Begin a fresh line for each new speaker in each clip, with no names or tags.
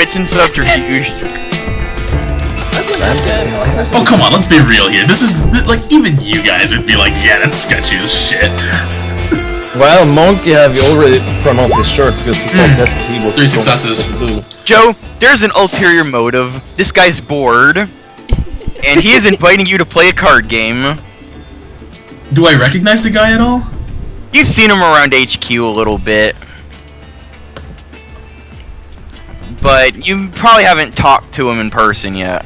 Bits and subterfuge.
Oh, come on, let's be real here. This is, like, even you guys would be like, yeah, that's sketchy as shit.
Well, Monk, yeah, we already pronounced his shirt because he thought that he was
3 successes.
Joe, there's an ulterior motive. This guy's bored, and he is inviting you to play a card game.
Do I recognize the guy at all?
You've seen him around HQ a little bit, but you probably haven't talked to him in person yet.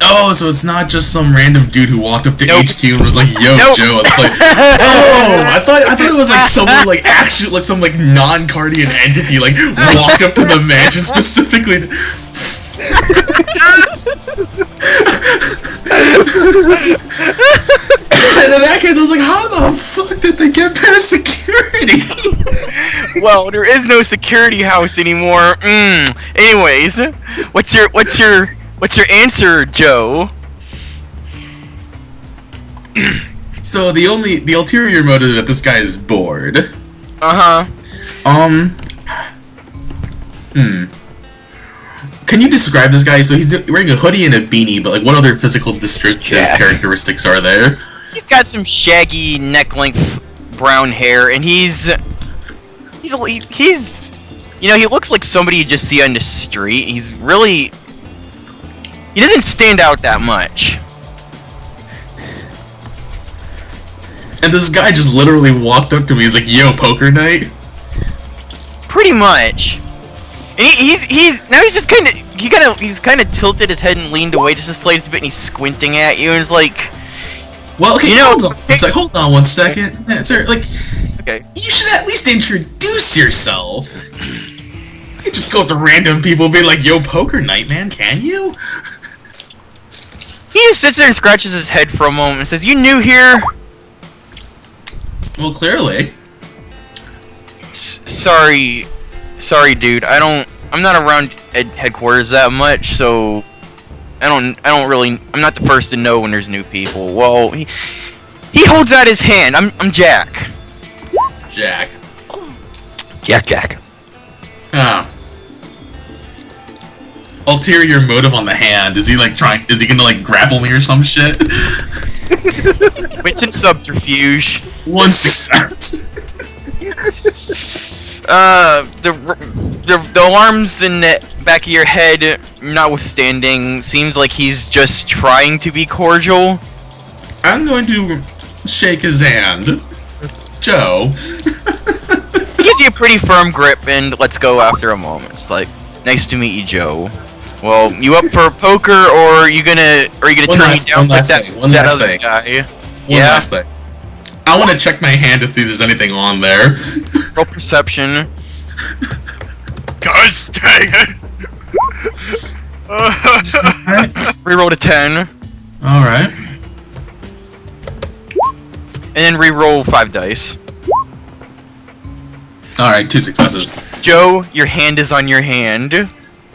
Oh, so it's not just some random dude who walked up to
Nope.
HQ and was like, "Yo,
Nope.
Joe." It's like, oh, I thought it was like someone like actually like some like non-Cardian entity like walked up to the mansion specifically. And in that case, I was like, how the fuck did they get past security?
Well, there is no security house anymore. Anyways, what's your answer, Joe?
So the ulterior motive that this guy is bored. Can you describe this guy? So he's wearing a hoodie and a beanie, but like, what other physical descriptive characteristics are there?
He's got some shaggy neck-length brown hair, and he's you know, he looks like somebody you just see on the street. He doesn't stand out that much.
And this guy just literally walked up to me. He's like, "Yo, poker night."
Pretty much. And he's just kind of tilted his head and leaned away just a slightest bit, and he's squinting at you, and it's like,
well, okay,
you know,
it's like, hold on one second. Sir, like,
okay,
you should at least introduce yourself. You just go up to random people and be like, "Yo, poker night, man, can you?"
He just sits there and scratches his head for a moment and says, "You new here?"
Well, clearly.
Sorry, dude. I'm not around at headquarters that much, so I'm not the first to know when there's new people. Well, he holds out his hand. I'm Jack.
Jack.
Jack.
Ah. Ulterior motive on the hand. Is he gonna like grapple me or some shit?
It's in subterfuge.
1 success.
The alarms in the back of your head notwithstanding, seems like he's just trying to be cordial.
I'm going to shake his hand. Joe.
He gives you a pretty firm grip and lets go after a moment. It's like, "Nice to meet you, Joe. Well, you up for poker, or are you gonna turn me down like that other guy?"
One last thing. I want to check my hand to see if there's anything on there.
Roll perception.
Gosh dang it!
Reroll to 10.
Alright.
And then reroll 5 dice.
Alright, 2 successes.
Joe, your hand is on your hand.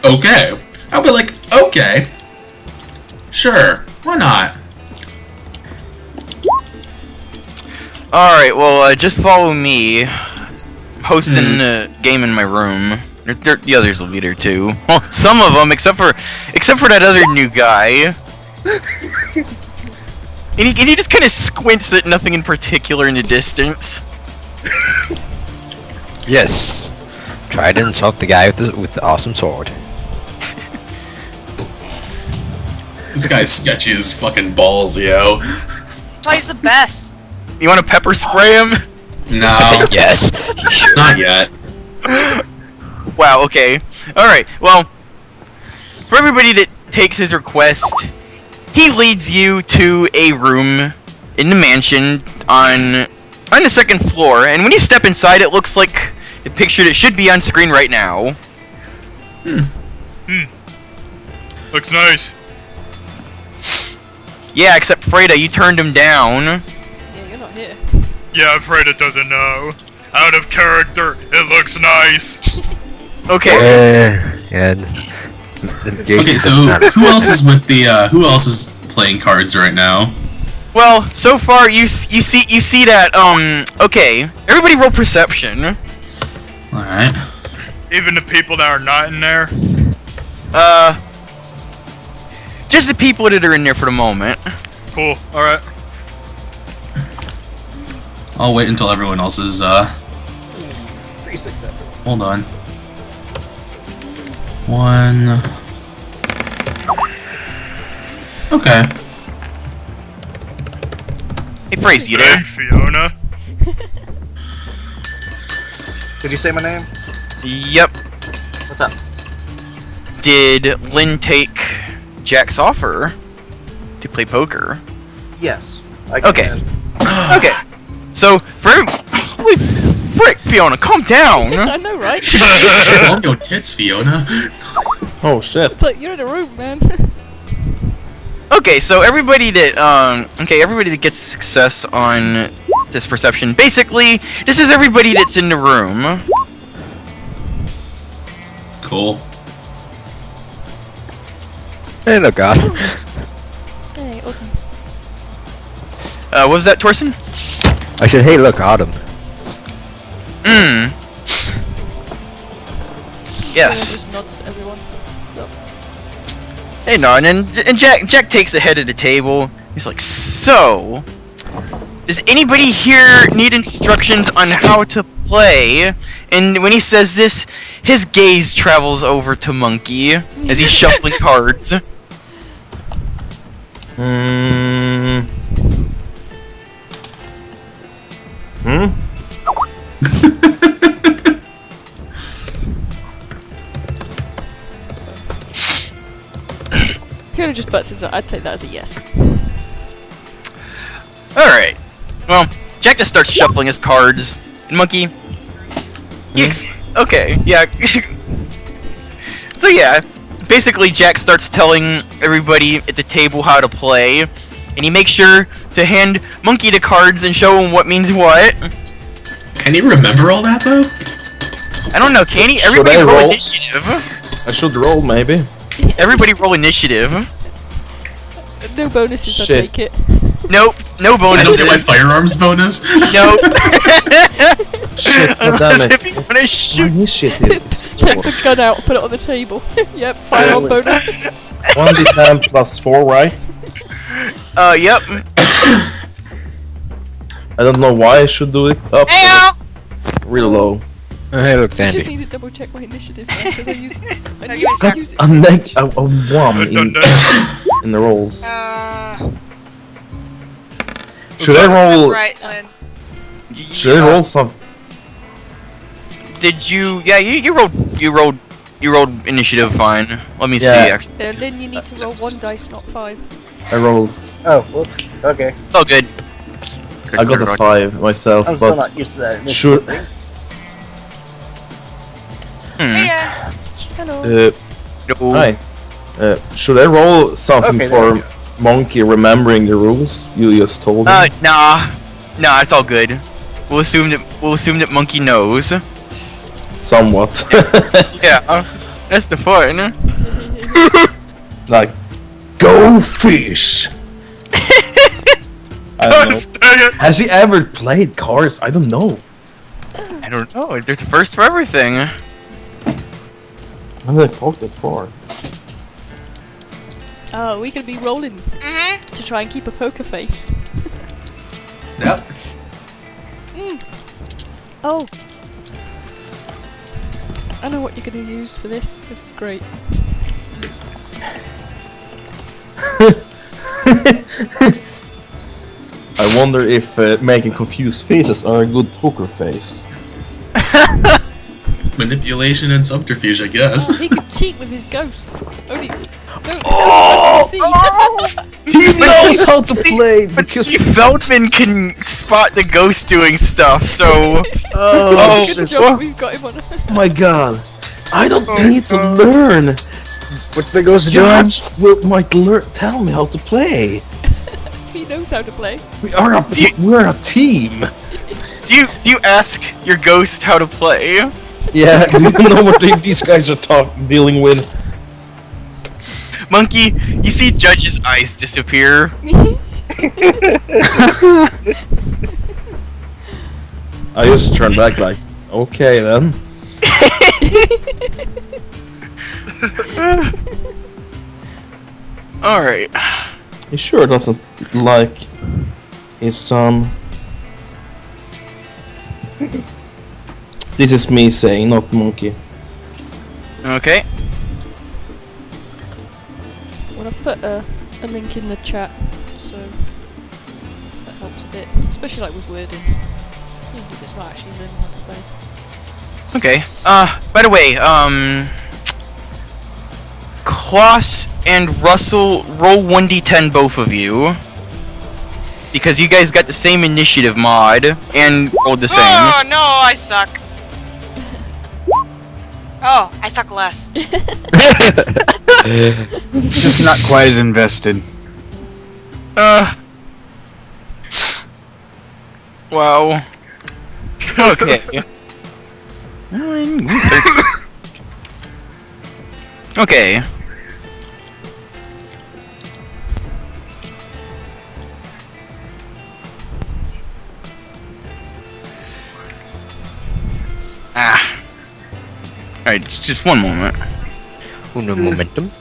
Okay. I'll be like, okay. Sure. Why not?
Alright, well, just follow me. Hosting the game in my room. The others will be there too. Well, some of them, except for that other new guy. And he just kind of squints at nothing in particular in the distance.
Yes. Try to insult the guy with the awesome sword.
This guy's sketchy as fucking balls, yo.
That's why he's the best.
You want to pepper spray him?
No.
Yes.
Not yet.
Wow, okay. Alright, well, for everybody that takes his request, he leads you to a room in the mansion on the 2nd floor, and when you step inside, it looks like the picture that should be on screen right now.
Looks nice.
Yeah, except Freda, you turned him down.
Yeah, you're not here.
Yeah, I'm afraid it doesn't know. Out of character, it looks nice.
Okay.
Okay, so who else is with the who else is playing cards right now?
Well, so far you see that okay. Everybody roll perception.
All right.
Even the people that are not in there?
Just the people that are in there for the moment.
Cool, alright.
I'll wait until everyone else is,
3 successes.
hold on. 1... Okay.
Hey, Phrase, you
Hey,
there?
Fiona.
Did you say my name?
Yep.
What's up?
Did Lynn take Jack's offer to play poker?
Yes. I
Okay.
can.
Okay. So, holy frick, Fiona, calm down.
I know, right?
Love your tits, Fiona.
Oh shit.
It's like, you're in a room, man.
Okay, so everybody that everybody that gets success on this perception, basically, this is everybody that's in the room.
Cool.
Hey, look, Autumn.
Hey, Autumn.
What was that, Torsen?
I said, hey, look, Autumn.
Yes.
Just nods to everyone. So.
Hey, no, and Jack takes the head of the table. He's like, so, does anybody here need instructions on how to play? And when he says this, his gaze travels over to Monkey as he's shuffling cards.
Fiona just butts his. I'd take that as a yes.
Alright. Well, Jack just starts shuffling his cards. And Monkey... okay, yeah. So yeah, basically Jack starts telling everybody at the table how to play. And he makes sure to hand Monkey the cards and show him what means what.
Can you remember all that, though?
I don't know, can he?
Should
Everybody
I
roll
roll?
initiative.
I should roll, maybe.
Everybody roll initiative.
No bonuses, I
Shit.
take it.
Nope, no
I don't get my
bonuses.
firearms bonus.
Nope.
Shit,
Unless
goddammit.
if you want to
My
shoot.
initiative is
Take the gun out, put it on the table. Yep, firearm bonus.
1d10 plus 4, right?
Yep.
I don't know why I should do it up.
Heyo!
Real low.
Hey, look,
I just
Dandy.
need to double check my initiative because I use. I
you
use,
got
use it.
A 1 in the rolls. Should I
That's
roll?
right, Lynn.
Should I roll some?
Did you? Yeah, you rolled initiative fine. Let me see.
Yeah.
Actually.
Then you need to roll 1 dice, not 5.
I rolled.
Oh, whoops. Okay.
Oh, good.
I got a 5 myself,
I'm still
but
not used to that.
should.
Yeah.
Hello.
No.
Hi. Should I roll something
Okay, there you
for Monkey remembering the rules you just told him?
Nah, it's all good. We'll assume that Monkey knows.
Somewhat.
Yeah, that's the fun.
Like, go fish. I don't know. Has he ever played cards? I don't know.
I don't know. There's a first for everything.
What did I poke that for?
Oh, we can be rolling to try and keep a poker face.
Yep.
Oh. I know what you're gonna use for this. This is great.
I wonder if making confused faces are a good poker face.
Manipulation and subterfuge, I guess.
Oh, he could cheat with his ghost. Only.
Oh!
He knows how to
See,
play
But
because
Steve Feldman can spot the ghost doing stuff, so...
oh,
Good
shit.
job, we've got him on.
Oh my god. I don't need to learn.
What's the ghost doing?
Judge might tell me how to play.
He knows how to play.
We're a team.
Do you ask your ghost how to play?
Yeah, do you know what these guys are dealing with?
Monkey, you see Judge's eyes disappear.
I just turn back like, okay then.
Alright.
He sure doesn't like his son. This is me saying, not Monkey.
Okay.
Well, I've put a link in the chat, so if that helps a bit, especially like with wording. Even if it's not actually learning how to play.
Okay. By the way, Klaus and Russell, roll 1d10 both of you. Because you guys got the same initiative mod, and rolled the same.
Oh no, I suck. Oh, I suck less.
Just not quite as invested.
Wow. Okay. Okay. Alright, just one moment.
Uno momentum.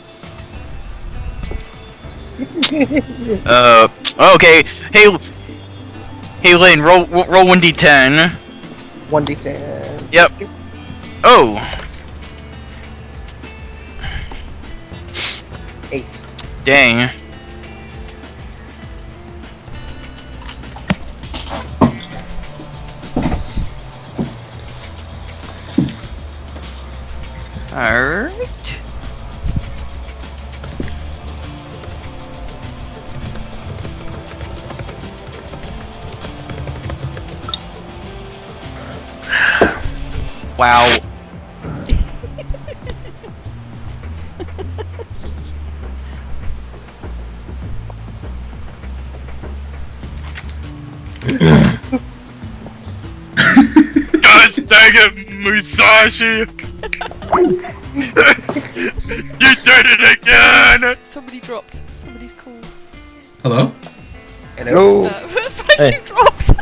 Okay. Hey, Lane, roll 1d10.
1d10.
Yep. Oh.
8.
Dang. Alright. Wow.
God dang it, Musashi! You did it again!
Somebody dropped. Somebody's called.
Hello?
Hello.
Raikou
Hey.
dropped!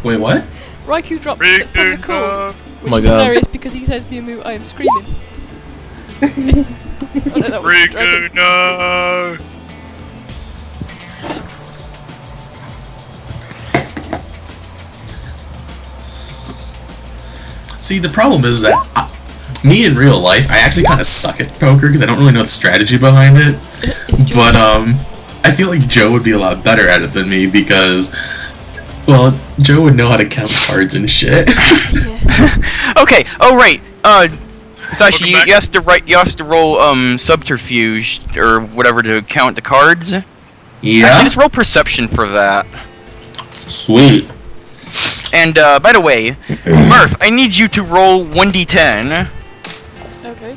Wait, what?
Raikou dropped from the call.
Riku,
Which
my
is
God.
hilarious because he says, Miamu, I am screaming. Oh no, that was the dragon.
Riku, no!
See, the problem is that me in real life, I actually kind of suck at poker because I don't really know the strategy behind it. But I feel like Joe would be a lot better at it than me because, well, Joe would know how to count cards and shit.
Okay. Oh right. Sashi,
Welcome back.
you have to roll subterfuge or whatever to count the cards. Actually,
Yeah.
just roll perception for that.
Sweet.
And by the way, Murph, I need you to roll 1d10.
Okay.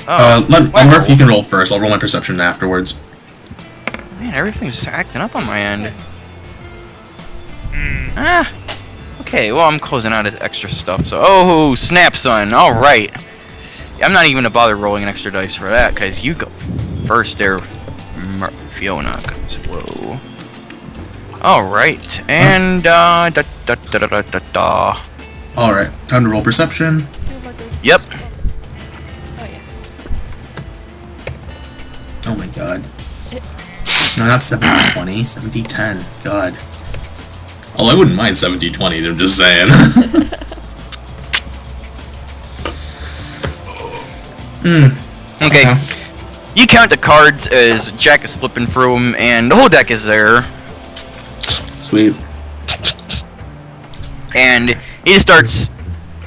Wow.
Murph, you can roll first. I'll roll my perception afterwards.
Man, everything's just acting up on my end.
Hmm.
Ah. Okay, well, I'm closing out his extra stuff, so... Oh, snap, son. Alright. I'm not even gonna bother rolling an extra dice for that, because you go first there, Fiona. Whoa. Alright, and,
Alright, time to roll perception.
Oh my god.
Yep.
Oh yeah.
Oh my god. No, not 70-20, 70-10. God. Oh, I wouldn't mind 70-20, I'm just saying.
Okay. You count the cards as Jack is flipping through them, and the whole deck is there.
Sweet.
And he just starts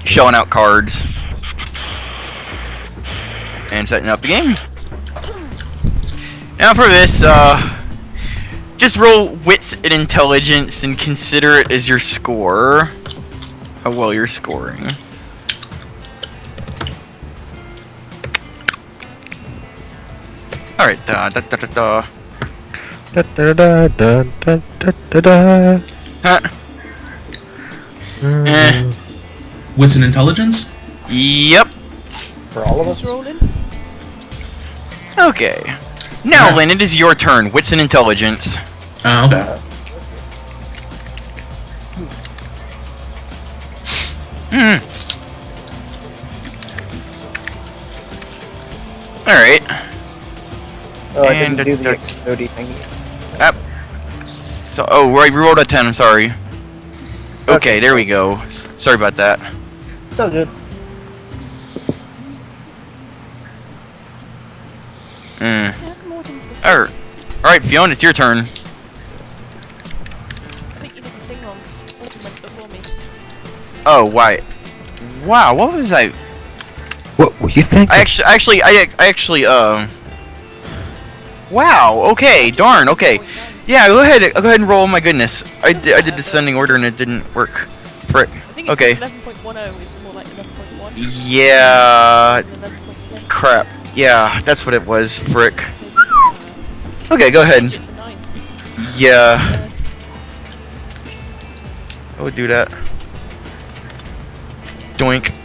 shelling out cards. And setting up the game. Now for this, just roll wits and intelligence and consider it as your score. How well you're scoring. Alright, Huh.
Wits and intelligence?
Yep.
For all of
Who's
us?
rolling?
Okay. Now, Lynn, it is your turn. Wits and intelligence.
Oh, okay.
Alright.
Oh, I
And
didn't do the explodey thingy.
So, oh, right, we rolled a 10, I'm sorry. Okay, there we go. Sorry about that.
It's all good.
Alright, Fiona, it's your turn.
I think you did the thing wrong. Autumn went before me.
Oh, why? Wow, what was I?
What were you thinking?
I actually, wow, okay, darn, okay. Yeah, go ahead and roll, my goodness. I did descending order and it didn't work. Frick.
I think it's
Okay.
11.10 is more like 11.1.
Yeah,
11.10.
crap. Yeah, that's what it was, frick. Okay, go ahead.
Change it to 9.
Yeah. I would do that. Doink.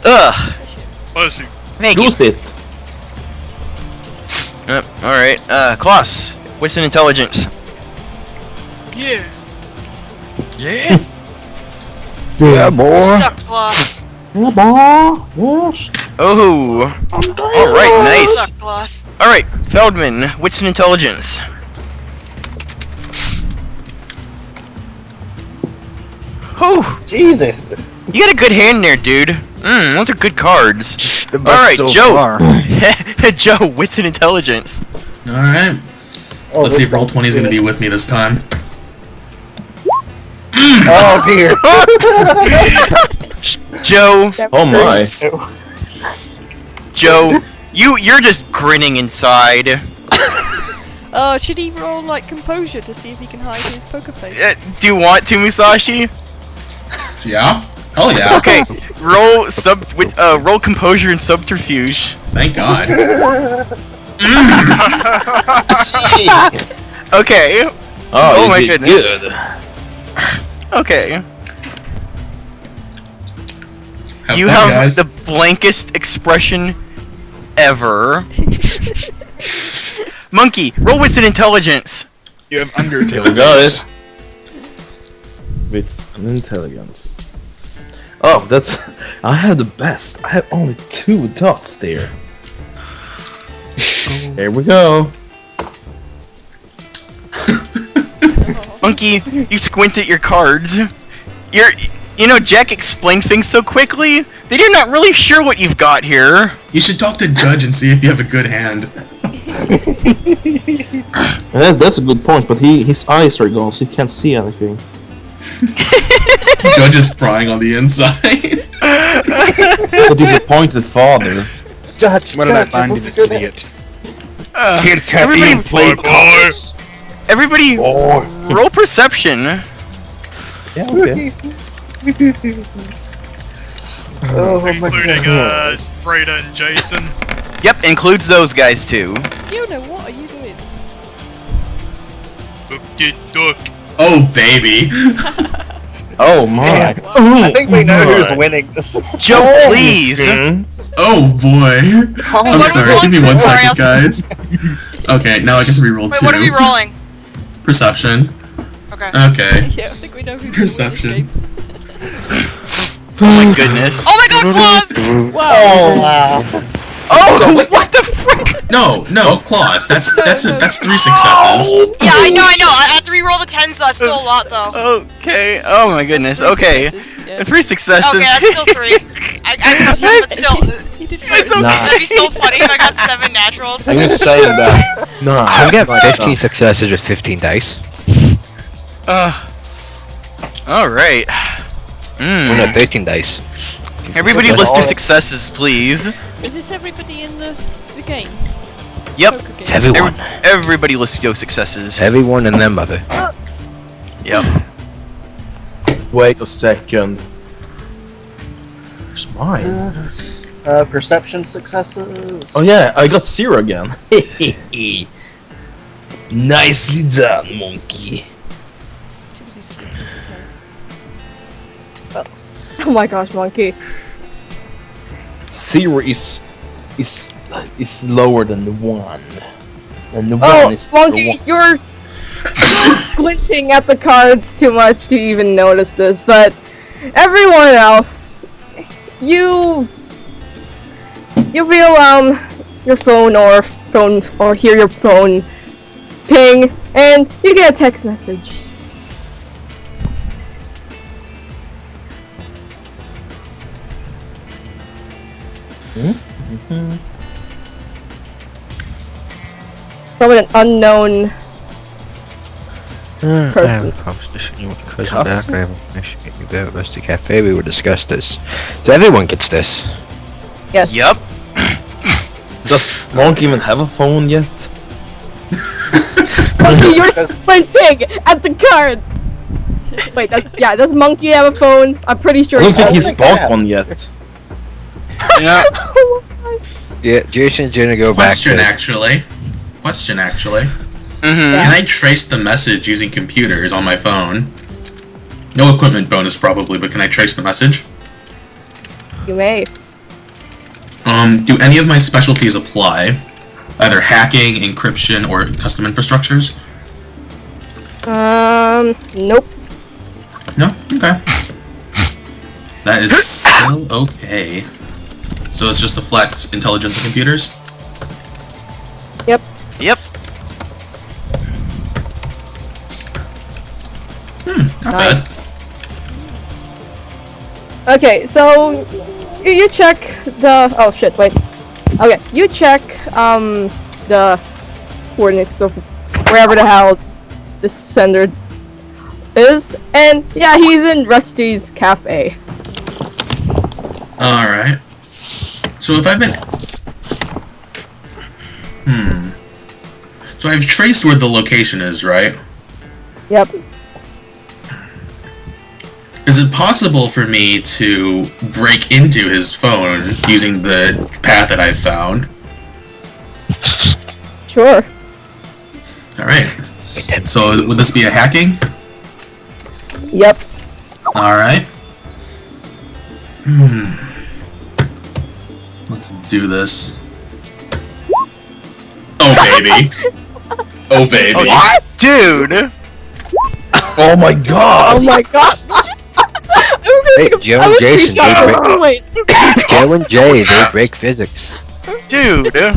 Ugh.
Bless you.
Thank you.
Lose it.
Yep. All right. Klaus. What's an intelligence?
Yeah.
Yeah.
Yeah, boy.
Suck, Gloss.
Oh. All right. Nice.
Suck, Gloss.
All right, Feldman. What's an intelligence? Whew.
Jesus.
You got a good hand there, dude. Those are good cards.
The
All
best
right,
so
Joe.
far.
Joe, what's an intelligence?
Alright.
Oh,
Let's see
this
if Roll20 is
one's
gonna be
good.
with me this time.
Oh dear.
Joe,
Oh my.
Joe, you're just grinning inside.
Oh, should he roll like composure to see if he can hide his poker face?
Do you want to, Musashi?
Yeah? Hell yeah.
Okay, roll composure and subterfuge.
Thank God.
Okay.
Oh,
my
you did
goodness.
good.
Okay.
Have
You
fun,
have
guys.
the blankest expression ever. Monkey, roll with an intelligence.
You have Undertale.
You got it. With an intelligence. Oh, that's... I have the best. I have only 2 dots there. Here we go.
Monkey, you squint at your cards. You know, Jack explained things so quickly that you're not really sure what you've got here.
You should talk to Judge and see if you have a good hand.
That's a good point, but his eyes are gone, so he can't see anything.
Judge is crying on the inside.
It's a disappointed father.
Judge,
What did I
Judge,
find in
this
this
is good.
idiot?
Kid can't
everybody-
even play
Boy,
cards.
Everybody,
Oh.
roll perception.
Yeah, okay.
Oh my
Including
god.
Freda and Jason.
Yep, includes those guys too.
Fiona, what are you doing?
Duck.
Oh, baby.
Oh my.
I think we know who's winning this.
Joe, please.
Oh, boy. I'm
what are we
sorry,
rolling
give me
for?
1
Sorry,
second, guys. Okay, now I get to reroll
Wait,
2.
what are we rolling?
Perception.
Okay.
Okay.
Yeah, I think we know who's
Perception.
Oh my goodness.
Oh my god, Claus!
Wow.
Oh wow.
Oh, what the frick?
No, Claus. That's 3 successes.
Yeah, I know. I have to re-roll the 10s, that's still a lot, though.
Okay. Oh my goodness.
That's
Okay.
3 successes, yeah.
And 3 successes.
Okay, that's still 3. I confused, but still.
He did
It's
great.
okay.
Nah.
That'd be so funny if I got 7 naturals.
I'm just saying that. No,
I got 15 successes with 15 dice.
All right.
Well, no, 13 dice.
Everybody list your successes, please.
Is this everybody in the game?
Yep.
Poker game?
It's everyone.
Everybody list your successes.
Everyone and their mother.
Yep.
Wait a second. Where's mine?
Perception successes.
Oh yeah, I got 0 again. Nicely done, monkey.
Oh my gosh, monkey.
0 is is lower than the 1. And the
Oh,
1 is
Monkey, you're squinting at the cards too much to even notice this, but everyone else, you feel your phone or hear your phone ping, and you get a text message. From an unknown person.
Mr. Cafe, we will discuss this. So everyone gets this.
Yes.
Yup.
Does Monk even have a phone yet?
Monkey, you're squinting at the cards! Wait, does Monkey have a phone? I'm pretty sure
I don't
he
think
does.
he's bought one yet.
Yeah.
Oh my gosh.
Yeah, Jason's gonna go
Question
back
actually.
Mm-hmm.
Can I trace the message using computers on my phone? No equipment bonus probably, but can I trace the message?
You may.
Do any of my specialties apply? Either hacking, encryption, or custom infrastructures?
Nope.
No? Okay. That is still okay. So it's just the flat intelligence of computers?
Yep.
Yep.
Not bad.
Okay, so you check the. Oh shit! Wait. Okay, you check the coordinates of wherever the hell this sender is, and yeah, he's in Rusty's cafe.
Alright. So if I've been... So I've traced where the location is, right?
Yep.
Is it possible for me to break into his phone using the path that I've found?
Sure.
Alright. So would this be a hacking?
Yep.
Alright. Let's do this. Oh baby. Oh baby.
What? Dude!
Oh my god!
Oh my gosh!
Hey, Joe
I
and
was
Jason,
pretty shocked.
they
Wait.
Joe and Jay, they break physics.
Dude!
What can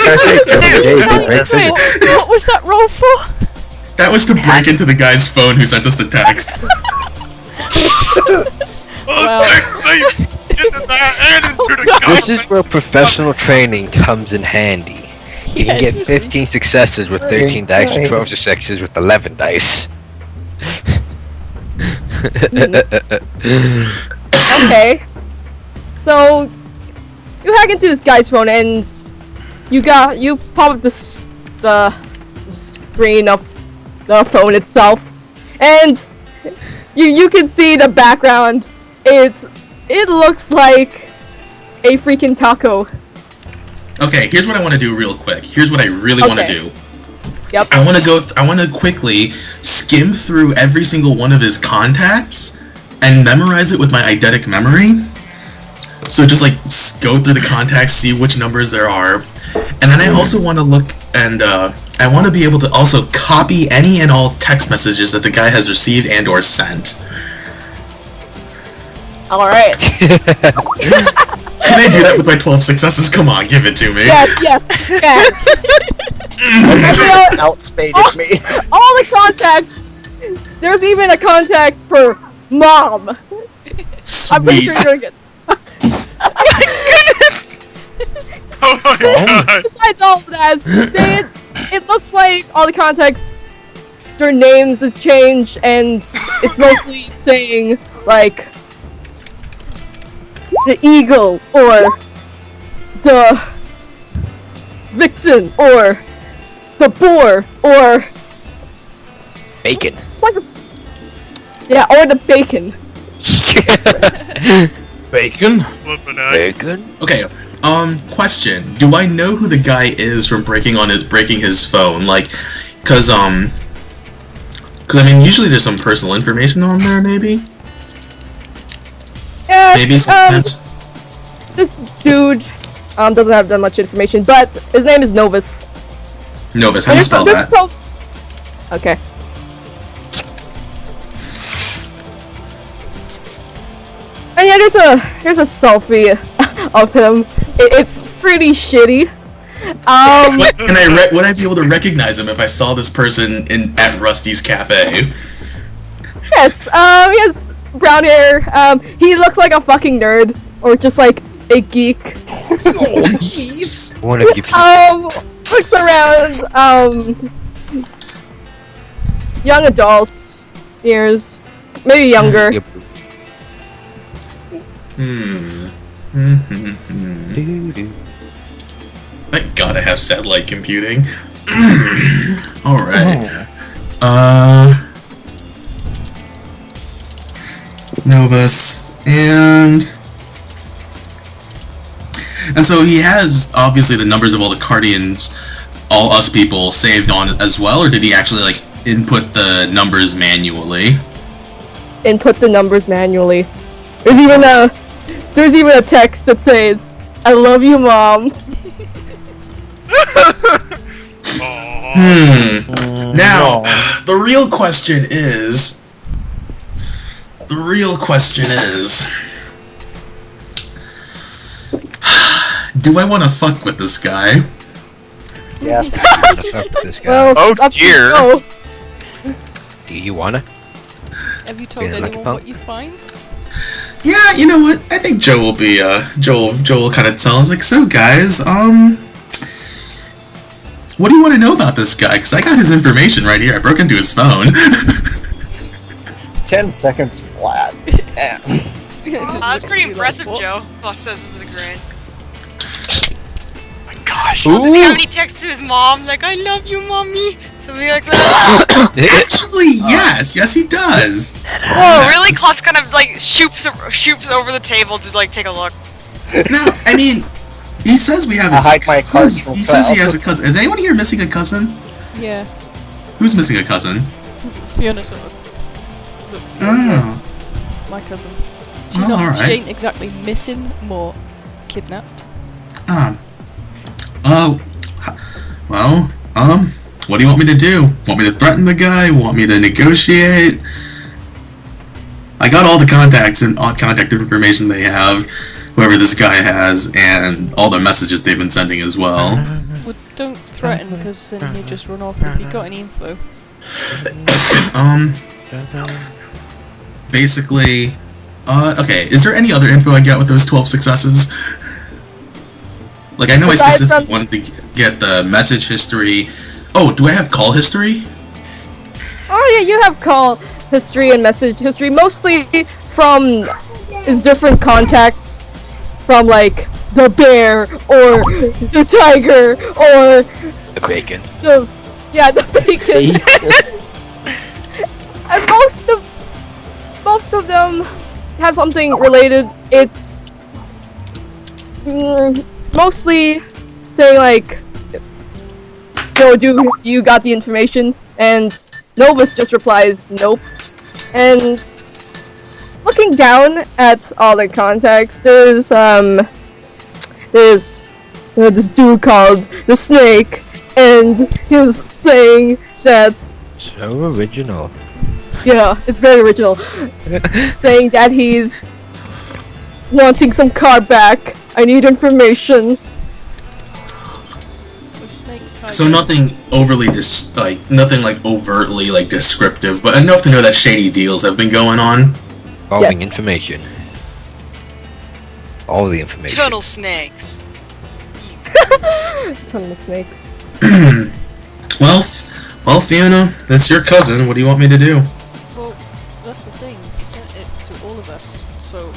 I say? Joe and Jay, they break
Wait,
physics.
what was that roll for?
That was to break into the guy's phone who sent us the text.
This is where professional training comes in handy. You can get 15 successes with 13 dice and 12 successes with 11 dice.
Okay. So you hack into this guy's phone and you pop up the screen of the phone itself, and you can see the background. It looks like a freaking taco.
Okay, here's what I want to do real quick. Here's what I really want to
Okay.
do.
Yep.
I want to quickly skim through every single one of his contacts and memorize it with my eidetic memory. So just like go through the contacts, see which numbers there are, and then I also want to look and I want to be able to also copy any and all text messages that the guy has received and or sent.
All right.
Can I do that with my 12 successes? Come on, give it to me.
Yes.
Outspaded me.
All the contacts. There's even a contact for mom. I'm pretty sure
Sweet.
you're good.
Oh my god!
Besides all of that, it looks like all the contacts, their names has changed, and it's mostly saying like the eagle or the vixen or the boar or
Bacon.
what is, yeah, or the bacon.
Bacon?
Flippin' out.
Bacon?
Okay, question. Do I know who the guy is from breaking his phone? Like, cause I mean, usually there's some personal information on there, maybe?
Yeah,
Maybe sometimes.
this dude doesn't have that much information, but his name is Novus.
Novus, how do you spell that?
Okay. And yeah, there's a selfie of him. It's pretty shitty.
Would I be able to recognize him if I saw this person at Rusty's Cafe?
Yes. He has brown hair. He looks like a fucking nerd, or just like a geek.
One of you.
Looks around. Young adults years, maybe younger.
Yep.
Thank God I have satellite computing. Alright. Novus, and so he has obviously the numbers of all the Cardians, all us people saved on as well, or did he actually like input the numbers manually?
Input the numbers manually. There's even a text that says, "I love you, Mom."
Now, the real question is, do I want to fuck with this guy?
Yes.
Well,
Oh
up to
dear.
you.
Do you wanna?
Have you told
Feeling like
anyone
a
what you find?
Yeah, you know what? I think Joe will be, Joel will kind of tell us, like, so guys, what do you want to know about this guy? Because I got his information right here. I broke into his phone.
10 seconds flat.
That's pretty impressive,
What?
Joe. Plus says with the grin.
My gosh.
Well, does he have any text to his mom? Like, I love you, mommy? Something like that?
Actually, yes. Yes, he does.
Oh, really? Klaus kind of, like, shoops over the table to, like, take a look.
No, I mean, he says we have
I
his
hide my cards from
He says he
Klaus.
has a cousin. Is anyone here missing a cousin?
Yeah.
Who's missing a cousin?
Fiona sort of looks like
Oh.
my cousin.
Oh,
She
alright.
ain't exactly missing, more kidnapped.
Oh. Well, what do you want me to do? Want me to threaten the guy? Want me to negotiate? I got all the contacts and contact information they have, whoever this guy has, and all the messages they've been sending as well.
Well, don't threaten, because then you just run off. Have you got any info?
Basically, okay, is there any other info I get with those 12 successes? Like, I know I
Besides
specifically wanted to get the message history. Oh, do I have call history?
Oh yeah, you have call history and message history, mostly from his different contacts, from like the bear or the tiger or
The bacon.
the bacon. And most of them have something related. It's mostly saying like, "Yo, you got the information?" And Novus just replies, "Nope." And looking down at all the contacts, there's this dude called the Snake, and he was saying that,
So original.
yeah, it's very original, saying that he's wanting some car back. I need information.
So snake tiger.
So nothing overly nothing like overtly like descriptive, but enough to know that shady deals have been going on.
Involving
Yes.
information. All the information.
Turtle snakes.
Ton of snakes.
Well, Fiona, that's your cousin. What do you want me to do?
Well, that's the thing. He sent it to all of us. So,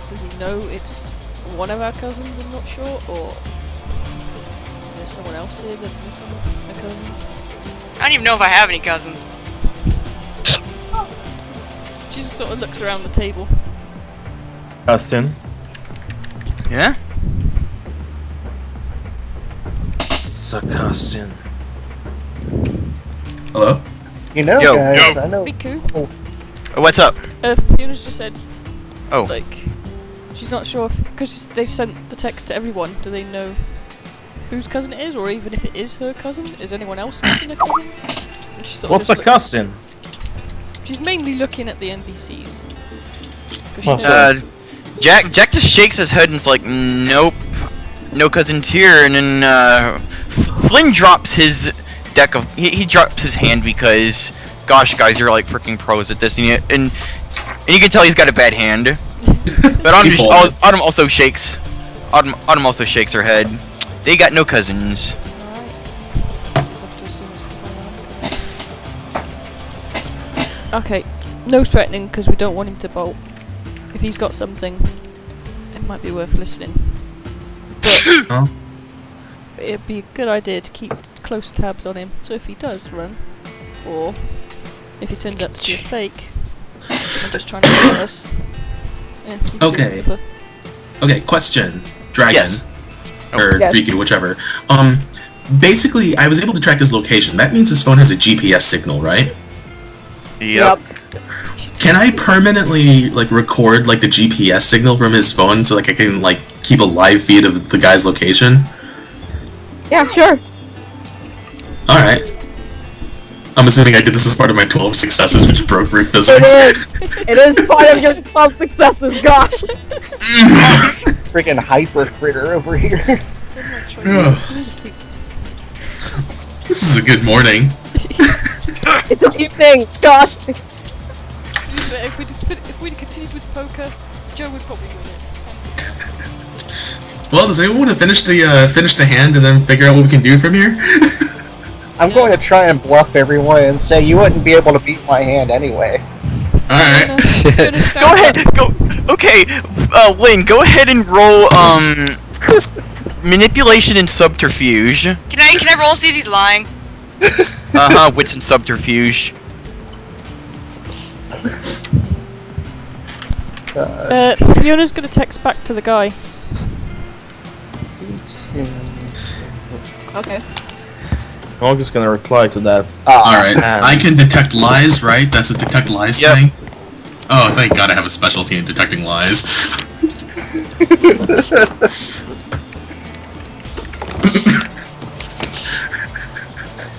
does he know it's one of our cousins? I'm not sure, or there's someone else here that's missing a cousin.
I don't even know if I have any cousins.
She just sort of looks around the table.
Justin.
Yeah?
Sarcastic.
Hello?
You know,
Yo,
guys,
yo.
I know.
Miku,
What's up?
Fiona's just said,
Oh.
like, She's not sure because they've sent the text to everyone. Do they know whose cousin it is, or even if it is her cousin? Is anyone else missing a cousin? And she's sort of
What's a
just
cousin?
She's mainly looking at the NPCs. 'Cause she
Oh,
knows-
Jack just shakes his head and is like, nope, no cousins here. And then Flynn drops his deck of he drops his hand because, gosh, guys, you're like freaking pros at this, and you can tell he's got a bad hand. But Autumn also shakes. Autumn also shakes her head. They got no cousins.
Alright. Guess I've just seen this plan. Okay, no threatening because we don't want him to bolt. If he's got something, it might be worth listening. But
Huh?
it'd be a good idea to keep close tabs on him. So if he does run, or if he turns out to be a fake, and just trying to get us. Yeah, we can do
Okay.
whatever.
Okay, question. Dragon.
Yes.
Or
Yes.
Riku, whichever. Basically, I was able to track his location. That means his phone has a GPS signal, right?
Yep.
Can I permanently, like, record, like, the GPS signal from his phone so, like, I can, like, keep a live feed of the guy's location?
Yeah, sure.
Alright. I'm assuming I did this as part of my 12 successes, which broke through
It
physics.
is. It is part of your 12 successes. Gosh.
Freaking hyper critter over here.
This is a good morning.
It's a deep thing. Gosh.
If we'd continued with poker, Joe would probably win it.
Well, does anyone want to finish the hand and then figure out what we can do from here?
I'm going to try and bluff everyone and say you wouldn't be able to beat my hand anyway.
Alright.
Go ahead. Go. Okay, Lynn, go ahead and roll manipulation and subterfuge.
Can I roll see if he's lying?
Wits and subterfuge.
Fiona's gonna text back to the guy.
Okay.
I'm just gonna reply to that.
Alright. I can detect lies, right? That's a detect lies thing? Oh, thank God I have a specialty in detecting lies.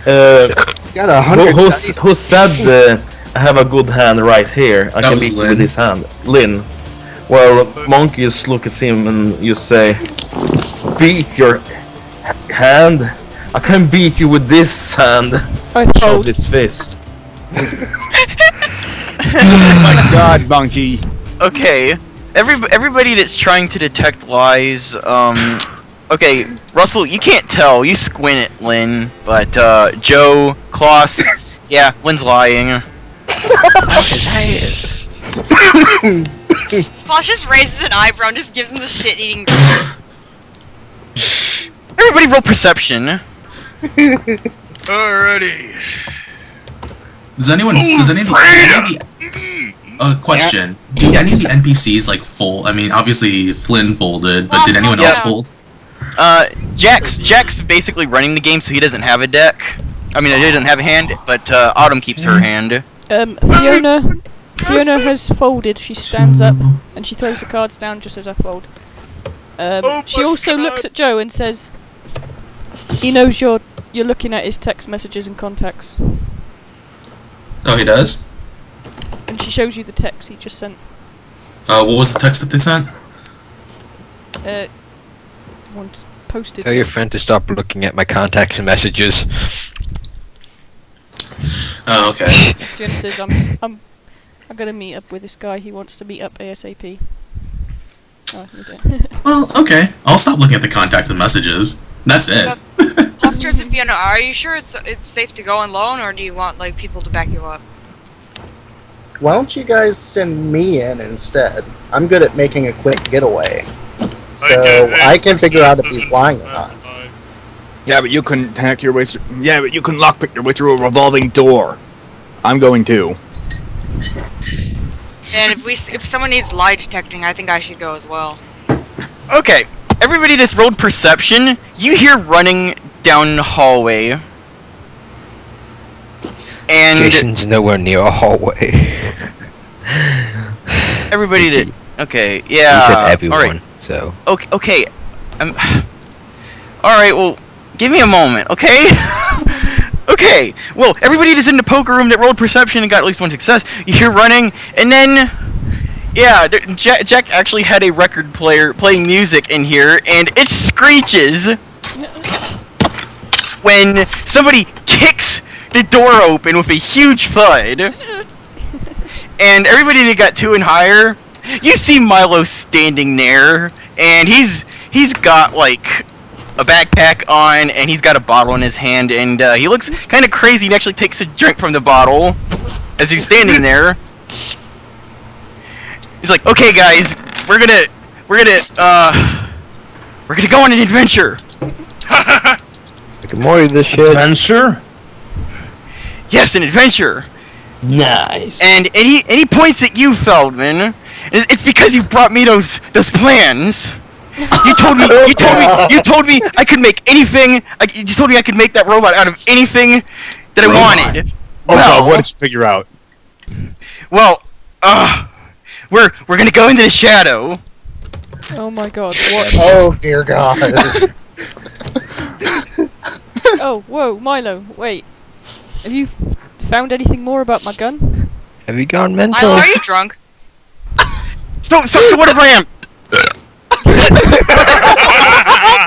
Got 100 dice.
Who said I have a good hand right here? I
That
can
was
beat you
Lynn.
with his hand. Lynn. Well, Monkey just look at him and you say, beat your hand? I can beat you with this hand.
I
Show
fold.
this fist.
Oh my god, Monkey.
Okay, everybody that's trying to detect lies, okay, Russell, you can't tell, you squint at Lynn, but, Joe, Klaus, yeah, Lynn's lying.
Klaus just raises an eyebrow and just gives him the shit-eating.
Everybody roll perception.
Alrighty.
Does any of the question. Do any of the NPCs like fold? I mean, obviously Flynn folded, but did anyone else fold?
Jack's basically running the game, so he doesn't have a deck. I mean, he doesn't have a hand, but, Autumn keeps her hand.
Fiona has folded. She stands up and she throws the cards down just as I fold. She also looks at Joe and says, "He knows you're looking at his text messages and contacts."
Oh, he does?
And she shows you the text he just sent.
What was the text that they sent?
One posted.
Tell your friend to stop looking at my contacts and messages.
Oh, okay.
Fiona says, I'm gonna meet up with this guy. He wants to meet up ASAP. Oh, you don't.
Well, okay. I'll stop looking at the contacts and messages. That's it.
Clusters and Fiona, are you sure it's safe to go alone, or do you want like people to back you up?
Why don't you guys send me in instead? I'm good at making a quick getaway. So I can figure out if he's lying or not.
Yeah, but you couldn't hack your way through. Yeah, but you can lockpick your way through a revolving door. I'm going to.
And if someone needs lie detecting, I think I should go as well.
Okay, everybody that's rolled perception, you hear running down the hallway. And
Jason's nowhere near a hallway.
everybody that Okay,
He
yeah.
said everyone,
Alright.
so.
Okay. Alright, well, give me a moment, okay? Okay, well, everybody that's in the poker room that rolled perception and got at least one success, you hear running, and then, yeah, Jack actually had a record player playing music in here, and it screeches when somebody kicks the door open with a huge thud. And everybody that got 2 and higher, you see Milo standing there, and he's got, like, a backpack on, and he's got a bottle in his hand, and he looks kind of crazy and actually takes a drink from the bottle as he's standing there. He's like, okay guys, we're gonna go on an adventure.
Good morning, this shit.
Adventure?
Yes, an adventure.
Nice.
And he points at you, Feldman. It's because you brought me those plans. You told me I could make anything. You told me I could make that robot out of anything that I wanted.
Oh God, what did you figure out?
Well, we're gonna go into the shadow.
Oh my god, what?
Oh dear God.
Oh, whoa, Milo, wait. Have you found anything more about my gun?
Have you gone mental?
Milo, are you drunk?
So what if I am?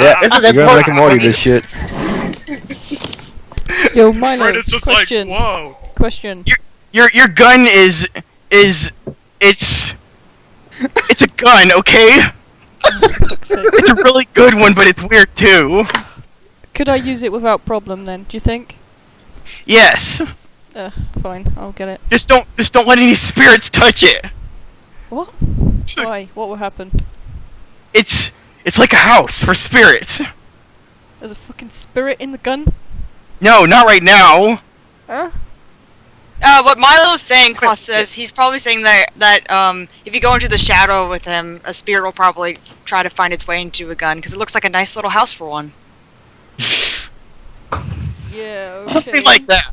Yeah,
This is
you're gonna
important.
Rick and Morty this shit.
Yo, Milo,
Fred is just
question.
like, whoa.
Question.
Your gun is it's a gun, okay? It's a really good one, but it's weird too.
Could I use it without problem then, do you think?
Yes.
Fine, I'll get it.
Just don't let any spirits touch it.
What? Why? What will happen?
It's like a house for spirits.
There's a fucking spirit in the gun?
No, not right now.
Huh?
What Milo's saying, Klaus says, he's probably saying that if you go into the shadow with him, a spirit will probably try to find its way into a gun, because it looks like a nice little house for one.
Yeah, okay.
Something like that.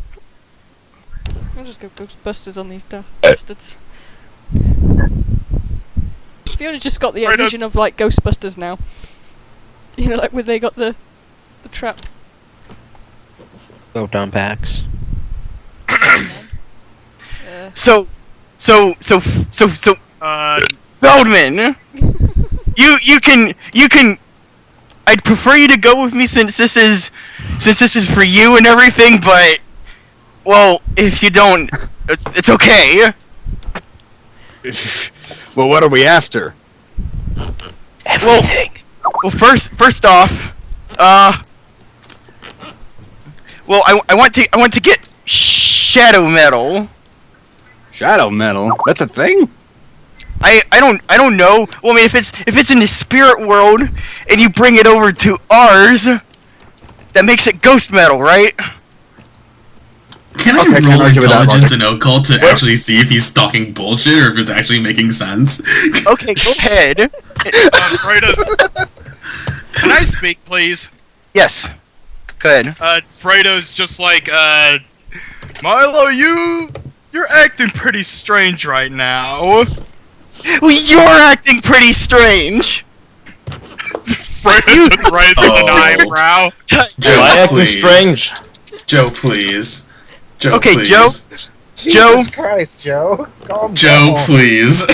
I'll just go Ghostbusters on these bastards. Fiona just got the vision of, like, Ghostbusters now. You know, like, where they got the trap.
Go down packs.
So, Feldman, you can. I'd prefer you to go with me since this is for you and everything. But, well, if you don't, it's okay.
Well, what are we after?
Everything.
Well, first off, well, I want to get shadow metal.
Shadow metal? That's a thing?
I don't know. Well, I mean, if it's in the spirit world and you bring it over to ours, that makes it ghost metal, right?
Can I roll intelligence and occult to actually see if he's talking bullshit or if it's actually making sense?
Okay, go ahead.
Can I speak, please?
Yes. Go ahead.
Fredo's just like, Milo, you're acting pretty strange right now.
Well, you're acting pretty strange.
Fredo just raises an eyebrow.
Joe,
acting
please.
strange.
Joe, please. Joe,
Okay,
please.
Joe.
Jesus Christ, Joe. Calm
Joe,
down.
please.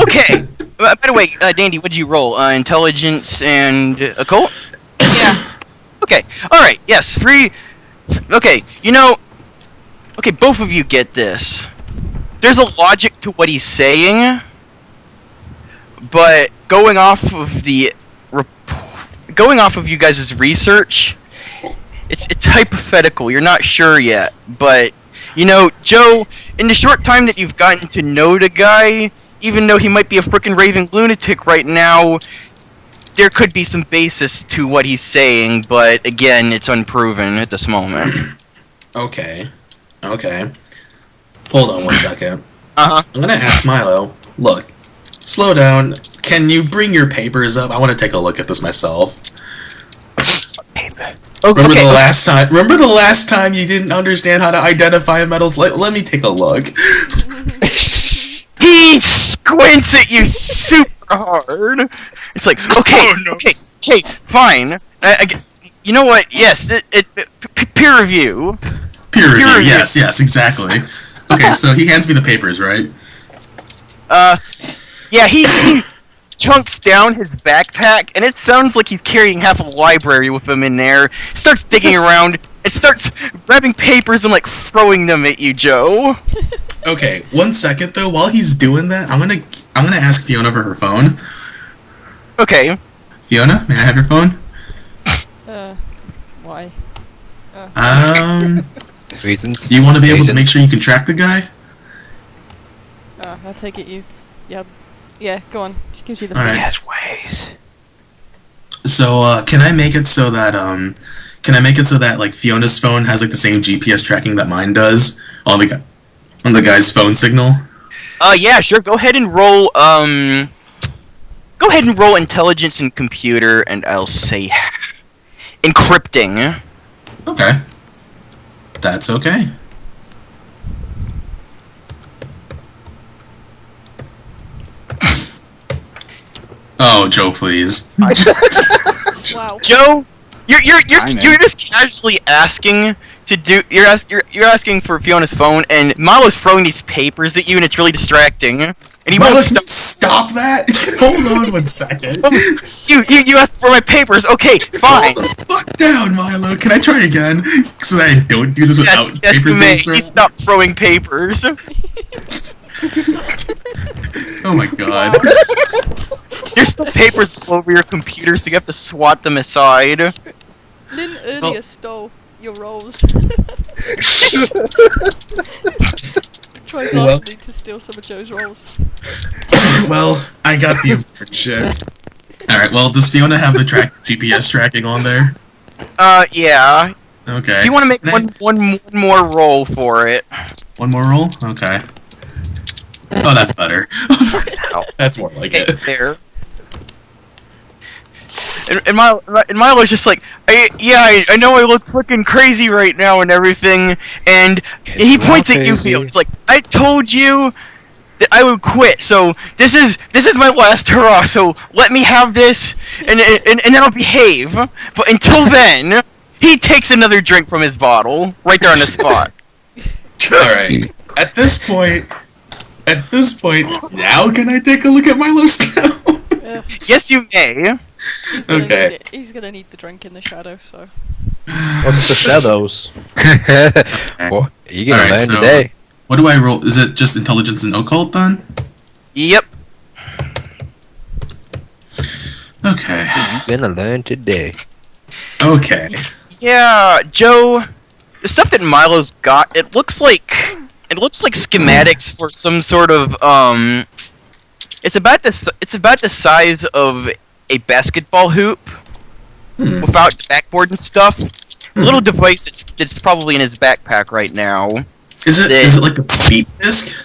Okay. By the way, Dandy, what'd you roll? Intelligence and occult?
Yeah.
Okay. All right. Yes. Free. Okay. You know. Okay. Both of you get this. There's a logic to what he's saying, but going off of you guys' research, it's hypothetical. You're not sure yet, but you know, Joe, in the short time that you've gotten to know the guy, even though he might be a frickin' raving lunatic right now, there could be some basis to what he's saying, but again, it's unproven at this moment.
Okay. Hold on one second.
Uh-huh.
I'm gonna ask Milo, look, slow down. Can you bring your papers up? I want to take a look at this myself. Remember the last time you didn't understand how to identify metals? Let me take a look.
He screams squints at you super hard. It's like, okay, okay, fine. You know what? Yes, peer review.
Peer review. Yes, exactly. Okay, so he hands me the papers, right?
Yeah, he chunks down his backpack, and it sounds like he's carrying half a library with him in there. Starts digging around, and starts grabbing papers and, like, throwing them at you, Joe.
Okay, 1 second, though. While he's doing that, I'm gonna ask Fiona for her phone.
Okay.
Fiona, may I have your phone?
Why?
Reasons?
Do you want to be able to make sure you can track the guy?
I take it you... Yeah, go on. She gives you the
All
phone.
right.
Has ways.
So, can I make it so that, like, Fiona's phone has, like, the same GPS tracking that mine does on the guy's phone signal?
Yeah, sure. Go ahead and roll, intelligence and computer, and I'll say encrypting.
Okay. That's okay. Oh, Joe, please.
Wow.
Joe, you're just casually asking to do. You're asking for Fiona's phone, and Milo's throwing these papers at you, and it's really distracting. And he won't
stop that. Hold on 1 second.
You asked for my papers. Okay, fine.
Calm the fuck down, Milo. Can I try again so that I don't do this without
Yes,
papers?
you may. You stop throwing papers.
Oh my god.
There's still papers all over your computer, so you have to swat them aside.
Lynn earlier stole your rolls. Tried lastly to steal some of Joe's rolls.
Well, I got the important shit. Alright, well, does Fiona have the GPS tracking on there?
Yeah.
Okay.
Do you want to make one more roll for it?
One more roll? Okay. Oh, that's better. That's more like it.
There. And Milo's just like, I know I look fucking crazy right now and everything, and he points at you, Theo. He's like, I told you that I would quit, so this is my last hurrah, so let me have this, and then I'll behave. But until then, he takes another drink from his bottle, right there on the spot.
Alright. At this point, now can I take a look at Milo's now?
Yes, you may.
He's gonna need the drink in the shadow, so.
What's the shadows?
Well, you gonna learn today.
What do I roll? Is it just intelligence and occult then?
Yep.
Okay.
You're gonna learn today.
Okay.
Yeah, Joe, the stuff that Milo's got, it looks like schematics for some sort of it's about the size of a basketball hoop without the backboard and stuff. It's a little device that's probably in his backpack right now.
Is it like a beep disc?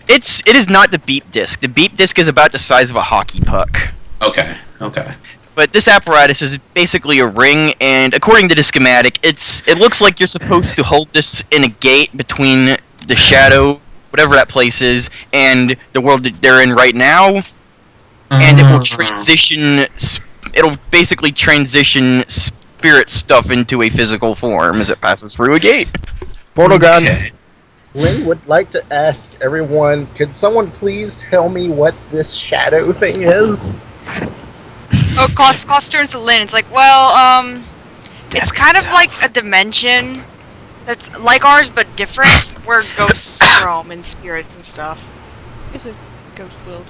It is not the beep disc. The beep disc is about the size of a hockey puck.
Okay.
But this apparatus is basically a ring, and according to the schematic, it looks like you're supposed to hold this in a gate between the shadow, whatever that place is, and the world that they're in right now. And it will transition. It'll basically transition spirit stuff into a physical form as it passes through a gate.
Portal gun.
Lynn would like to ask everyone, could someone please tell me what this shadow thing is?
Oh, Klaus turns to Lynn. It's like, well, it's kind of like a dimension that's like ours but different, where ghosts roam and spirits and stuff.
It's a ghost world.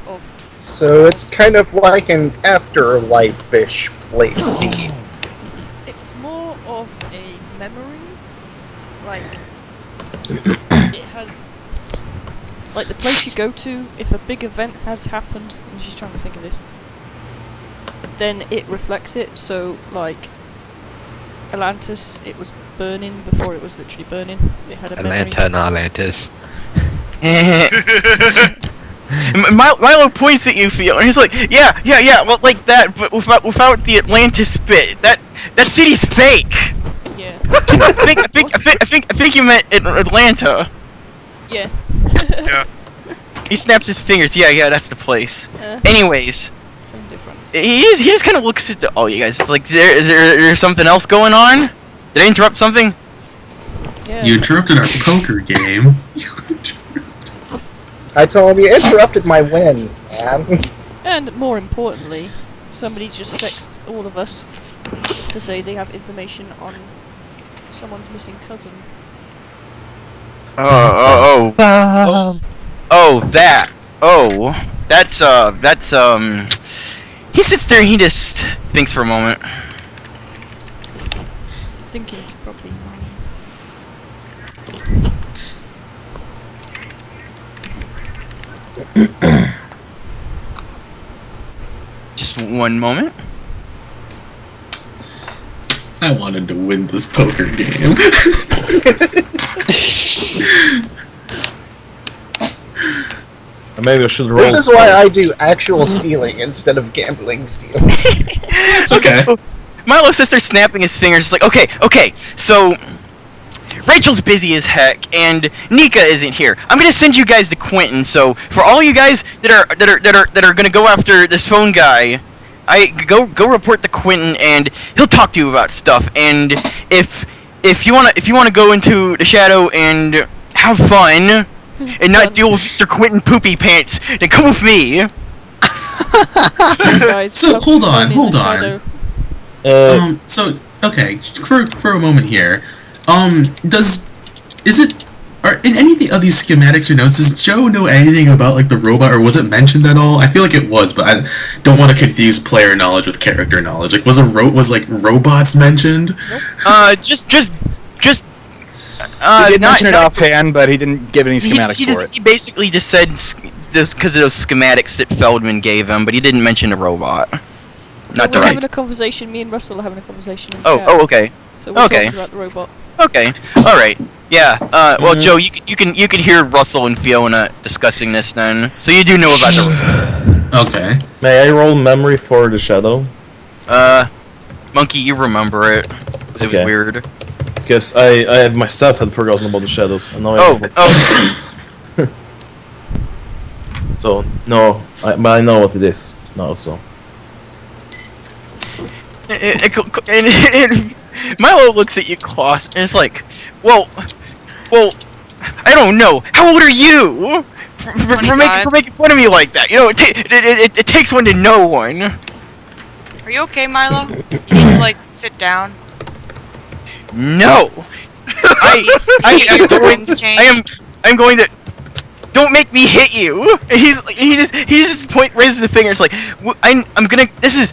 Of
So it's kind of like an afterlife-ish place.
It's more of a memory. Like, it has... Like, the place you go to, if a big event has happened, I'm just trying to think of this, then it reflects it, so, like, Atlantis, it was burning before it was literally burning. It had a memory.
Atlanta, not Atlantis.
Milo points at you, Theo, and he's like, yeah, well, like that, but without the Atlantis bit. That city's fake.
Yeah.
I think you meant Atlanta.
Yeah.
Yeah.
He snaps his fingers. Yeah, that's the place. Anyways,
Same difference.
he just kind of looks at all you guys. It's like, is there something else going on? Did I interrupt something?
Yeah.
You interrupted our poker game.
I told him you interrupted my win, man.
And more importantly, somebody just texted all of us to say they have information on someone's missing cousin.
That's he sits there and he just thinks for a moment.
Thinking it's probably mine.
Just one moment.
I wanted to win this poker game.
Maybe I should roll.
This is why I do actual stealing instead of gambling stealing.
It's okay.
Milo sits there snapping his fingers. It's like, okay, so Rachel's busy as heck, and Nika isn't here. I'm gonna send you guys to Quentin. So for all you guys that are gonna go after this phone guy, go report to Quentin, and he'll talk to you about stuff. And if you wanna go into the shadow and have fun and not deal with Mr. Quentin Poopy Pants, then come with me.
So hold on. So okay, for a moment here. In any of these schematics or notes, does Joe know anything about like the robot, or was it mentioned at all? I feel like it was, but I don't want to confuse player knowledge with character knowledge. Like, was robots mentioned?
Just.
He did mention it offhand, but he didn't give any schematics for it.
He basically just said this because of those schematics that Feldman gave him, but he didn't mention a robot. Not
We're
direct.
having a conversation. Me and Russell are having a conversation. In chat.
Oh, okay.
So we're talking about the robot.
Okay. All right. Yeah. Well, Joe, you can hear Russell and Fiona discussing this then. So you do know about the robot.
Okay.
May I roll memory for the shadow?
Monkey, you remember it. It was weird.
Because I myself had forgotten about the shadows. And now So no, but I know what it is now. So.
And Milo looks at you, Klaus, and it's like, well, I don't know. How old are you? For making fun of me like that? You know, it takes one to know one.
Are you okay, Milo? You need to, like, sit down.
No. I'm going to. Don't make me hit you. And he just raises the finger. It's like, I'm gonna. This is.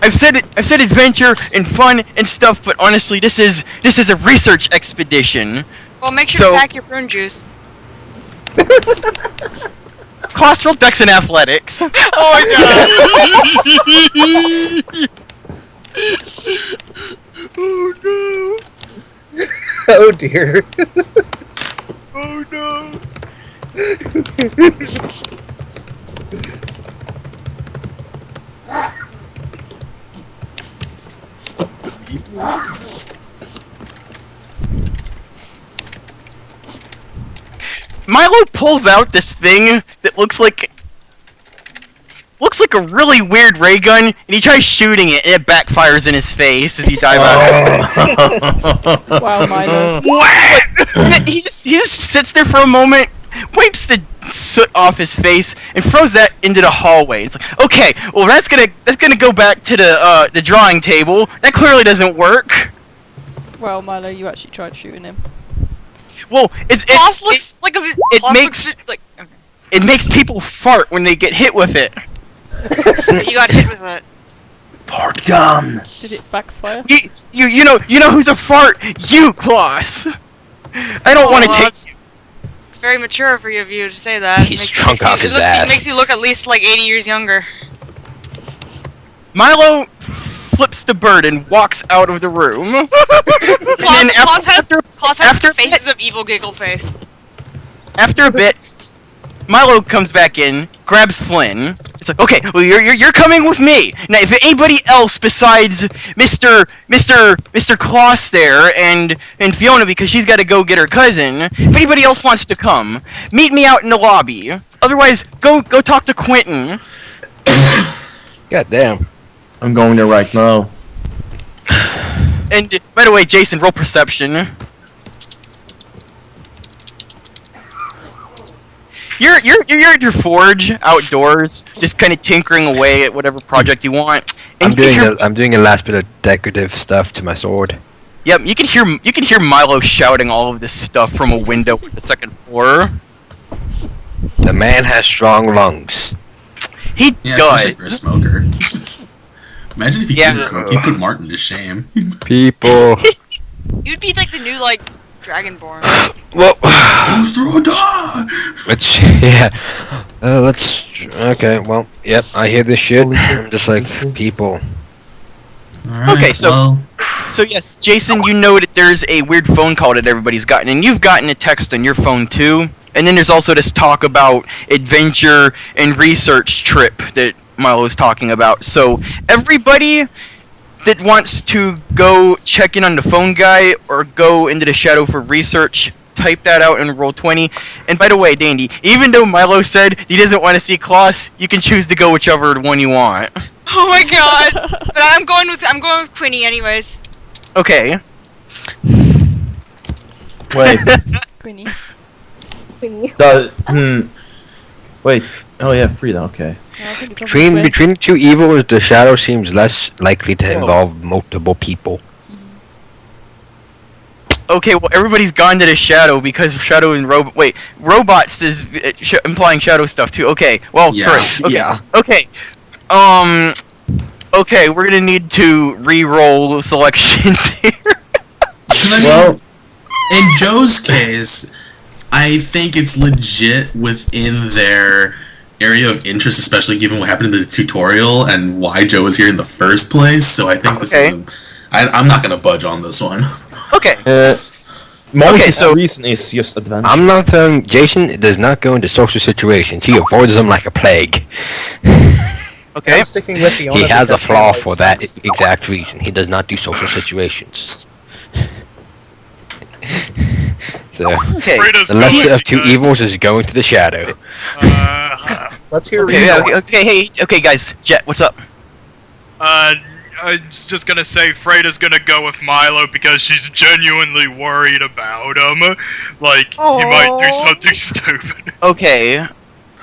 I've said adventure and fun and stuff, but honestly, this is a research expedition.
Well, make sure to pack your prune juice.
Claustral Dex and Athletics. Oh my god! Oh no!
Oh dear.
Oh no! Milo pulls out this thing that looks like a really weird ray gun, and he tries shooting it, and it backfires in his face as he dives out.
Wow, Milo.
What? And he just sits there for a moment, wipes the soot off his face, and throws that into the hallway. It's like, okay, well that's gonna go back to the drawing table. That clearly doesn't work.
Well, Milo, you actually tried shooting him.
Well, it makes people fart when they get hit with it.
You got hit with it.
Fart gun.
Did it backfire?
You know who's a fart? You, Klaus. I don't want to take.
It's very mature for you of you to say that. It makes you look at least like 80 years younger.
Milo flips the bird and walks out of the room.
Klaus has the faces of evil giggle face.
After a bit, Milo comes back in, grabs Flynn. It's like, okay, well you're coming with me. Now, if anybody else besides Mr. Klaus there and Fiona, because she's got to go get her cousin, if anybody else wants to come, meet me out in the lobby. Otherwise, go talk to Quentin.
God damn.
I'm going there right now.
And by the way, Jason, roll perception. You're at your forge outdoors, just kind of tinkering away at whatever project you want. And
I'm doing a last bit of decorative stuff to my sword.
Yep, you can hear Milo shouting all of this stuff from a window on the second floor.
The man has strong lungs.
He does.
Especially for a smoker. Imagine if he didn't smoke. He'd put Martin to shame.
People.
You'd be like the new like Dragonborn.
Well,
Who's through a door?
let's. Okay, well, yep, I hear this shit. I'm just like, people.
Alright,
Okay, so yes, Jason, you know that there's a weird phone call that everybody's gotten, and you've gotten a text on your phone too. And then there's also this talk about adventure and research trip that Milo's talking about. So everybody that wants to go check in on the phone guy or go into the shadow for research, type that out and roll 20. And by the way, Dandy, even though Milo said he doesn't want to see Klaus, you can choose to go whichever one you want.
Oh my god! But I'm going with Quinny anyways.
Okay.
Wait.
Queenie.
Wait. Oh yeah, Frida. Okay.
I think it's
Between the two evils, the shadow seems less likely to involve multiple people.
Okay, well everybody's gone to the shadow because shadow and robots is implying shadow stuff too. Okay, well, correct. Okay.
Yeah.
Okay. Okay, we're gonna need to re-roll selections here.
Well, in Joe's case, I think it's legit within their area of interest, especially given what happened in the tutorial and why Joe was here in the first place. So I think this is. I'm not gonna budge on this one.
Okay.
So reason is just adventure.
I'm not saying Jason does not go into social situations. He avoids them like a plague.
Okay.
I'm sticking with the
He has a flaw for that exact reason. He does not do social situations. So,
Okay.
the lesser of two evils is going to the shadow.
Let's hear
Okay, guys. Jet, what's up?
I was just gonna say Freda's gonna go with Milo because she's genuinely worried about him. Like, he might do something stupid.
Okay.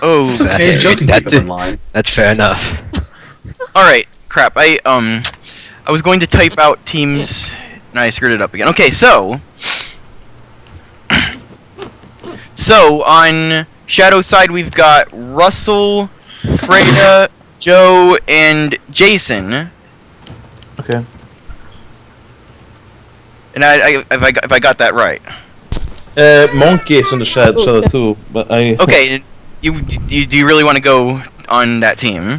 Oh,
It's okay, Joe can keep it in line.
That's fair enough.
Alright, crap. I was going to type out teams, and I screwed it up again. Okay, so on Shadow side, we've got Russell, Freda, Joe, and Jason.
Okay.
And if I got that right.
Monkey is on the shadow too, but I.
Okay, do you really want to go on that team?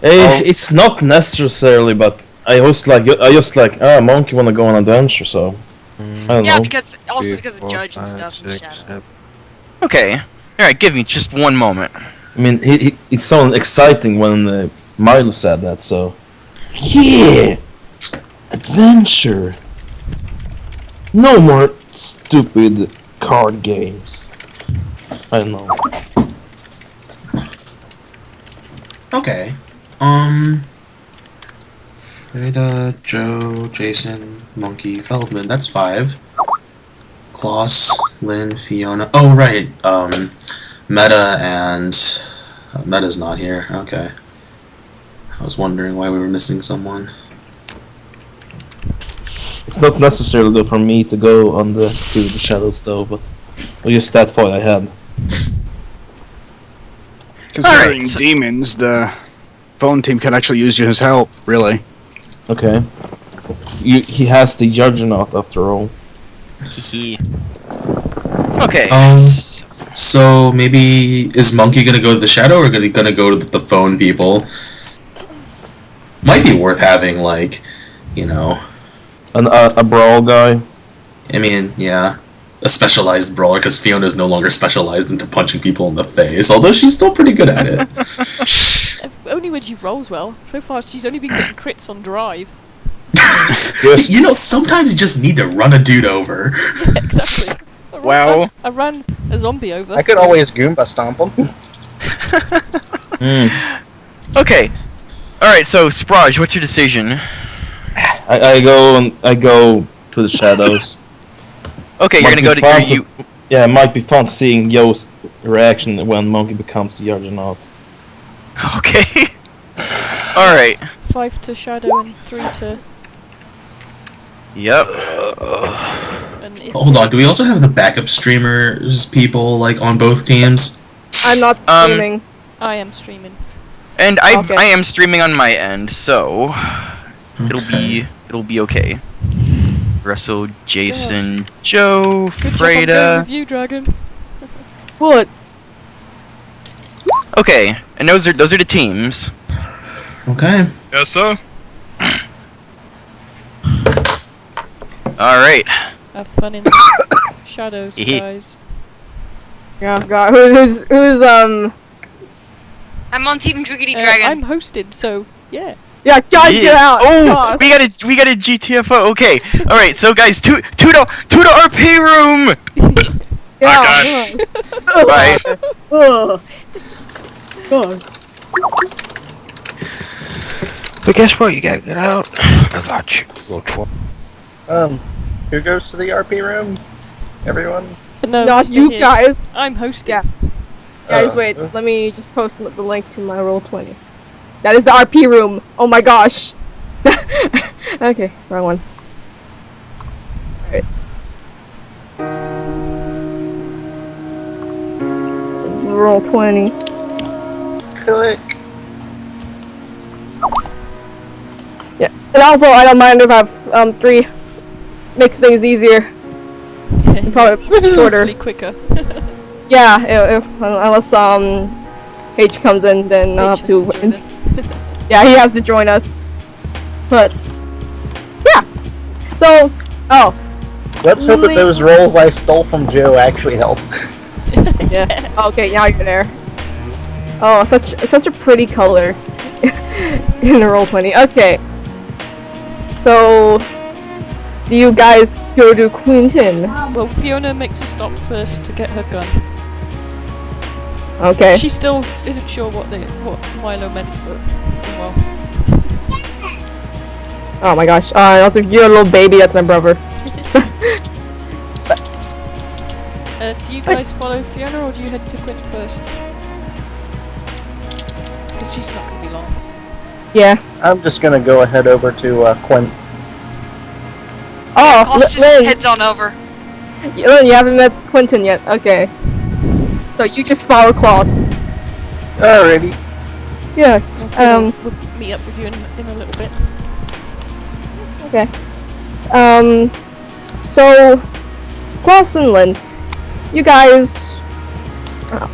It's not necessarily, but I just like Monkey wanna go on adventure, so I don't know.
because of Judge and stuff and Shadow.
Okay. Alright, give me just one moment.
I mean, it sounded exciting when Milo said that, so. Yeah! Adventure! No more stupid card games. I don't know.
Okay. Freda, Joe, Jason, Monkey, Feldman. That's 5. Klaus, Lynn, Fiona. Oh right. Meta and Meta's not here. Okay. I was wondering why we were missing someone.
It's not necessarily though for me to go on the shadows though, but just that thought I had.
Considering demons, the phone team can actually use you as help, really.
Okay. He has the juggernaut after all.
Okay.
So maybe is Monkey gonna go to the shadow or gonna go to the phone people? Might be worth having, like, you know,
a brawl guy.
I mean, yeah, a specialized brawler, because Fiona's no longer specialized into punching people in the face, although she's still pretty good at it.
Only when she rolls well. So far, she's only been getting crits on drive.
You know, sometimes you just need to run a dude over.
Yeah, exactly.
Wow.
I ran a zombie over.
I could always Goomba stomp him.
Okay. Alright, so Spraj, what's your decision?
I go to the shadows.
Okay, you're
Might
gonna go
be
to
fun
you.
Yeah, it might be fun seeing Yo's reaction when Monkey becomes the Juggernaut.
Okay. Alright.
5 to Shadow and 3 to.
Yep.
And if
Hold on, do we also have the backup streamers people like on both teams?
I'm not streaming.
I am streaming.
And I am streaming on my end, so it'll be okay. Russell, Jason, Joe,
Good job on going
Freda.
with you, Dragon.
What?
Okay, and those are the teams.
Okay.
Yes, sir.
All right.
Have fun in the shadows, guys.
Yeah, God, who's
I'm on Team Driggity Dragon.
I'm hosted, so yeah.
Yeah, guys, get out!
Oh,
Gosh.
we got a GTFO. Okay, all right. So guys, to the RP room.
Yeah.
Bye.
Ugh. God.
But guess what? You gotta get out. I got you. Roll 12.
Who goes to the RP room? Everyone?
No,
Not
stay
you
here.
guys.
I'm hosting.
Yeah. Guys, wait. Let me just post the link to my roll 20. That is the RP room. Oh my gosh. Okay, wrong one. Alright. Roll 20.
Click.
Yeah, and also I don't mind if I have 3. Makes things easier. And probably shorter.
Really quicker.
Yeah, unless H comes in, then I'll have to. Yeah, he has to join us. But yeah. So,
Let's hope that those rolls I stole from Joe actually help.
yeah. Okay, now you're there. Oh, such a pretty color in the roll 20. Okay. So, do you guys go to Quentin?
Well, Fiona makes a stop first to get her gun.
Okay.
She still isn't sure what Milo meant, but well.
Oh my gosh. Also, you're a little baby. That's my brother.
Do you guys follow Fiona, or do you head to Quint first? Because she's not gonna be long.
Yeah.
I'm just gonna go ahead over to Quint.
Oh,
Klaus just
Lynn.
heads on over.
Lynn, you haven't met Quentin yet. Okay. So you just follow Klaus.
Alrighty.
Yeah.
We'll meet up with you in a little bit.
Okay. So Klaus and Lynn, you guys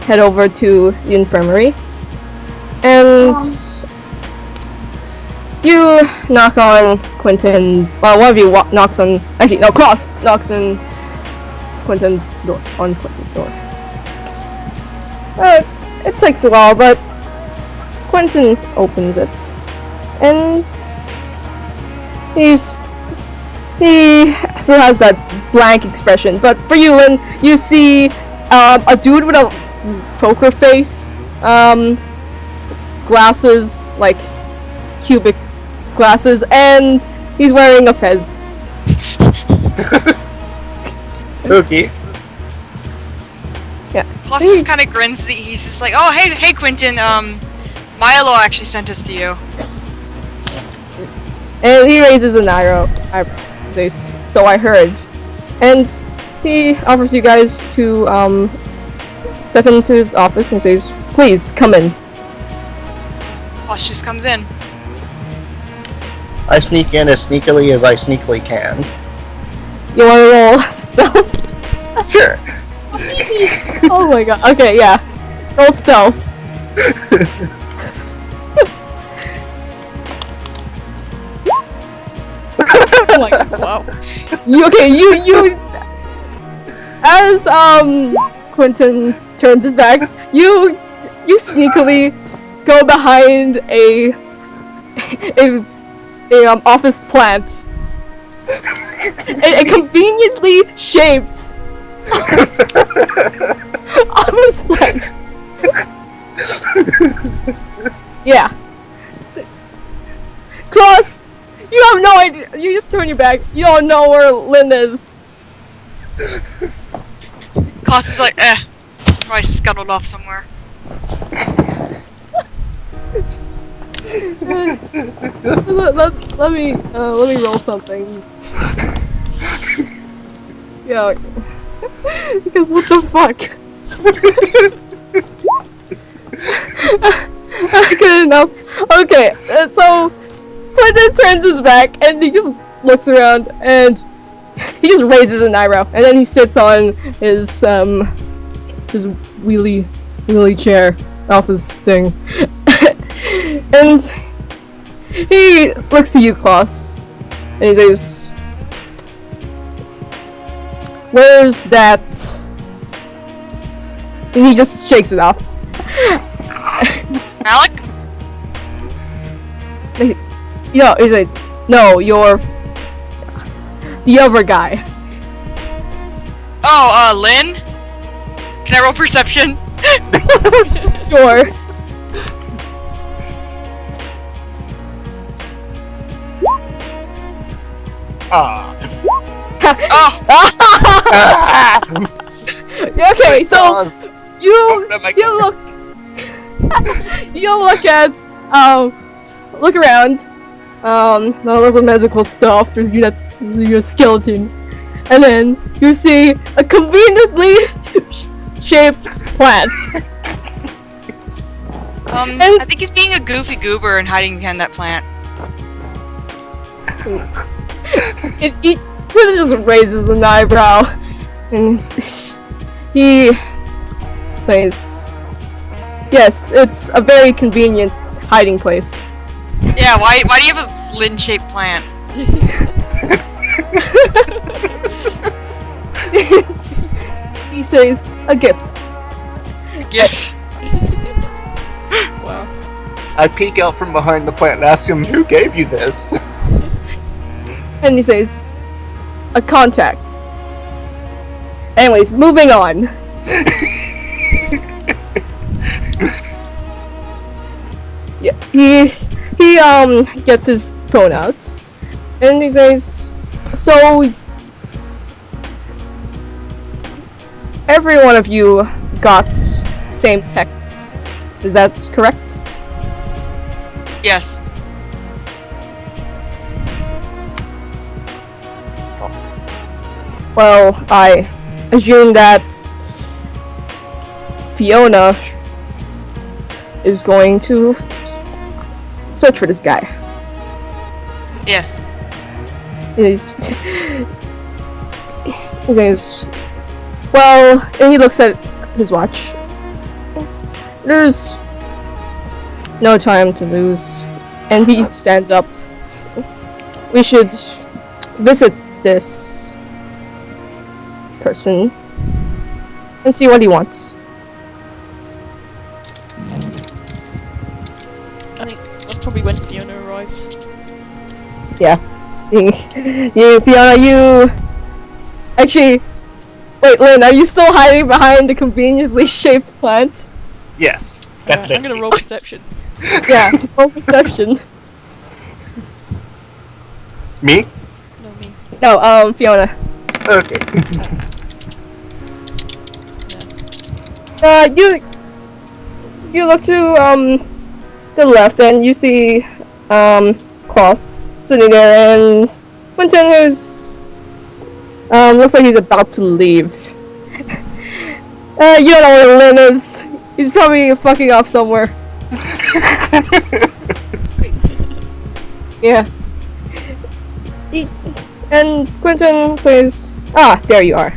head over to the infirmary, and you knock on Quentin's. Well, one of you knocks on. Actually, no, Klaus knocks on Quentin's door. It takes a while, but Quentin opens it, and he still has that blank expression. But for you, Lynn, you see a dude with a poker face, glasses, like cubic glasses, and he's wearing a fez.
Okay.
Yeah.
Klaus just kind of grins. He's just like, "Oh, hey, Quentin. Milo actually sent us to you."
And he raises an eyebrow. Says, "So I heard." And he offers you guys to step into his office and says, "Please come in."
Klaus just comes in.
I sneak in as sneakily as I sneakily can.
You want to roll stealth?
Sure.
Oh my god. Okay, yeah. Roll stealth.
Oh my god, wow.
You as Quentin turns his back, you sneakily go behind a office plant. A conveniently shaped office plant. Yeah. Klaus, you have no idea. You just turn your back. You don't know where Lynn is.
Klaus is like, probably scuttled off somewhere.
let me roll something. Yeah. Because what the fuck? Good enough. Okay, so Clinton turns his back and he just looks around and he just raises an eyebrow and then he sits on his wheelie chair off his thing. And he looks to you, Klaus, and he says, "Where's that?" And he just shakes it off.
Alec?
Yeah, he says, "No, you're the other guy."
Oh, Lynn? Can I roll perception?
Sure.
Ah.
Oh!
Okay, so you look you look around. There's some medical stuff. There's your skeleton, and then you see a conveniently shaped plant.
I think he's being a goofy goober and hiding behind that plant.
He just raises an eyebrow, and he says, "Yes, it's a very convenient hiding place."
Yeah, why do you have a Lynn-shaped plant?
He says, "A gift."
Gift.
Wow.
I peek out from behind the plant and ask him, "Who gave you this?"
And he says, "A contact." Anyways, moving on. Yeah, he gets his phone out, and he says, "So every one of you got same text. Is that correct?"
Yes.
Well, I assume that Fiona is going to search for this guy.
Yes.
He says, well, and he looks at his watch. There's no time to lose. And he stands up. We should visit this person and see what he wants.
I think that's probably when Fiona arrives.
Yeah. Fiona, you... Actually... Wait, Lynn, are you still hiding behind the conveniently shaped plant?
Yes,
I'm
definitely.
gonna roll perception.
Yeah, roll perception.
Me?
No, me.
No, Fiona.
Okay.
You look to, the left and you see, Klaus sitting there and Quentin who's, looks like he's about to leave. You don't know where Lynn is. He's probably fucking off somewhere. Yeah. And Quentin says, "Ah, there you are."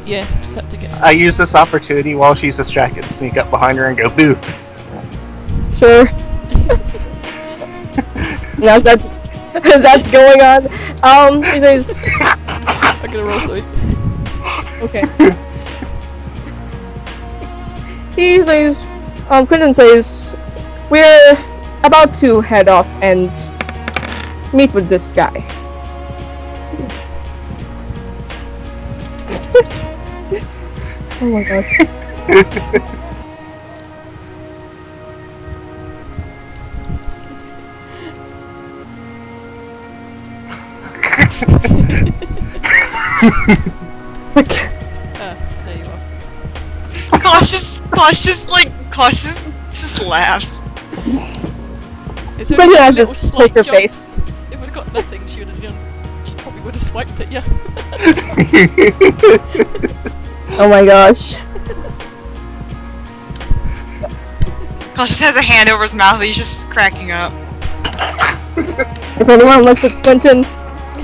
Yeah, just have to get.
I use this opportunity while she's distracted, sneak up behind her and go boo.
Sure. Now that's going on. He says,
I'm gonna roll something.
okay. He says, Quentin says, we're about to head off and meet with this guy. Oh my god.
There you are.
Klaus just laughs.
It's
But
only
he
a
has
little
this
slight
poker
jump.
face.
If I'd got nothing, she would have done. She probably would have swiped at you.
Oh my gosh.
Klaus just has a hand over his mouth and he's just cracking up.
If anyone looks at Quentin,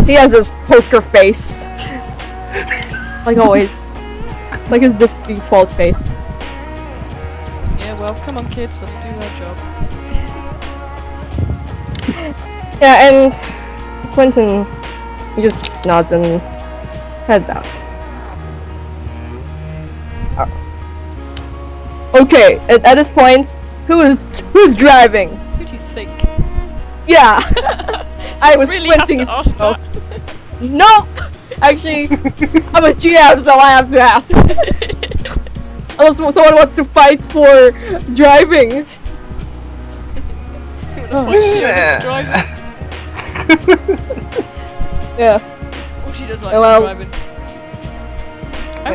he has this poker face. Like always. It's like his default face.
Yeah, well, come on, kids, let's do our job.
Yeah, and Quentin, he just nods and heads out. Okay, at this point, who's driving?
Who do you think?
Yeah, I was
really have
squinting.
to ask that?
Nope. Actually, I'm a GM, so I have to ask. Unless someone wants to fight for driving.
You wanna fight Fiona's driving?
Yeah.
Oh, she does like
Well,
driving. I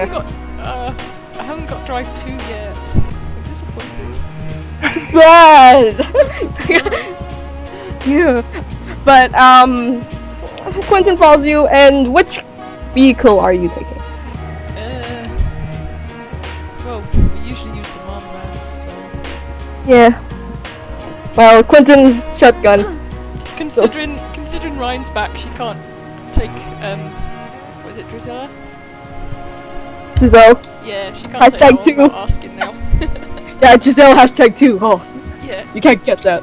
haven't got drive 2 yet. I'm disappointed.
Bad. Yeah. But Quentin follows you, and which vehicle are you taking?
Well, we usually use the mom vans, so...
Yeah. Well, Quentin's shotgun.
Considering Ryan's back, she can't take, what is it, Drizella?
Giselle.
Yeah, she can't
Hashtag
say
2.
without asking now.
Yeah, Giselle hashtag 2. Oh,
Yeah,
you can't get that.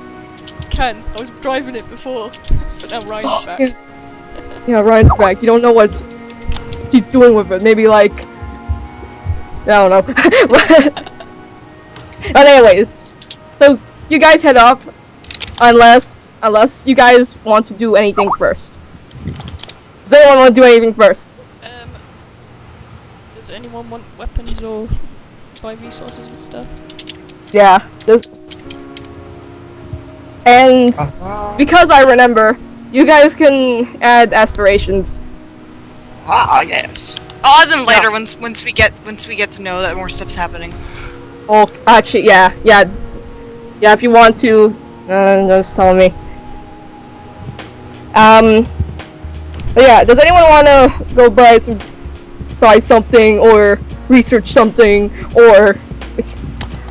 I was driving it before, but now Ryan's back.
Yeah, Ryan's back. You don't know what he's doing with it. Maybe like, I don't know. But anyways, so you guys head up, unless you guys want to do anything first. Does anyone want to do anything first?
Does anyone want weapons or buy resources and stuff?
Yeah. And because I remember, you guys can add aspirations.
Ah, yes.
I'll add them later once we get to know that more stuff's happening.
Oh, actually, yeah. If you want to, just tell me. But yeah, does anyone want to go buy something or research something or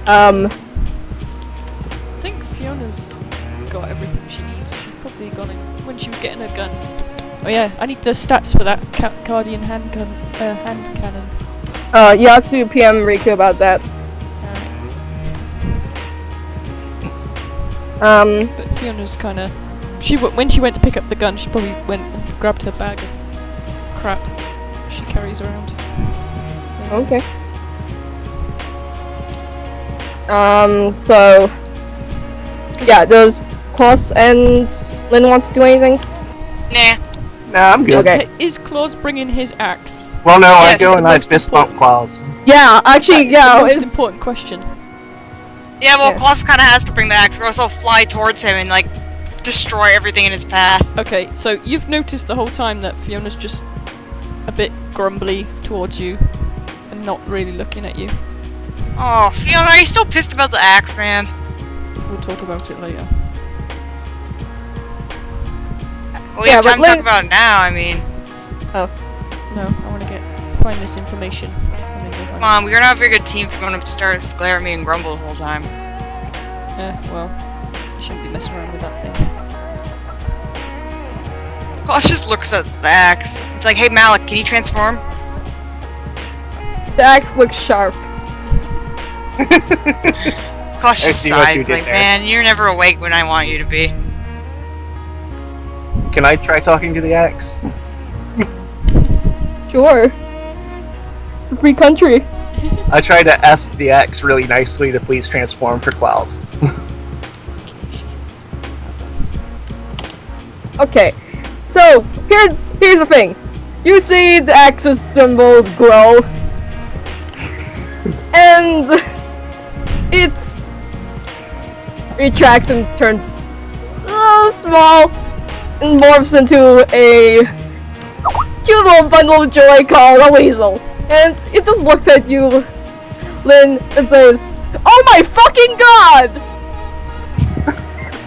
I think Fiona's got everything she needs. She's probably got it when she was getting her gun. Oh yeah, I need the stats for that Guardian hand cannon.
you have to PM Riku about that.
But Fiona's kind of when she went to pick up the gun, she probably went and grabbed her bag of crap she carries around.
Okay. So yeah, does Klaus and Lynn want to do anything?
Nah.
Nah, I'm good.
Okay.
Is Claus bringing his axe?
Well, no, I
Yes,
go and I
most
fist bump Claus.
Yeah, actually,
That's the most
it's
important question.
Yeah, well,
Yeah.
Klaus kind of has to bring the axe, or else I'll fly towards him and like destroy everything in its path.
Okay, so you've noticed the whole time that Fiona's just a bit grumbly towards you and not really looking at you.
Oh, Fiona, are you still pissed about the axe, man?
We'll talk about it later.
Well, we
Yeah,
have
but
time to talk
Lynn-
about it now. I mean,
No, I want to find this information. And then go
come
find
on, we're not a very good team if you're going to start to glare at me and grumble the whole time.
well, you shouldn't be messing around with that thing.
Klaus just looks at the axe. It's like, hey Malik, can you transform?
the axe looks sharp.
Klaus just
see what you
sighs,
did
like,
there.
man, you're never awake when I want you to be.
Can I try talking to the axe?
Sure. It's a free country.
I try to ask the axe really nicely to please transform for Klaus.
Okay, so here's the thing. You see the axis symbols grow, and it retracts and turns small and morphs into a cute little bundle of joy called a weasel. And it just looks at you, Lynn, and says, "Oh my fucking god!"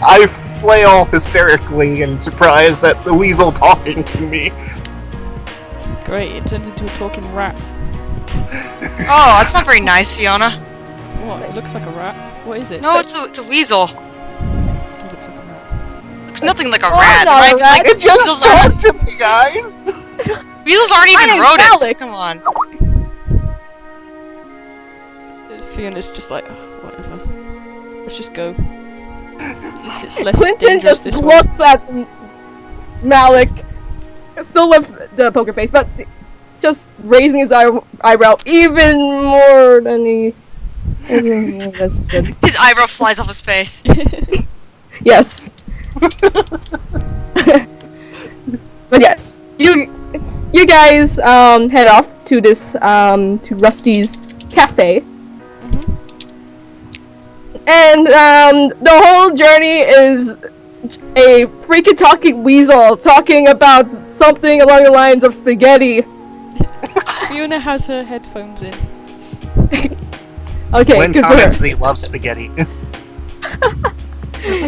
I flail hysterically in surprise at the weasel talking to me.
Great, it turns into a talking rat.
Oh, that's not very nice, Fiona.
What? It looks like a rat. What is it?
No, it's a weasel.
It still looks like a rat.
Looks nothing like a
Oh,
rat.
not a
Right?
rat.
Like,
It just
weasels aren't-
talked to me, guys!
Weasels aren't even
am
rodents.
Malik.
Come on.
Fiona's just like, "Oh, whatever. Let's just go. It's less
Clinton
dangerous
just
this way."
looks at Malik, still with the poker face, but just raising his eyebrow even more than he. That's good.
His eyebrow flies off his face.
Yes. But yes, you guys head off to this to Rusty's cafe. And the whole journey is a freaking talking weasel talking about something along the lines of spaghetti.
Fiona has her headphones in.
Okay,
Lynn
good for
comments
her.
that he loves spaghetti.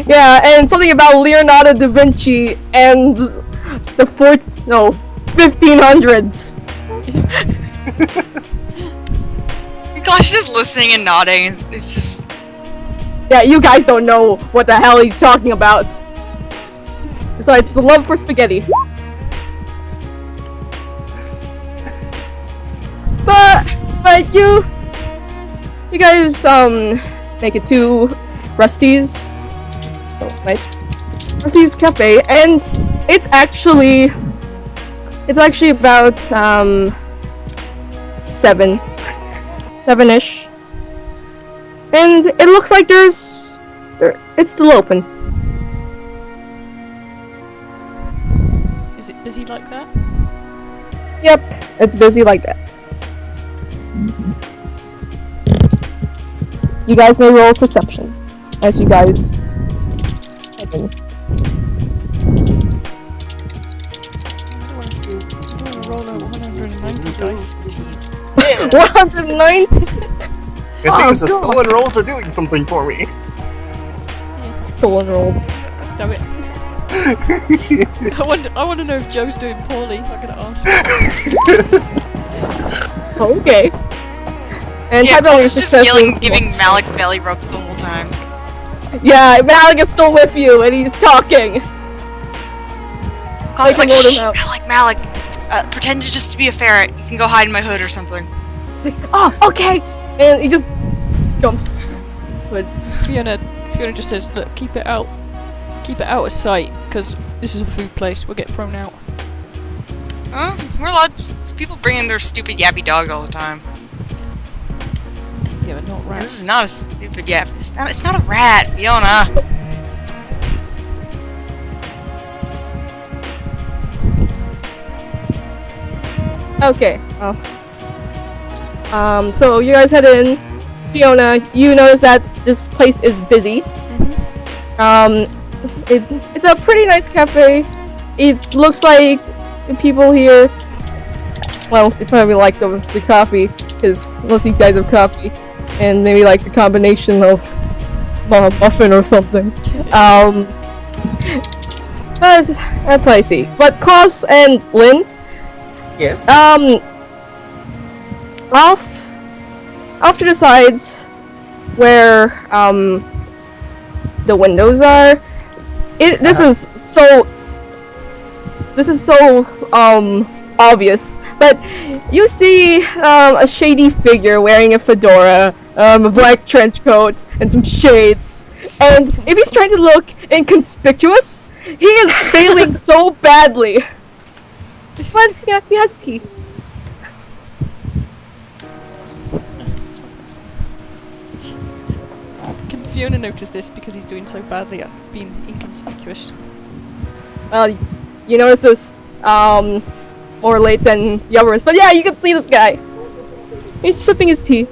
Yeah, and something about Leonardo da Vinci and the 1500s.
Gosh, just listening and nodding. It's just.
Yeah, you guys don't know what the hell he's talking about. So it's the love for spaghetti. But you guys make it to Rusty's. Oh, nice. Rusty's cafe, and it's actually about 7-ish. And it looks like it's still open.
Is it busy like that?
Yep, it's busy like that. You guys may roll perception as you guys head in.
I don't want to roll a 190 dice. Jeez.
190
It seems the stolen rolls are doing something for me.
stolen rolls.
Damn it. I want to know if Joe's doing poorly. I'm gonna ask.
Okay. And
Yeah,
type out your
plus just
successes.
yelling, giving Malik belly rubs the whole time.
Yeah, Malik is still with you, and he's talking.
God's like,
Make a note of
shh,
that.
Malik, pretend to just be a ferret. You can go hide in my hood or something.
It's like, oh, okay. And he just jumps. But
Fiona just says, "Look, keep it out of sight, because this is a food place. We'll get thrown out."
Huh? We're allowed. People bring in their stupid yappy dogs all the time.
Yeah, but not
This
rats.
is not a stupid yap. It's not a rat, Fiona.
okay. So you guys head in. Fiona, you notice that this place is busy. It's a pretty nice cafe. It looks like the people here. Well, they probably like the coffee, because most of these guys have coffee, and maybe like the combination of muffin or something. But that's what I see. But Klaus and Lynn,
Yes.
off to the sides where the windows are. This is so obvious, but you see a shady figure wearing a fedora, a black trench coat, and some shades. And if he's trying to look inconspicuous, he is failing so badly. But yeah, he has teeth.
Can Fiona notice this because he's doing so badly at being inconspicuous?
Well, you notice this more late than the others, but yeah, you can see this guy. He's sipping his tea.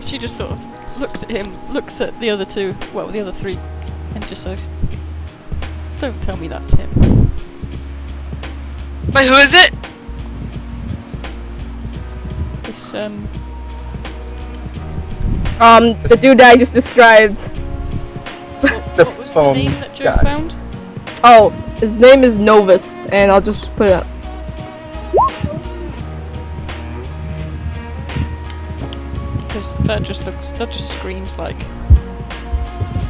She just sort of looks at him, looks at the other two, well, the other three, and just says, "Don't tell me that's him."
But who is it?
This,
the dude that I just described.
what was the name that Joe found?
Oh, his name is Novus, and I'll just put it up.
Because that just screams like,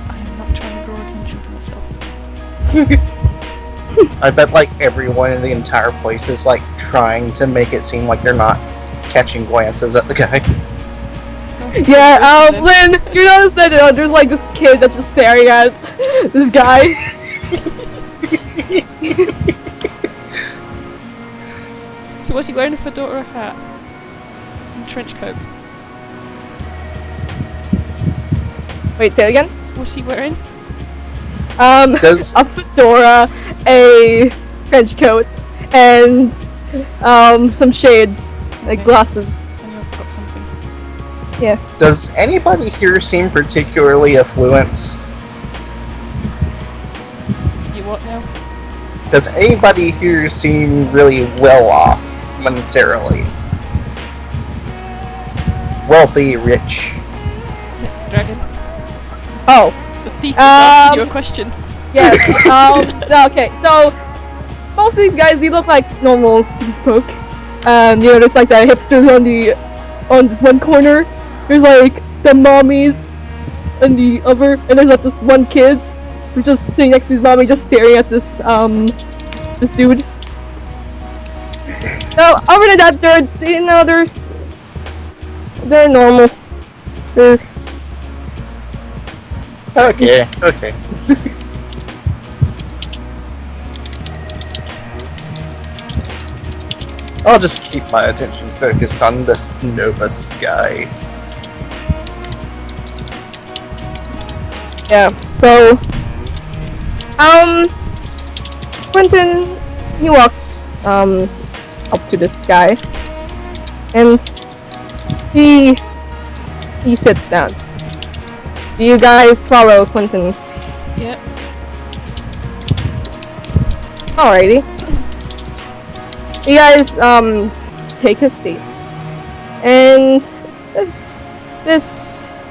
I am not trying to draw attention to myself.
I bet like everyone in the entire place is like trying to make it seem like they're not catching glances at the guy.
Yeah, Lynn, you notice that there's like this kid that's just staring at this guy.
So was he wearing a fedora or a hat? And a trench coat?
Wait, say it again?
What's he wearing?
A fedora, a trench coat, and some shades, like glasses.
I knew I forgot something.
Yeah.
Does anybody here seem particularly affluent?
You what now?
Does anybody here seem really well off monetarily? Wealthy, rich?
Dragon.
Oh.
The thief is asking you a question.
Yes. Okay, so most of these guys, they look like normal city folk. You know, there's like the hipsters on this one corner. There's like the mommies on the other, and there's like this one kid who's just sitting next to his mommy, just staring at this this dude. So other than that, they're normal. They're
okay. I'll just keep my attention focused on this Novus guy.
Yeah, so Quentin, he walks up to this guy and he sits down. Do you guys follow Quentin?
Yep.
Alrighty. You guys take a seats. And this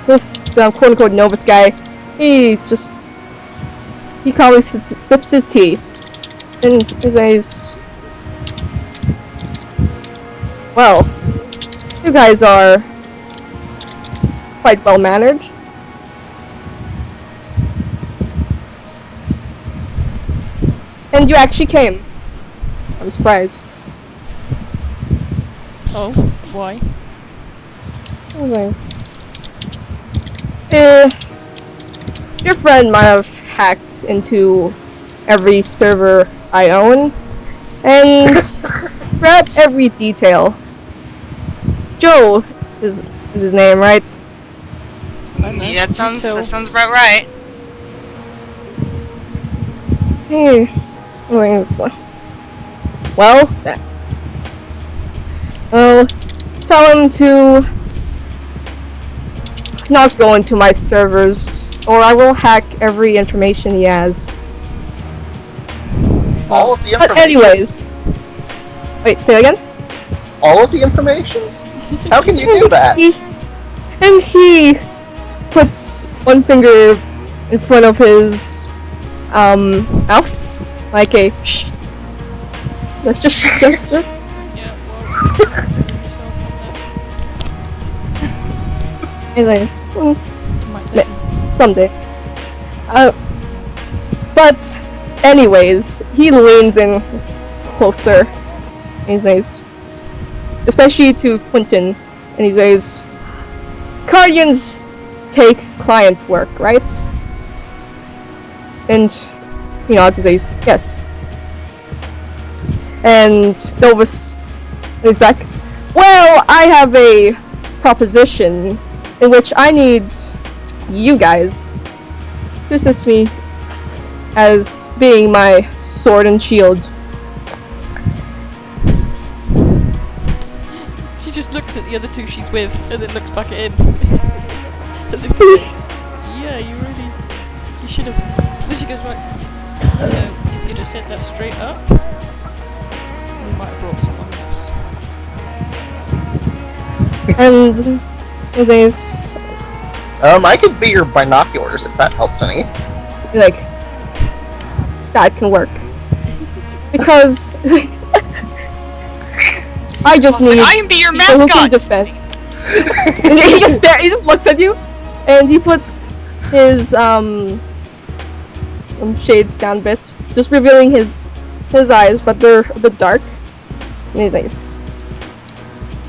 quote-unquote Novus guy, he calmly sips his tea and he says, well, you guys are quite well-mannered. And you actually came. I'm surprised.
Oh, why?
Anyways. Your friend might have hacked into every server I own and grabbed every detail. Joe is his name, right?
Yeah, that sounds about right.
Hey, this one. Well, tell him to not go into my servers, or I will hack every information he has.
All of the information?
But anyways. Wait, say that again?
All of the informations? How can you do that?
And he puts one finger in front of his mouth, like a shh. That's just a gesture. Anyways, someday. But anyways, he leans in closer. And he says, especially to Quentin, and he says, Guardians take client work, right? And he nods and says, yes. And Novus is back. Well, I have a proposition in which I need you guys to assist me as being my sword and shield.
She just looks at the other two she's with, and then looks back at him. As if to say, yeah, you should have. Then she goes, right, you know, if you'd have said that straight up, we might have brought someone else.
And he says,
I could be your binoculars if that helps any.
like, that can work. Because I just need.
I can be your
people who can
mascot.
defend. And he just looks at you, and he puts his shades down a bit, just revealing his eyes, but they're a bit dark. And he's like,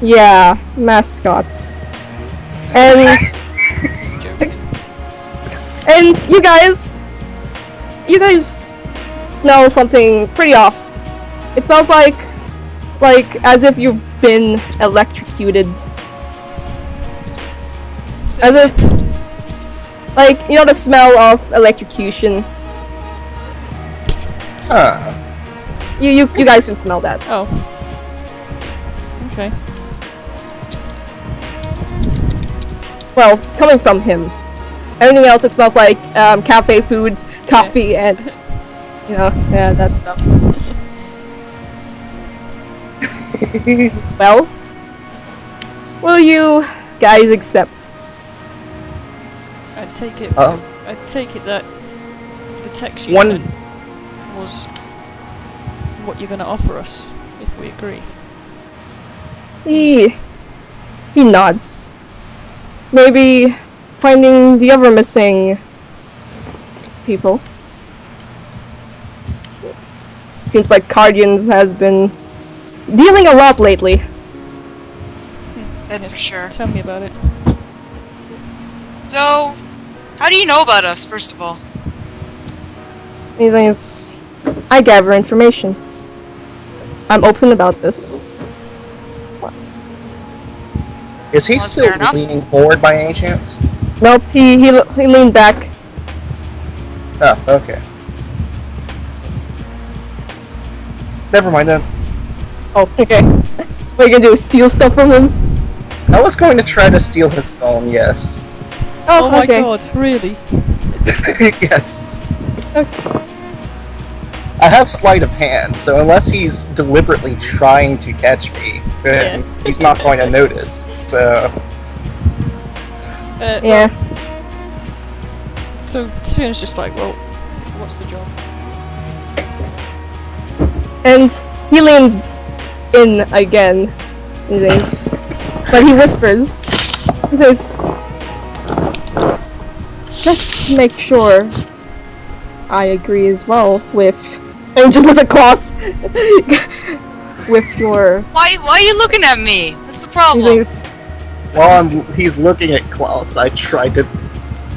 yeah, mascots. And and you guys smell something pretty off. It smells like as if you've been electrocuted. As if, like, you know the smell of electrocution. You guys can smell that.
Oh. Okay.
Well, coming from him. Everything else, it smells like cafe food, coffee, and you know, yeah, that stuff. Well, will you guys accept?
I take it that the text you
One-
sent was what you're gonna offer us if we agree.
He nods. Maybe finding the other missing people. Seems like Guardians has been dealing a lot lately.
That's for sure.
Tell me about it.
So, how do you know about us, first of all?
He says, I gather information. I'm open about this.
Is he
Well,
still
fair enough.
leaning forward by any chance?
Nope, he leaned back.
Oh, okay. Never mind then.
Oh, okay. What are you gonna do? Steal stuff from him?
I was going to try to steal his phone, yes.
Oh my
okay.
god, really?
Yes.
Okay.
I have sleight of hand, so unless he's deliberately trying to catch me, then he's not going to notice. So,
Yeah.
So Tina's just like, well, what's the job?
And he leans in again. He says, but he whispers. He says, just make sure I agree as well with. And he just looks at Klaus. With your.
Why are you looking at me? That's the
He
problem.
says,
while he's looking at Klaus, I tried to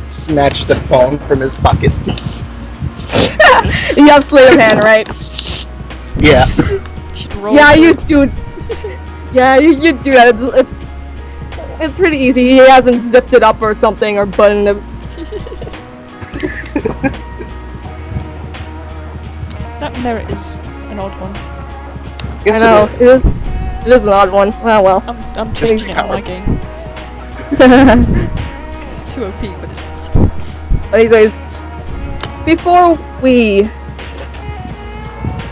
snatch the phone from his pocket.
you have sleight of hand, right?
Yeah.
Should roll
Yeah,
for
you
it.
do. Yeah, you do that. It's pretty easy. He hasn't zipped it up or something or buttoned it.
That merit is an odd one.
Yes,
I know
it is.
it is an odd one. Oh well.
I'm changing it on my game
But
because it's too OP, but it's awesome.
he says, before we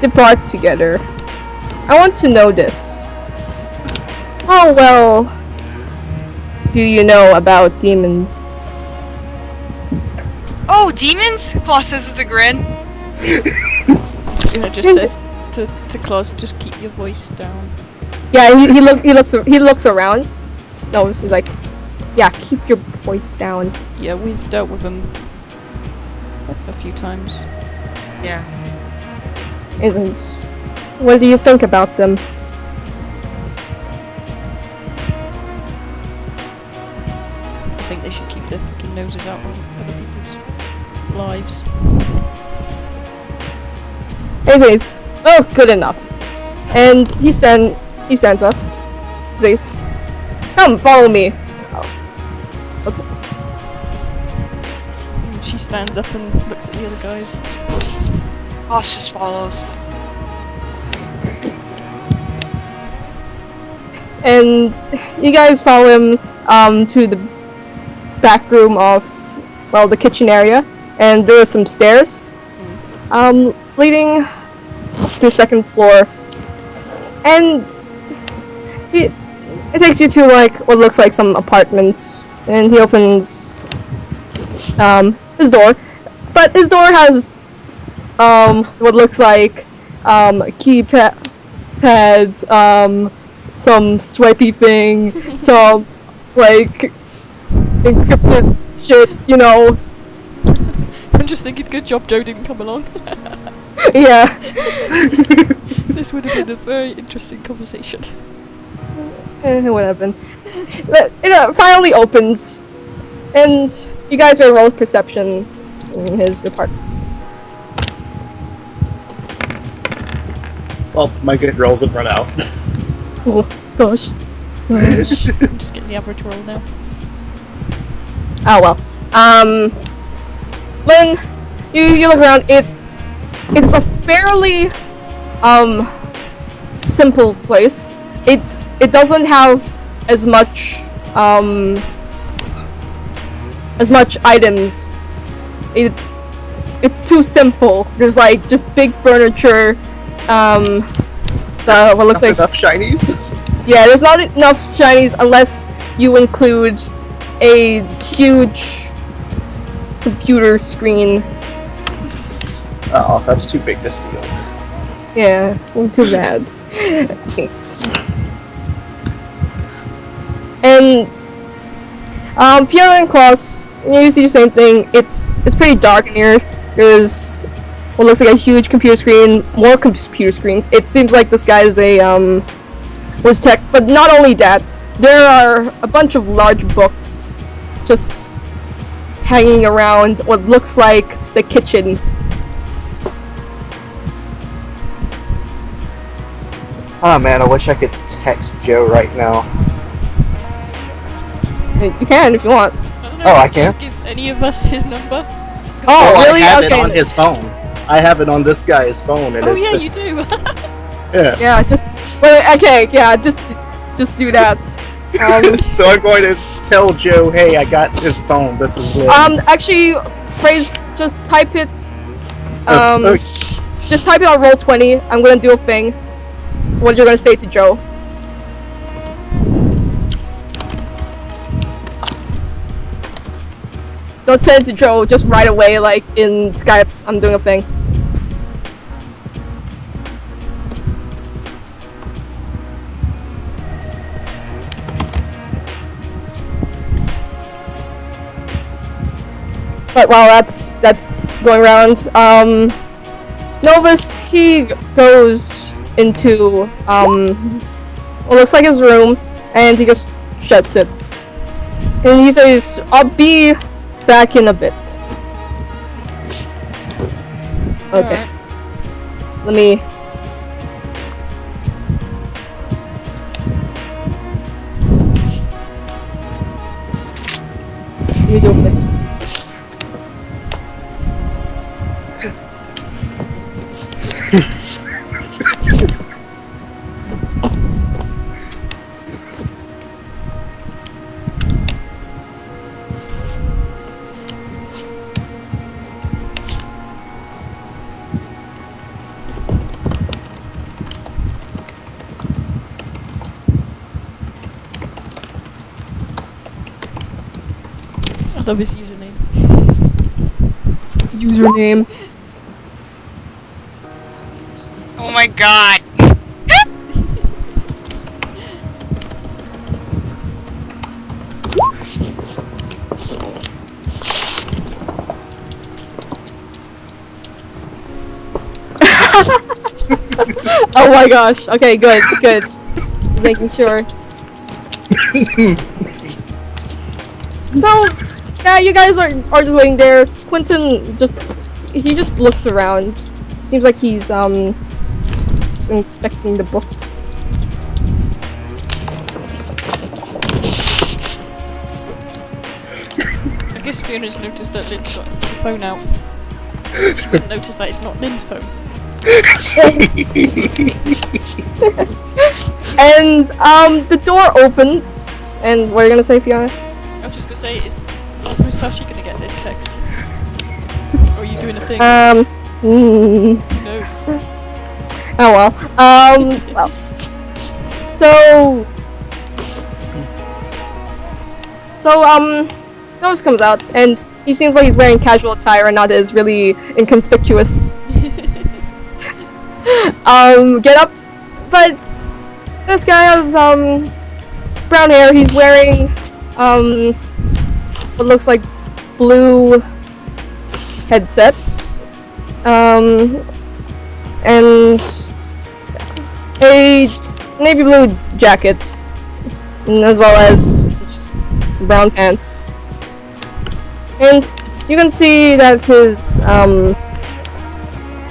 depart together, I want to know this. How well do you know about demons?
Oh, demons? Claw says with a grin.
You know, just says to Klaus, just keep your voice down.
Yeah, he looks around. No, this is like, yeah, keep your voice down.
Yeah, we've dealt with them a few times.
Yeah.
Isn't? What do you think about them?
I think they should keep their fucking noses out of other people's lives.
He says, "Oh, good enough." And he stands up. He says, "Come, follow me." Oh.
She stands up and looks at the other guys.
Boss just follows.
and you guys follow him to the back room of, well, the kitchen area, and there are some stairs leading to the second floor, and it takes you to like what looks like some apartments, and he opens his door, but his door has what looks like keypads, some swipey thing, some like encrypted shit, you know.
I'm just thinking, good job Joe didn't come along.
Yeah.
This would have been a very interesting conversation.
It would have been. But it finally opens, and you guys may roll perception in his apartment.
Well, my good rolls have run out.
Oh gosh.
I'm just getting the average roll now.
Oh well. Lynn, you look around. It's a fairly simple place. It doesn't have as much items. It's too simple. There's like just big furniture. What looks like
enough shinies.
Yeah, there's not enough shinies unless you include a huge computer screen.
Oh, that's too big to steal.
Yeah, too bad. And Fiona and Klaus, you see the same thing. It's pretty dark in here. There's what looks like a huge computer screen, more computer screens. It seems like this guy is was tech, but not only that, there are a bunch of large books just hanging around what looks like the kitchen.
Oh man, I wish I could text Joe right now.
You can if you want.
Oh, I can?
Give any of us his number?
Oh, really?
I have
Okay.
it on his phone. I have it on this guy's phone, and
Oh
it's
yeah, you do.
yeah.
Yeah, just wait. Okay, yeah, just do that.
So I'm going to tell Joe, hey, I got his phone. This is Lynn.
Actually, Praise, just type it.
Okay.
Just type it on Roll20. I'm gonna do a thing. What you're gonna say to Joe? Don't send it to Joe just right away, like in Skype. I'm doing a thing. But while that's going around, Novus, he goes into what looks like his room, and he just shuts it. And he says, "I'll be back in a bit." Okay.
Alright.
Let me. Let me do a thing.
I love his username.
His username.
Oh my god.
Oh my gosh. Okay, good. Just making sure. So, yeah, you guys are just waiting there. Quentin just looks around. Seems like he's just inspecting the books.
I guess Fiona's noticed that Lynn's got the phone out. She didn't notice that it's not Lynn's phone. He's
And the door opens. And what are you gonna say, Fiona?
I was just gonna say, is Musashi gonna get this text? Or are you doing a thing? Who knows?
Oh well. Well. Nose comes out, and he seems like he's wearing casual attire and not as really inconspicuous. Get up, but this guy has brown hair. He's wearing what looks like blue headsets, and a navy blue jacket, as well as just brown pants. And you can see that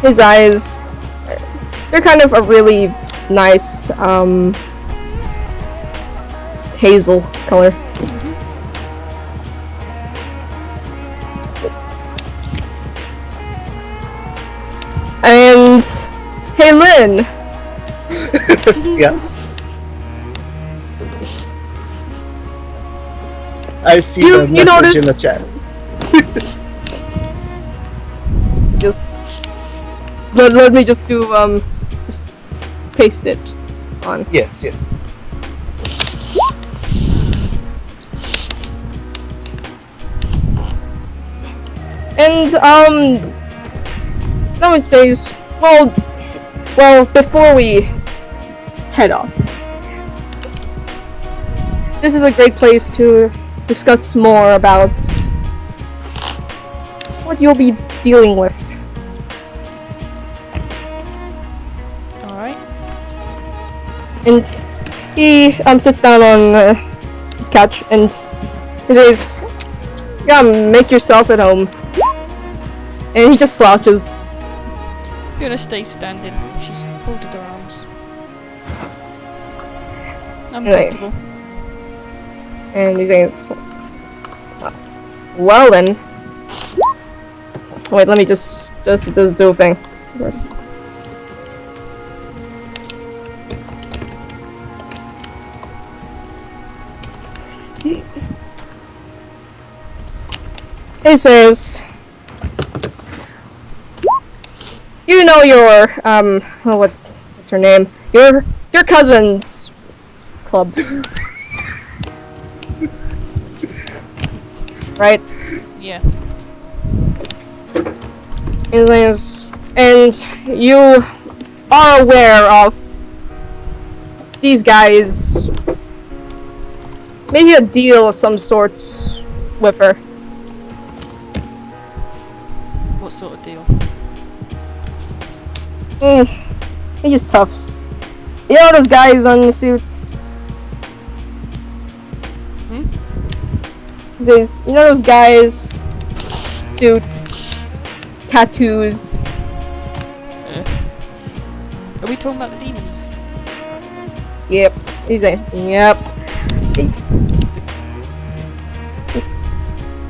his eyes, they're kind of a really nice hazel color. And hey, Lynn.
Yes. I see the message in the chat.
Just let me just do just paste it on.
Yes.
And let me say, well, before we head off, this is a great place to discuss more about what you'll be dealing with.
Alright.
And he sits down on his couch and he says, "Yeah, make yourself at home." And he just slouches.
You're gonna stay standing. She's folded her arms. I'm
Right.
comfortable.
And he says, "Well then." Wait, let me just do a thing first. He says, "You know your what's her name? Your cousin's club, right?"
Yeah.
And you are aware of these guys maybe a deal of some sorts with her.
What sort of deal?
He just huffs. You know those guys on the suits? He says, "You know those guys, suits, tattoos."
Are we talking about the demons?
Yep. He's saying, "Yep."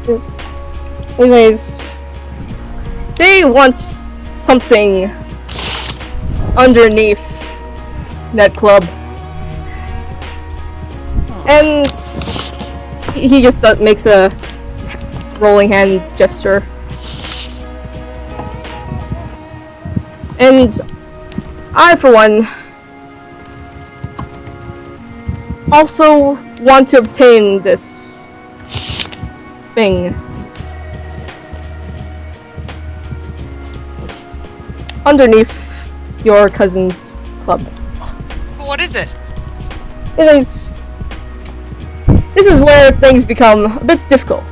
He says, "They want something underneath that club." And he just makes a rolling hand gesture. And I, for one, also want to obtain this thing underneath your cousin's club.
What is it?
This is where things become a bit difficult.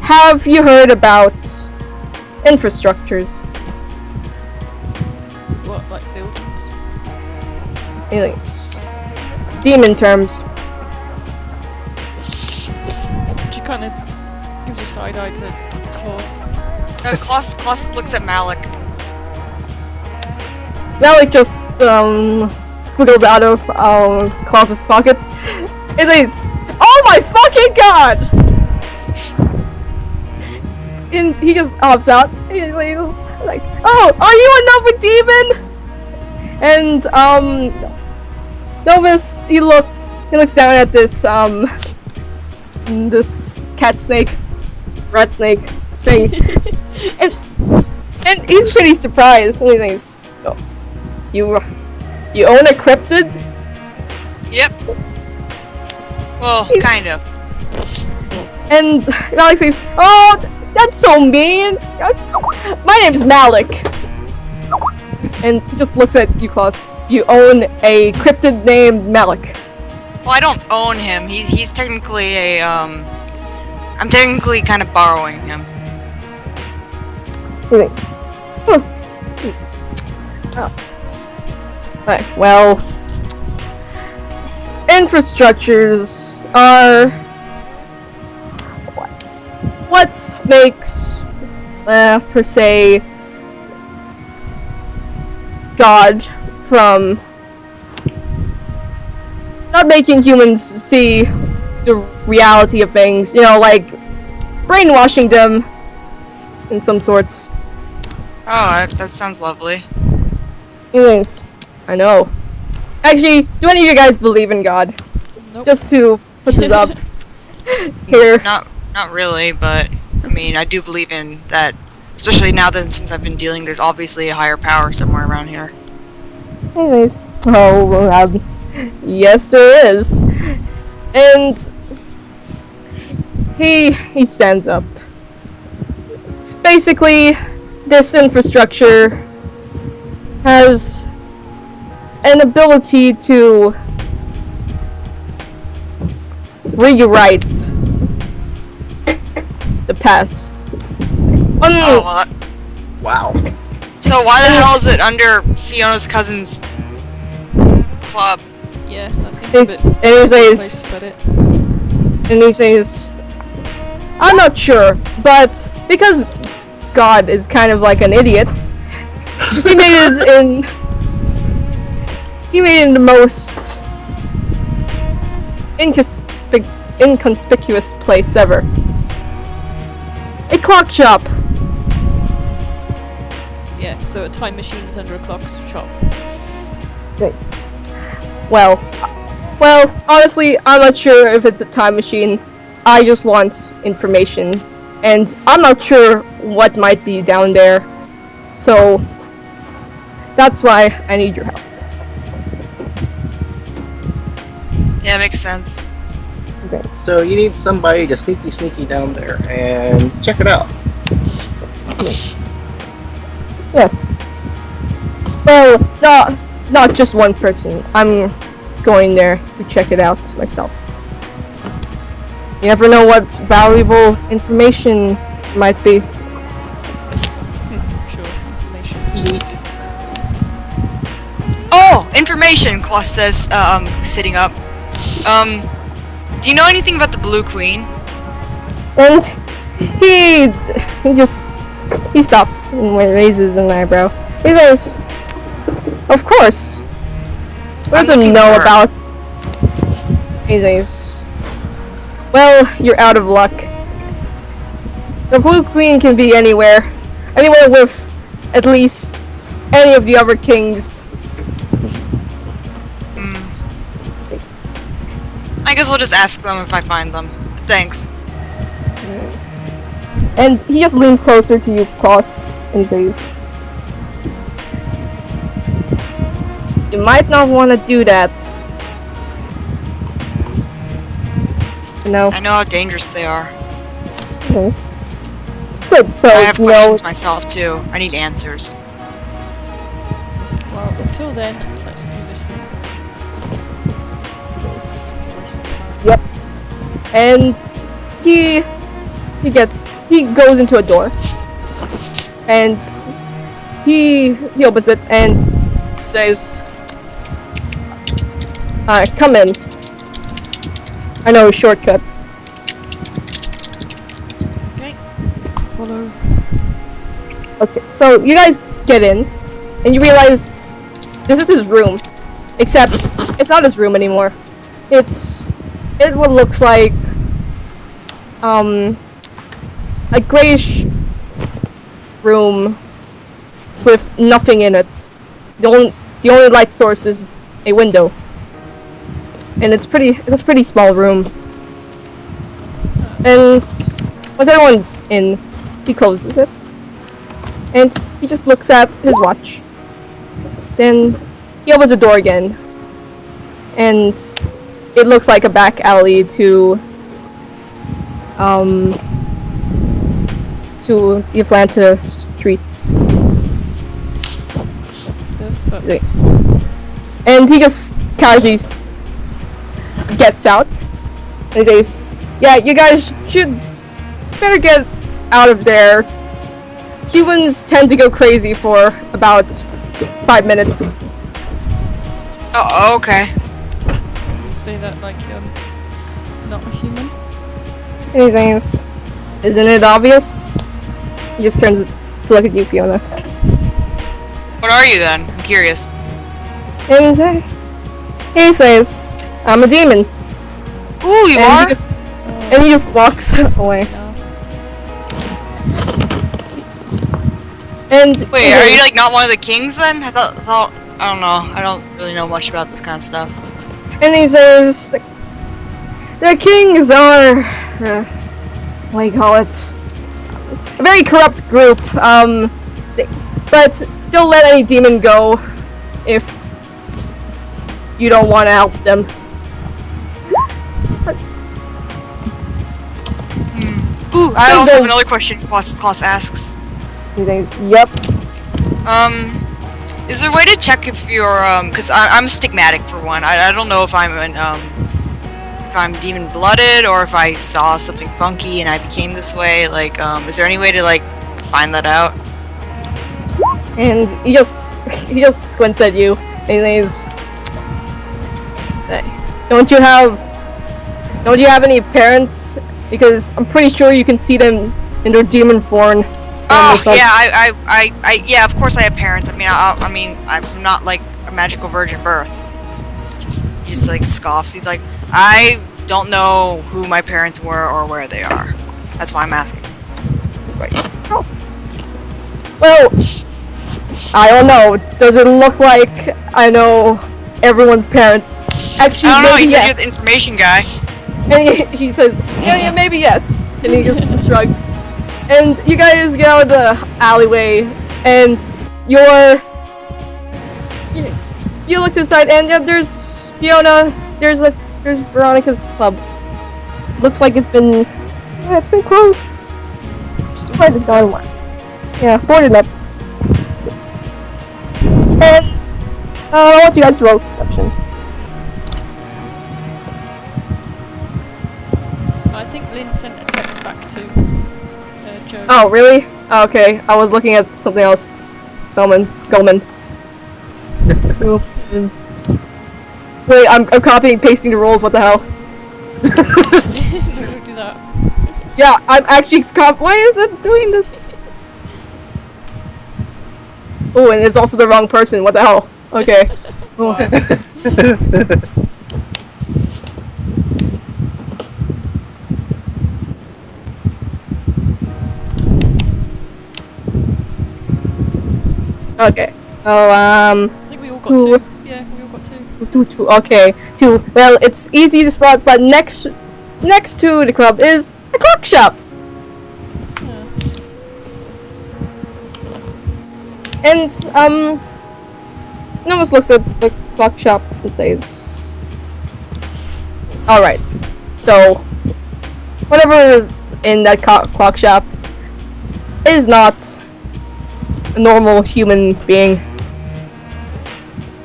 Have you heard about infrastructures?
What, like buildings?
Aliens. Demon terms.
She kind of gives a side eye to Claus.
Klaus looks at Malik.
Malik just squiggles out of Klaus's pocket. It says, "Oh my fucking god!" And he just hops out. He's like, "Oh, are you another demon?" And Novus, he looks down at this this cat snake, rat snake thing, and he's pretty surprised. And he thinks, "Oh, you own a cryptid?"
Yep. Well, kind of.
And Alex says, "Oh, that's so mean. My name's Malik." And he just looks at you, Klaus. You own a cryptid named Malik.
Well, I don't own him. He's technically a I'm technically kind of borrowing him.
Huh. Oh. Alright, well, infrastructures are what makes, per se, God from not making humans see the reality of things, you know, like brainwashing them in some sorts.
Oh, that sounds lovely.
Anyways, I know. Actually, do any of you guys believe in God?
Nope.
Just to put this up here.
Not really, but I mean, I do believe in that. Especially now that since I've been dealing, there's obviously a higher power somewhere around here.
Anyways, yes, there is, and he stands up. Basically, this infrastructure has an ability to rewrite the past.
Oh, well,
Wow.
so why the hell is it under Fiona's cousin's club?
Yeah, that seems a bit
And he says,
place to put it.
and he says, I'm not sure, but because God is kind of like an idiot, he made it in the most inconspicuous place ever. A clock shop.
Yeah, so a time machine is under a clock shop.
Thanks. Well, honestly, I'm not sure if it's a time machine. I just want information, and I'm not sure what might be down there. So that's why I need your help.
Yeah, makes sense.
Okay.
So you need somebody to sneaky down there and check it out.
Yes. Well, not just one person. I'm going there to check it out myself. You never know what valuable information might be.
Sure, information.
Oh, information, Klaus says, sitting up. Do you know anything about the Blue Queen?
And he stops and raises an eyebrow. He says, "Of course. What does he know about?" He says, "Well, you're out of luck. The Blue Queen can be anywhere with at least any of the other kings."
I guess we'll just ask them if I find them. Thanks.
And he just leans closer to you, Cross, and says, "You might not want to do that. You know."
I know how dangerous they are.
Yes. Good. So
I have
you know.
questions myself too. I need answers.
Well, until then, let's do this thing.
Yep. And he goes into a door, and he opens it and says, "Come in. I know a shortcut."
Okay. Follow.
Okay, so you guys get in, and you realize this is his room, except it's not his room anymore. It what looks like a grayish room with nothing in it. The only light source is a window. and it's a pretty small room. And once everyone's in, he closes it, and he just looks at his watch. Then he opens the door again, and it looks like a back alley to the Atlanta streets. Yes. And he just casually gets out, and he says, "Yeah, you guys should better get out of there. Humans tend to go crazy for about 5 minutes."
Oh, okay.
Say that like not a human.
And he says, "Isn't it obvious?" He just turns to look at you, Fiona.
What are you then? I'm curious.
And he says, "I'm a demon."
Ooh, you are?
And he just walks away. And
wait, are you like not one of the kings then? I thought I don't know. I don't really know much about this kind of stuff.
And he says, "The kings are, what do you call it? A very corrupt group. But don't let any demon go if you don't want to help them."
Ooh, I also have another question. Klaus asks.
He thinks, "Yep."
Is there a way to check if you're cause I'm stigmatic for one. I don't know if I'm if I'm demon blooded or if I saw something funky and I became this way. Like, is there any way to like find that out?
And he just squints at you and he says, Don't you have any parents? Because I'm pretty sure you can see them in their demon form."
Oh yeah, yeah. Of course I have parents. I mean, I'm not like a magical virgin birth. He just like scoffs. He's like, "I don't know who my parents were or where they are. That's why I'm asking."
Right. Oh. Well, I don't know. Does it look like I know everyone's parents? Actually,
I don't know. He said
yes.
you're the information guy.
And he says, yeah, maybe yes. And he just shrugs. And you guys get out of the alleyway, and you look to the side, and yeah, there's Fiona. There's Veronica's club. Looks like it's been closed. Quite a darn one. Yeah, boarded up. And I want you guys to roll perception.
I think Lynn sent a text back to Joe.
Oh, really? Oh, okay, I was looking at something else. Goldman. Wait, I'm copying and pasting the rolls, what the hell?
Don't do that.
Yeah, I'm actually why is it doing this? Oh, and it's also the wrong person, what the hell? Okay. Okay. Oh,
I think we all got two. Yeah, we all got two.
Okay, two. Well, it's easy to spot, but next to the club is a clock shop.
Yeah.
And Novus looks at the clock shop and says, "Alright, so whatever is in that clock shop is not a normal human being.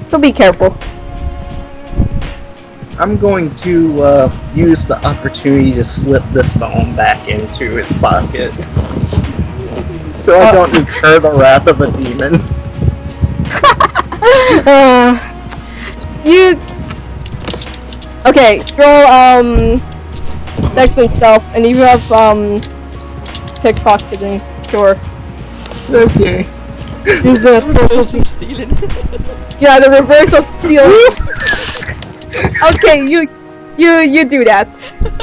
So be careful."
I'm going to use the opportunity to slip this phone back into his pocket. So I don't incur the wrath of a demon.
Okay, roll Dex and Stealth, and you have pickpocketing, sure.
Okay.
Use the
reverse of stealing.
Yeah, the reverse of stealing. Okay, you do that.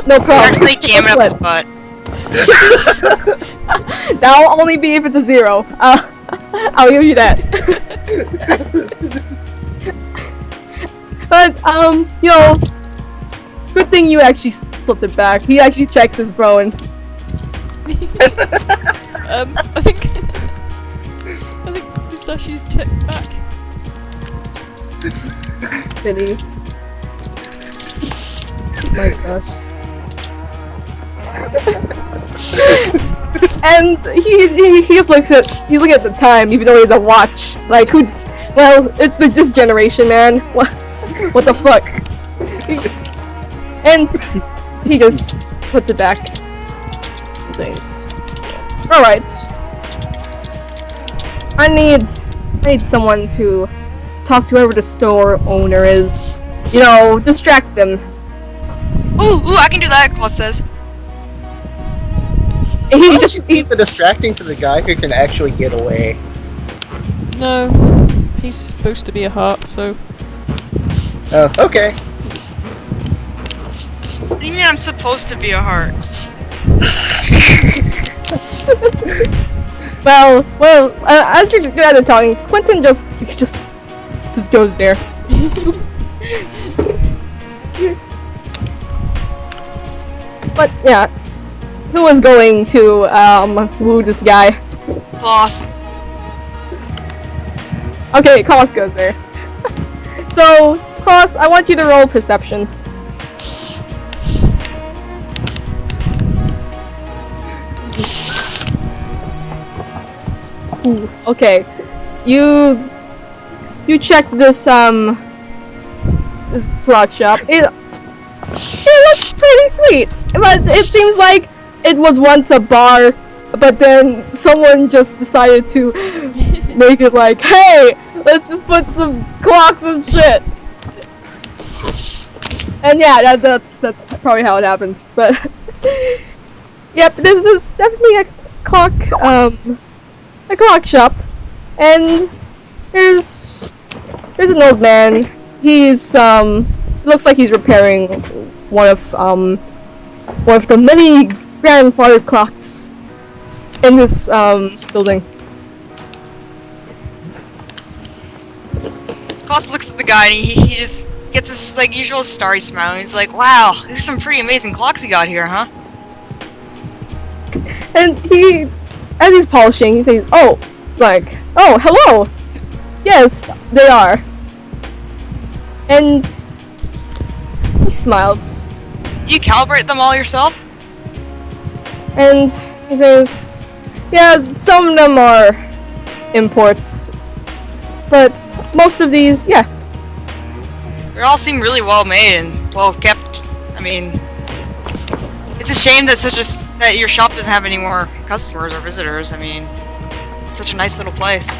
No problem.
Actually jamming up his butt.
That'll only be if it's a 0. I'll give you that. But Good thing you actually slipped it back. He actually checks his phone.
I think Musashi's checked back.
Did he? My gosh. And he just looks at the time, even though he has a watch. Like who? Well, it's this generation, man. What the fuck? And he just puts it back. Thanks. All right. I need someone to talk to whoever the store owner is. You know, distract them.
Ooh, I can do that, Claus says.
Why don't you keep the distracting to the guy who can actually get away?
No, he's supposed to be a heart, so.
Oh, okay.
What do you mean I'm supposed to be a heart?
Well, as you're guys talking, Quentin just goes there. But yeah, who was going to woo this guy?
Claus.
Okay, Klaus goes there. So, Klaus, I want you to roll perception. Ooh, okay. You check this clock shop. It looks pretty sweet, but it seems like it was once a bar, but then someone just decided to make it like, hey, let's just put some clocks and shit. And yeah, that's probably how it happened. But yep, this is definitely a clock shop, and there's an old man. He's looks like he's repairing one of the many grandfather clocks in this building.
Claus looks at the guy and he just gets this like usual starry smile and he's like, wow, these are some pretty amazing clocks you got here, huh?
And as he's polishing, he says, oh, hello! Yes, they are. And he smiles.
Do you calibrate them all yourself?
And he says, yeah, some of them are imports. But most of these, yeah.
They all seem really well made and well kept. I mean, it's a shame that that your shop doesn't have any more customers or visitors. I mean, it's such a nice little place.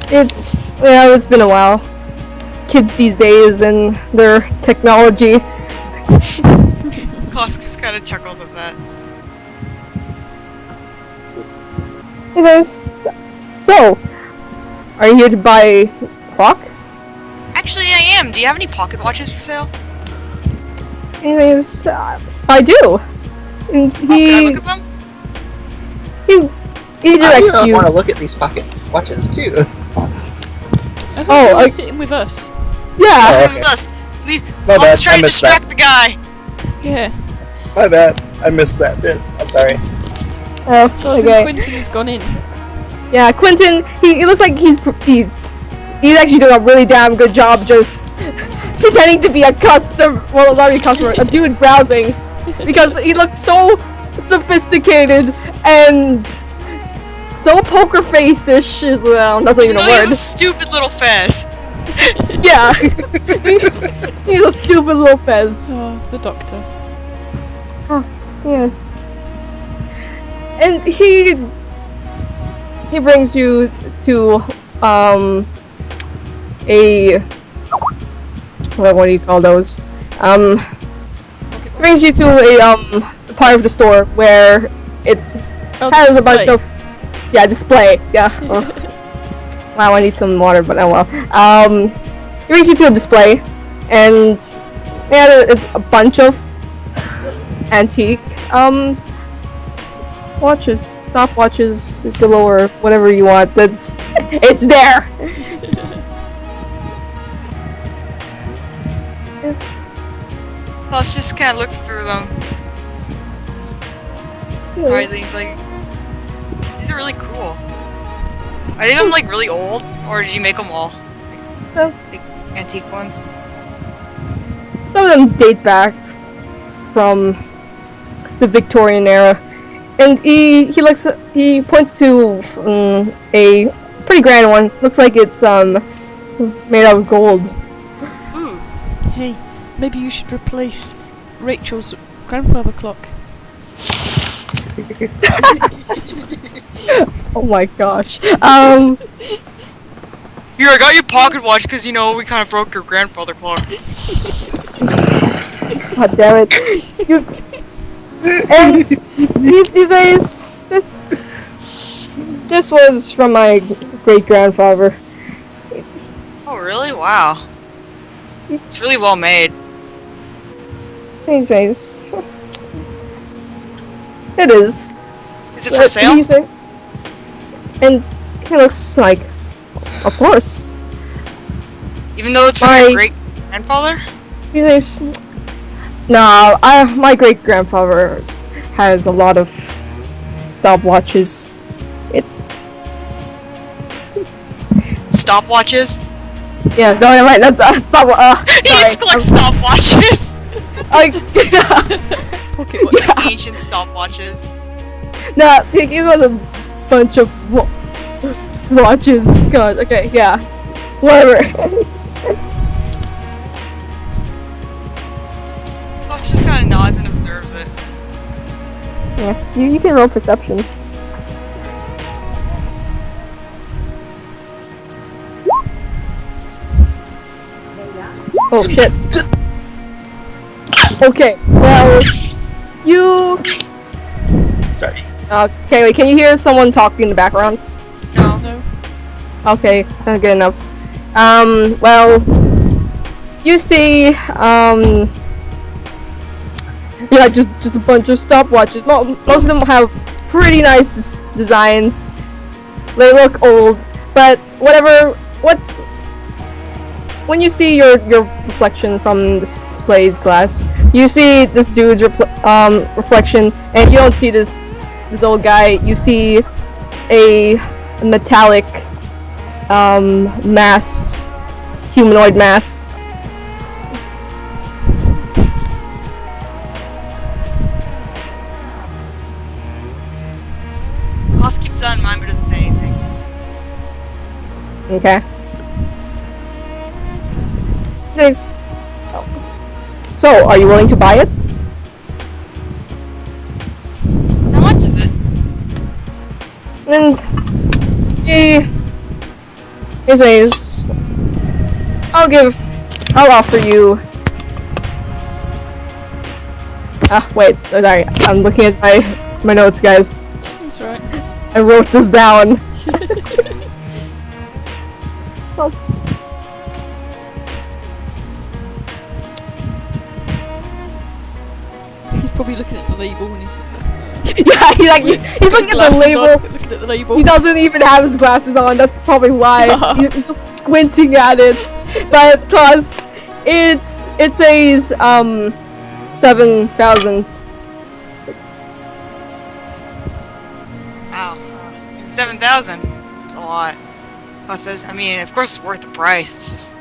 It's been a while. Kids these days and their technology.
Klaus just kind of chuckles at that.
He says, so, are you here to buy a clock?
Actually, I am. Do you have any pocket watches for sale?
He says, I do. And
can I look at them?
He directs
I
you.
want to look at these pocket watches too.
I thought you were sitting with us.
Yeah.
Sitting with us. I'll just try to distract the guy.
Yeah.
My bad. I missed that bit. I'm sorry.
Oh, okay.
Quentin's gone in.
Yeah, Quentin. He looks like he's actually doing a really damn good job just pretending to be a customer. Well, not a customer, a dude browsing, because he looks so sophisticated and so poker face-ish. Well, that's not even a word.
He's a stupid little fez.
Yeah. He's a stupid little fez.
Oh, the doctor.
Oh, yeah. And he brings you to what do you call those? Brings you to a part of the store where it has a bunch of display. Yeah. Wow, I need some water, but oh well. It brings you to a display, and it's a bunch of antique watches, stopwatches, galore, whatever you want. It's there.
Puff just kind of looks through them. Arlene's like, these are really cool. Are they even like really old, or did you make them all? Like antique ones?
Some of them date back from the Victorian era, and he points to a pretty grand one. Looks like it's made out of gold.
Ooh.
Hey, maybe you should replace Rachel's grandfather clock.
Oh my gosh.
Here, I got your pocket watch because you know we kind of broke your grandfather clock.
God damn it. And these days, this was from my great grandfather.
Oh really? Wow. It's really well made.
These days, it is.
Is it for sale?
And he looks like, of course.
Even though it's from your great grandfather?
He says, no, my great grandfather has a lot of stopwatches.
Stopwatches?
Yeah, no, never mind. That's stop.
He just collects stopwatches.
Pocket watch.
Like ancient stopwatches.
No, he has a bunch of watches. God, okay, yeah, whatever.
Fox just kind of nods and observes it.
Yeah, you can roll perception. Oh shit. Okay, well, you...
Sorry.
Okay, wait, can you hear someone talking in the background?
No.
Okay, good enough. Well, you see, yeah, just a bunch of stopwatches. Most of them have pretty nice designs. They look old, but when you see your reflection from the display glass, you see this dude's reflection, and you don't see this old guy. You see a metallic mass, humanoid mass.
Boss keeps that in mind but doesn't say anything.
Okay. So, are you willing to buy it?
How much is it?
And he says, I'll offer you. Wait, sorry, I'm looking at my notes, guys.
That's right.
I wrote this down. Oh.
He's probably looking at the label and he's
Yeah, he's looking at the label.
Looking at the label.
He doesn't even have his glasses on. That's probably why he's just squinting at it. But plus, it says 7,000.
Wow, 7,000. That's a lot. Plus, I mean, of course, it's worth the price. It's just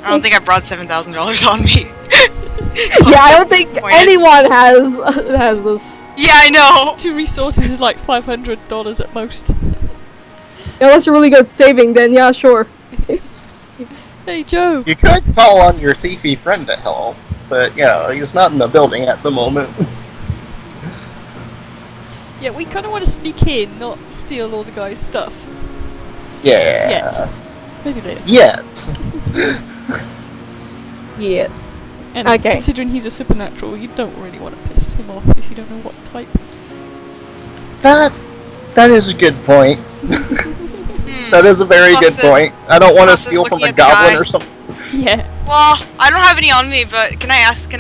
I don't think I brought $7,000 on me.
Yeah, I don't think anyone has this.
Yeah, I know.
2 resources is like $500 at most.
Yeah, that's a really good saving. Then yeah, sure.
Hey Joe.
You could call on your thiefy friend to help, but yeah, he's not in the building at the moment.
Yeah, we kind of want to sneak in, not steal all the guy's stuff.
Yeah.
Yet. Maybe later.
Yet.
Yeah.
And
okay.
Considering he's a supernatural, you don't really want to piss him off if you don't know what type.
That is a good point. That is a very good point. I don't want to steal from a goblin or something.
Yeah.
Well, I don't have any on me, but can I ask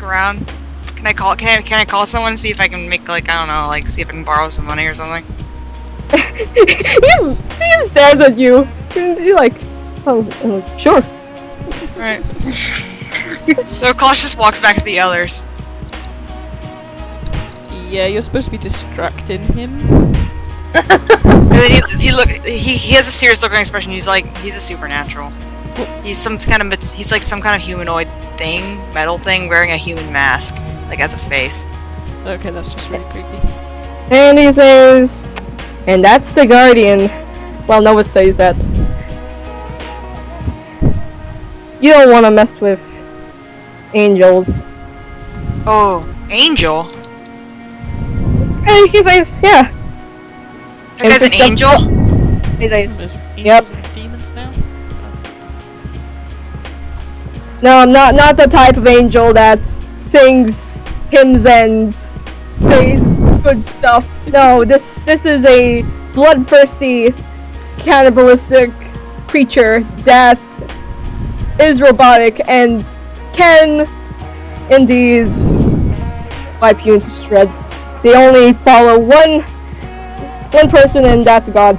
around? Can I call someone and see if I can make, like, I don't know, like, see if I can borrow some money or something?
he stares at you. You're like, Sure.
Alright. So Klaus just walks back to the others.
Yeah, you're supposed to be distracting him.
And then he has a serious looking expression. He's like, he's a supernatural. He's like some kind of humanoid thing, metal thing, wearing a human mask, like as a face.
Okay, that's just really creepy.
And he says, and that's the Guardian. Well, Nova says that. You don't want to mess with angels.
Oh, angel?
And he says, yeah.
That guy's an angel?
He says,
There's
yep.
angels and demons now?
No, not the type of angel that sings hymns and says good stuff. No, this is a bloodthirsty, cannibalistic creature that is robotic and can indeed wipe you into shreds. They only follow one person, and that's God.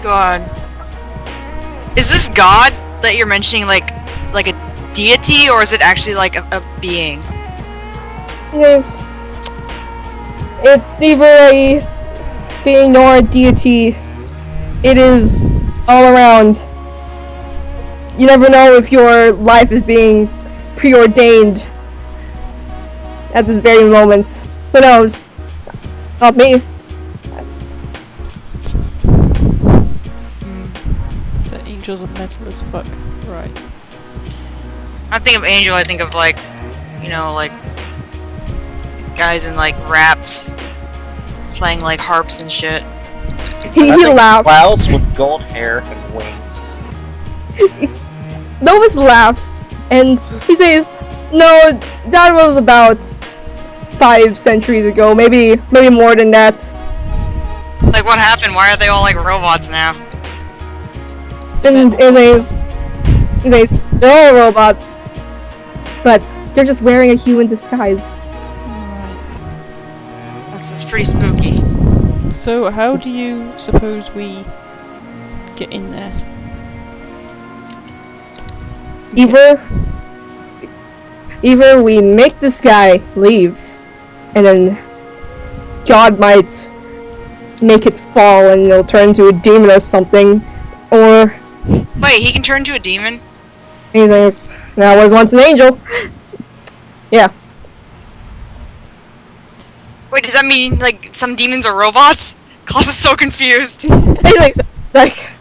God. Is this God that you're mentioning like a deity, or is it actually like a being?
Yes. It's neither a being nor a deity. It is all around. You never know if your life is being preordained at this very moment. Who knows? Not me.
So angels are metal as fuck. Right.
I think of angel, I think of like, you know, like guys in like raps playing like harps and shit.
He laughs.
Klaus with gold hair and wings.
Novus laughs and he says, "No, that was about 5 centuries ago. Maybe more than that."
Like, what happened? Why are they all like robots now?
And he says, "They're all robots, but they're just wearing a human disguise."
That's pretty spooky.
So how do you suppose we get in there?
Either we make this guy leave, and then God might make it fall and it'll turn into a demon or something, or...
Wait, he can turn into a demon?
He says, "I was once an angel." Yeah.
Wait, does that mean like some demons are robots? Klaus is so confused.
He says, like,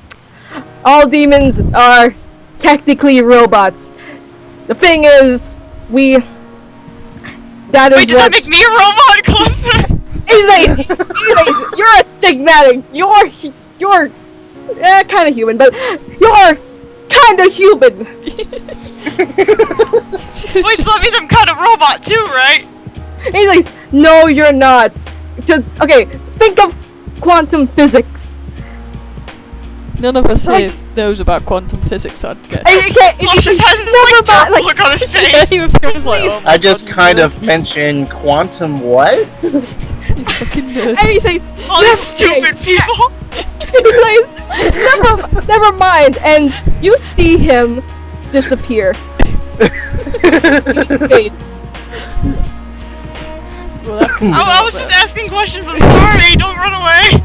all demons are technically robots. The thing is,
Wait, does that make me a robot, Klaus?
He's like, you're a stigmatic. You're kind of human, but you're kind of human.
Wait, so that means I'm kind of robot too, right?
He's like, no, you're not. Okay, think of quantum physics.
None of us here knows about quantum physics, I'd guess.
Klaus just has this like dark look on his face.
I just kind of mentioned quantum what?
And he says,
all these stupid people.
He says, never mind, and you see him disappear. He fades.
I was just asking questions. I'm sorry. Don't run away.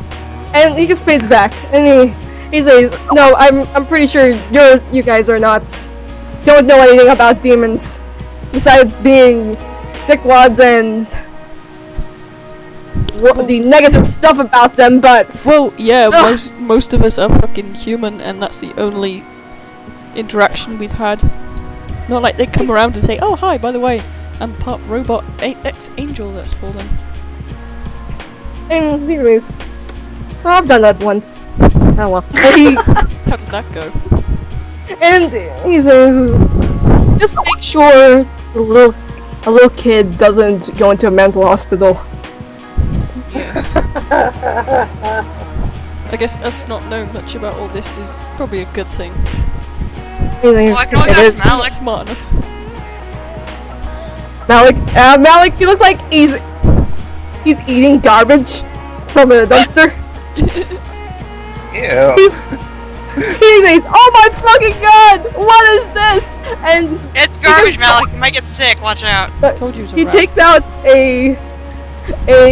And he just fades back, and he says, "No, I'm pretty sure you guys don't know anything about demons, besides being dickwads and the negative stuff about them." But
well, yeah, most of us are fucking human, and that's the only interaction we've had. Not like they come around and say, "Oh, hi, by the way, I'm part robot ex-angel that's fallen."
And anyways, I've done that once. Oh well. How
did that go?
And he says, just make sure a little kid doesn't go into a mental hospital.
I guess us not knowing much about all this is probably a good thing.
Well, I can always ask Malik.
Smart enough.
Malik, he looks like he's eating garbage from a dumpster.
Ew.
he says, "Oh my fucking god, what is this?" And
It's garbage, Malik. You might get sick. Watch out.
Told you it was a
he
rat.
takes out a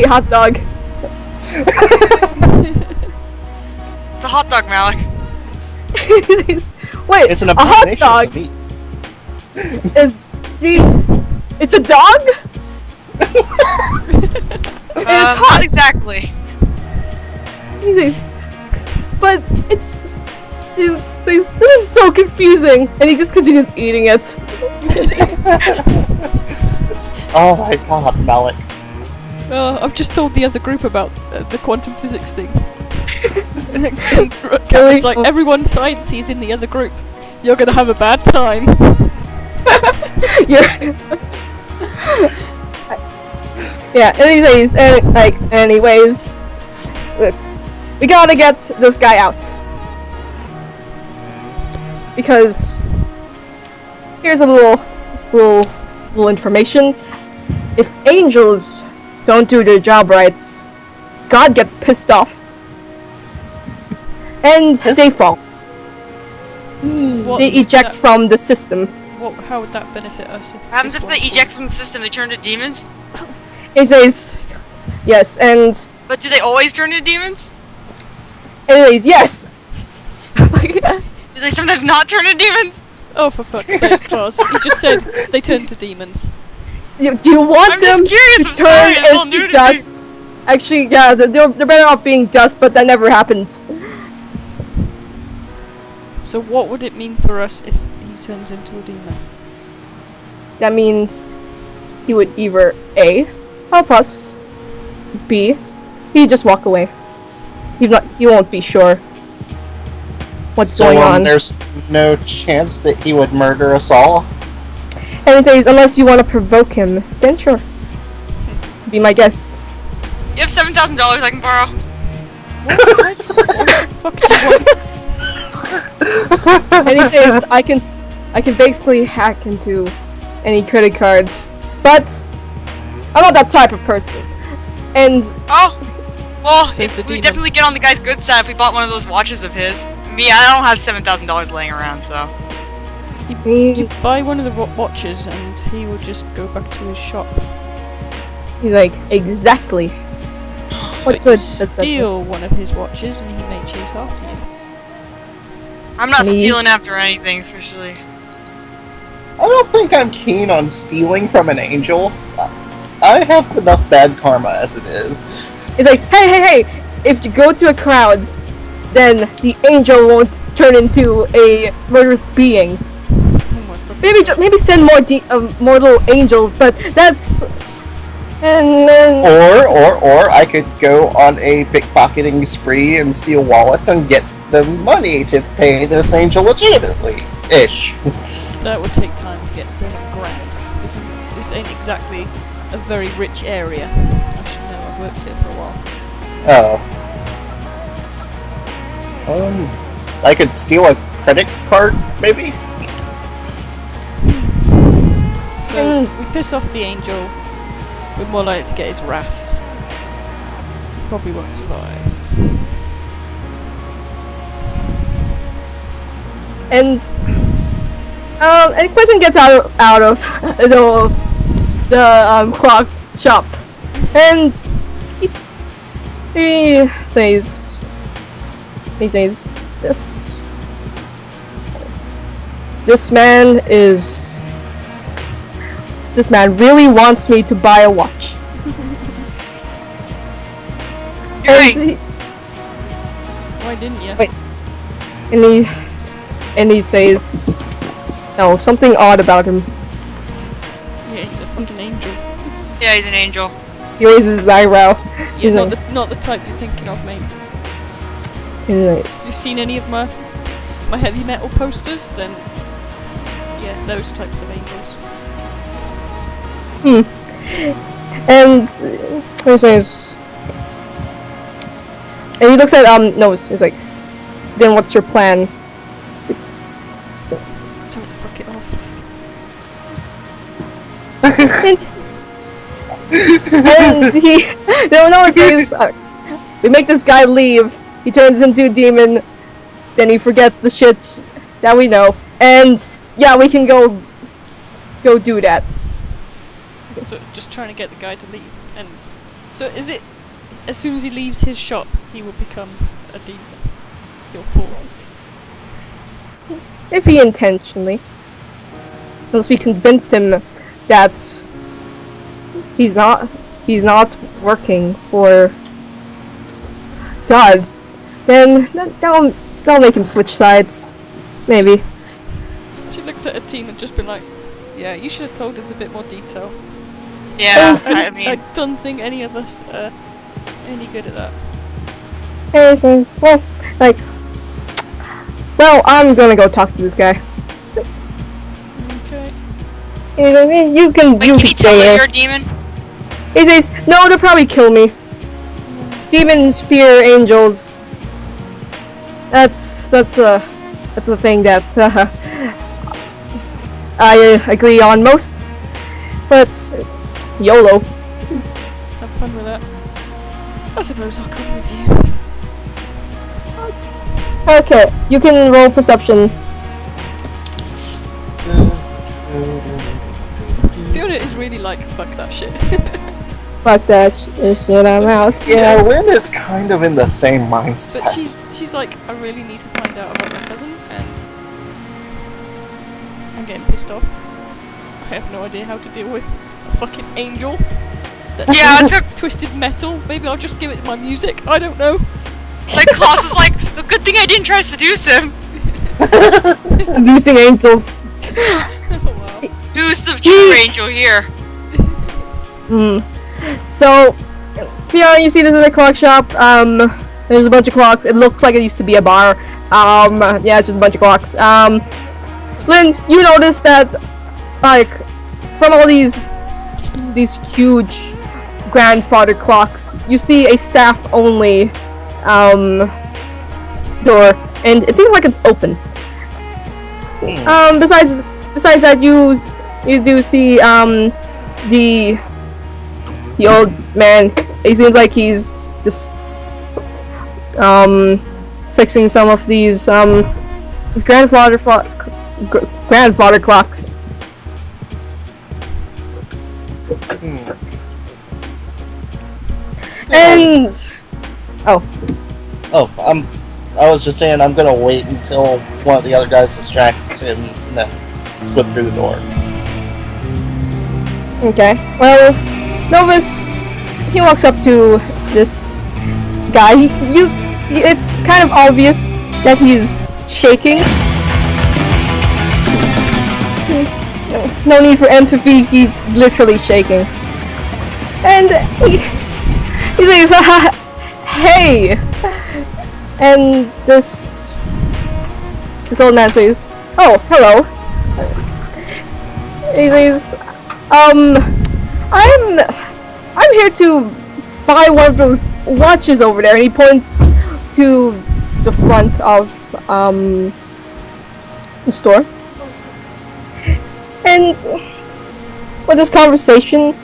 hot dog.
It's a hot dog, Malik.
He says, "Wait,
It's an
a hot
abomination
dog
of meat.
it's a dog?"
Not
hot.
exactly.
He says, "But it's." He says, "This is so confusing," and he just continues eating it.
Oh my god, Malik.
I've just told the other group about the quantum physics thing.
Really?
It's like everyone science sees in the other group. You're gonna have a bad time.
Yeah, and he says, anyways, we gotta get this guy out. Because here's a little information. If angels don't do their job right, God gets pissed off. And they fall.
What
They eject from the system.
How would that benefit us?
What happens if they eject from the system? They turn to demons?
He says, yes, and
But do they always turn into demons?
anyways, yes.
Do they sometimes not turn into demons?
Oh, for fuck's sake, Klaus. He just said they turn to demons.
Do you want
I'm
them
just curious,
to
I'm sorry, it's all
turn
new to
into
me.
dust? Actually, yeah, they're better off being dust, but that never happens.
So what would it mean for us if he turns into a demon?
That means he would either A, help us, B, he'd just walk away. He won't be sure what's going on.
There's no chance that he would murder us all?
And he says, unless you want to provoke him, then sure. Be my guest.
You have $7,000 I can borrow?
What the fuck do you want?
And he says, I can basically hack into any credit cards, but I'm not that type of person. And
Oh! Well,
Says the
we
demon.
definitely get on the guy's good side if we bought one of those watches of his. Me, I don't have $7,000 laying around, so...
You'd buy one of the watches and he would just go back to his shop.
he's like, exactly. What
But
good
you
does that do?
steal one of his watches and he may chase after you.
I'm not
Me?
stealing after anything, especially...
I don't think I'm keen on stealing from an angel. I have enough bad karma as it is.
He's like, hey, if you go to a crowd, then the angel won't turn into a murderous being.
Oh my god.
Maybe send more little angels, but that's... And then...
Or I could go on a pickpocketing spree and steal wallets and get the money to pay this angel legitimately-ish.
That would take time to get 7 grand. This ain't exactly a very rich area. I should know, I've worked here for a while.
Oh. I could steal a credit card, maybe?
So, we piss off the angel, we're more likely to get his wrath. Probably won't survive.
And Quentin gets out of the clock shop, and he says this man really wants me to buy a watch.
You're right.
Why didn't you?
Wait. And he says, oh, something odd about him.
Yeah, he's a fucking angel.
Yeah, he's an angel.
He raises his eyebrow.
Yeah,
He's
not
like,
the type you're thinking of, mate.
Anyways.
You seen any of my heavy metal posters? Then, yeah, those types of angels.
And he says, and he looks at Nose. He's like, then what's your plan?
Don't fuck it off.
And he, no one says, we make this guy leave. He turns into a demon. then he forgets the shit that we know, and yeah, we can go do that.
So just trying to get the guy to leave, and so is it? As soon as he leaves his shop, he will become a demon. He'll fall.
If he intentionally, unless we convince him that he's not working for God, then that'll make him switch sides. Maybe.
She looks at Ateen and just been like, "Yeah, you should have told us a bit more detail."
Yeah, I mean,
I don't think any of us are any good at that.
Hey, says, well, I'm gonna go talk to this guy.
Okay.
You know what I mean? You can.
wait,
you
can
can
you tell
stay
that
here.
you're a demon?
He says, no, they'll probably kill me. Demons fear angels. That's a thing that I agree on most. But YOLO.
Have fun with that. I suppose I'll come with you.
Okay, you can roll perception.
Fiona is really like, fuck that shit.
Fuck that shit, I'm out.
Yeah, Lynn is kind of in the same mindset.
But she's like, I really need to find out about my cousin, and I'm getting pissed off. I have no idea how to deal with a fucking angel.
Yeah, it's a,
twisted metal. Maybe I'll just give it my music. I don't know.
like Klaus is like, a good thing I didn't try to seduce him.
Seducing angels.
Oh, wow.
Who's the true angel here?
So, Fiona, you see this is a clock shop. There's a bunch of clocks. It looks like it used to be a bar. Yeah, it's just a bunch of clocks. Lynn, you notice that, like, from all these huge grandfather clocks, you see a staff-only door, and it seems like it's open. Besides that, you do see the old man. He seems like he's just fixing some of these his grandfather clocks. And
I was just saying I'm gonna wait until one of the other guys distracts him and then slip through the door.
okay, well, Novus, he walks up to this guy. It's kind of obvious that he's shaking. No need for empathy, he's literally shaking. And he says, hey! And this old man says, oh, hello. He says, I'm here to buy one of those watches over there, and he points to the front of the store. And with this conversation,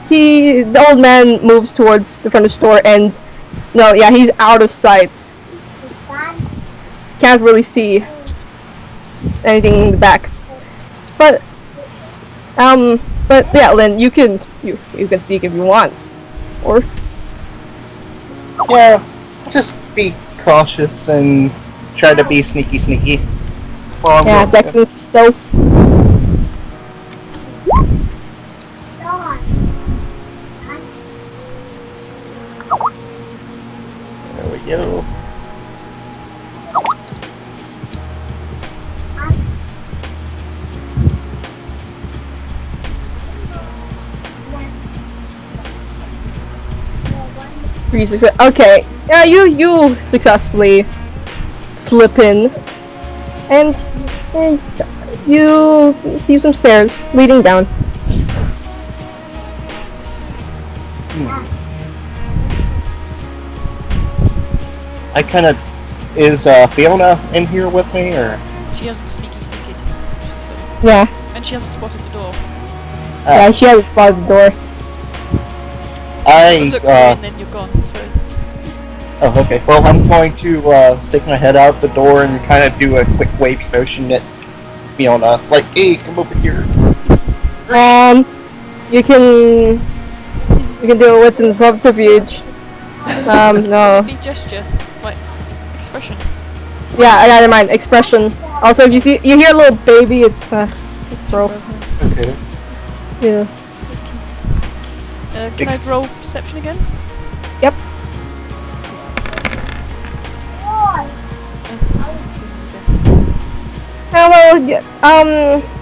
the old man moves towards the front of the store, and no, yeah, he's out of sight. Can't really see anything in the back. But yeah, Lynn, you can sneak if you want, or
Yeah, just be cautious and try to be sneaky. Well,
yeah, Dex and stealth.
There we go.
Okay, yeah, you successfully slip in, and you see some stairs leading down.
I kind of... Is Fiona in here with me, or...?
She hasn't sneaky. She's sort of,
Yeah.
and she hasn't spotted the door.
Yeah, she hasn't spotted the door.
Look, and then you're gone. So.
Oh, okay. Well, I'm going to stick my head out the door and kind of do a quick wavy motion at Fiona, like, "Hey, come over here."
You can do a wits and subterfuge. No.
Be gesture, like expression.
Yeah, never mind. Expression. Also, if you hear a little baby, it's bro.
Okay.
Yeah.
Can I roll perception again?
Yep.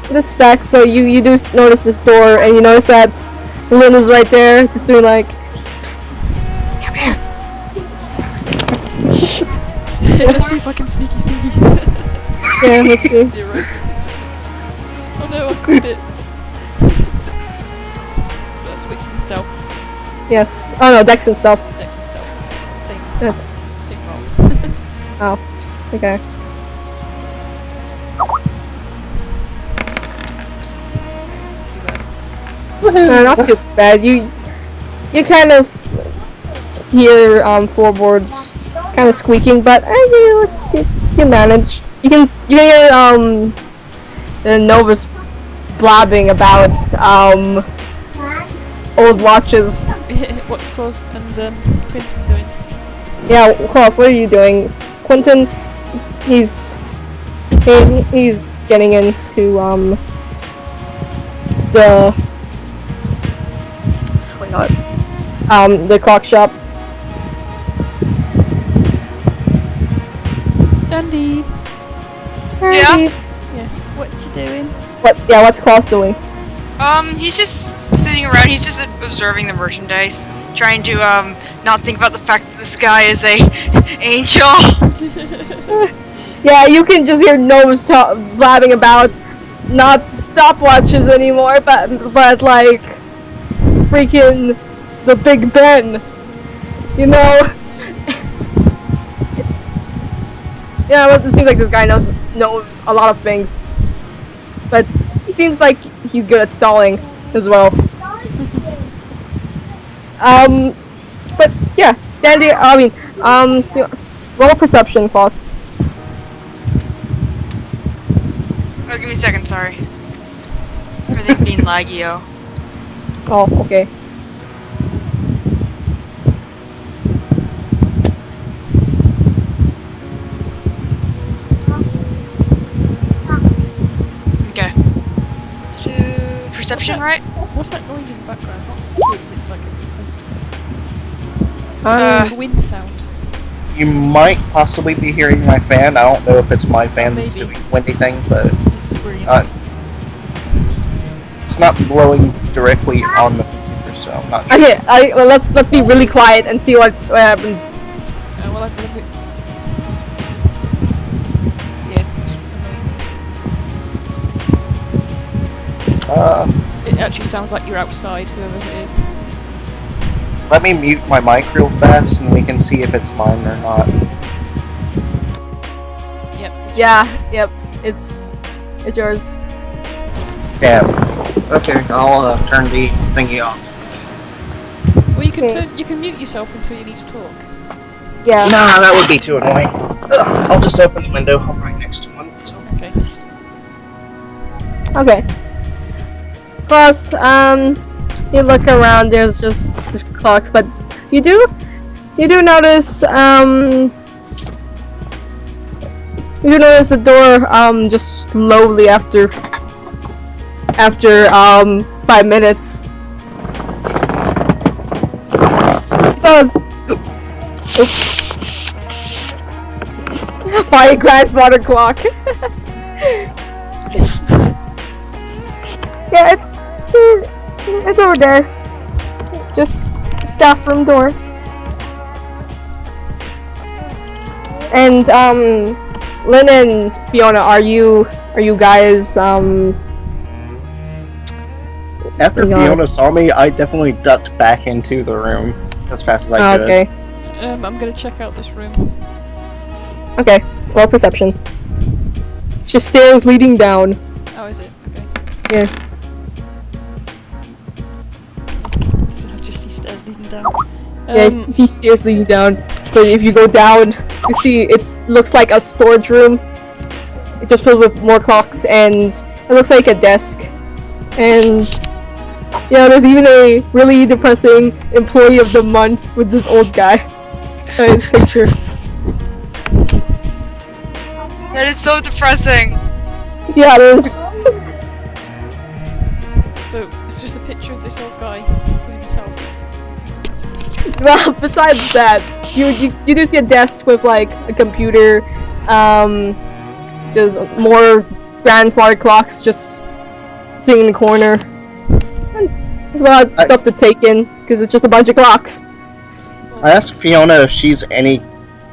This stack. So you do notice this door, and you notice that Lynn is right there, just doing like, "Psst, come here."
Let's see if I can sneaky.
Yeah, let's see.
0. Oh no, I caught it. So that's wits and stealth.
Yes. Oh no, Dex and stuff.
Dex and stealth. Same.
Yeah.
Same roll.
Oh. Okay. Not too bad. You kind of hear floorboards kind of squeaking, but you manage. You can hear the Novus blabbing about old watches.
What's Claus and Quentin doing?
Yeah, Klaus, what are you doing? Quentin, he's getting into the clock shop.
Dandy.
Yeah?
Yeah. What you doing?
What's Klaus doing?
He's just sitting around. He's just observing the merchandise, trying to not think about the fact that this guy is a angel.
Yeah, you can just hear Nose blabbing about not stopwatches anymore, but like freaking the Big Ben, you know? Yeah, well, it seems like this guy knows a lot of things, but he seems like he's good at stalling as well. But yeah, Dandy. I mean, roll perception, Klaus.
Oh, give me a second. Sorry. Everything being laggy-o.
Oh, okay.
Okay. Let's do perception, right?
What's that noise in the background? Not kids, it's like a wind sound.
You might possibly be hearing my fan. I don't know if it's my fan that's doing windy thing, but it's not blowing directly on the computer, so I'm not sure.
Okay, let's be really quiet and see what happens.
Well, I've got a bit. Yeah. It actually sounds like you're outside, whoever it is.
Let me mute my mic real fast and we can see if it's mine or not.
Yep.
Yep. It's yours.
Damn. Okay, I'll turn the thingy off.
Well, you can mute yourself until you need to talk.
Yeah.
Nah, that would be too annoying. Ugh, I'll just open the window. I'm right next to one. So.
Okay.
Okay. Plus, you look around. There's just clocks, but you do notice the door just slowly after 5 minutes. My grandfather clock. Yeah, it's over there. Just staff room door. And Lynn and Fiona, are you guys
After Fiona saw me, I definitely ducked back into the room as fast as I could.
Okay.
I'm gonna check out this room.
Okay, roll perception. It's just stairs leading down.
Oh, is it? Okay.
Yeah.
So I just see stairs leading down.
Yeah, you see stairs leading down. But if you go down, you see it looks like a storage room. It's just filled with more clocks, and it looks like a desk. And yeah, there's even a really depressing employee of the month with this old guy. His picture.
That is so depressing.
Yeah, it is.
So it's just a picture of this old guy by himself.
Well, besides that, you do see a desk with like a computer, just more grandfather clocks just sitting in the corner. And there's a lot of stuff to take in because it's just a bunch of clocks.
I asked Fiona if she's any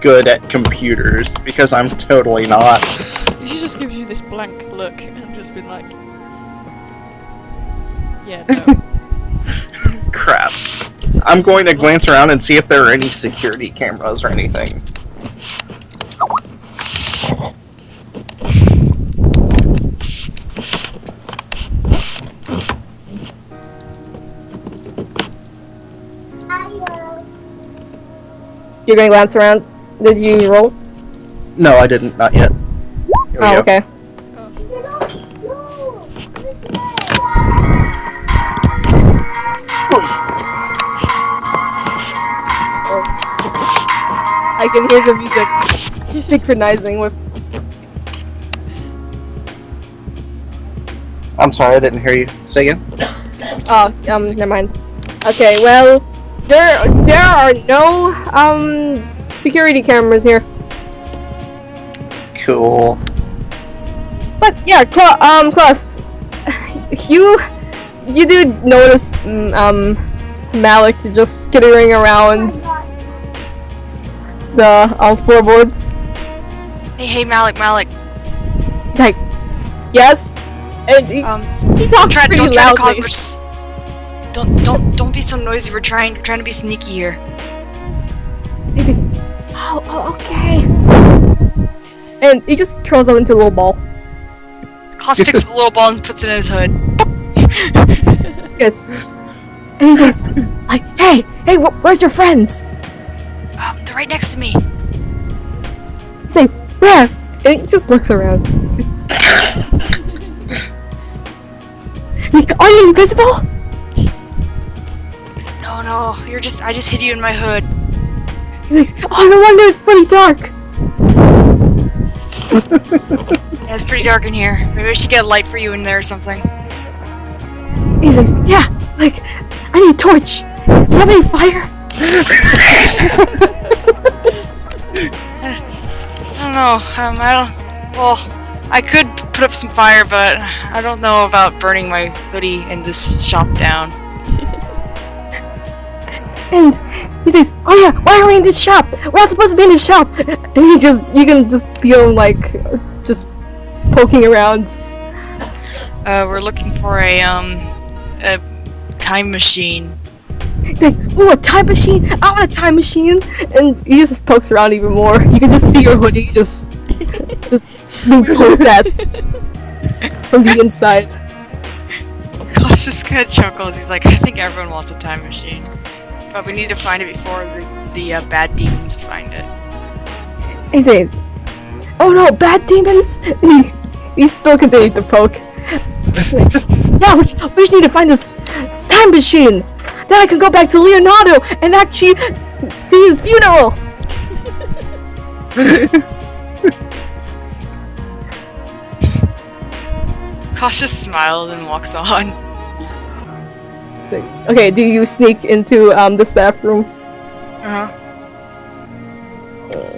good at computers because I'm totally not.
She just gives you this blank look and just been like, yeah, no.
Crap. I'm going to glance around and see if there are any security cameras or anything.
You're gonna glance around. Did you roll?
No, I didn't. Not yet. Here we
Oh,
go.
okay. I can hear the music synchronizing with.
I'm sorry, I didn't hear you. Say again?
Oh, never mind. Okay, well, there are no security cameras here.
Cool.
But yeah, Klaus, you do notice Malik just skittering around the floorboards.
Hey, Malik.
He's like, yes, and he talks pretty
don't try to
loudly.
cause don't be so noisy. We're trying to be sneaky here.
He's like, oh, okay. And he just curls up into a little ball.
Klaus picks up the little ball and puts it in his hood.
Yes. And he says, like, hey, where's your friends?
They're right next to me.
He says, where? And he just looks around. Like, are you invisible?
No, I just hid you in my hood.
He's like, oh, no wonder it's pretty dark.
Yeah, it's pretty dark in here. Maybe I should get a light for you in there or something.
He's like, yeah, like, I need a torch. Do you have any fire?
I don't know. Well, I could put up some fire, but I don't know about burning my hoodie in this shop down.
And he says, oh yeah, why are we in this shop? We're not supposed to be in this shop. And you can just feel him like, just poking around.
We're looking for a time machine.
He's like, ooh, a time machine? I want a time machine! And he just pokes around even more. You can just see your hoodie just being poked at from the inside.
Gosh, just kind of chuckles. He's like, I think everyone wants a time machine. But we need to find it before the bad demons find it.
He says, oh no, bad demons? He still continues to poke. Yeah, we just need to find this time machine! Then I can go back to Leonardo and actually see his funeral!
Cautious smiles and walks on.
Okay, do you sneak into the staff room?
Uh-huh.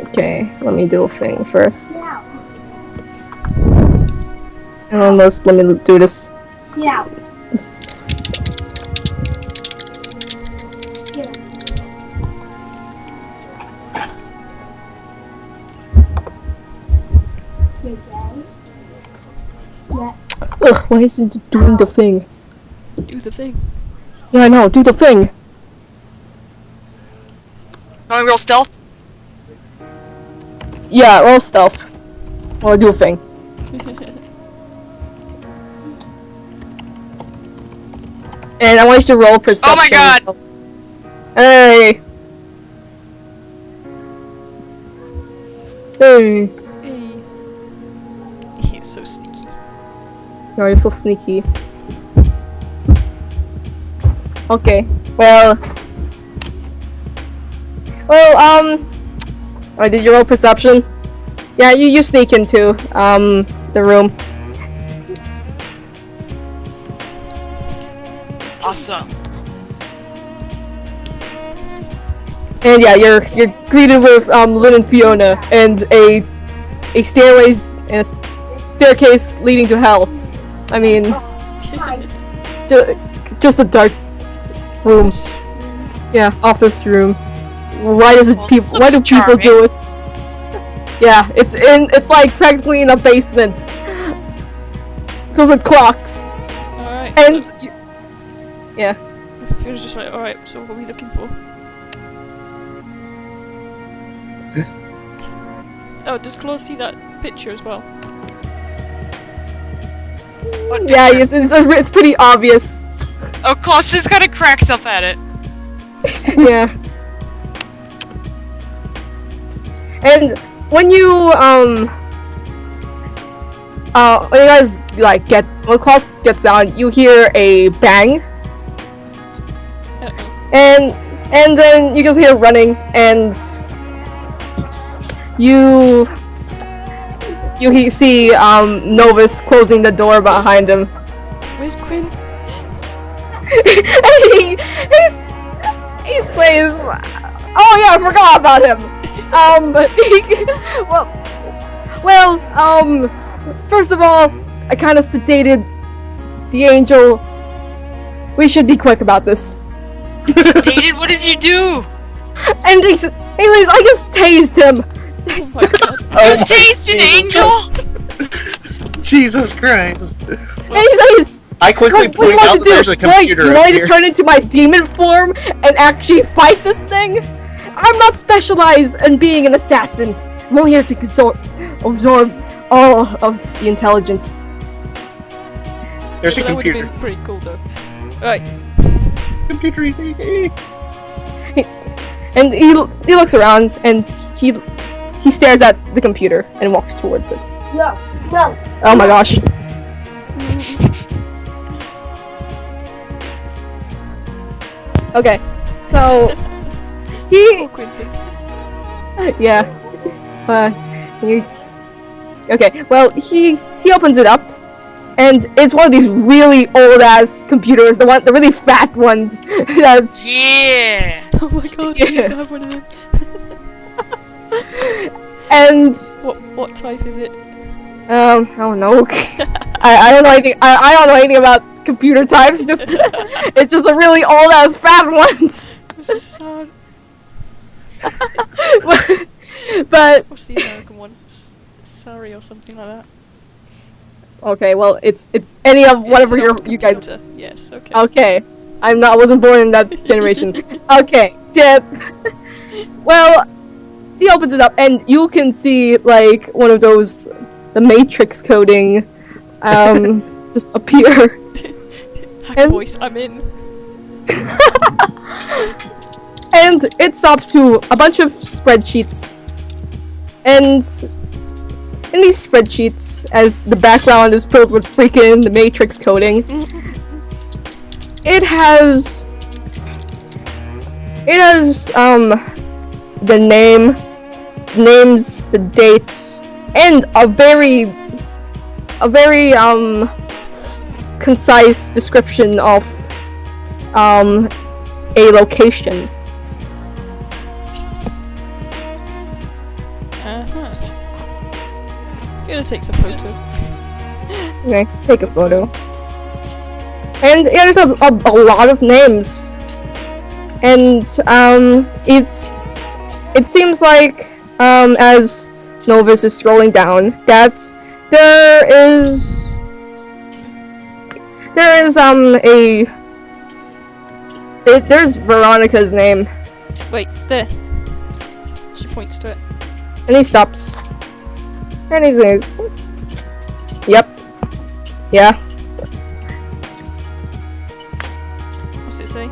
Okay, let me do a thing first. Let me do this.
Yeah.
This. Ugh, why is it doing the thing?
Do the thing.
Yeah, I know, do the thing!
Going real stealth?
Yeah, roll stealth. Or do a thing. And I want you to roll perception.
Oh my god!
Hey! Hey.
Hey. He's so sneaky.
No, you're so sneaky. Okay. Well, oh, did you roll perception? Yeah, you sneak into the room.
Awesome.
And yeah, you're greeted with Lynn and Fiona and a stairways and a staircase leading to hell. I mean, just a dark room. Yeah, office room. Why does it
Well,
people? Why do
looks
people
charming.
do it? Yeah, it's like practically in a basement, filled with clocks.
Alright.
And yeah.
Fiona's just like, alright, so what are we looking for? Oh, does Claus see that picture as well?
What
Yeah,
picture?
it's pretty obvious.
Oh, Klaus just kind of cracks up at it.
Yeah. And when you when you guys like when Klaus gets down, you hear a bang, and then you guys hear running, and you see Novus closing the door behind him.
Where's Quinn?
And he says, "Oh yeah, I forgot about him." First of all, I kind of sedated the angel. We should be quick about this.
Dated, what did you do?
And he says, I just tased him.
Oh my god.
You tased an angel?
Jesus Christ.
And he says,
I quickly
what do you
point
want
out
to
that
do?
there's a computer
You
up
want me
here.
to turn into my demon form and actually fight this thing? I'm not specialized in being an assassin. I'm only here to absorb all of the intelligence.
There's a
That would have
computer.
been pretty cool though. Right.
Computer.
And he looks around and he stares at the computer and walks towards it.
No.
Oh my gosh. Okay, so he
Oh, Quentin.
yeah. Okay, well he opens it up, and it's one of these really old ass computers, the really fat ones. That's
Yeah.
Oh my god, I used to have one of them.
and
What type is it?
I don't know. I don't know anything. I don't know anything about computer types. Just it's just a really old ass fat ones.
This is sad.
But
What's the American one? Sorry or something like that.
okay, well it's any of whatever
It's an old
you guys.
computer. Yes. Okay.
Okay, I wasn't born in that generation. Okay, Jeb. Well, he opens it up, and you can see like one of those the Matrix coding, just appear.
Hack
And-
voice, I'm in.
And it stops to a bunch of spreadsheets. And in these spreadsheets, as the background is filled with freaking the Matrix coding, it has the names, the dates, and a very concise description of a location.
Fiona takes a photo.
Okay, take a photo. And yeah, there's a lot of names. And it seems like as Novus is scrolling down that there's Veronica's name.
Wait, there. She points to it.
And he stops. And he says, "Yep. Yeah."
What's it say?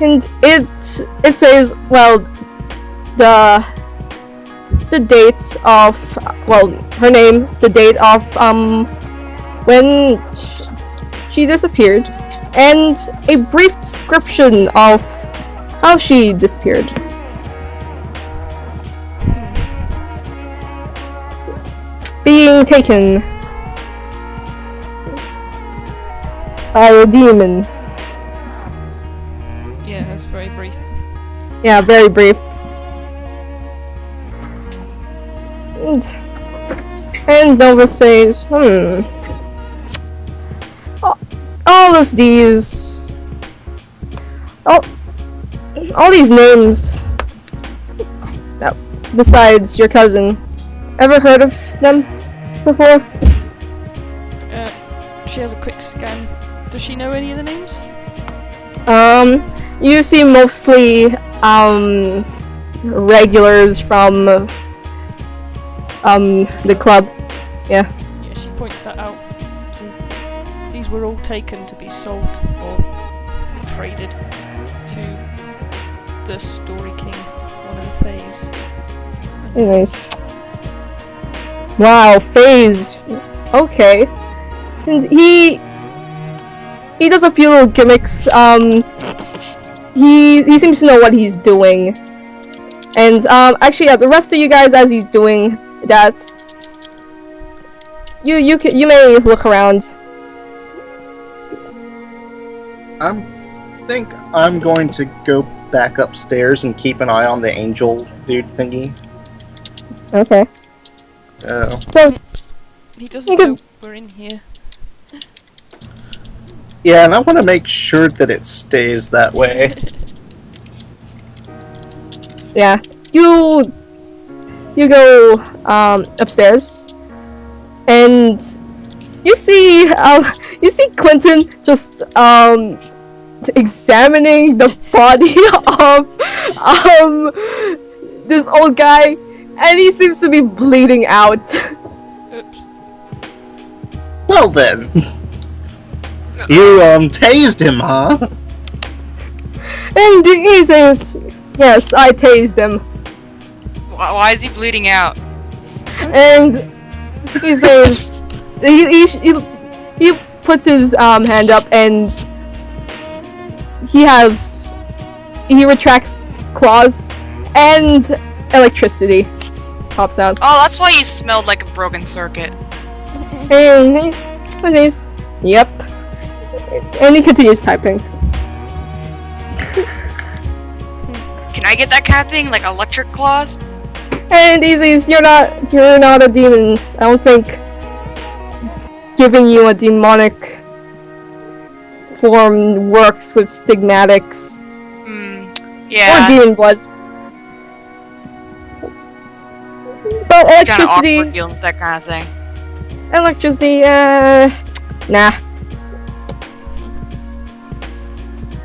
And it says, well, the date of, well, her name, the date of when she disappeared, and a brief description of how she disappeared. Being taken by a demon.
Yeah, that's very brief.
Yeah, very brief. And Nova says, all of these, all these names, besides your cousin, ever heard of them before?
She has a quick scan. Does she know any of the names?
You see mostly, regulars from, the club. Yeah.
Yeah, she points that out. So these were all taken to be sold or traded to the Story King, one of the Fays.
Anyways. Wow, Phase. Okay. And he does a few little gimmicks. He seems to know what he's doing. And actually, yeah, the rest of you guys, as he's doing that, you may look around.
I think I'm going to go back upstairs and keep an eye on the angel dude thingy.
Okay.
So
He doesn't know we're in here.
yeah, and I want to make sure that it stays that way.
Yeah, you go upstairs, and you see Quentin just examining the body of this old guy, and he seems to be bleeding out.
Oops.
Well then, you tased him, huh?
And he says, "Yes, I tased him."
Why is he bleeding out?
And he says, he puts his hand up, and he retracts claws, and electricity pops out.
Oh, that's why you smelled like a broken circuit.
And he says, "Yep," and he continues typing.
Can I get that kind of thing, like electric claws?
And he says, "You're not a demon. I don't think giving you a demonic form works with stigmatics
Yeah.
or demon blood." But
Kinda
electricity,
awkward dealing with that kind of thing.
nah.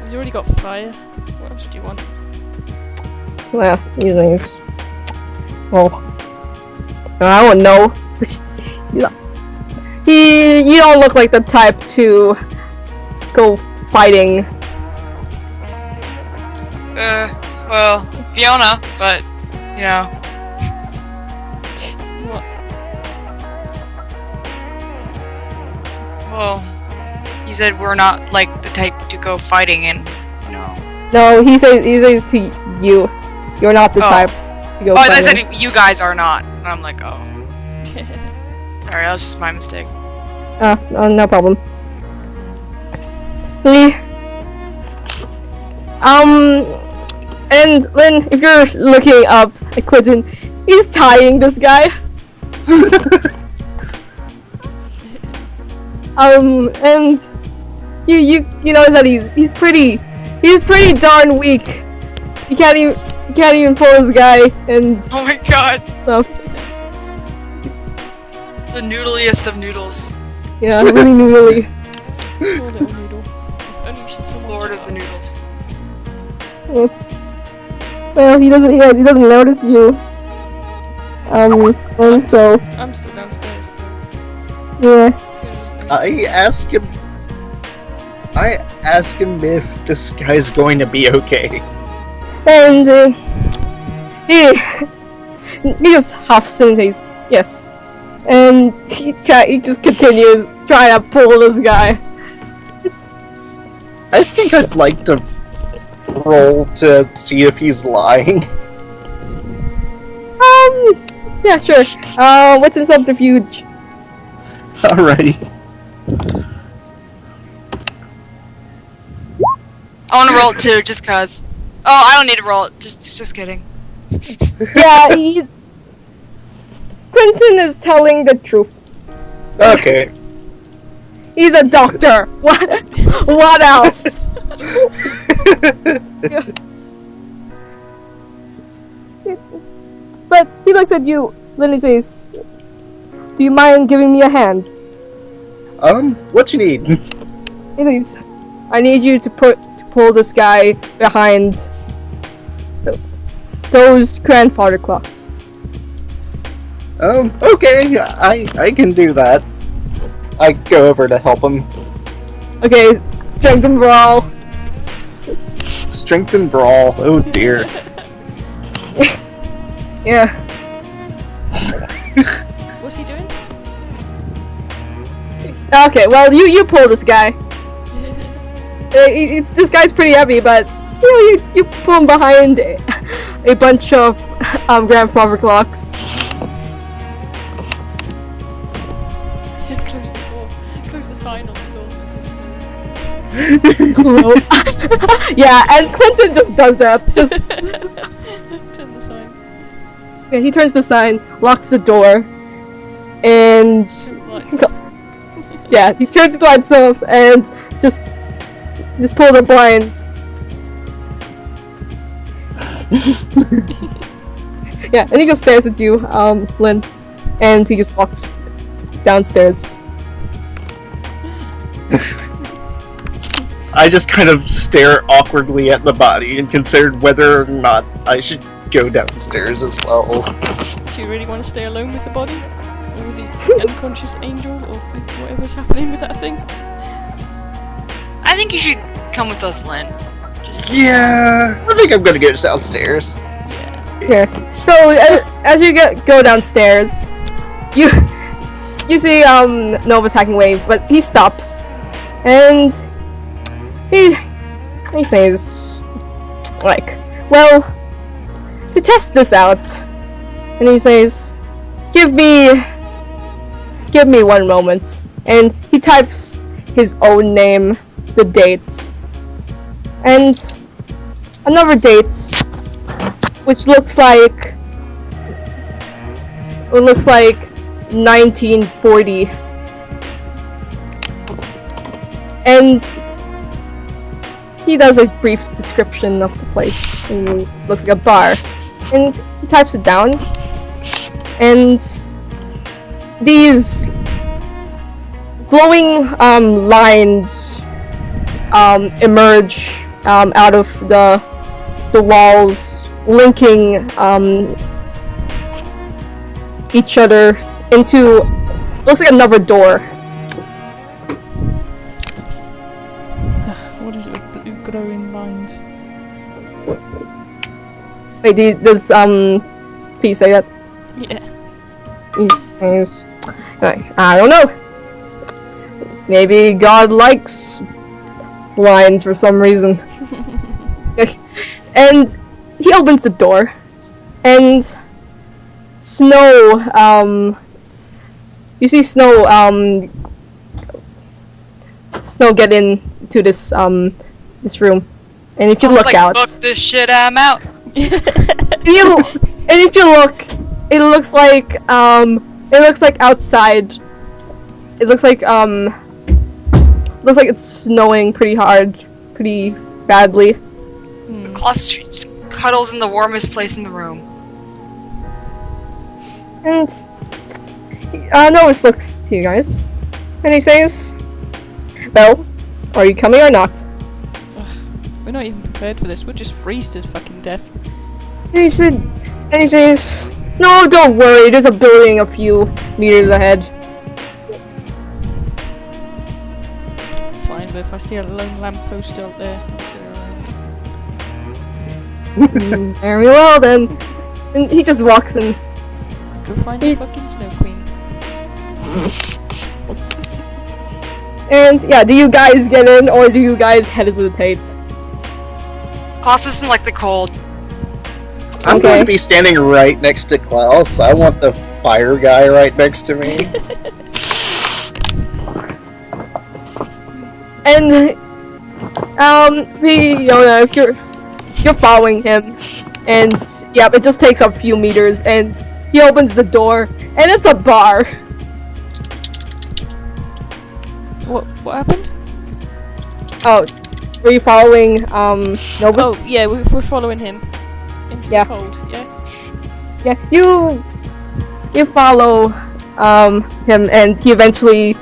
He's already got fire. What else do you want?
Well, he's well, I don't know. You don't look like the type to go fighting.
Well, Fiona, but, you know.
What?
Well, he said we're not, like, the type to go fighting and, you know.
No, he says to you, you're not the type to go
Oh, I
fighting.
said you guys are not. And I'm like, oh. Sorry, that was just my mistake.
No problem. And Lynn, if you're looking up at Quentin, he's tying this guy. And you know that he's pretty darn weak. You can't even pull this guy and
Oh my god.
stuff.
The noodliest of noodles.
Yeah, really noodly.
Poor little noodle. If only she'd someone
Lord of
shut
the
up.
noodles.
Well, he doesn't notice you. And so
I'm still downstairs, so
yeah.
Fiona doesn't know.
I ask him if this guy's going to be okay.
And he just huffs and says, yes. And he just continues trying to pull this guy.
I think I'd like to roll to see if he's lying.
Yeah, sure. What's in subterfuge?
Alrighty.
I want to roll it too, just cause. Oh, I don't need to roll it. Just kidding.
Yeah, Quentin is telling the truth.
Okay.
He's a doctor. What? What else? But he looks at you. Then he says, "Do you mind giving me a hand?"
What you need?
He says, "I need you to pull this guy behind those grandfather clocks."
Okay, I can do that. I go over to help him.
Okay, strength and brawl.
Strength and brawl. Oh dear.
Yeah.
What's he doing?
Okay, well, you pull this guy. This guy's pretty heavy, but you pull him behind a bunch of grandfather clocks.
Close the door. Close the sign on the door that says closed.
Yeah, and Quentin just does that. Just
Turn the sign.
yeah, he turns the sign, locks the door, and yeah, he turns the lights off and just pull the blinds. Yeah, and he just stares at you, Lynn, and he just walks downstairs.
I just kind of stare awkwardly at the body and consider whether or not I should go downstairs as well.
Do you really want to stay alone with the body? Or with the unconscious angel? Or with whatever's happening with that thing?
I think you should come with us, Lynn.
Yeah, I think I'm gonna go downstairs.
Yeah. So as you go downstairs, you see Nova's hacking away, but he stops, and he says, like, well, to test this out, and he says, give me 1 moment, and he types his own name, the date, and another date, which looks like 1940, and he does a brief description of the place, and it looks like a bar, and he types it down, and these glowing lines emerge out of the walls, linking each other into looks like another door.
What is it with blue glowing lines?
Wait, does P say that?
Yeah.
He says, I don't know. Maybe God likes lines for some reason. And he opens the door, and Snow, you see Snow get into this room, and if you look out,
fuck this shit, I'm out.
and if you look, it looks like outside. It looks like it's snowing pretty hard, pretty badly.
Claus cuddles in the warmest place in the room.
And Noah looks to you guys, and he says, "Well, are you coming or not?"
We're not even prepared for this. We'll just freeze to fucking death.
And he says, "No, don't worry. There's a building a few meters ahead."
Fine, but if I see a lone lamppost out there, I'll turn around.
Very well then. And he just walks in
Go find the fucking Snow Queen.
And yeah, do you guys get in or do you guys hesitate?
Klaus doesn't like the cold.
I'm going to be standing right next to Klaus. I want the fire guy right next to me.
And Fiona, if you're following him, and yeah, it just takes a few meters, and he opens the door, and it's a bar.
What happened?
Oh, were you following Novus?
Oh yeah, we're following him into the cold. Yeah.
Yeah, you follow him, and he eventually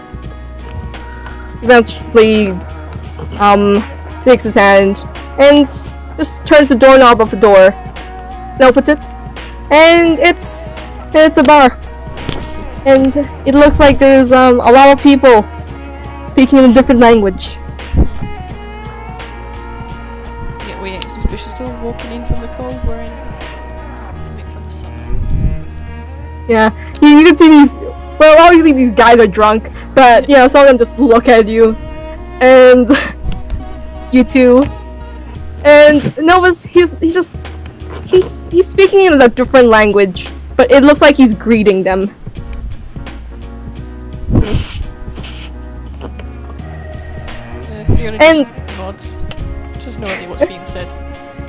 takes his hand and just turns the doorknob of the door and opens it, and it's a bar, and it looks like there's a lot of people speaking in a different language.
Yeah, we ain't suspicious of walking in from the cold wearing something from the summer.
Yeah, you can see these. Well, obviously these guys are drunk, but you know, some of them just look at you, and you too. And Novus, he's speaking in a different language, but it looks like he's greeting them.
Fiona
And
just nods. She has no idea what's being said. She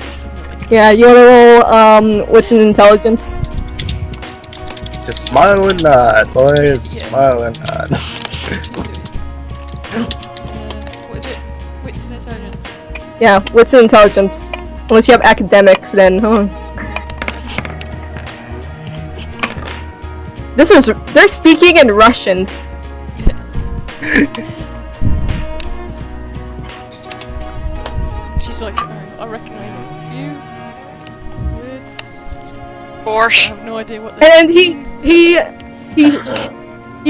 doesn't know anything.
yeah, you wanna roll wits and intelligence?
Just smile and nod, boys. Smile and nod.
What is it? Wits and intelligence.
Yeah, wits and intelligence. Unless you have academics, then they're speaking in Russian.
She's like, I recognize a few words.
Borscht.
I have no idea what.
And he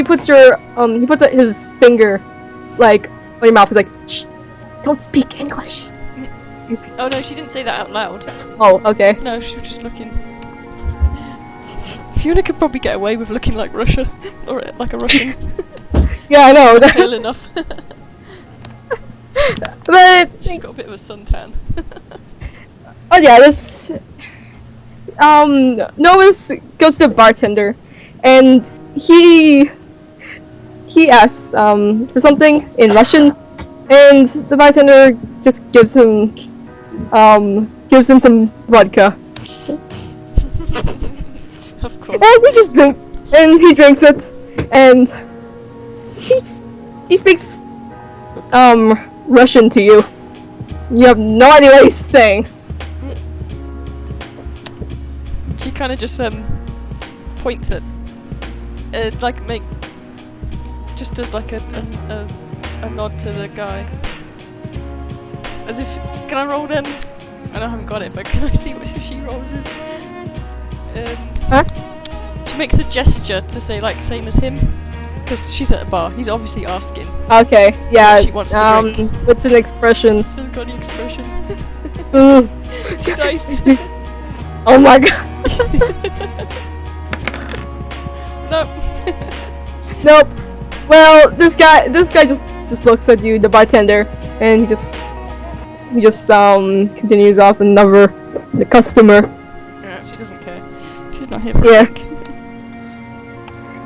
puts his finger like on your mouth. He's like, shh, don't speak English. He's like,
Oh no, she didn't say that out loud.
oh, okay.
No, she was just looking. Fiona could probably get away with looking like Russia, or like a Russian.
Yeah, I know.
Well enough.
But
She's got a bit of a suntan.
oh yeah, this Novus goes to the bartender, and he asks for something in Russian, and the bartender just gives him some vodka.
Of course.
And he drinks it, and he speaks Russian to you. You have no idea what he's saying.
She kind of just points at just does like a nod to the guy, as if, can I roll them? I haven't got it, but can I see what she rolls is?
Huh?
She makes a gesture to say like same as him, because she's at a bar. He's obviously asking.
Okay, yeah.
She wants to drink.
What's an expression?
She hasn't got any expression.
Ooh.
2 dice.
Oh my god.
Nope.
Nope. Well, this guy just looks at you, the bartender, and he just continues off another the customer.
Yeah, she doesn't care. She's not here for
Yeah.
a drink.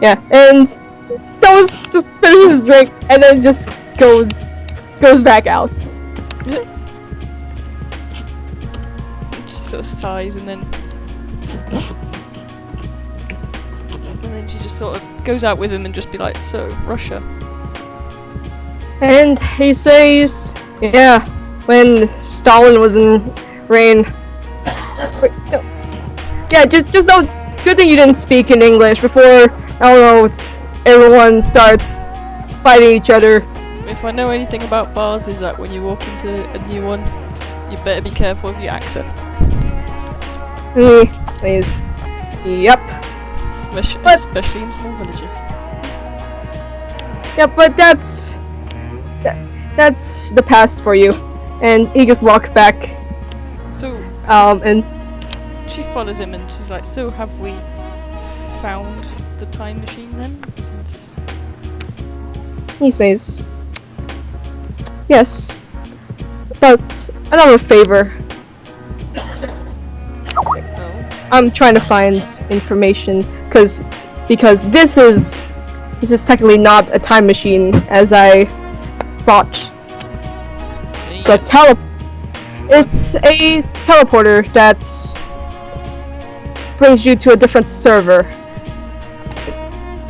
Yeah, and that was just finishes his drink and then just goes back out.
She sort of sighs and then she just sort of goes out with him and just be like, so, Russia.
And he says, yeah, when Stalin was in reign. Wait, no. Yeah, just know, good thing you didn't speak in English before, I don't know, everyone starts fighting each other.
If I know anything about bars, is that when you walk into a new one, you better be careful with your accent.
Please. Yep.
Especially in small villages.
Yeah, but that's the past for you. And he just walks back.
So,
and
she follows him and she's like, so have we found the time machine then? Since
He says, yes, but another favor. I'm trying to find information because this is technically not a time machine as I thought. It's a teleporter that brings you to a different server,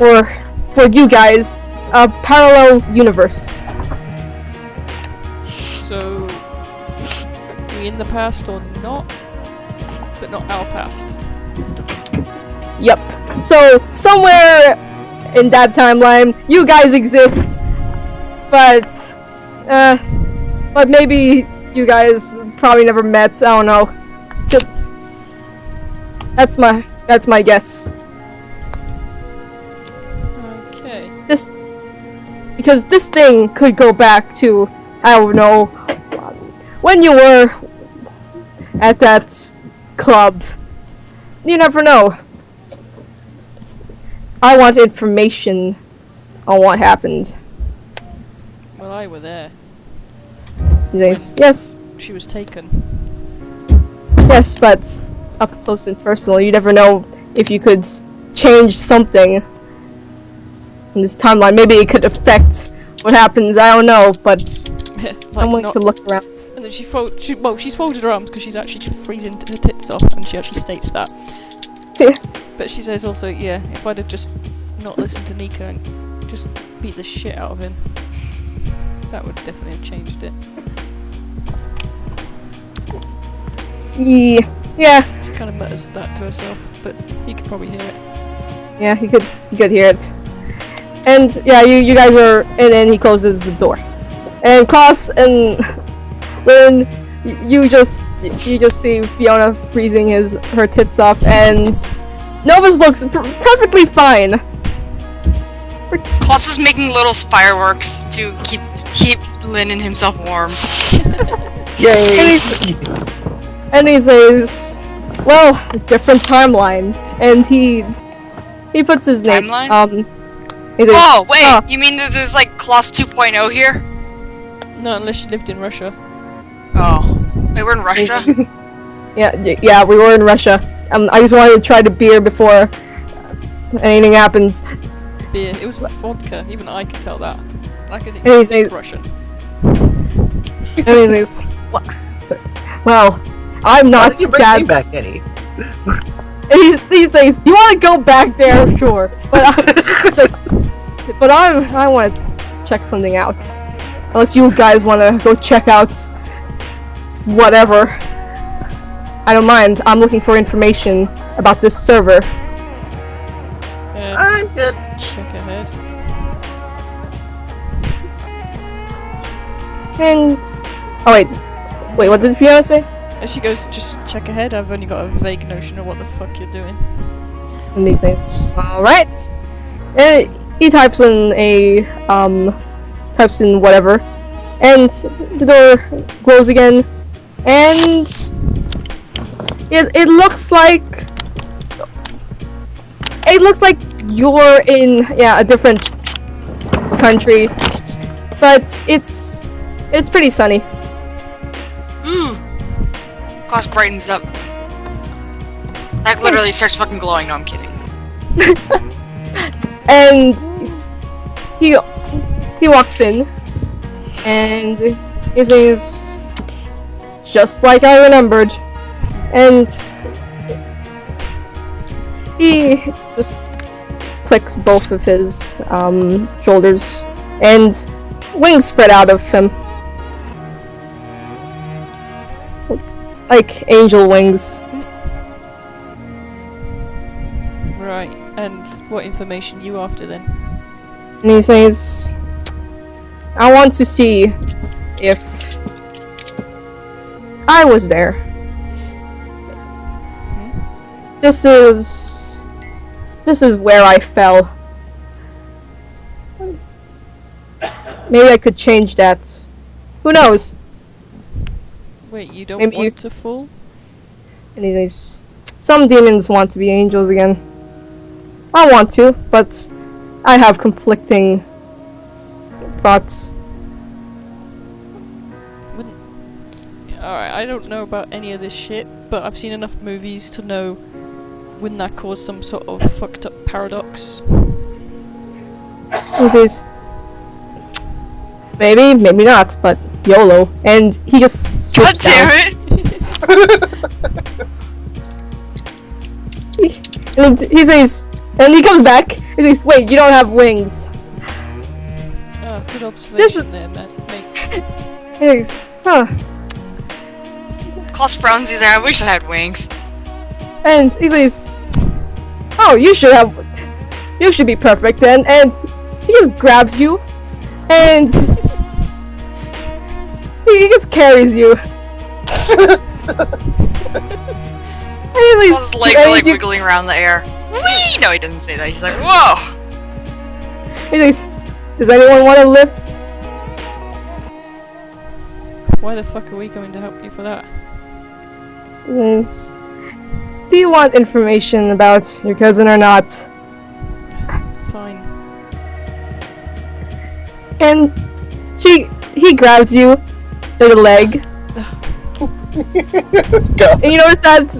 or for you guys, a parallel universe.
So, we in the past or not? But not our past.
Yep. So somewhere in that timeline, you guys exist, but maybe you guys probably never met. I don't know. That's my guess.
Okay.
Because this thing could go back to, I don't know, when you were at that club. You never know. I want information on what happened.
Well, I were there.
Yes.
She was taken.
Yes, but up close and personal, you never know if you could change something in this timeline. Maybe it could affect what happens. I don't know, but
like
I'm willing to look around.
And then she's folded her arms because she's actually freezing her tits off, and she actually states that.
Yeah.
But she says also, yeah, if I'd have just not listened to Nika and just beat the shit out of him, that would definitely have changed it.
Yeah.
She kind of mutters that to herself, but he could probably hear it.
Yeah, he could hear it. And yeah, you guys are, and then he closes the door. And Klaus and Lynn, you just see Fiona freezing her tits off, and Novus looks perfectly fine.
Klaus is making little fireworks to keep Lynn and himself warm.
Yay! And he says, well, different timeline, and he puts his name.
Timeline?
He says,
oh wait, you mean that there's like Klaus 2.0 here?
No, unless she lived in Russia.
Oh, wait, we're in Russia.
Yeah, we were in Russia. I just wanted to try the beer before anything happens.
Beer. It was vodka. Even I can tell that. I can
speak
Russian.
And he says, well, I'm not that.
Back, Eddie?
And he says, you want to go back there? Sure. But I want to check something out. Unless you guys want to go check out whatever. I don't mind. I'm looking for information about this server.
I'm good.
Check ahead.
And oh wait, what did Fiona say?
As she goes, just check ahead. I've only got a vague notion of what the fuck you're doing.
And he says, all right. And he types in whatever, and the door closes again, and it looks like you're in a different country, but it's pretty sunny.
Klaus brightens up. Like literally starts fucking glowing. No, I'm kidding.
And he walks in, and he says, just like I remembered, and he just clicks both of his shoulders, and wings spread out of him. Like angel wings.
Right, and what information you after then?
And he says, I want to see if I was there. This is where I fell. Maybe I could change that. Who knows?
Wait, you don't
Maybe
want to fall?
And he says, some demons want to be angels again. I want to, but I have conflicting thoughts.
Alright, I don't know about any of this shit, but I've seen enough movies to know wouldn't that cause some sort of fucked up paradox?
He says, maybe, maybe not, but YOLO. And he just
God
slips down.
damn it!
And he says, and he comes back. He says, "Wait, you don't have wings."
Oh, good observation there, mate.
He says, "Huh."
Klaus frowns. He's like, I wish I had wings.
And he says, "Oh, you should have. You should be perfect then." And he just grabs you, and he just carries you.
Klaus's legs are like wiggling around the air. Whee! No, he doesn't say that. He's like, whoa!
He says, "Does anyone want to lift?"
Why the fuck are we going to help you for that?
Yes. Do you want information about your cousin or not?
Fine.
And he grabs you by the leg. And you notice that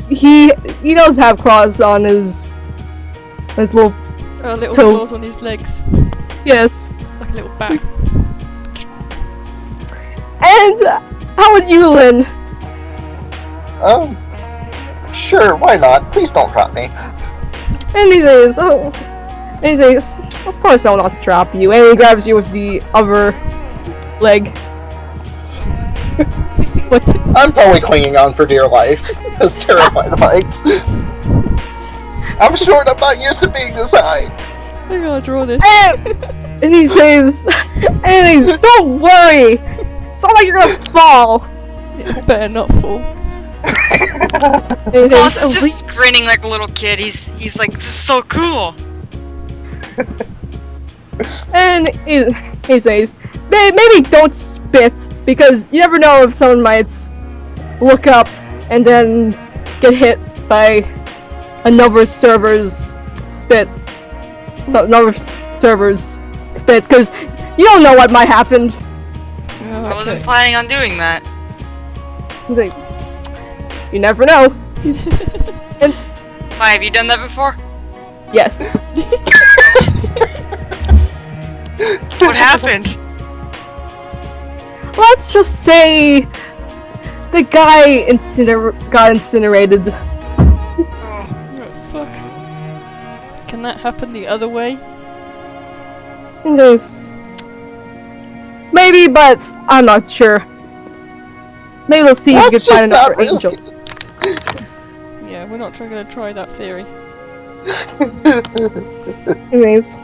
he does have claws on his little
little
toes.
claws on his legs.
Yes.
Like a little bat.
And how would you, Lynn?
Sure, why not? Please don't drop me.
And he says, "Oh," and he says, "Of course I'll not drop you." And he grabs you with the other leg. What?
I'm probably clinging on for dear life. As terrified of heights. I'm short, I'm not used to being this high.
I gotta draw this.
And he says, "Don't worry! It's not like you're gonna fall."
Yeah, better not fall.
Klaus is just grinning like a little kid. He's like, this is so cool.
And he says, "Maybe don't spit, because you never know if someone might look up and then get hit by another server's spit. So another server's spit, because you don't know what might happen."
I wasn't planning on doing that.
He's like, "You never know." And
Why, have you done that before?
yes.
What happened?
Let's just say the guy got incinerated.
Oh.
Oh, fuck. Can that happen the other way?
And there's maybe, but I'm not sure. Maybe let's see if we can find another angel.
Yeah, we're not gonna try that theory.
Anyways.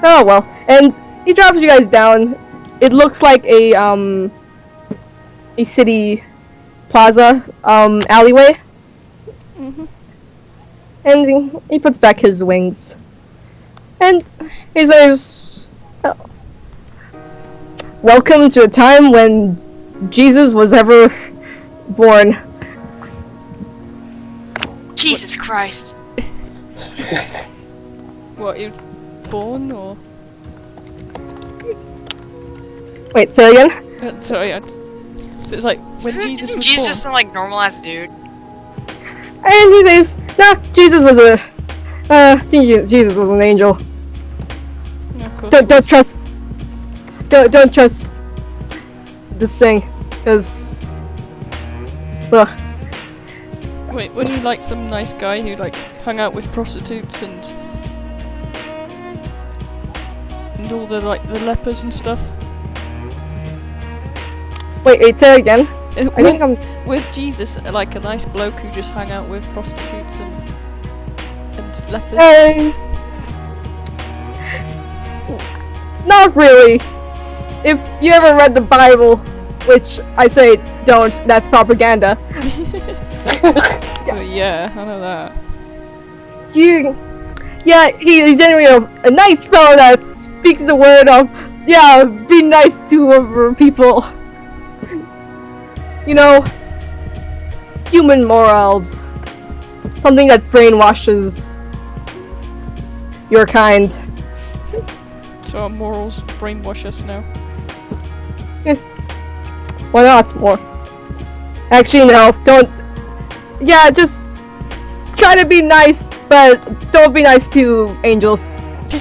Oh well. And he drops you guys down. It looks like a city plaza alleyway.
Mm-hmm.
And he puts back his wings. And he says, "Welcome to a time when Jesus was ever born."
Jesus Christ.
What, you born or?
Wait, say again?
Sorry, so it's like when
Isn't
Jesus was
Jesus
born.
some like normal ass dude?
And he says, "Nah, Jesus was Jesus was an angel.
Yeah, of course
Don't trust. Don't trust this thing, cause. Ugh."
Wait, wasn't he like some nice guy who like hung out with prostitutes and all the like the lepers and stuff?
Wait, say it again. I think I'm.
With Jesus, like a nice bloke who just hung out with prostitutes and lepers.
Not really. If you ever read the Bible, which I say don't, that's propaganda.
Oh, yeah, I know that.
He's generally a nice fellow that speaks the word of, be nice to other people. You know, human morals. Something that brainwashes your kind.
So our morals brainwash us now.
Why not more? Actually, no. Don't. Yeah, just try to be nice, but don't be nice to angels.
I'll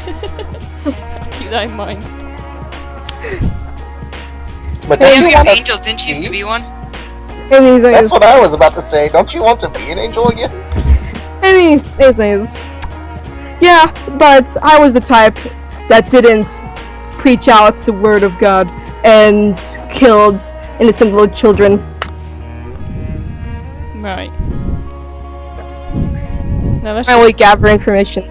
keep that in mind.
But
Hey,
don't you
Damn,
want
angels didn't choose to be one.
That's what I was about to say. Don't you want to be an angel again?
Anyways, yeah, but I was the type that didn't preach out the word of God and killed innocent little children.
Right. Now let's
I only gather information.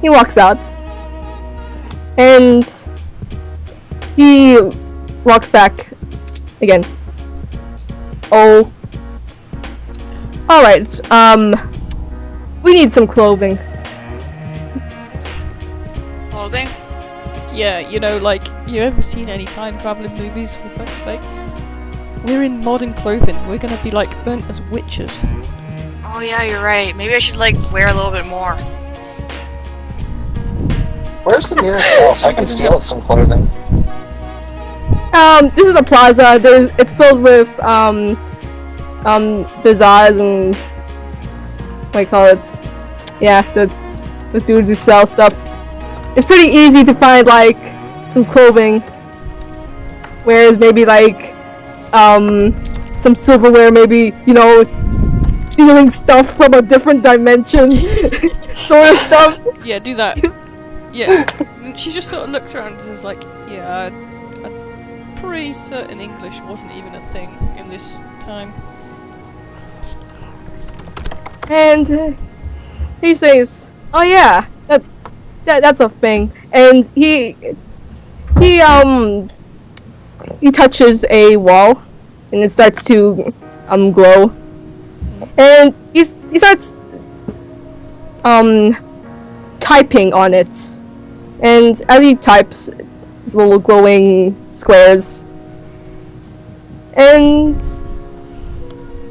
He walks out, and he walks back again. Oh. Alright, we need some clothing.
Clothing?
Yeah, you know, like, you ever seen any time traveling movies, for fuck's sake? We're in modern clothing. We're gonna be, like, burnt as witches.
Oh yeah, you're right. Maybe I should like wear a little bit more.
Where's the nearest house? I can steal some clothing.
This is a plaza. It's filled with, bazaars and... what do you call it? Yeah, those dudes who sell stuff. It's pretty easy to find, like, some clothing. Whereas maybe, like, some silverware, maybe, you know, stealing stuff from a different dimension. Sort of stuff.
Yeah, do that. Yeah. She just sort of looks around and says, like, yeah, I'm pretty certain English wasn't even a thing in this time.
And he says, "Oh yeah, that's a thing." And he touches a wall, and it starts to glow. And he starts typing on it. And as he types, there's little glowing squares. And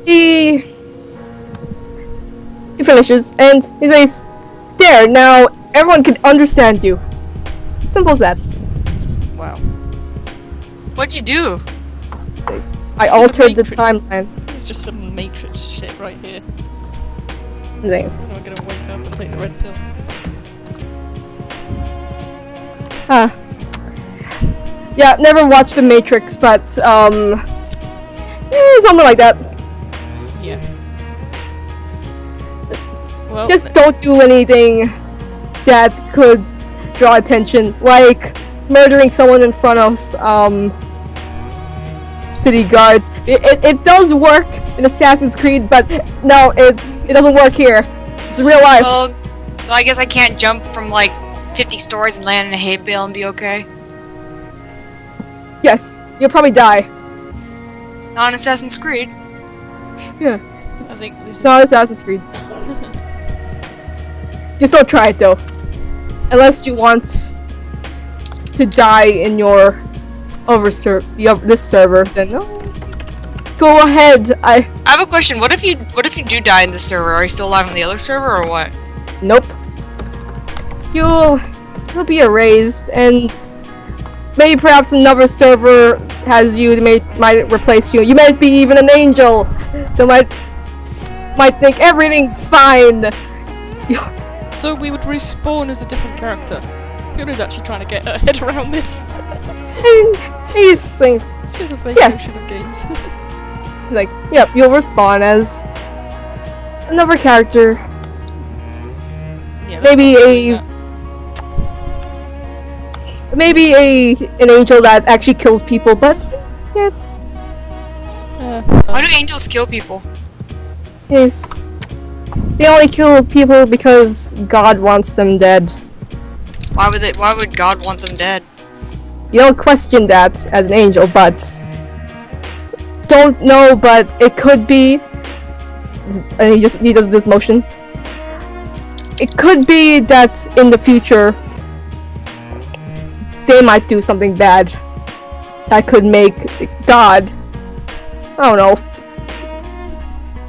he finishes, and he says, "There, now everyone can understand you." Simple as that.
Wow.
What'd you do?
I altered the timeline.
It's just some Matrix shit right here.
Thanks.
I'm gonna wake up and take the red pill.
Huh. Yeah, never watched The Matrix, but, something like that.
Yeah. Well,
Just don't do anything that could draw attention, like murdering someone in front of, city guards. It does work in Assassin's Creed, but no, it doesn't work here. It's real life.
Well, so I guess I can't jump from like 50 stories and land in a hay bale and be okay?
Yes, you'll probably die.
Not in Assassin's Creed.
Yeah.
I think this
It's
is
not Assassin's Creed. Just don't try it though. Unless you want to die in your this server, then no. Go ahead.
I have a question. What if you do die in this server? Are you still alive on the other server or what?
Nope. You'll be erased, and maybe perhaps another server has you. They might replace you. You might be even an angel. They might think everything's fine.
So we would respawn as a different character. Fiona's actually trying to get her head around this.
And he thinks,
She has a vague
yes.
notion of games.
He's like, yep, you'll respawn as another character.
Yeah,
Maybe an angel that actually kills people, but yeah,
Why do angels kill people?
yes. They only kill people because God wants them dead.
Why would God want them dead?
You don't question that as an angel, but don't know, but it could be. And he does this motion. It could be that in the future they might do something bad that could make God, I don't know,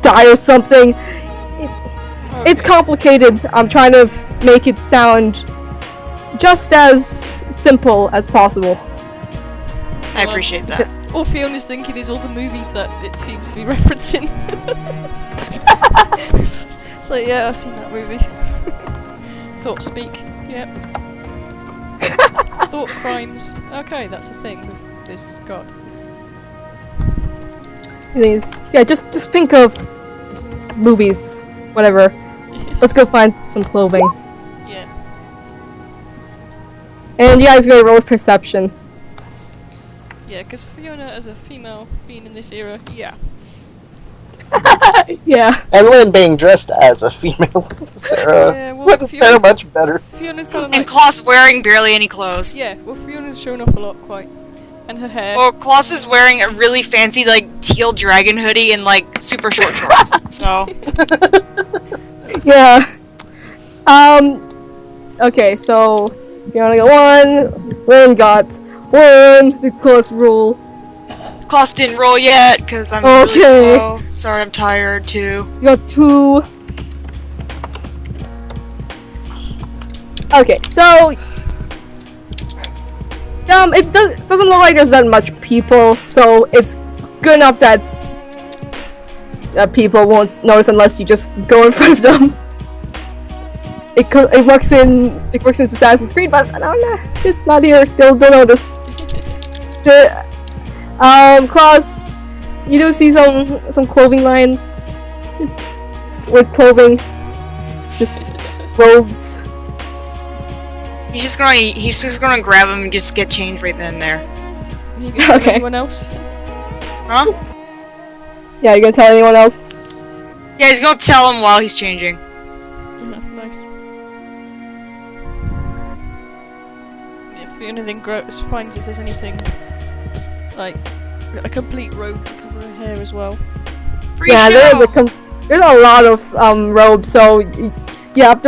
die or something.
I
it's complicated. I'm trying to make it sound just as simple as possible.
I appreciate that.
All Fiona's thinking is all the movies that it seems to be referencing. It's like, yeah, I've seen that movie. Thought speak, yep. Thought crimes. Okay, that's a thing with this god.
Yeah, just think of movies, whatever. Let's go find some clothing.
Yeah.
And you guys go roll perception.
Yeah, because Fiona as a female being in this era, yeah.
Yeah.
And Lynn being dressed as a female Sarah
Yeah, well,
wouldn't fare much better.
Fiona's kind of
And Klaus wearing barely any clothes.
Yeah, well, Fiona's shown off a lot, quite. And her hair.
Well, Klaus is wearing a really fancy, like, teal dragon hoodie and, like, super short shorts. So.
Yeah. Okay, so you wanna go 1. Lynn got 1. The close rule.
Klaus didn't roll yet, because I'm really slow. Sorry, I'm tired, too.
You got 2. Okay, so it doesn't look like there's that much people, so it's good enough that people won't notice unless you just go in front of them. It works in Assassin's Creed, but no, it's not here. They'll notice. Klaus, you do see some clothing lines with clothing, just robes.
He's just gonna grab him and just get changed right then and there.
You gonna tell anyone else?
Huh?
Yeah, you gonna tell anyone else?
Yeah, he's gonna tell him while he's changing.
Nice. If Fiona then finds if there's anything like a complete robe to cover her hair as well.
Yeah, there's a lot of robes, so yeah,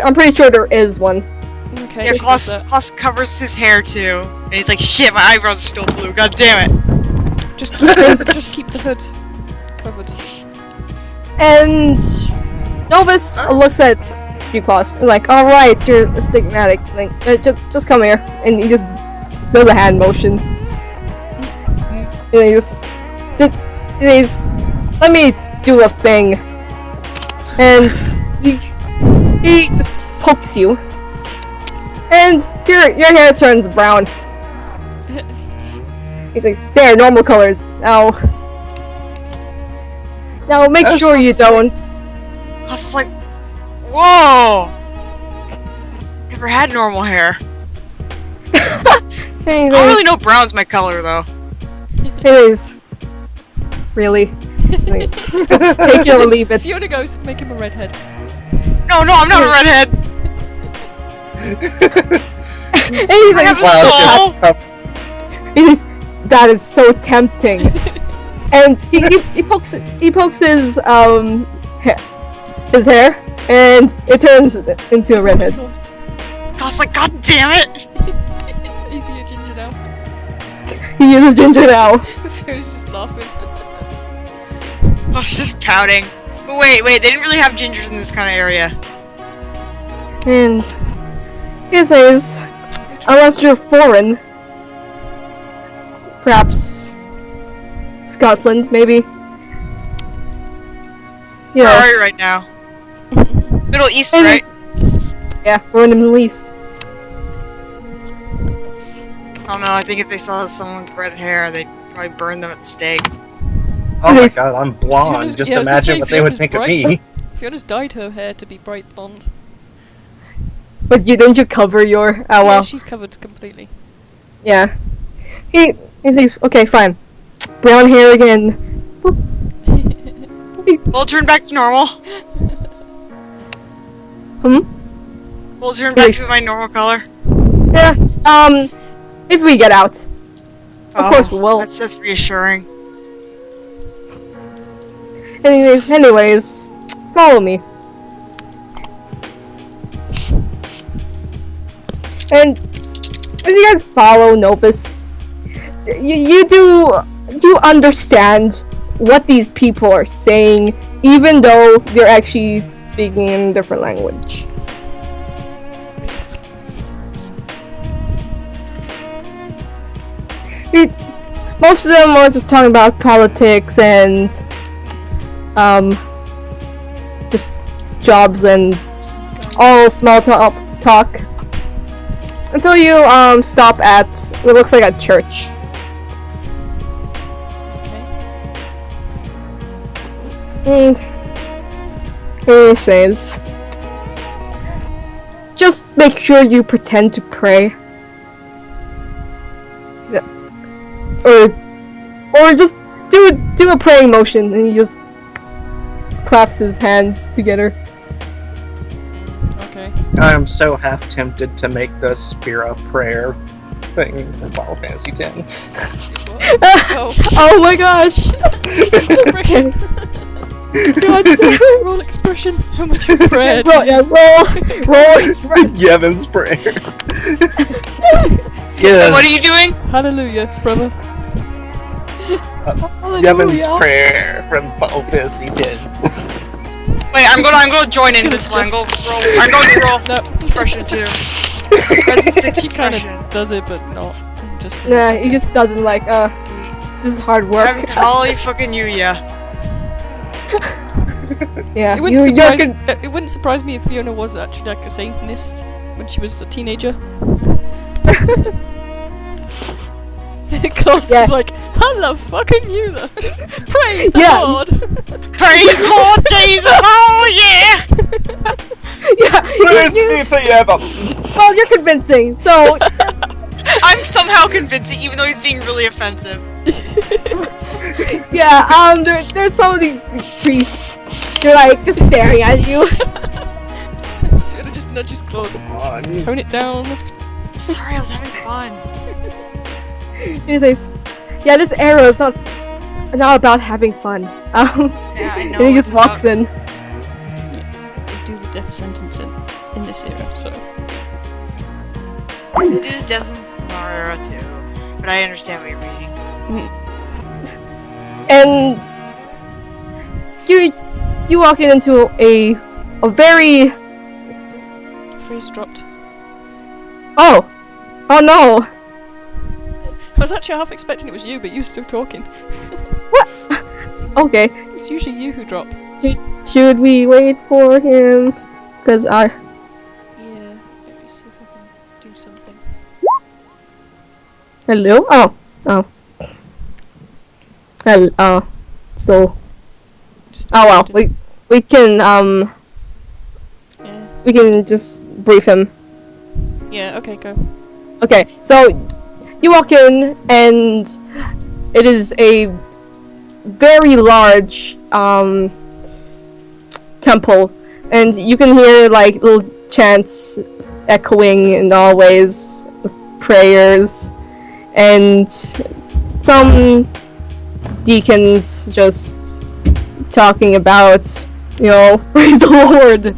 I'm pretty sure there is one.
Okay.
Yeah, Klaus covers his hair too, and he's like, "Shit, my eyebrows are still blue. God damn it!"
Just keep the hood covered.
And Novus looks at you, Klaus, like, "All right, you're astigmatic. Like, just come here," and he just does a hand motion. And he's let me do a thing, and he just pokes you. And your hair turns brown. He's like, there, normal colors. Now make sure you don't.
I was like, whoa! Never had normal hair. I don't really know brown's my color though.
It is. Really? Like, take it or leave it.
Fiona goes, make him a redhead.
No, I'm not a redhead.
And he's like, that is so tempting. And he pokes his hair, and it turns into a redhead.
I was like, God damn it!
Is he a ginger now?
He is a ginger now.
Fiona's just laughing.
I was just pouting. But wait, they didn't really have gingers in this kind of area.
And he says, unless you're foreign, perhaps Scotland, maybe.
Where are you right now? Middle East, right?
Yeah, we're in the Middle East.
I don't know, I think if they saw someone with red hair, they'd probably burn them at the stake.
Oh my god, I'm blonde. Just imagine what they would think of me.
Fiona's dyed her hair to be bright blonde.
But didn't you cover your... Oh, well.
Yeah, she's covered completely.
Yeah. He says, okay, fine. Brown hair again.
We'll turn back to normal. We'll turn back to my normal color.
Yeah, if we get out. Of course we will.
That's reassuring.
Anyways, follow me. And as you guys follow Novus, you understand what these people are saying, even though they're actually speaking in a different language. Most of them are just talking about politics and just jobs and all small talk until you stop at what looks like a church. And he says, just make sure you pretend to pray. Or just do a praying motion, and he just claps his hands together.
Okay.
I am so half tempted to make the Spira prayer thing from Final Fantasy X.
Oh my gosh!
Expression. God damn it. Roll expression. How much you read?
Roll expression.
Yevin's prayer.
Yes. What are you doing?
Hallelujah, brother.
Yevin's prayer from Final Fantasy X.
Wait, I'm gonna join in this one. I'm going to roll expression too. Present 6
He kind
expression.
of does it, but not. Just
Nah, he just doesn't like. This is hard work.
Holy fucking you, yeah.
Yeah,
It wouldn't surprise me if Fiona was actually like a Satanist when she was a teenager. Klaus was like, hello fucking you though. Praise the Lord.
Praise Lord Jesus, oh yeah!
Praise be to Yevon.
Well, you're convincing, so...
I'm somehow convincing, even though he's being really offensive.
Yeah, there's some of these priests. They're like, just staring at you.
Fiona just nudges Klaus. Tone it down.
Sorry, I was having fun.
He says, yeah, this era is not about having fun.
Yeah, I know.
And he just walks in.
We do the death sentence in this era, so...
It is death sentence in our era too. But I understand what you're reading.
And... You walk into a very...
Phrase dropped.
Oh no!
I was actually half expecting it was you, but you were still talking.
What? Okay.
It's usually you who drop.
Should we wait for him? Cause
Yeah, let me see if I can do something.
Hello? Oh. Hello. So... Oh well, we can,
Yeah.
we can just brief him.
Yeah, okay, go.
Okay, so... You walk in, and it is a very large temple, and you can hear like little chants echoing in all ways, prayers, and some deacons just talking about, praise the Lord,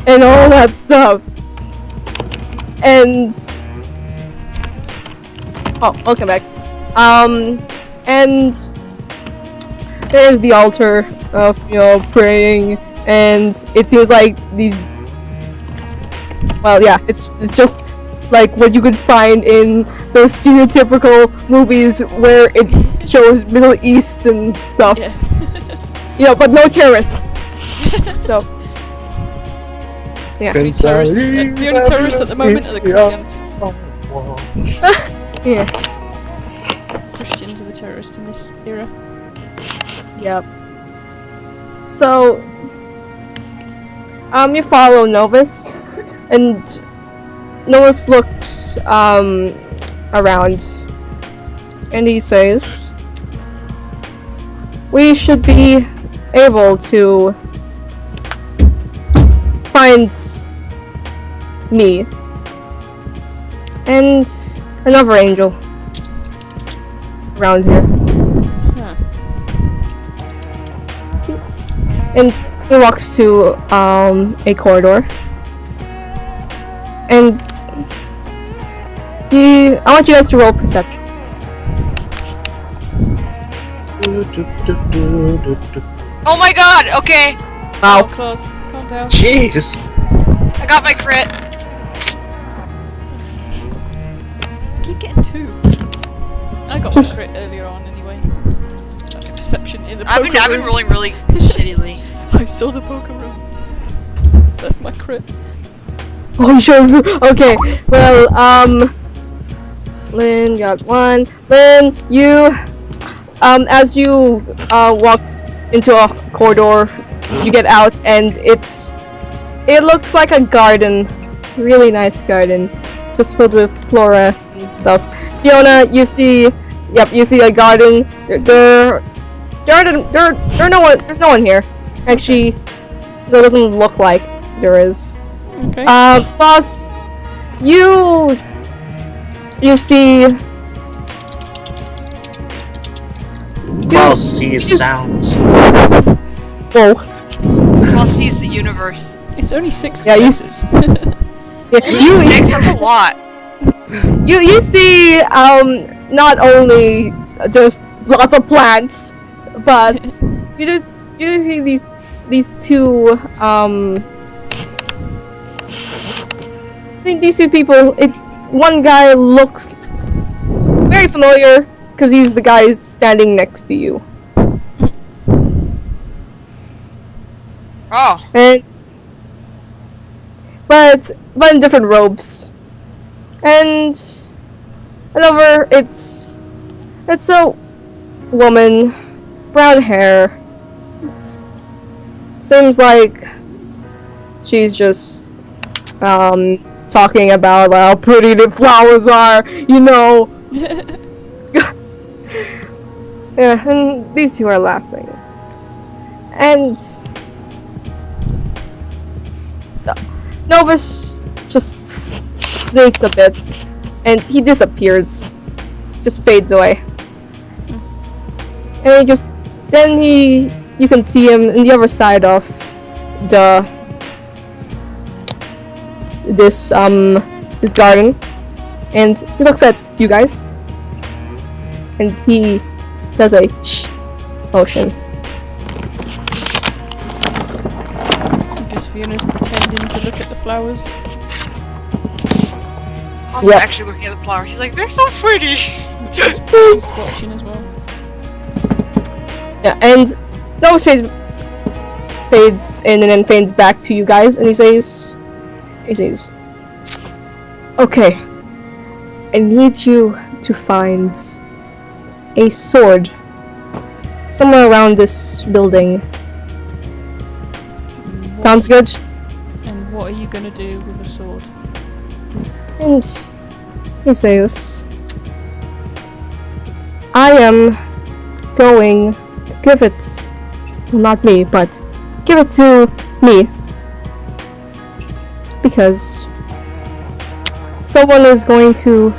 and all that stuff, and... Oh, welcome back. And there's the altar of, praying, and it seems like these... Well, yeah, it's just like what you could find in those stereotypical movies where it shows Middle East and stuff.
Yeah.
But no terrorists. So... Yeah.
The only terrorists at the moment are the Christians.
Yeah.
Christians are the terrorists in this era.
Yep. So, you follow Novus, and Novus looks, around, and he says, we should be able to find me and another angel around here.
Huh.
And he walks to a corridor. And I want you guys to roll perception.
Oh my god, okay.
Wow.
Oh, close. Calm down.
Jeez.
I got my crit.
Keep getting 2. I got my crit earlier on anyway. Perception in the poker room.
I've been rolling really shittily.
I saw the poker room. That's my crit.
Oh, sure. Okay. Well, Lynn got 1. Lynn, you, as you walk into a corridor, you get out, and it looks like a garden, really nice garden, just filled with flora and stuff. Fiona, you see a garden. There's no one here. Actually, there doesn't look like there is.
Okay.
Plus, you see.
Well, sees sounds.
Whoa.
Well, sees the universe.
It's only 6
Yeah, you
successes.
Only 6? That's a lot.
You see not only just lots of plants, but you see these two these two people. One guy looks very familiar because he's the guy standing next to you.
Oh.
But in different robes. And over, it's a woman, brown hair. Seems like she's just talking about how pretty the flowers are, you know. Yeah, and these two are laughing. And Novus just sneaks a bit, and he disappears, just fades away. And you can see him on the other side of this garden, and he looks at you guys, and he does a shh motion.
Because Fiona's pretending to look at the flowers.
Also, actually looking at the flowers, he's like, they're so pretty.
She's watching as well.
Yeah, and Novus fades in and then fades back to you guys, and he says, okay, I need you to find a sword somewhere around this building. Sounds good?
And what are you gonna do with a sword?
And he says, I am going to give it, well, not me, but give it to me, because someone is going to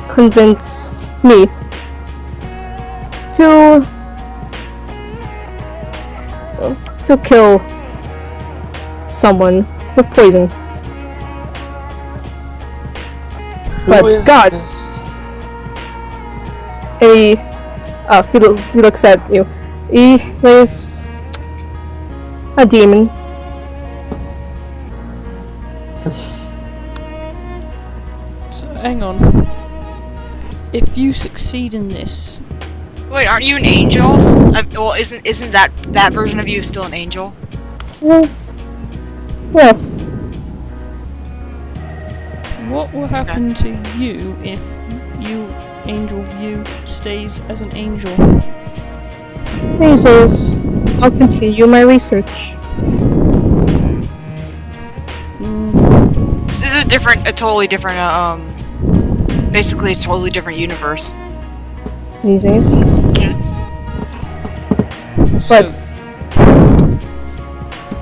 convince me to kill someone with poison. But God, he looks at you. He is a demon.
So hang on. If you succeed in this,
Wait, aren't you an angel? Well, isn't that version of you still an angel?
Yes. Yes.
what will happen to you if Angel View stays as an angel?
He says, I'll continue my research.
This is a totally different, basically a totally different universe.
He says,
Yes.
but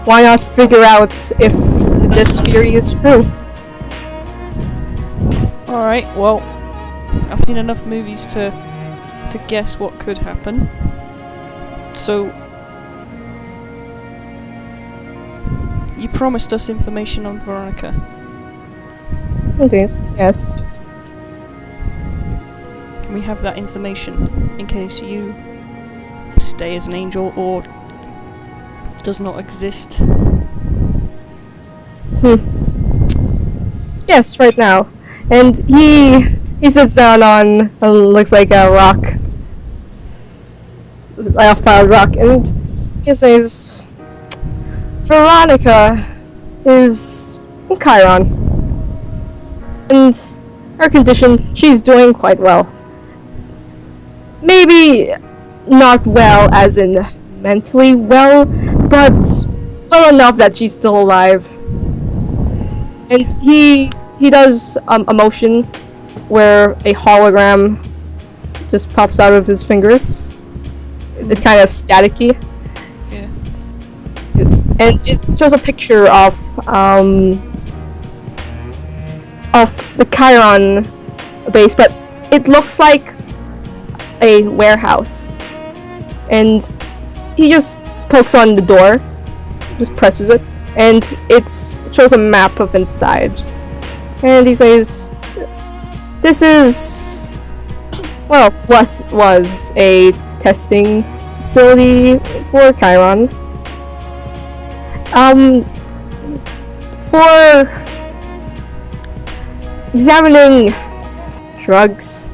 why not figure out if this theory is true?
Alright, well, I've seen enough movies to guess what could happen. So, you promised us information on Veronica.
It is, yes.
Can we have that information in case you stay as an angel or does not exist.
Yes, right now. And he sits down on looks like a rock, like a filed rock, and he says, Veronica is in Chiron, and her condition, she's doing quite well. Maybe not well as in mentally well, but well enough that she's still alive. And he does a motion where a hologram just pops out of his fingers. It's kind of staticky.
Yeah.
And it shows a picture of the Chiron base, but it looks like a warehouse. And he just pokes on the door, just presses it, and it shows a map of inside. And he says, this is, well, was a testing facility for Chiron. For examining drugs.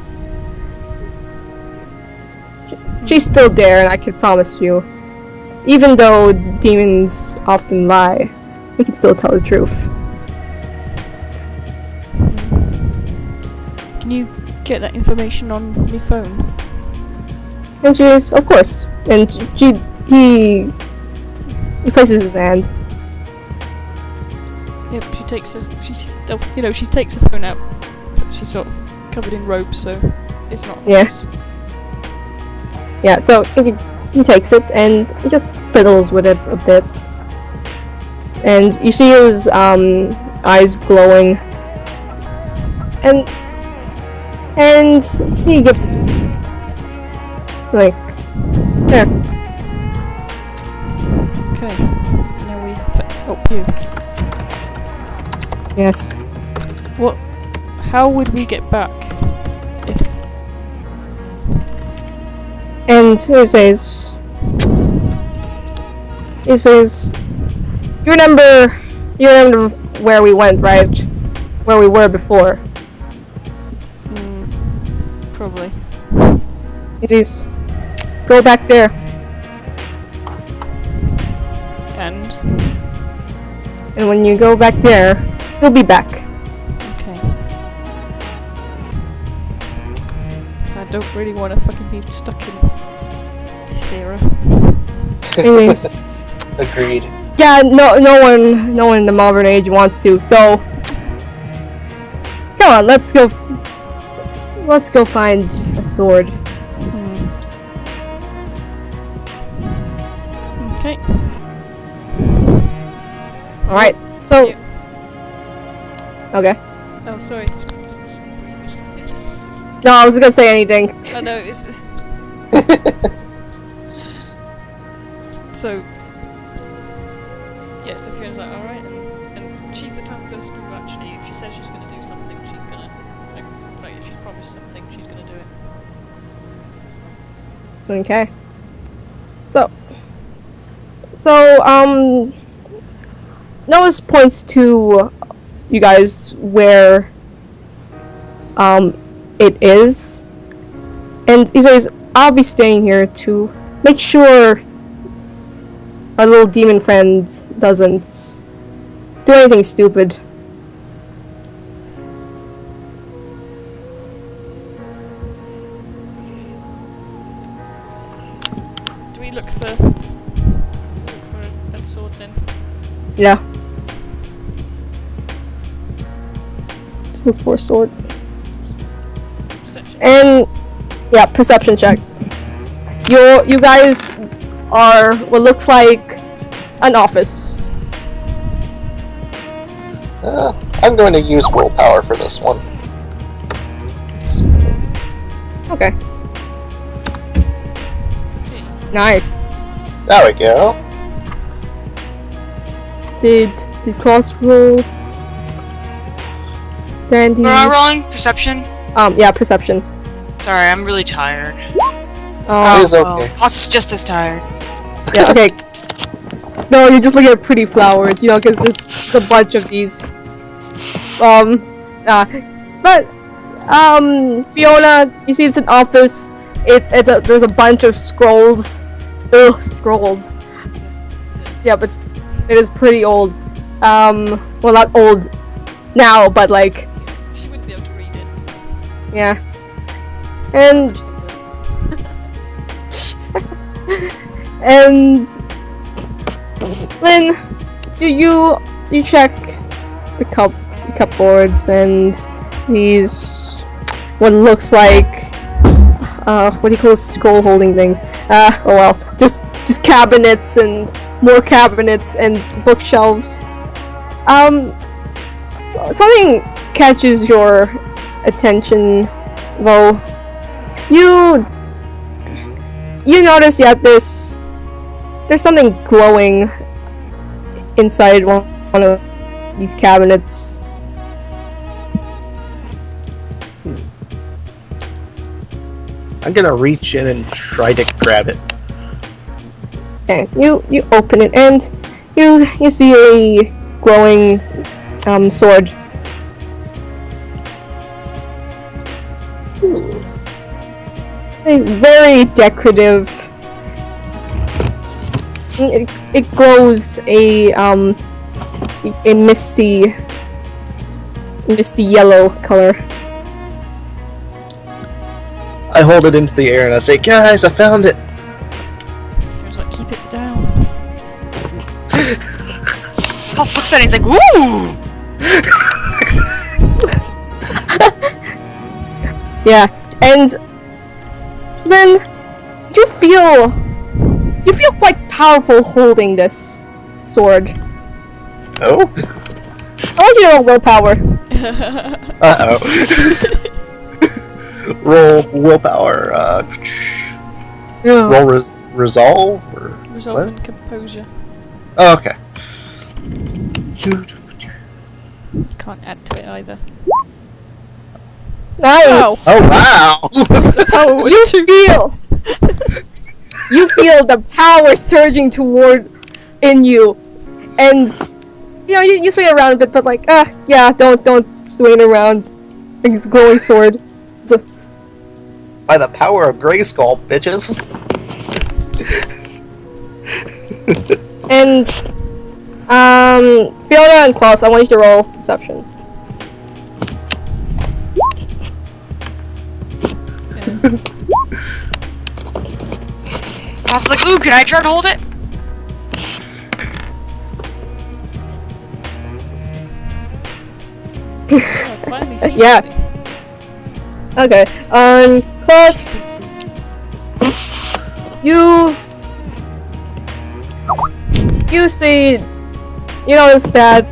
She's still there, and I can promise you, even though demons often lie, we can still tell the truth.
Can you get that information on my phone?
And she is, of course. And he places his hand.
Yep, she takes her. She's still, she takes her phone out, but she's sort of covered in robes, so it's not.
Yeah.
obvious.
Yeah, so he takes it and he just fiddles with it a bit. And you see his eyes glowing. And he gives it to you. Like, there.
Okay. Now we help you.
Yes.
What? How would we get back?
And he says, you remember where we went, right? Where we were before.
Probably.
He says, go back there.
And
when you go back there, you'll be back.
Okay. I don't really want to fucking be stuck in this era.
Anyways.
Agreed.
Yeah, no one in the modern age wants to. So, come on, let's go find a sword.
Okay.
All right. So. Okay.
Oh, sorry.
No, I wasn't gonna say anything.
I know it's. So. Yeah, so Fiona's like, alright, and she's the type of person who actually, if she says she's gonna do something, she's gonna, like if she's promised something, she's gonna do it.
Okay. So, Noah points to you guys where it is, and he says, I'll be staying here to make sure our little demon friend doesn't do anything stupid.
Do we look for a sword then?
Yeah. Let's look for a sword.
Perception.
And yeah, perception check. You guys are what looks like an office.
I'm going to use willpower for this one.
Okay. Nice.
There we go.
Did Klaus roll? Dandy.
Were I rolling? Perception?
Yeah, perception.
Sorry, I'm really tired.
Oh,
It's okay.
Klaus is just as tired.
yeah, okay. no, you're just looking at pretty flowers, you know, because there's a bunch of these. Fiona, you see it's an office. There's a bunch of scrolls. Ugh, scrolls. Yeah, but it is pretty old. Well, not old now, but like.
She wouldn't be able to read it.
Yeah. And. And. Then, you check the cupboards and these what looks like what do you call scroll holding things? Oh well, just cabinets and more cabinets and bookshelves. Something catches your attention though. You notice there's something glowing inside one of these cabinets.
I'm gonna reach in and try to grab it.
Okay, you open it and you see a glowing sword.
Ooh.
A very decorative. It glows a misty yellow color.
I hold it into the air and I say, "Guys, I found it."
Feels like keep it down.
Cost looks at it and he's like, "Ooh!"
Yeah, and then you feel quite powerful holding this sword.
Oh?
I want you to roll willpower.
Uh-oh. Roll willpower, roll resolve, or
Resolve
what?
and composure.
Oh, okay.
You can't add to it either.
Nice!
Oh, wow!
Oh,
You feel the power surging toward in you, and you swing around a bit, but like yeah, don't swing around. Like it's a glowing sword.
By the power of Grayskull, bitches.
And Fiona and Klaus, I want you to roll perception.
Cost like, "Ooh, can I try to hold it?"
Oh, finally see
Yeah.
something.
Okay. Klaus,
Senses.
you see, you notice that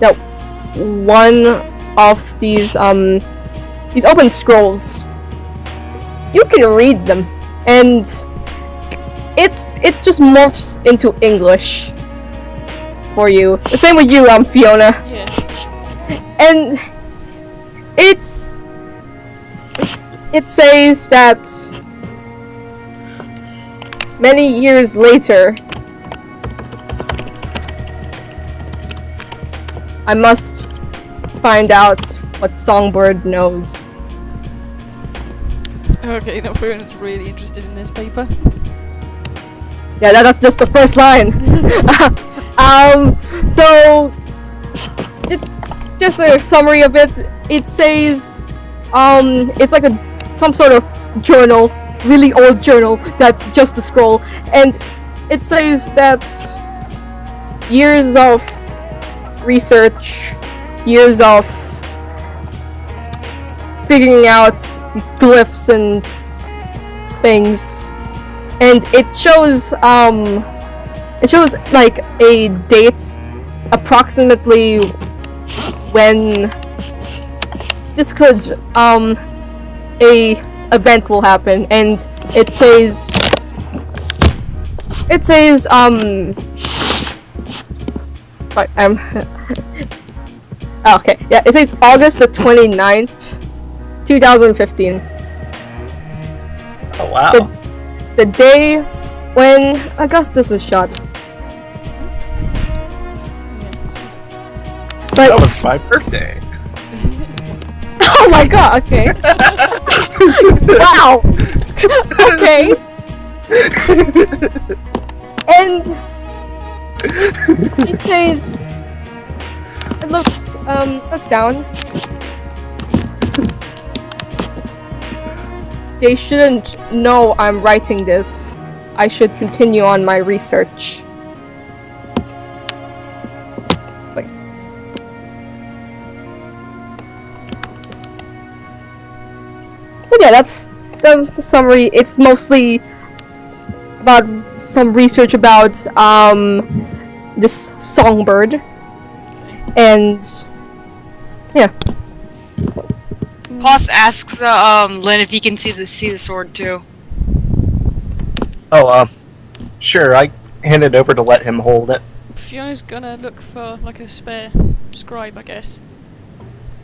that one of these open scrolls, you can read them, and it just morphs into English for you. The same with you, Fiona.
Yes.
And it says that many years later, I must find out what Songbird knows.
Okay, now Fiona's really interested in this paper.
Yeah, that's just the first line. So just a summary of it. It says, it's like some sort of journal, really old journal that's just a scroll, and it says that years of research, years of figuring out these glyphs and things, and it shows like a date, approximately when this could a event will happen, and it says but okay, yeah, it says August the 29th, 2015.
Oh, wow.
The day when Augustus was shot. But
That was my birthday.
oh my god, okay. Wow. Okay. And it says it looks down. They shouldn't know I'm writing this. I should continue on my research. Wait. But yeah, that's the summary. It's mostly about some research about this songbird. And yeah.
Klaus asks Lynn if he can see the sword too.
Oh, sure. I hand it over to let him hold it.
Fiona's gonna look for like a spare scribe, I guess.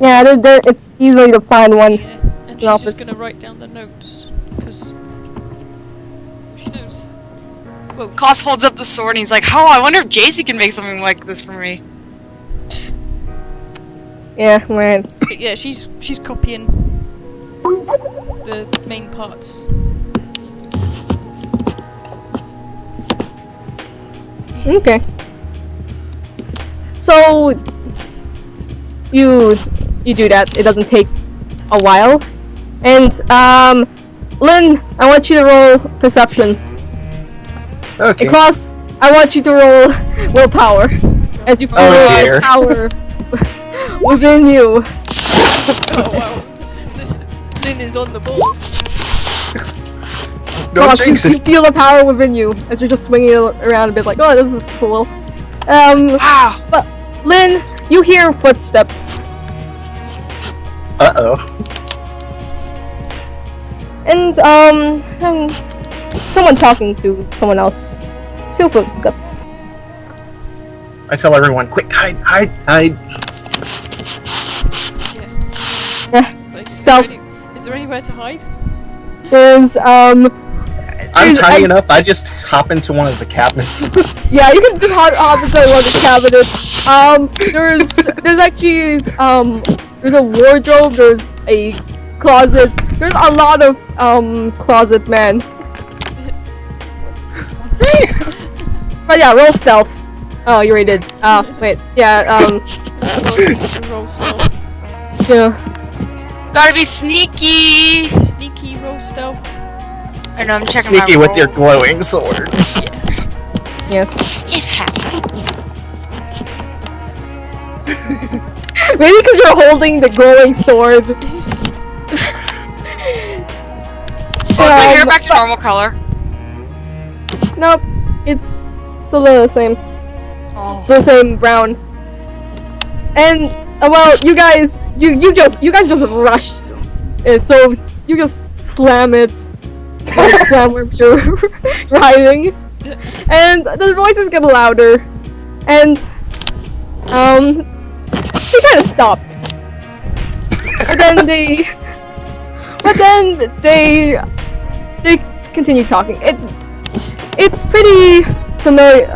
Yeah, it's easily to find one.
Yeah, and she's
office.
just gonna write down the notes because she knows. Whoa.
Klaus holds up the sword and he's like, "Oh, I wonder if JC can make something like this for me."
Yeah, man.
But yeah, she's copying the main parts.
Okay. So you do that. It doesn't take a while. And Lynn, I want you to roll perception.
Okay.
And Klaus, I want you to roll willpower as you feel
dear.
power within you.
Oh wow. Lynn is on the ball.
Don't
Klaus,
jinx
you
it.
feel the power within you as you're just swinging it around a bit like, oh, this is cool.
Wow.
But Lynn, you hear footsteps.
Uh-oh.
And, someone talking to someone else. 2 footsteps.
I tell everyone, quick, hide.
Yeah.
Like,
Stealth.
Is there anywhere to hide?
There's,
I'm tiny
I-
enough, I just hop into one of the cabinets.
yeah, you can just hop into one of the cabinets. There's actually, there's a wardrobe, there's a closet. There's a lot of, closets, man. But yeah, roll stealth. Oh, you already did. Wait. Yeah,
Roll stealth.
yeah.
Gotta be sneaky.
Sneaky roll stealth.
I know, I'm checking
Sneaky
my
with your
roll.
glowing sword.
Yes.
It happened.
Maybe because you're holding the glowing sword.
Oh, is my hair back to normal color?
Nope. It's still the same.
Oh.
The same brown. And well, you guys just rushed it, so you just slam it. Like slam where you're riding. And the voices get louder. And they kind of stopped. But then they continue talking. It's pretty familiar.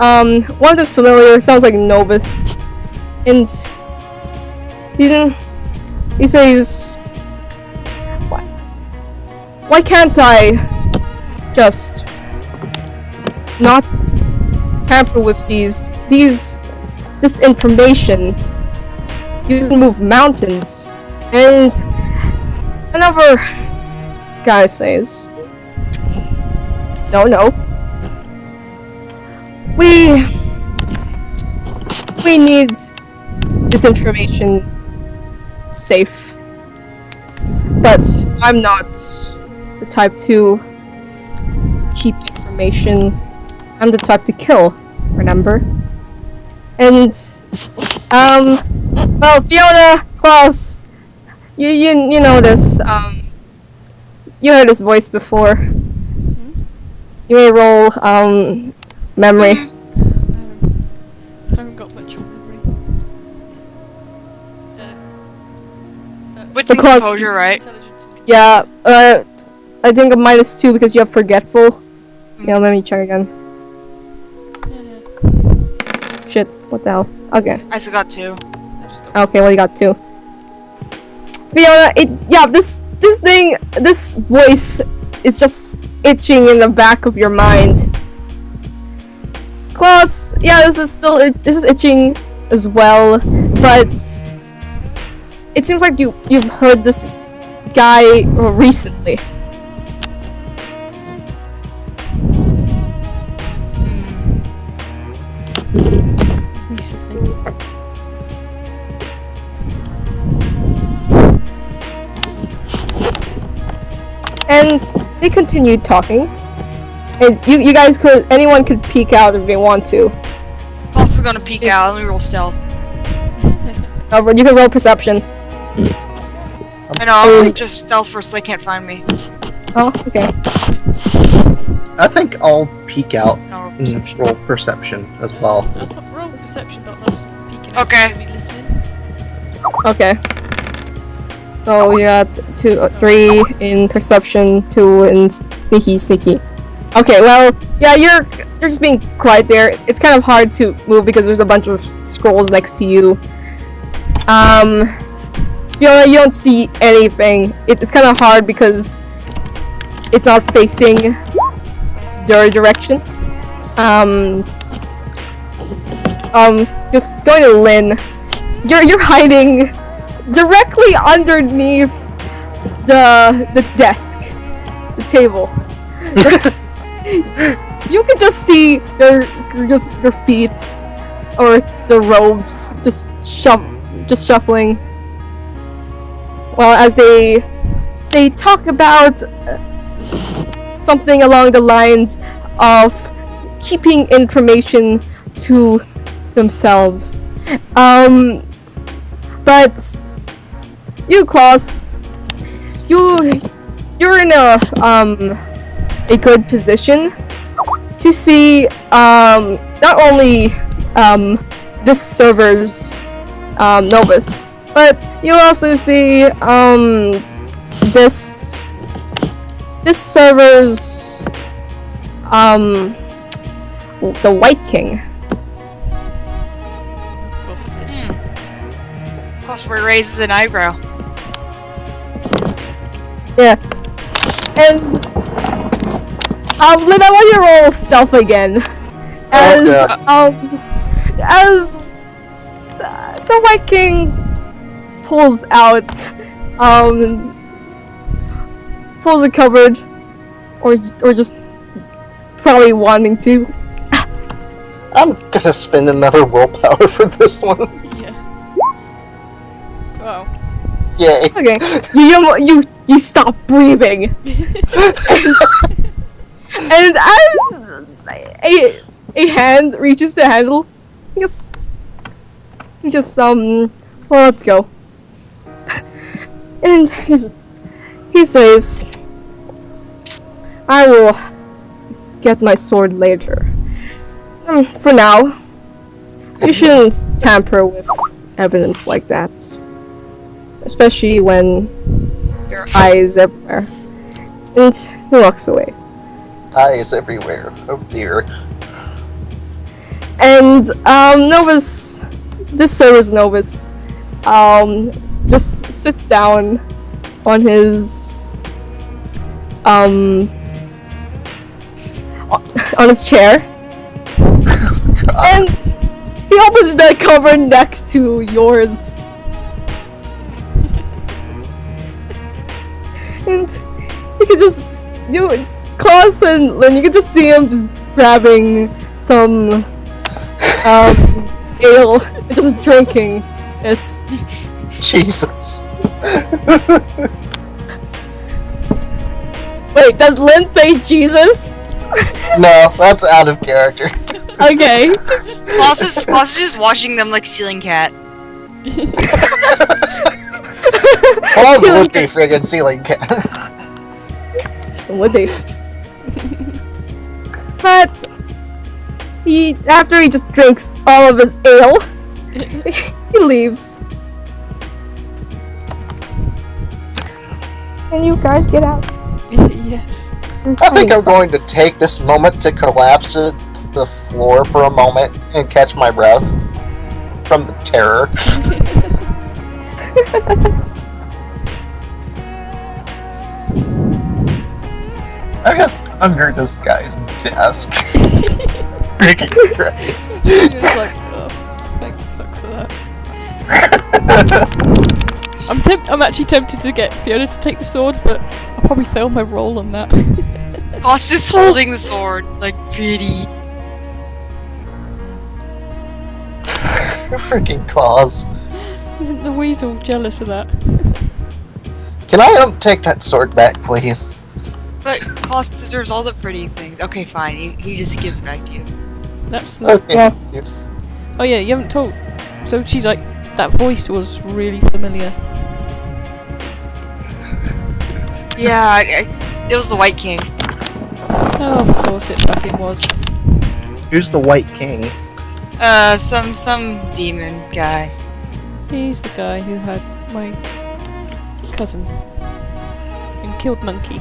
One of them's familiar. Sounds like Novus, and he says, "Why can't I just not tamper with this information? You can move mountains." And another guy says, No. We need this information safe. But I'm not the type to keep information. I'm the type to kill, remember? And well, Fiona, Klaus, you know this, you heard his voice before. You may roll, memory.
I haven't got much of memory.
What's
Because-
composure, right?
Intelligence.
Yeah, I think a -2 because you have forgetful. Yeah, let me check again. Shit, what the hell? Okay.
I still got 2.
Okay, well you got 2. Fiona, this voice is just itching in the back of your mind. Klaus, yeah, this is itching as well, but it seems like you've heard this guy recently. And they continued talking. And you guys anyone could peek out if they want to.
Pulse is gonna peek out. Let me roll stealth.
You can roll perception.
I know, I'll just stealth first so they can't find me.
Oh, okay.
I think I'll peek out
No,
and roll perception as well.
Roll perception, but not peeking out.
Okay.
Maybe listening.
Okay. So we got 3 in perception, 2 in sneaky. Okay, well, yeah, you're just being quiet there. It's kind of hard to move because there's a bunch of scrolls next to you. You don't see anything. It's kind of hard because it's not facing their direction. Just going to Lynn. You're hiding directly underneath the desk, the table. You can just see their feet or their robes just shuffling. Well, as they talk about something along the lines of keeping information to themselves. But you, Klaus, you're in a good position to see not only this server's Novus, but you also see this server's the White King.
Customer raises an eyebrow.
Yeah. And Lynn, I want you to roll stealth again. As the White King pulls a cupboard, or just probably wanting to.
I'm gonna spend another willpower for this one.
Yeah. Wow.
Yay.
Okay. You stop breathing. And as a hand reaches the handle, he just well, let's go. And he says, I will get my sword later. For now, you shouldn't tamper with evidence like that. Especially when your eyes everywhere. And he walks away.
Eyes everywhere. Oh dear.
And Novus, this server's Novus, just sits down on his chair. And he opens the cupboard next to yours. And you can just, Klaus and Lynn, you can just see him just grabbing some ale and just drinking it.
Jesus.
Wait, does Lynn say Jesus?
No, that's out of character.
Okay.
Klaus is just watching them like ceiling cat.
Klaus would be friggin' ceiling cat.
Would be. But after he just drinks all of his ale, he leaves. And you guys get out.
Yes.
I think I'm going to take this moment to collapse to the floor for a moment and catch my breath from the terror. I'm just under this guy's desk. Freaking Christ.
He was like, oh, thank fuck for that. I'm actually tempted to get Fiona to take the sword, but I'll probably fail my roll on that.
Cost just holding the sword, like, pity.
Freaking claws.
Isn't the weasel jealous of that?
Can I take that sword back, please?
But Cost deserves all the pretty things. Okay, fine. He just gives it back to you.
That's
Okay.
Yeah.
Oh yeah, you haven't told. So she's like, that voice was really familiar.
Yeah, it was the White King.
Oh, of course it fucking was.
Who's the White King?
Some demon guy.
He's the guy who had my cousin and killed Monkey.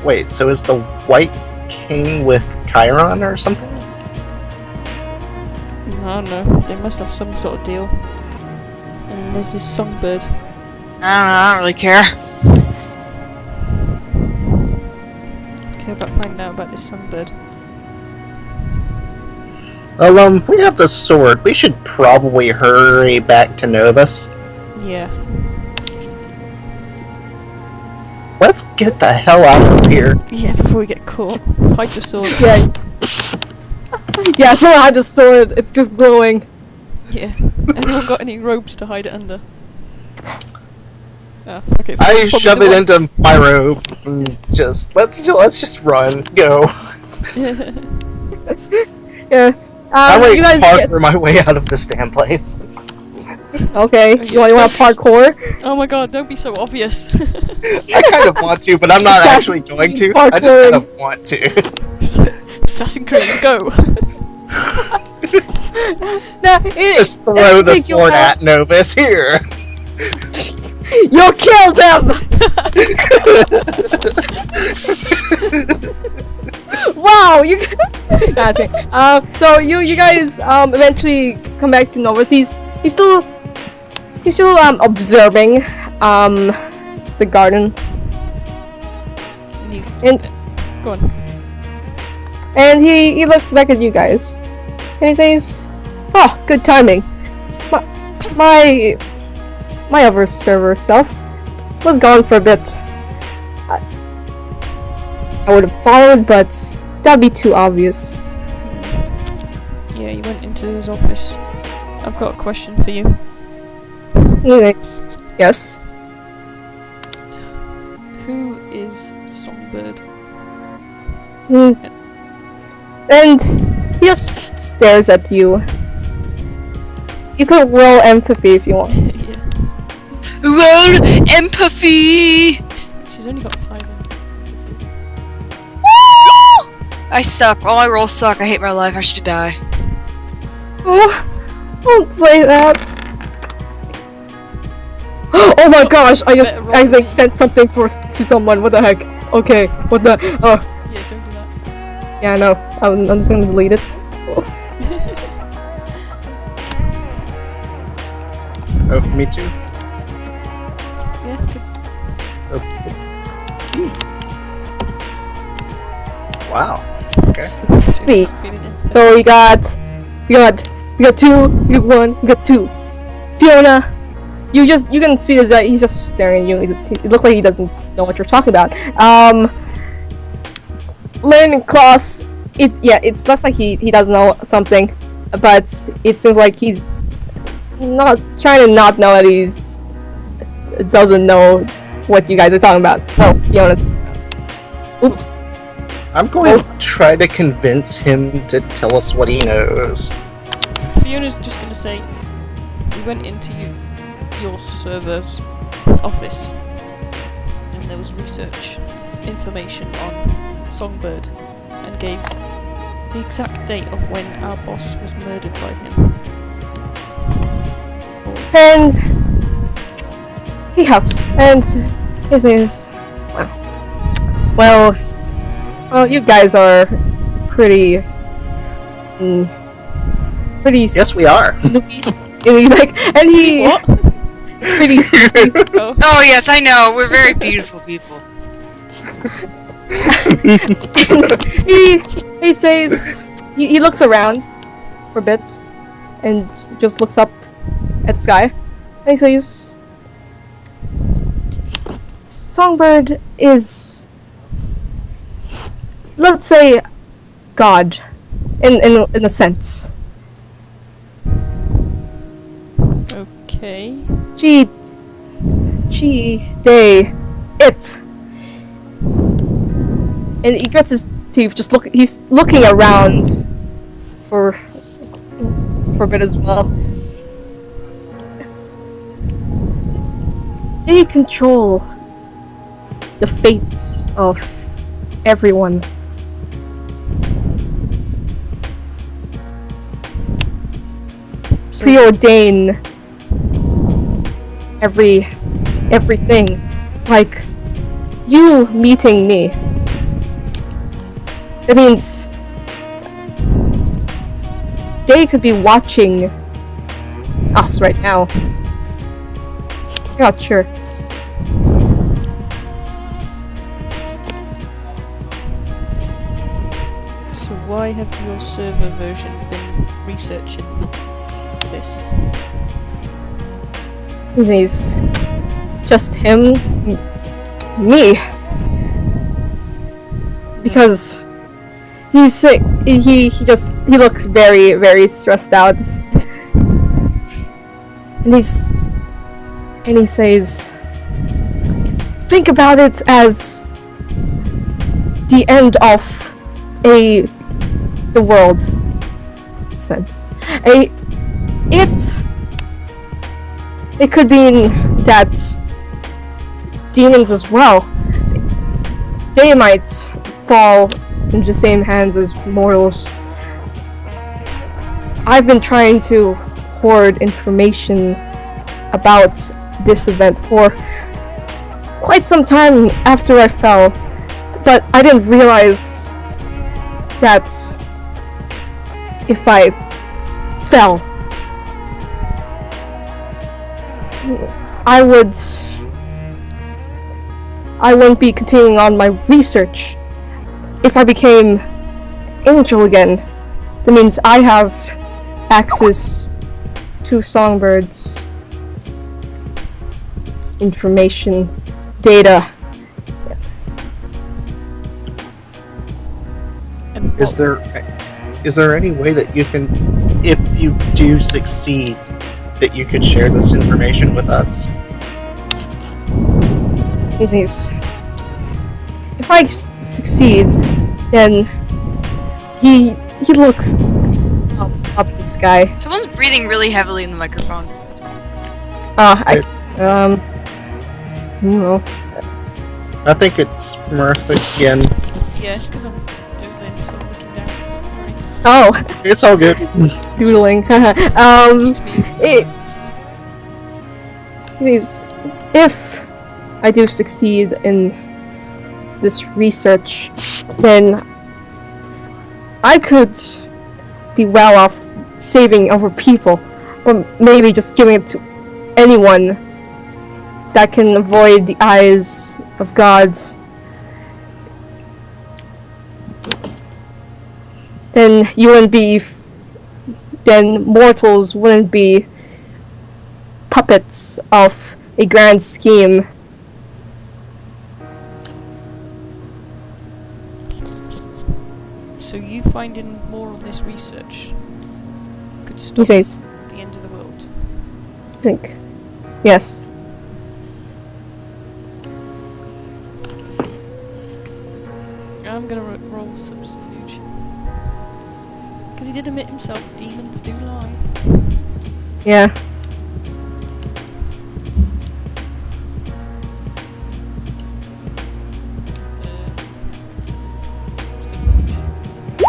Wait, so is the White King with Chiron or something?
I don't know. They must have some sort of deal. And there's this songbird.
I don't really care.
Care about finding out about this songbird.
Well, we have the sword. We should probably hurry back to Novus.
Yeah.
Let's get the hell out of here.
Yeah, before we get caught. Hide the sword.
Yeah. Yeah, so I had the sword. It's just glowing.
Yeah. Anyone got any robes to hide it under? Oh, okay.
I
probably
shove
the
it
one-
into my robe. And let's just run. Go.
Yeah.
I'm ready
You
to
guys
parkour my way out of this damn place.
Okay. You want parkour?
Oh my god, don't be so obvious.
I kind of want to, but I'm not actually going to. I just kind of want to.
Assassin's Creed, go!
No,
Just throw the sword at Novus here.
You'll kill them! Wow, you. That's it. So you guys eventually come back to Novus. He's still observing the garden. And
go on.
And he looks back at you guys, and he says, "Oh, good timing. My other server stuff was gone for a bit. I would have followed, but that'd be too obvious."
Yeah, you went into his office. I've got a question for you.
Yes.
Who is Songbird?
And he just stares at you. You could roll empathy if you want.
Yeah.
Roll empathy!
She's only got 5 in.
Woo! I suck. All my rolls suck. I hate my life. I should die.
Oh, don't say that. Oh my gosh! I just accidentally sent something to someone. What the heck? Okay. What the? Oh.
Yeah, don't do that.
Yeah, no. I'm just gonna delete it.
Oh, me too.
Yeah, good.
Wow. Okay.
See. So you got 2, you got 1, you got 2. Fiona, you can see this guy. He's just staring at you. It looks like he doesn't know what you're talking about. Lynn and Klaus, it looks like he does know something, but it seems like he's not trying to not know that he's doesn't know what you guys are talking about. Oh, Fiona's. Oops.
I'm going to try to convince him to tell us what he knows.
Fiona's just gonna say, we went into your server's office, and there was research information on Songbird, and gave the exact date of when our boss was murdered by him.
And he huffs, and he says, "Well, Well, you guys are pretty, pretty.
Yes, we are.
Snoopy. And he's like, and he
What?
pretty snoopy.
Oh.
Oh yes, I know. We're very beautiful people.
he says he looks around for a bit and just looks up at the sky and he says, Songbird is, let's say, God in a sense.
Okay.
They, it. And he grits his teeth, he's looking around for a bit as well. They control the fates of everyone. Preordain everything. Like you meeting me. That means they could be watching us right now. I'm not sure.
So why have your server version been researching this?
He's just him, me. Because he's sick. He looks very, very stressed out. And he says, think about it as the end of the world sense. It could mean that demons as well, they might fall into the same hands as mortals. I've been trying to hoard information about this event for quite some time after I fell, but I didn't realize that if I fell, I wouldn't be continuing on my research. If I became Angel again, that means I have access to Songbird's information, data.
And
Is there any way that you can, if you do succeed, that you could share this information with us?
He says, if I succeed, then he looks up at the sky.
Someone's breathing really heavily in the microphone.
I don't know.
I think it's Murph again.
yeah, it's because I'm doodling, so I'm looking down. Right.
Oh,
It's all good.
doodling.
It's me.
If I do succeed in this research, then I could be well off saving other people, but maybe just giving it to anyone that can avoid the eyes of God. Then you wouldn't be. Then mortals wouldn't be puppets of a grand scheme.
So you finding more of this research could
He
stop
says,
the end of the world.
I think. Yes.
I'm gonna roll subterfuge. Because he did admit himself, demons do lie.
Yeah.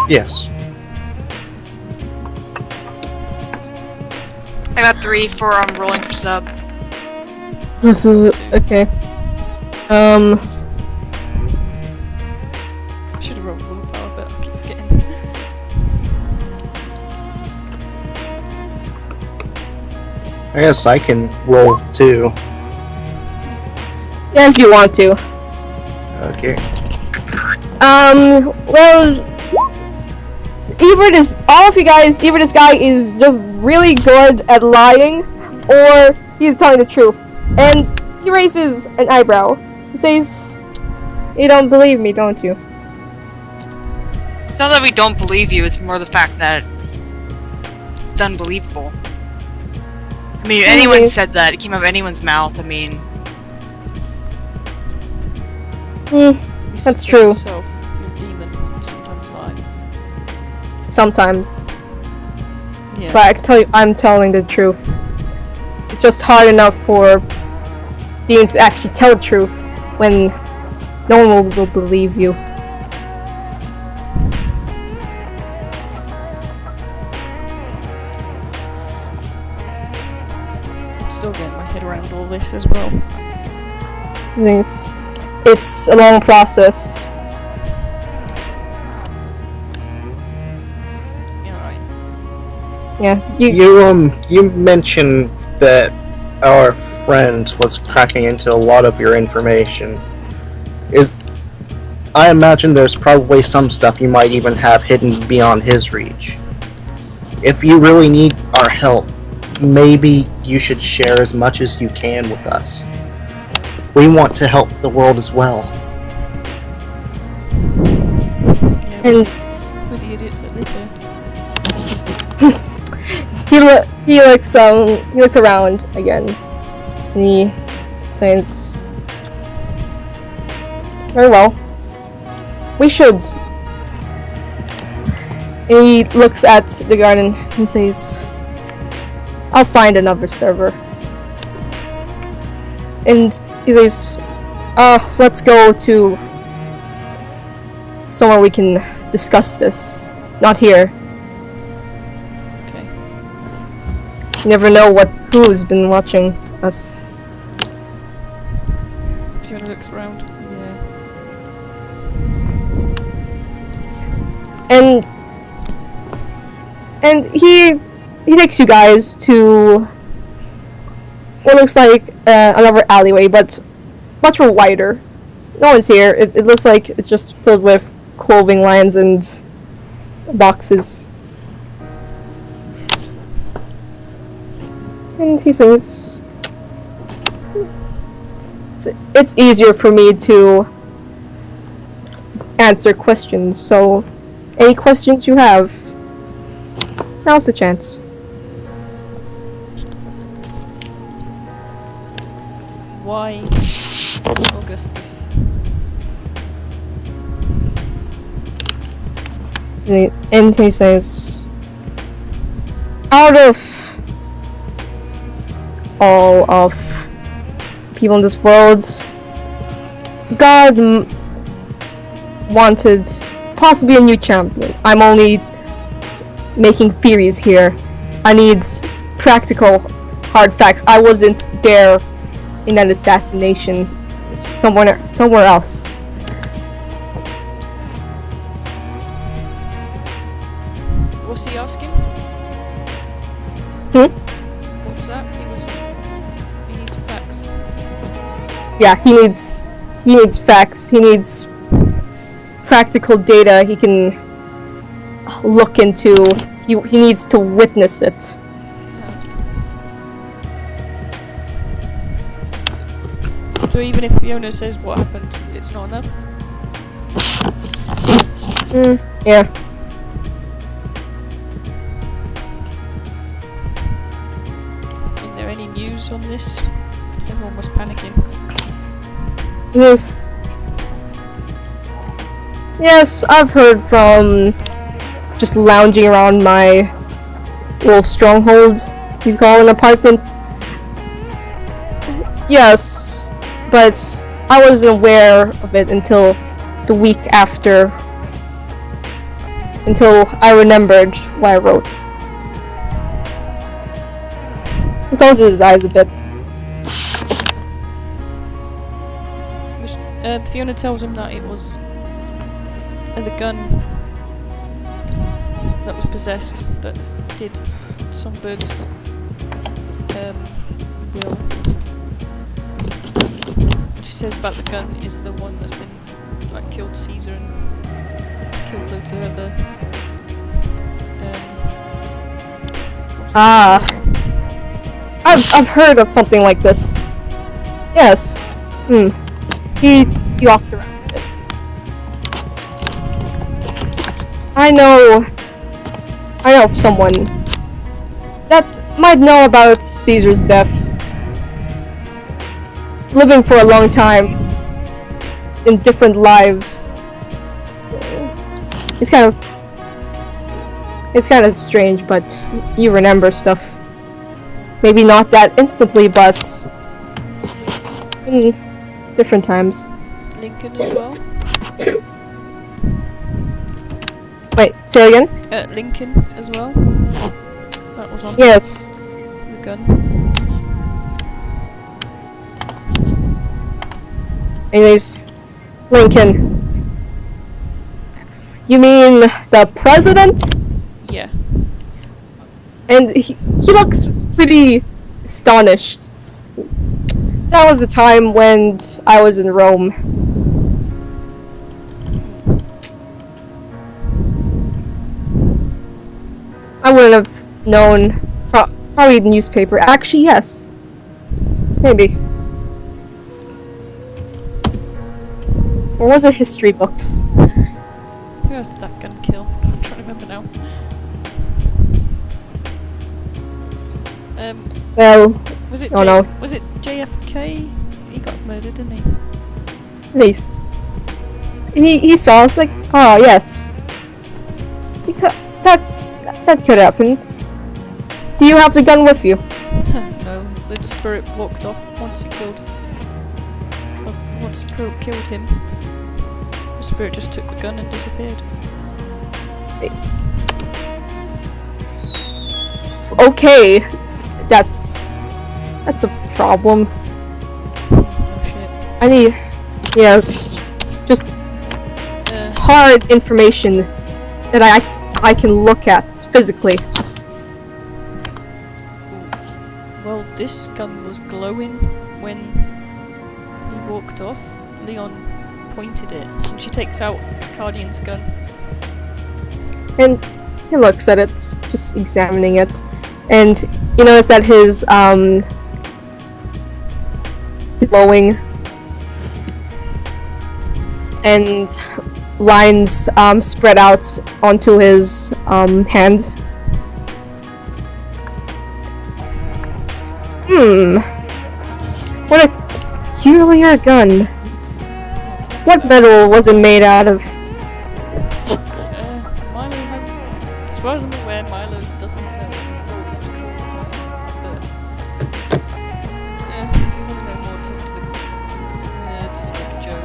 Yes.
I got 3 for rolling for sub.
Okay.
I guess I can roll too.
Yeah, if you want to.
Okay.
Well, either this guy is just really good at lying, or he's telling the truth. And he raises an eyebrow and says, "You don't believe me, don't you?"
It's not that we don't believe you, it's more the fact that it's unbelievable. I mean, if anyone said that, it came out of anyone's mouth, I mean...
That's true.
Yourself, you're a demon, you sometimes lie.
Sometimes.
Yeah.
But I can tell you, I'm telling the truth. It's just hard enough for demons to actually tell the truth when no one will believe you.
I'm still getting my head around all this as well.
It's a long process.
Yeah, right.
Yeah,
You mentioned that our friend was cracking into a lot of your information. I imagine there's probably some stuff you might even have hidden beyond his reach. If you really need our help, maybe you should share as much as you can with us. We want to help the world as well.
Yeah,
and
with the idiots that live here.
he looks around again, and he says, "Very well. We should." And he looks at the garden and says, "I'll find another server." And he says, let's go to somewhere we can discuss this. Not here.
Okay.
You never know who's been watching us.
Fiona looks around. Yeah.
And he takes you guys to what looks like another alleyway, but much more wider. No one's here. It looks like it's just filled with clothing lines and boxes. And he says, "It's easier for me to answer questions, so any questions you have, now's the chance."
Why Augustus?
And he says, "Out of all of people in this world, God wanted possibly a new champion. I'm only making theories here. I need practical, hard facts. I wasn't there in that assassination. Somewhere else."
What's he asking? What was that? He needs facts.
Yeah, he needs facts. He needs practical data he can look into. He needs to witness it.
So even if Fiona says what happened, it's not enough?
Yeah.
Is there any news on this? Everyone was panicking.
Yes, I've heard from just lounging around my little stronghold, you call it an apartment. Yes, but I wasn't aware of it until the week after, until I remembered what I wrote. He closes his eyes a bit.
Fiona tells him that it was the gun that was possessed that did Songbird's will. What she says about the gun is the one that's been like killed Caesar and killed loads of other.
I've heard of something like this. Yes. He walks around with it. I know of someone that might know about Caesar's death. Living for a long time in different lives. It's kind of strange, but you remember stuff. Maybe not that instantly, but in different times.
Lincoln as well.
Wait, say again?
Lincoln as well. That was on.
Yes.
The gun.
Anyways, Lincoln. You mean the president?
Yeah.
And he looks pretty astonished. That was a time when I was in Rome. I wouldn't have known. Probably the newspaper. Actually, yes. Maybe. Or was it history books?
Who else did that gun kill? I'm trying to remember now.
Well,
was it
no.
Was it JFK? He got murdered, didn't he?
Please. He saw us like, oh yes. That could happen. Do you have the gun with you?
No, the spirit walked off once he killed. Once he killed him. The spirit just took the gun and disappeared.
Okay, that's a problem.
Oh shit.
I need, yes, just hard information that I can look at physically.
Well, this gun was glowing when he walked off. Leon pointed it, and she takes out Cardian's gun.
And he looks at it, just examining it, and you notice that his glowing and lines spread out onto his hand. What a peculiar gun. What metal was it made out of?
Milo hasn't. As far as I'm aware, Milo doesn't know what he thought it was called. But if you want to know more, talk to the nerds like Joe.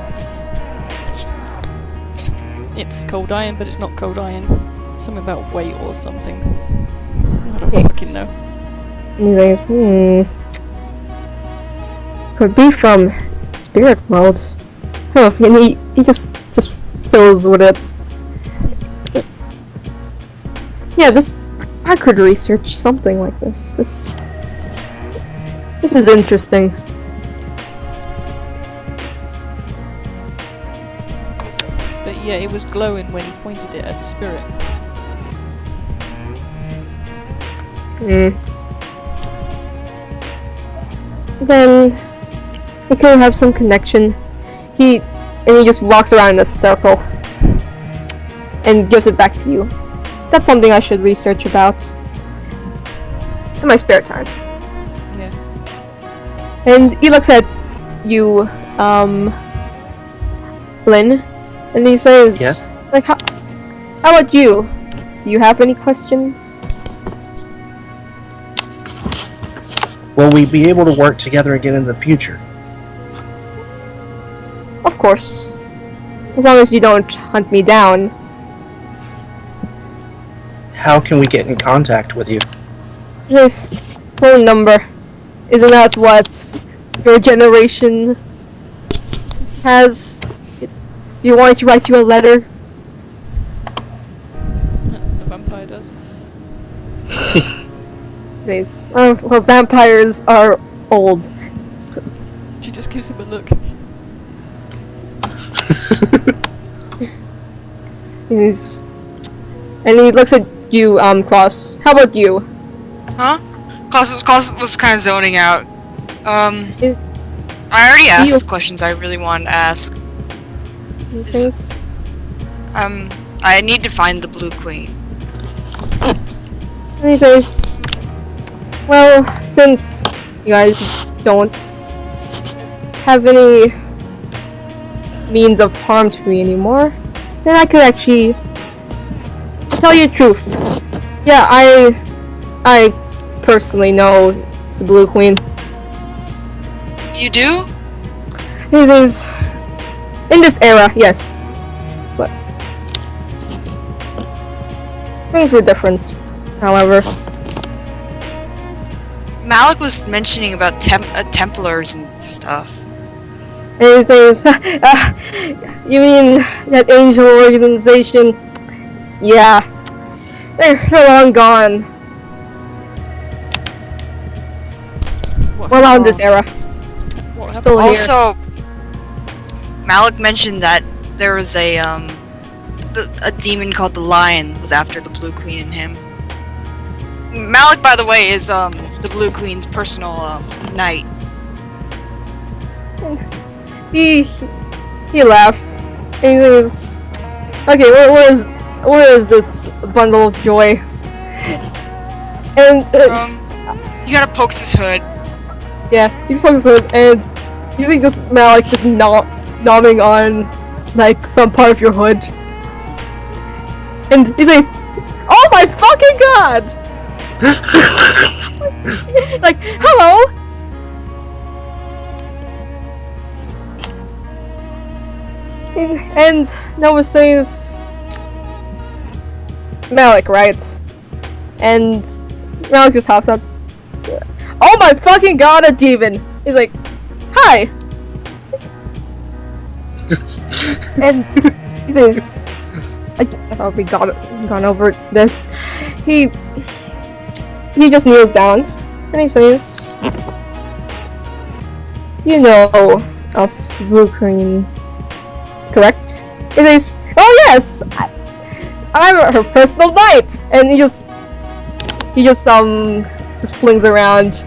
It's cold iron, but it's not cold iron. Something about weight or something. I don't fucking know.
Anyways, could be from spirit worlds. Huh, and he just fills with it. Yeah, I could research something like this. This is interesting.
But yeah, it was glowing when he pointed it at the spirit.
Then he could have some connection. He just walks around in a circle and gives it back to you. That's something I should research about in my spare time.
Yeah.
And he looks at you, Lynn, and he says,
Yes?
like, how about you? Do you have any questions?
Will we be able to work together again in the future?
Of course. As long as you don't hunt me down.
How can we get in contact with you?
This phone number. Isn't that what your generation has? You want to write you a letter?
The vampire does.
Well, vampires are old.
She just gives him a look.
And he looks at you, Klaus. How about you?
Huh? Klaus was kind of zoning out.
Is
I already
you-
asked the questions I really wanted to ask.
he says,
I need to find the Blue Queen.
and he says, well, since you guys don't have any means of harm to me anymore, then I could actually tell you the truth. Yeah, I personally know the Blue Queen.
You do?
He says, in this era, yes. But things were different, however.
Malik was mentioning about Templars and stuff.
And he says, you mean that angel organization? Yeah, they're long gone. Well, not in this era.
What
Still here.
Also, Malik mentioned that there was a demon called the Lion was after the Blue Queen and him. Malik, by the way, is the Blue Queen's personal knight.
He laughs. And he says, okay, what is this bundle of joy? And
He kind of pokes his hood.
yeah, he's focused on, and you see just Malik just nomming on like some part of your hood. And he says, oh my fucking god! Like, hello! And Noah says, Malik, right? And Malik just hops up. Oh my fucking god, a demon! He's like, hi! And he says, I thought we gone over this. He just kneels down and he says, you know of the Blue Queen, correct? He says, oh yes! I'm her personal knight! And he just flings around,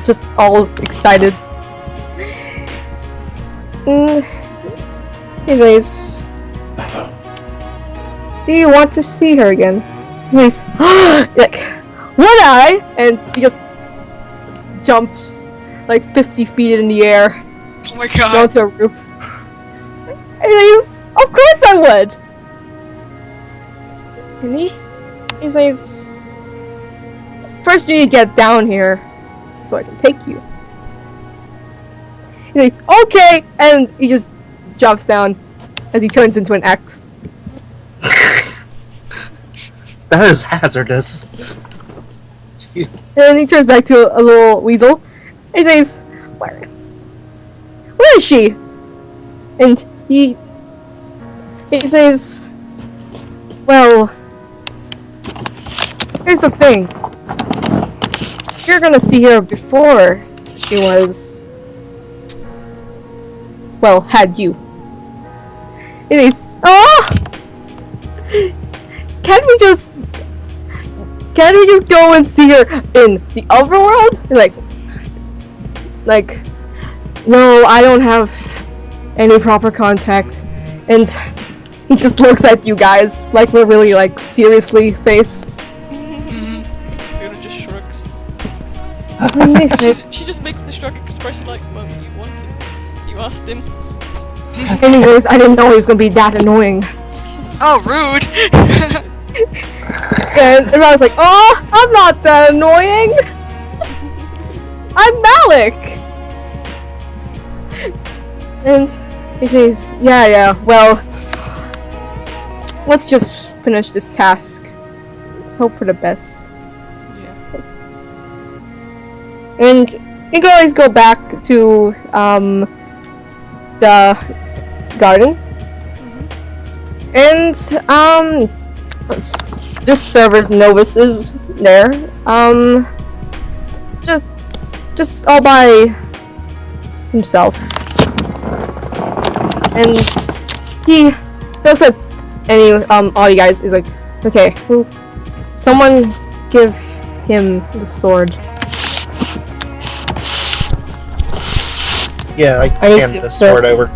just all excited. He says, do you want to see her again? He says, like, would I? And he just jumps like 50 feet in the air.
Oh my god.
Onto a roof. And he says, of course I would! And he says, first you need to get down here so I can take you. He's like, okay! And he just jumps down as he turns into an X.
That is hazardous.
And then he turns back to a little weasel. And he says, where is she? And he says, well, here's the thing. You're gonna see her before she was, well, had you. And it's, oh! Can't we just go and see her in the overworld? Like, no, I don't have any proper contact. And he just looks at you guys like we're really like seriously face.
Fiona just shrugs.
And they say,
She just makes the shrug expression like, well, you wanted. You asked him.
and he says, I didn't know he was gonna be that annoying.
Oh, rude!
And everyone's like, oh, I'm not that annoying! I'm Malik! And he says, yeah, well, let's just finish this task. Let's hope for the best.
Yeah.
And you guys go back to the garden. And just servers novices there. just all by himself. And he looks at all you guys is like, okay, well, someone give him the sword.
Yeah, I
I need
hand
to-
the sword over.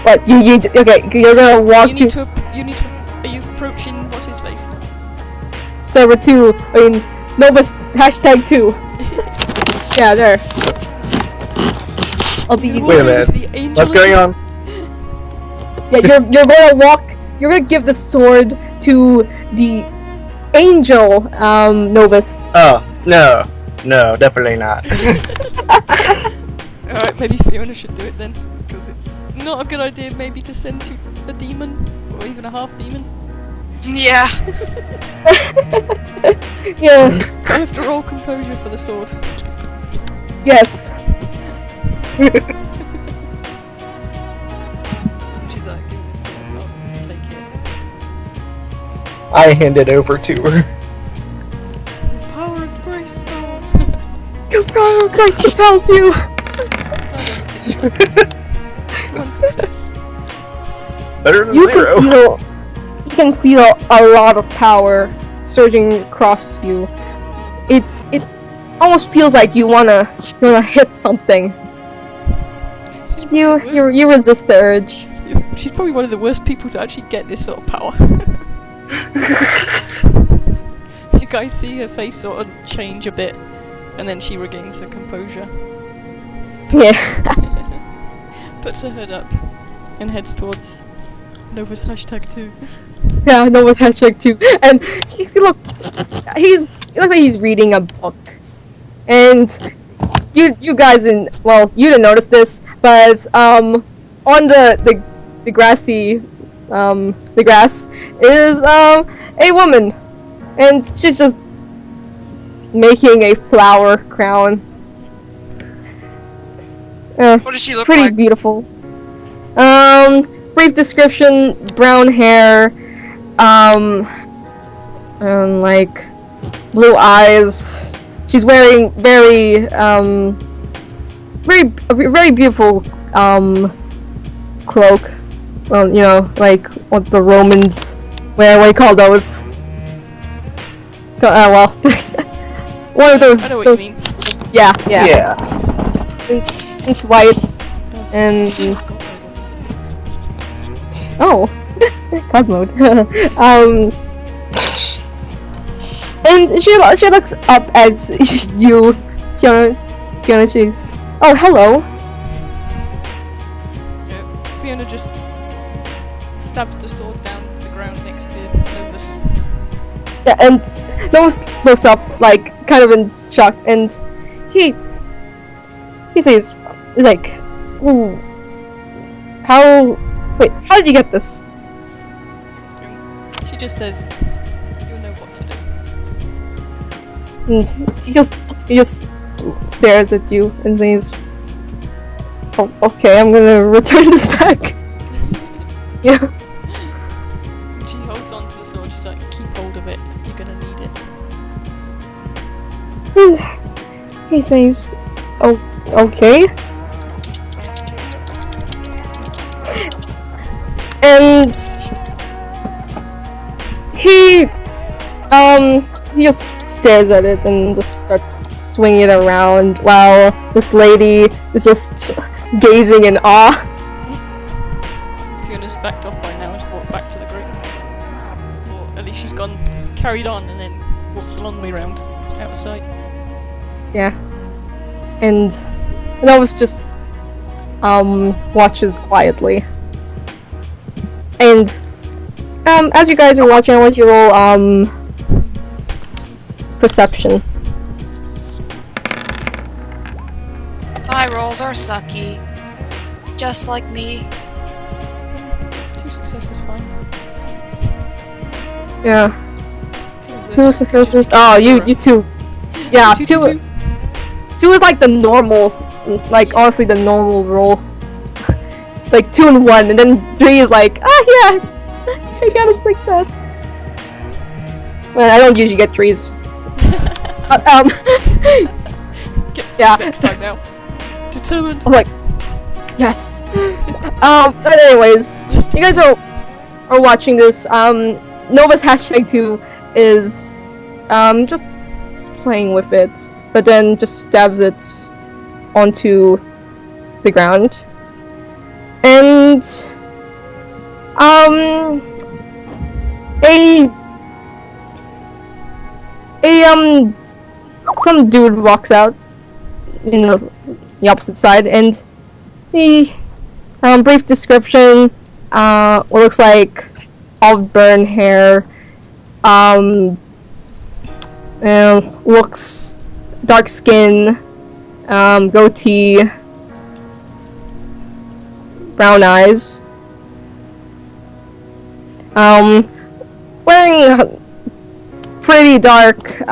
What, okay, you're gonna walk
You
to
need to. Are you approaching what's his face?
server 2, I mean, Novus hashtag 2. Yeah, there. I'll be.
Wait a minute. What's going on?
Yeah, you're gonna you're gonna give the sword to the angel, Novus.
Oh, no. No, definitely not.
Alright, maybe Fiona should do it then. Because it's not a good idea maybe to send to a demon. Or even a half demon.
Yeah.
Yeah,
I have to roll composure for the sword.
yes.
She's like, give me the sword, I'll take it.
I hand it over to her.
The power of grace, power.
Your power of Christ compels you.
One success.
Better than
You
zero.
can feel a lot of power surging across you. It almost feels like you wanna hit something. You resist the urge.
She's probably one of the worst people to actually get this sort of power. You guys see her face sort of change a bit, and then she regains her composure,
Yeah.
puts her hood up, and heads towards Novus hashtag 2.
Yeah, I know what hashtag 2. And it looks like he's reading a book. And you guys you didn't notice this, but on the grassy the grass is a woman, and she's just making a flower crown.
What does she look
Pretty
like?
beautiful. Brief description: brown hair, and like blue eyes. She's wearing very beautiful cloak. Well, you know, like what the Romans wear. What do you call those? One of those.
I know what
those.
you mean.
Yeah.
Yeah.
It's white and oh, God mode. And she looks up at you, Fiona. She's, oh, hello.
Fiona just stabs the sword down to the ground next to Novus.
Yeah, and Novus looks up, like, kind of in shock, and he says, like, ooh, how did you get this?
She just says, "You'll know what to do."
And he just stares at you and says, oh, okay, I'm gonna return this back. Yeah.
She holds on to the sword. She's like, "Keep hold of it. You're gonna need it."
And he says, oh, okay. And he just stares at it and just starts swinging it around while this lady is just gazing in awe.
Fiona's backed off by now and walked back to the group. Or at least she's carried on and then walked a long way round, out of sight.
Yeah. And I was just watches quietly. And as you guys are watching, I want you to roll perception.
My rolls are sucky. Just like me.
2 successes, fine.
Yeah. 2 successes. Oh, you two. Yeah, two. 2 is like the normal, like honestly the normal roll. Like 2 and 1, and then 3 is like, yeah, I got a success. Well, I don't usually get 3s. Yeah.
Next time now. Determined.
I'm like, yes. But anyways, you guys are watching this. Nova's #2 is just playing with it, but then just stabs it onto the ground. And some dude walks out in the opposite side, and the brief description, what looks like olive burn hair, looks dark skin, goatee, brown eyes, wearing a pretty dark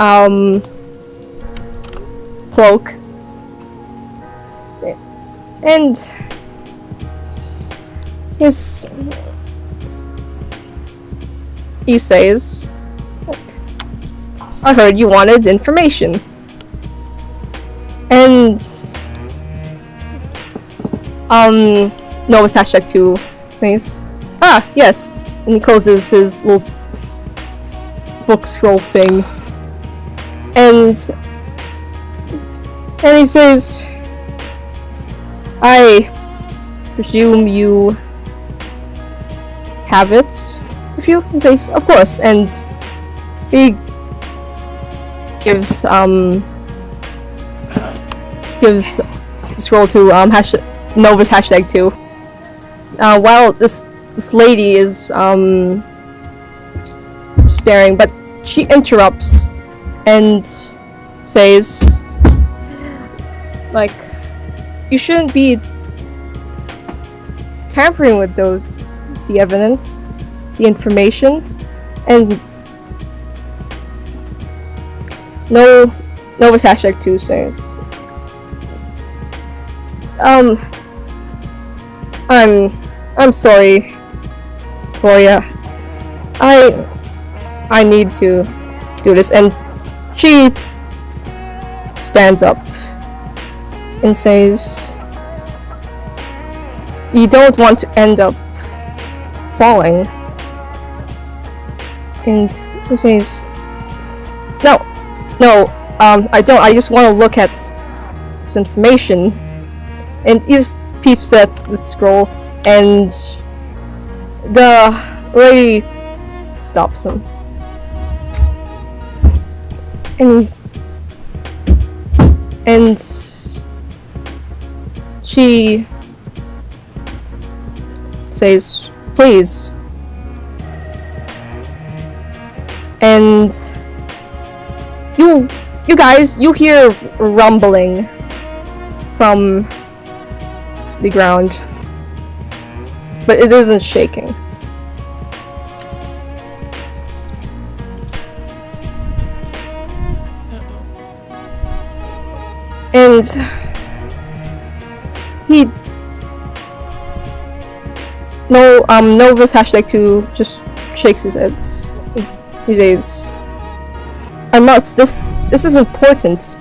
cloak, and he says, I heard you wanted information. And Nova's #2 thinks, ah, yes. And he closes his little book scroll thing. And he says, I presume you have it with you? He says, of course. And he gives the scroll to Nova's #2. While this lady is staring, but she interrupts and says, like, you shouldn't be tampering with the evidence, the information, and Nova's #2 says, I'm sorry, Gloria. I need to do this. And she stands up and says, you don't want to end up falling. And he says, no, I don't. I just want to look at this information. And he just peeps at the scroll, and the lady stops him. And she says, please. And you guys, you hear rumbling from the ground, but it isn't shaking. And Nova's #2 just shakes his head. He says, I must, this is important.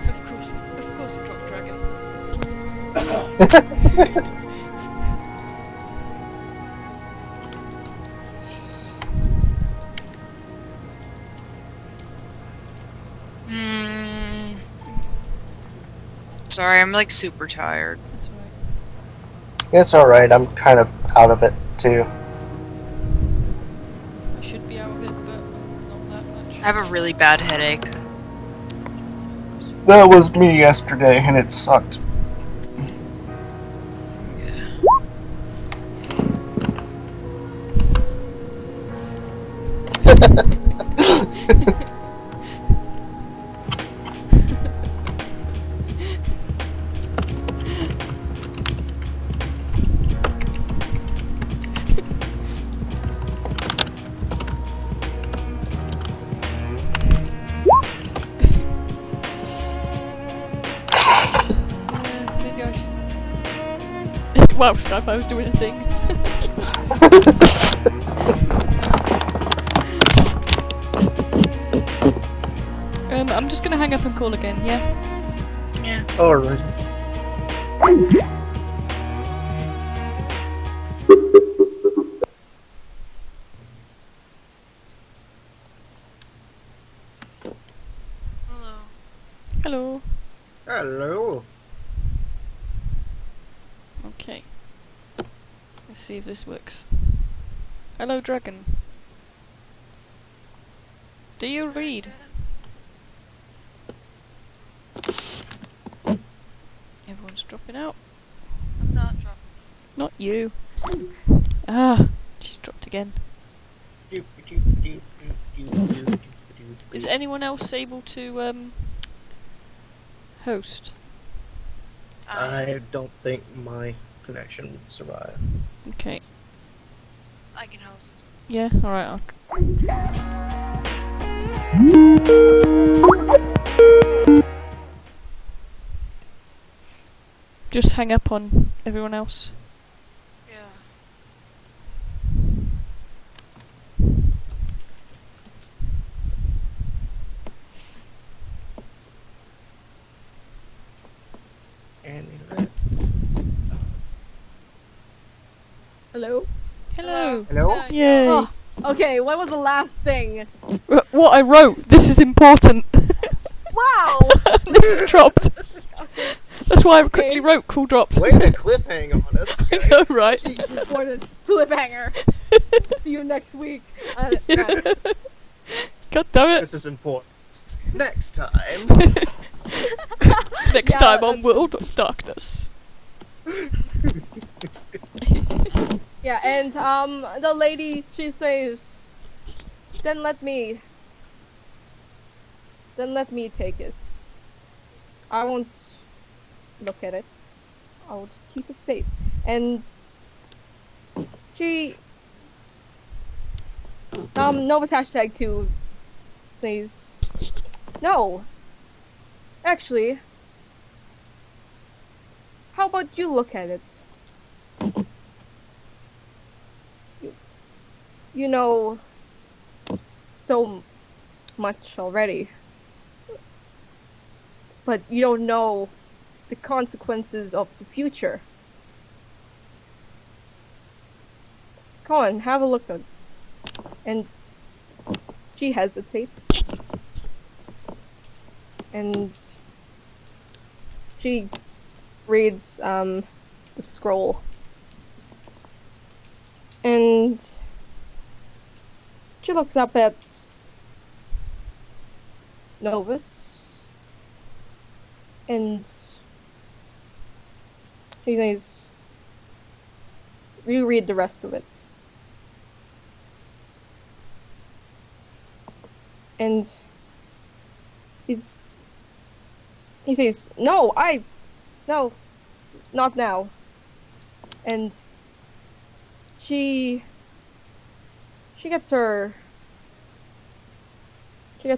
Of course it dropped dragon.
Sorry, I'm like super tired.
That's right.
It's alright, I'm kind of out of it too.
I should be out of it, but not that much.
I have a really bad headache.
That was me yesterday, and it sucked.
Wow, Skype, I was doing a thing. I'm just gonna hang up and call again, yeah?
Yeah.
Alright.
Hello.
Hello.
Hello.
Okay. Let's see if this works. Hello, Dragon. Do you read? Everyone's dropping out.
I'm not dropping.
Not you. Ah, she's dropped again. Is anyone else able to host?
I don't think my connection will survive.
Okay.
I can host.
Yeah. All right. Just hang up on everyone else.
Yeah.
Hello?
Hello.
Hello?
Yay.
Oh, okay, what was the last thing?
What I wrote. This is important.
Wow!
Dropped. That's why I quickly wrote "cool dropped."
Way to cliffhanger on us.
I know, right?
Jesus, recorded. Cliffhanger. See you next week.
God damn it.
This is important. Next time.
Next time on World of Darkness.
Yeah, and the lady, she says, then let me take it. I won't look at it. I'll just keep it safe. And she Novus #2 says, no, actually, how about you look at it? You know so much already, but you don't know the consequences of the future. Come on, have a look at it. And she hesitates. And she reads the scroll. And she looks up at Novus. And she says, reread the rest of it. And he says, no, not now. And she gets her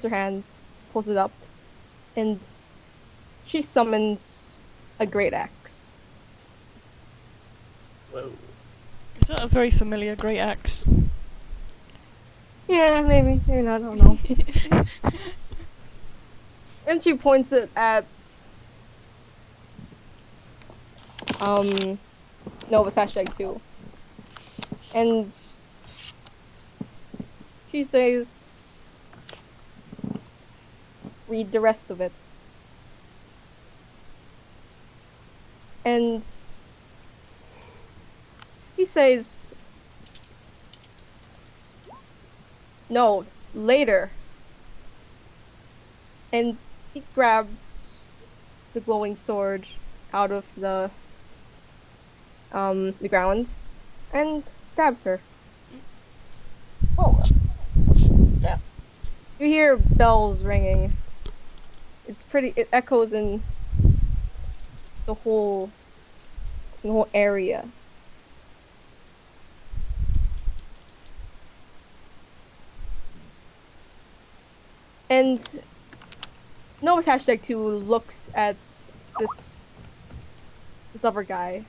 hand, pulls it up, and she summons a great axe.
Whoa.
Is that a very familiar great axe?
Yeah, maybe not, I don't know. And she points it at Novus #2. And she says, read the rest of it. And he says, no, later. And he grabs the glowing sword out of the ground and stabs her.
Oh. Yeah.
You hear bells ringing. It echoes in the whole area. And Novus #2 looks at this other guy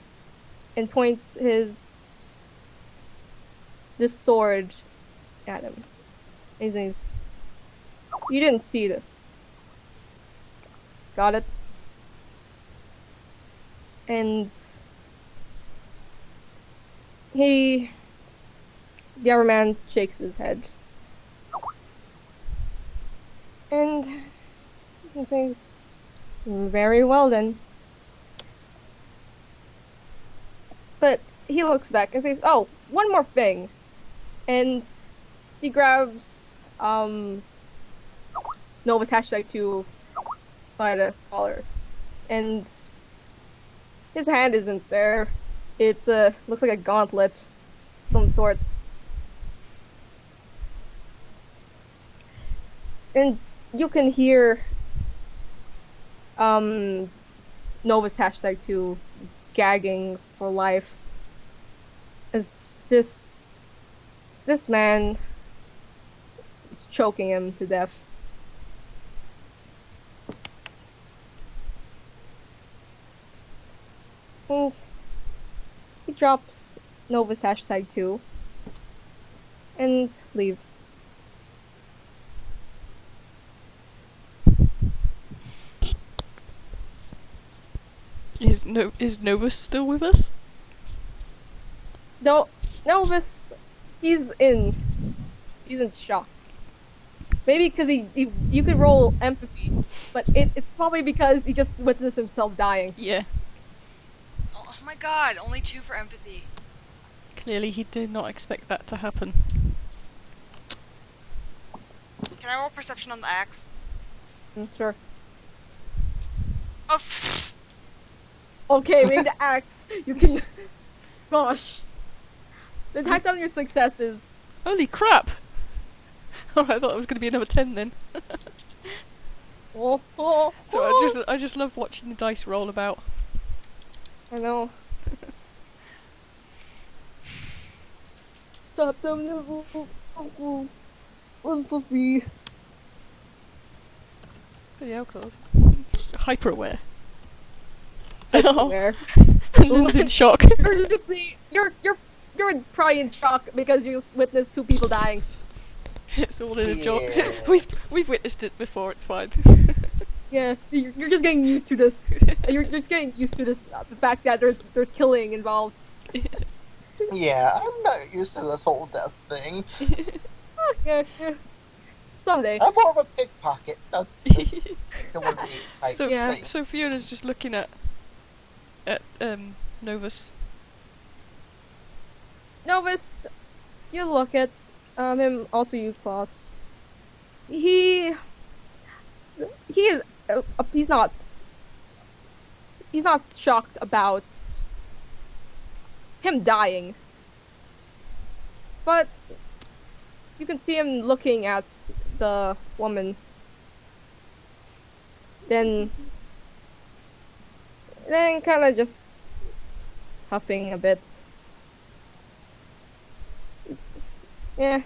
and points this sword at him. And he says, "You didn't see this. Got it?" And the other man shakes his head. And he says, "Very well then." But he looks back and says, "Oh, one more thing." And he grabs Nova's #2 by the collar. And his hand isn't there. It's looks like a gauntlet of some sort. And you can hear Nova's #2 gagging for life as this man is choking him to death. And he drops Nova's #2 and leaves.
Is Novus still with us?
No, Novus, he's in shock. Maybe because you could roll empathy, but it's probably because he just witnessed himself dying.
Yeah.
Oh my god, only 2 for empathy.
Clearly he did not expect that to happen.
Can I roll perception on the axe?
Sure.
Oh,
Okay, maybe the axe. You can. Gosh. The attack on your successes.
Holy crap! Oh, I thought it was going to be another 10 then.
Oh.
So I just love watching the dice roll about.
I know. Stop them missiles. What's to be?
But yeah, of course. Hyper aware.
Where?
Lynn's in shock.
You're just you're probably in shock because you just witnessed 2 people dying.
It's all in a joke. We've witnessed it before. It's fine.
Yeah, you're just getting used to this. You're just getting used to this. The fact that there's killing involved.
Yeah, I'm not used to this whole death thing.
Yeah. Someday.
I'm more of a pickpocket. Type thing.
So Fiona's just looking at Novus.
Novus, you look at him. Also, you, Klaus. He is. He's not shocked about him dying, but you can see him looking at the woman. Then kind of just huffing a bit. Yeah,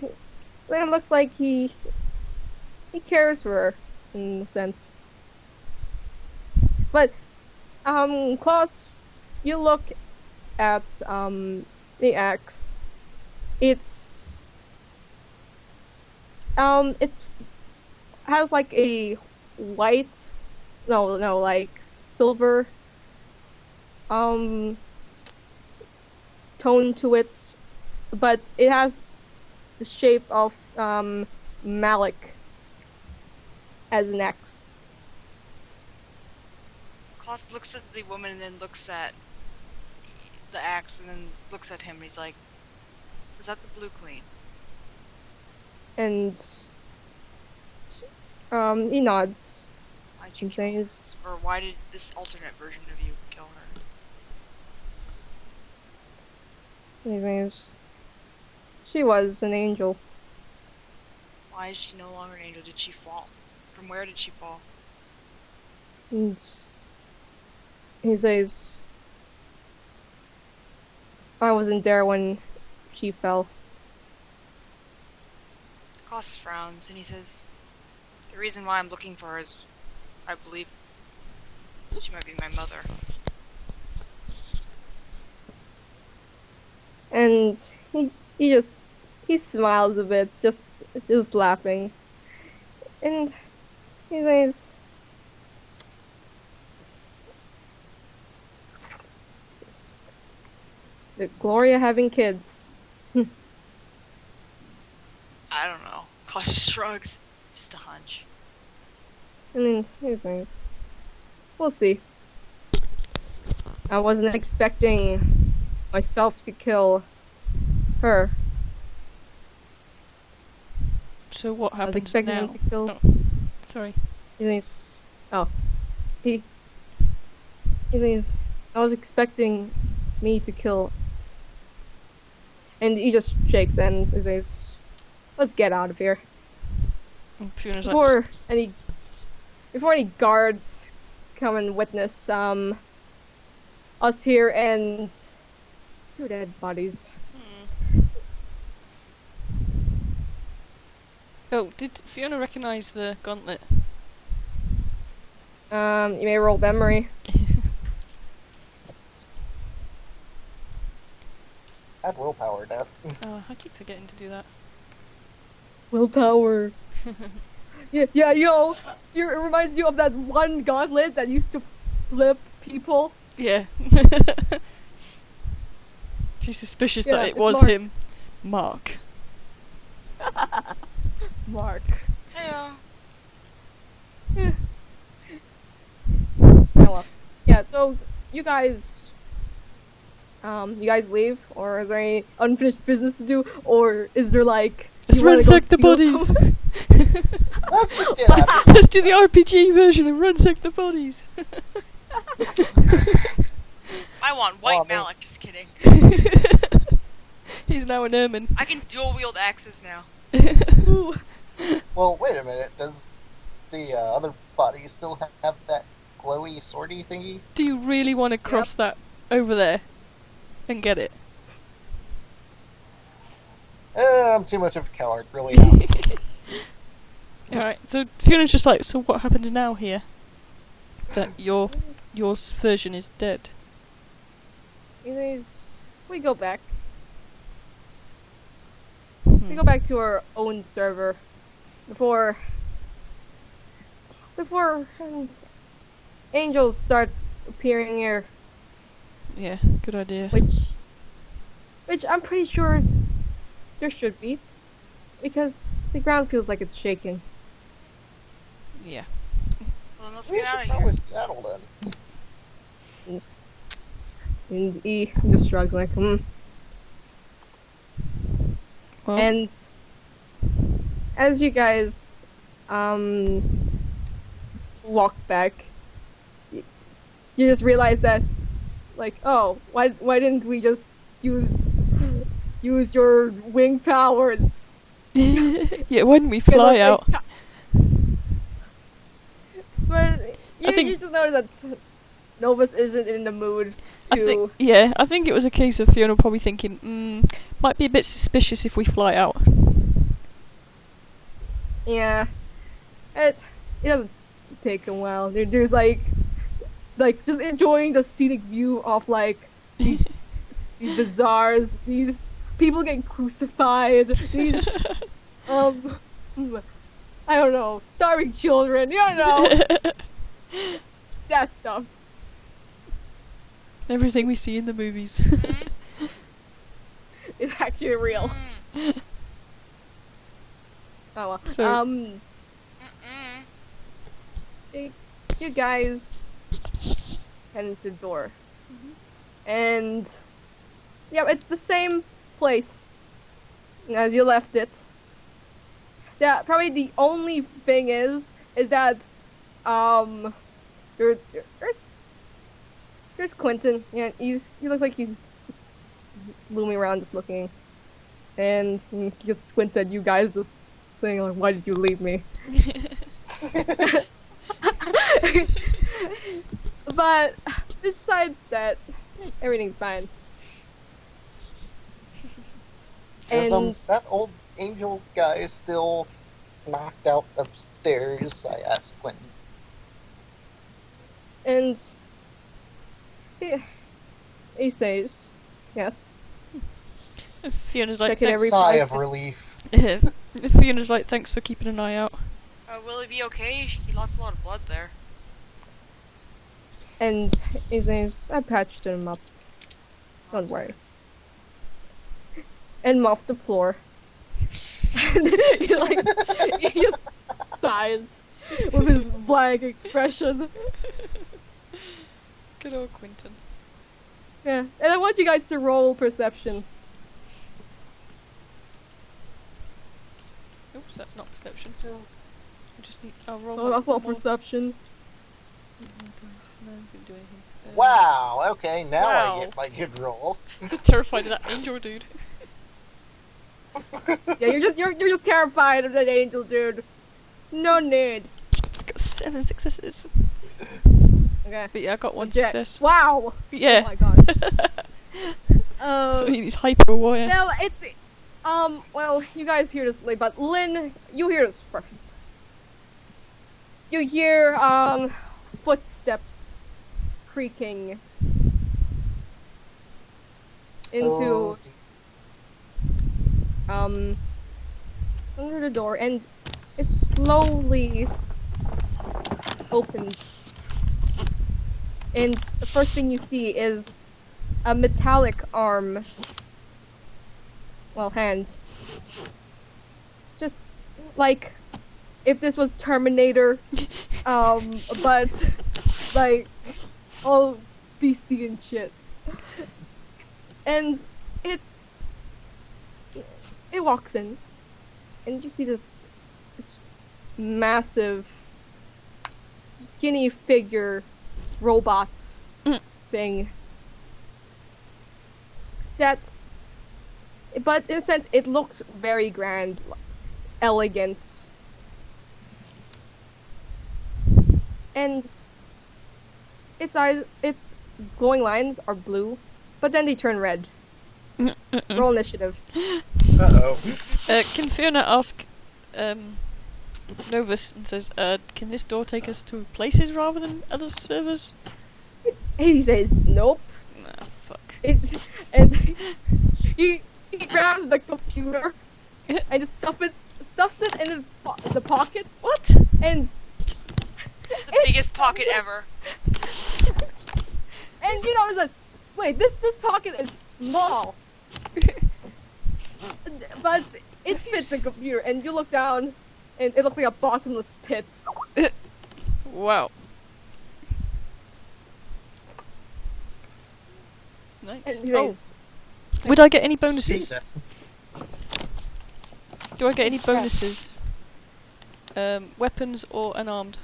then it looks like he cares for her in a sense. But Klaus, you look at the axe. It has like a white, no, like silver tone to it, but it has the shape of Malik as an X.
Klaus looks at the woman and then looks at the axe and then looks at him and he's like, "Was that the Blue Queen?"
And he nods.
Why'd you
and
kill her?
says,
Or why did this alternate version of you kill her?
he says, she was an angel.
Why is she no longer an angel? Did she fall? From where did she fall?
And he says, I wasn't there when she fell.
Klaus frowns and he says, "The reason why I'm looking for her is, I believe she might be my mother."
And he smiles a bit, just laughing. And he says, "The Gloria having kids."
I don't know. Cautious shrugs. Just a hunch.
And then he says, "We'll see. I wasn't expecting myself to kill her.
So what
I was
happens
expecting
now?
him to kill."
Oh, sorry.
He says, "Oh, he says, I was expecting me to kill." And he just shakes and he says, "Let's get out of here."
And Fiona's like,
Before any guards come and witness us here and 2 dead bodies.
oh, did Fiona recognise the gauntlet?
You may roll memory.
Add willpower, Dad.
Oh, I keep forgetting to do that.
Willpower. Yeah, you know, it reminds you of that one gauntlet that used to flip people.
Yeah. She's suspicious
Yeah,
that it
it's
was
Mark.
him. Mark.
Mark.
Heyo.
Oh well. Yeah, so you guys leave, or is there any unfinished business to do, or is there like
Let's
you wanna go
ransack the
steal
bodies.
some-
Let's just get out of here.
Let's do the RPG version and ransack the bodies.
I want white
Oh, man.
mallet. Just kidding.
He's now an ermine.
I can dual wield axes now.
Ooh.
Well, wait a minute. Does the other body still have that glowy swordy thingy?
Do you really want to cross that over there and get it?
I'm too much of a coward, really now.
Alright, so Fiona's just like, so what happens now here? That your version is dead.
Anyways, we go back. We go back to our own server before angels start appearing here,
Yeah, good idea.
which I'm pretty sure there should be, because the ground feels like it's shaking.
Yeah.
Well, then let's
We
get out
should
of here.
probably skedaddle then.
And E just shrugs like,
Well,
And as you guys walk back, you just realize that, like, oh, why didn't we just use your wing powers?
yeah, why didn't we
Because,
fly
like,
out?
But
I think-
you just notice that Novus isn't in the mood
I
to.
think it was a case of Fiona probably thinking, might be a bit suspicious if we fly out.
Yeah, it doesn't take a while. There's like just enjoying the scenic view of like these bazaars, these people getting crucified, these I don't know, starving children. You don't know that stuff.
Everything we see in the movies.
Is actually real. Oh well.
So-
You guys head into the door, and yeah, it's the same place as you left it. Yeah, probably the only thing is that there's Quentin. Yeah, he looks like he's just looming around, just looking, and he just squints at you guys, just saying like, "Why did you leave me?" But besides that, everything's fine. And
That old angel guy is still knocked out upstairs, I asked Quentin.
and he says, yes.
Fiona's like,
Check it
thanks.
every
Sigh
5
of relief.
Fiona's like, thanks for keeping an eye out.
Will he be okay? He lost a lot of blood there.
And he says, I patched him up. Don't worry. And mopped the floor. And he like, he just sighs with his blank expression.
Good old Quentin.
Yeah, and I want you guys to roll perception.
Oops, that's not perception. I just need. I'll roll.
Oh, I thought
more.
perception.
No, didn't do anything.
Wow, okay, now
Wow.
I get my good roll.
I'm terrified of that angel dude.
Yeah, you're just terrified of that angel dude. No need.
It's got 7 successes.
Okay.
But yeah, I got 1
Legit.
success.
Wow.
Yeah.
Oh my god.
So he's hyper warrior.
Well, it's well, you guys hear this late, but Lynn, you hear this first. You hear footsteps creaking into under the door, and it slowly opens. And the first thing you see is a metallic arm. Well, hand. Just like if this was Terminator, but like all beastie and shit. And it walks in, and you see this massive, skinny figure, robot thing. But in a sense, it looks very grand, elegant, and its eyes, its glowing lines are blue, but then they turn red. Roll initiative.
Uh-oh.
Can Fiona ask Novus and says, can this door take us to places rather than other servers?
He says, nope.
Nah, fuck.
And he grabs the computer and just stuffs it in the pocket.
What?
And
The biggest pocket ever.
And you notice that, wait, this pocket is small. But it fits the computer, and you look down, and it looks like a bottomless pit.
Wow. Nice.
And he says,
Would I get any bonuses?
Jesus.
Do I get any bonuses? Weapons or unarmed?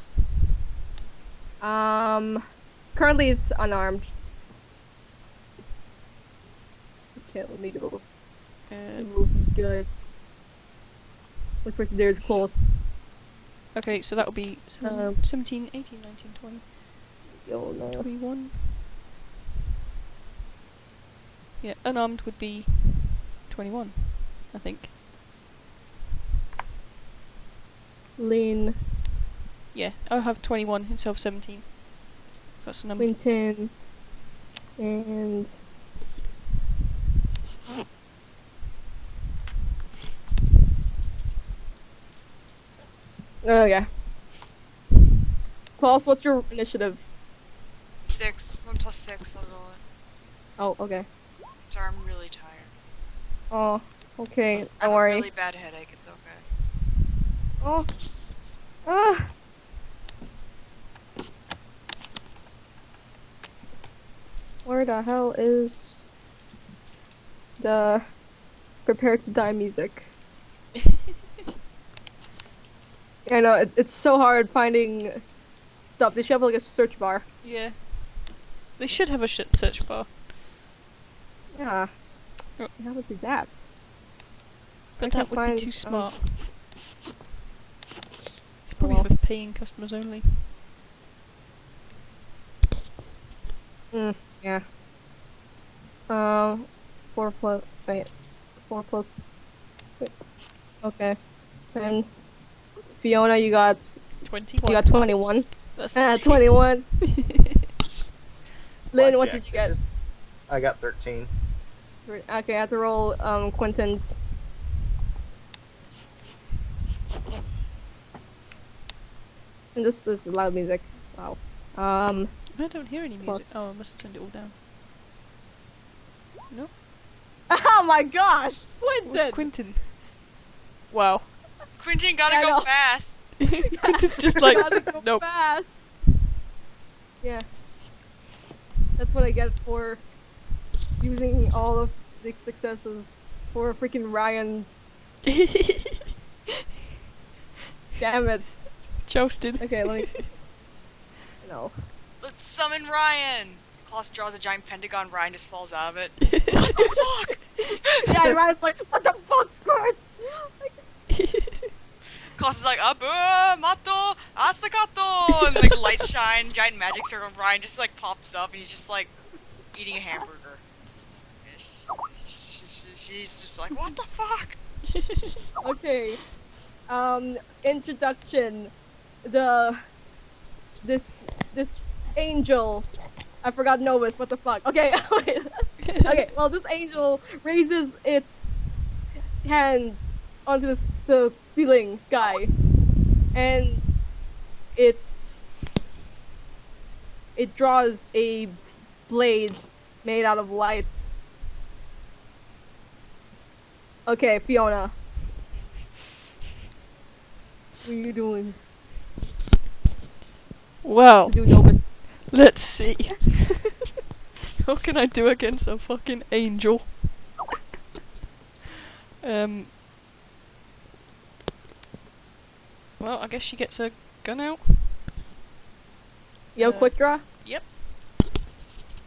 Currently it's unarmed. Okay, let me go. Move you guys. Which person there is close?
Okay, so that will be 17, 18, 19, 20,
Yo, no.
21. Yeah, unarmed would be 21, I think.
Lynn.
Yeah, I'll have 21 instead of 17. That's the number.
Quinton. And... Oh, yeah. Klaus, what's your initiative?
6. 1 plus 6, I'll roll it.
Oh, okay.
Sorry, I'm really tired.
Oh, okay.
I
Don't
have
worry.
a really bad headache, it's okay.
Oh. Ah. Where the hell is the prepare to die music? I know, it's so hard finding stuff. They should have like a search bar.
Yeah. They should have a shit search bar.
Yeah.
Oh.
How would do that?
But
I
that
can't
would be
find,
too smart.
um,
It's probably
well.
for paying customers only.
Yeah. 4 plus. Wait. 4 plus. Wait. Okay. And Fiona, you got
21.
You got 21.
That's
21. Lynn, what
Blackjack.
did you get?
I got 13.
Okay, I have to roll Quentin's. And this is loud music. Wow.
I don't hear any music.
Plus-
Oh, I must have turned it all down. No?
Oh my gosh!
What's
Quentin!
Quentin? Wow.
Quentin gotta
I
go
know.
fast.
Quentin's just like,
Gotta go
nope.
fast. Yeah. That's what I get for using all of the successes for freaking Ryan's. Damn it.
Jousted.
Okay, let me. No.
Let's summon Ryan. Klaus draws a giant pentagon. Ryan just falls out of it. What the fuck?
Yeah, Ryan's like, what the fuck, Squirt?
Klaus is like, mato, asakato, and like lights shine, giant magic circle. And Ryan just like pops up, and he's just like eating a hamburger. She's just like, what the fuck?
Okay. Introduction. This angel. I forgot Novus. What the fuck? Okay. Wait. Okay. Well, this angel raises its hands onto the ceiling sky, and it draws a blade made out of light. Okay, Fiona. What are you doing?
Well,
Do Novus.
let's see. What can I do against a fucking angel? Well, I guess she gets a gun out.
Yo, quick draw?
Yep.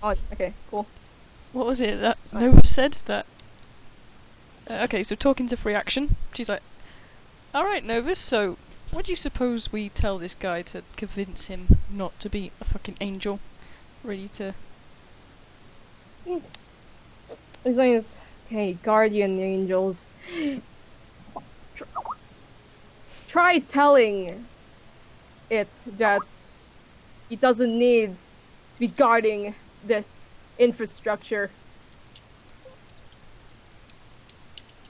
Oh, okay, cool.
What was it that
Fine.
Nova said that? Okay, so talking's a free action. She's like, alright, Novus, so what do you suppose we tell this guy to convince him not to be a fucking angel? Ready to...
As long as, okay, guardian angels. Try telling it that it doesn't need to be guarding this infrastructure.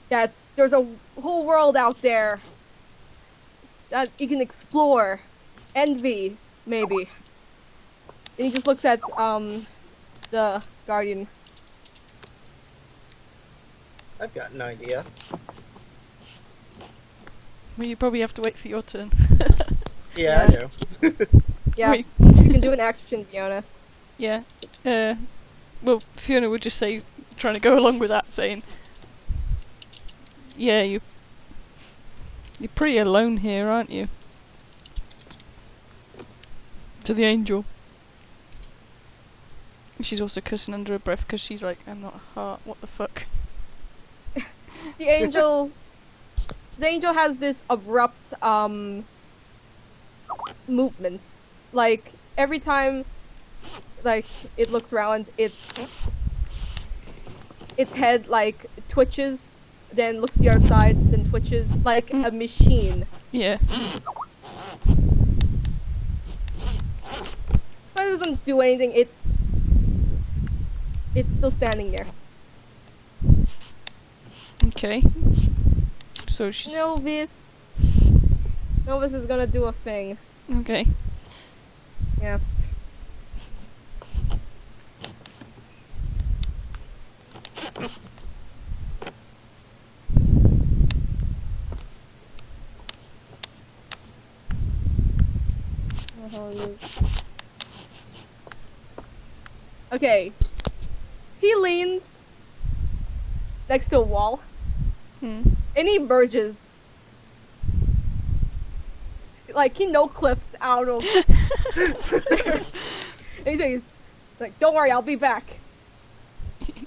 That there's a whole world out there that you can explore. Envy, maybe. And he just looks at the guardian.
I've got an idea.
Well, you probably have to wait for your turn.
Yeah, I know.
Yeah,
Wait.
you can do an action, Fiona.
Yeah. Well, Fiona would just say, trying to go along with that, saying, yeah, you're pretty alone here, aren't you? To the angel. She's also cussing under her breath because she's like, I'm not a heart, what the fuck?
The angel has this abrupt movement. Like every time like it looks around, its head like twitches, then looks to the other side, then twitches like a machine.
Yeah.
But it doesn't do anything. It's still standing there.
Okay. So she's...
Novus is gonna do a thing.
Okay.
Yeah. Okay. He leans next to a wall.
Hmm.
And he emerges. Like, he no-clips out of there. And he says, like, don't worry, I'll be back.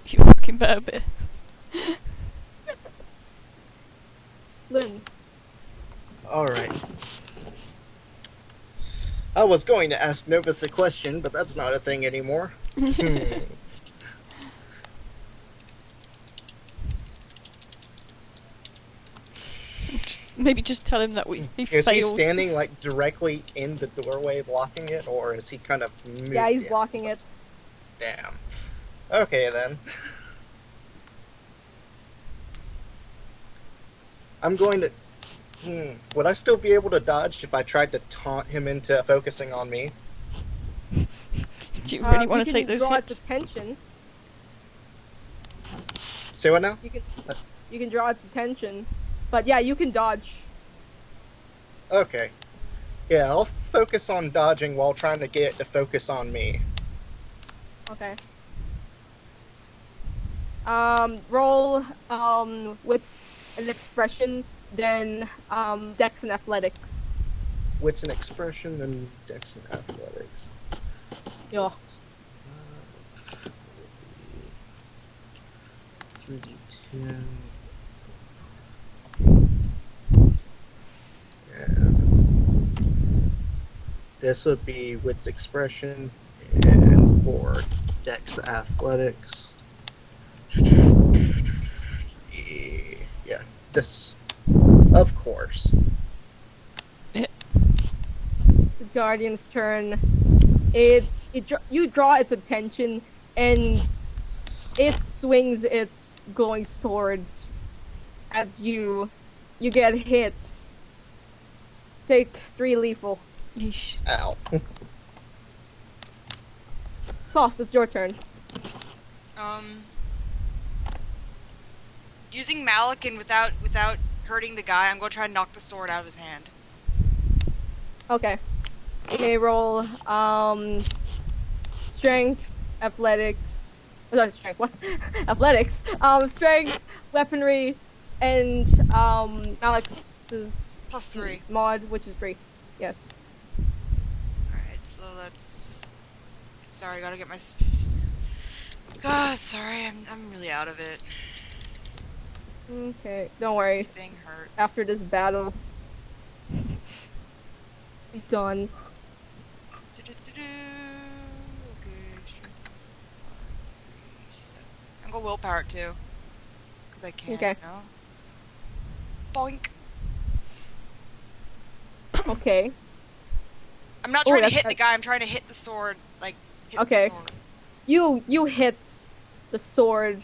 You're walking back a bit.
Lynn.
Alright. I was going to ask Novus a question, but that's not a thing anymore.
Maybe just tell him that he
Is he
failed.
standing, like, directly in the doorway blocking it, or is he kind of moved
Yeah, he's
it?
blocking it.
Damn. Okay, then. I'm going to... Would I still be able to dodge if I tried to taunt him into focusing on me?
Do you really want to take those
draw
hits?
its attention.
Say what now?
You can draw its attention. But yeah, you can dodge.
Okay. Yeah, I'll focus on dodging while trying to get it to focus on me.
Okay. Roll with an expression, then Dex and Athletics.
Wits and expression, then Dex and athletics.
Yeah.
3d10. And this would be Wits expression, and for Dex athletics. Yeah, this, of course.
The Guardian's turn. You draw its attention, and it swings its glowing sword at you. You get hit. Take 3 lethal.
Yeesh.
Ow.
Kloss, it's your turn.
Using Malikan without hurting the guy, I'm gonna try and knock the sword out of his hand.
Okay. You may roll strength, athletics. Oh, sorry, strength. What? Athletics. Strength, weaponry, and Alex's
+3
mod, which is 3. Yes.
Alright, so let's... Sorry, gotta get my... God, sorry, I'm really out of it.
Okay, don't worry.
Everything hurts.
After this battle, be done.
Okay, I'm gonna willpower it too. Because I can,
Okay.
you know? Boink!
Okay.
I'm not
Oh,
trying to
that's-
hit the guy, I'm trying to hit the sword, like, hit
Okay.
the sword.
You hit the sword,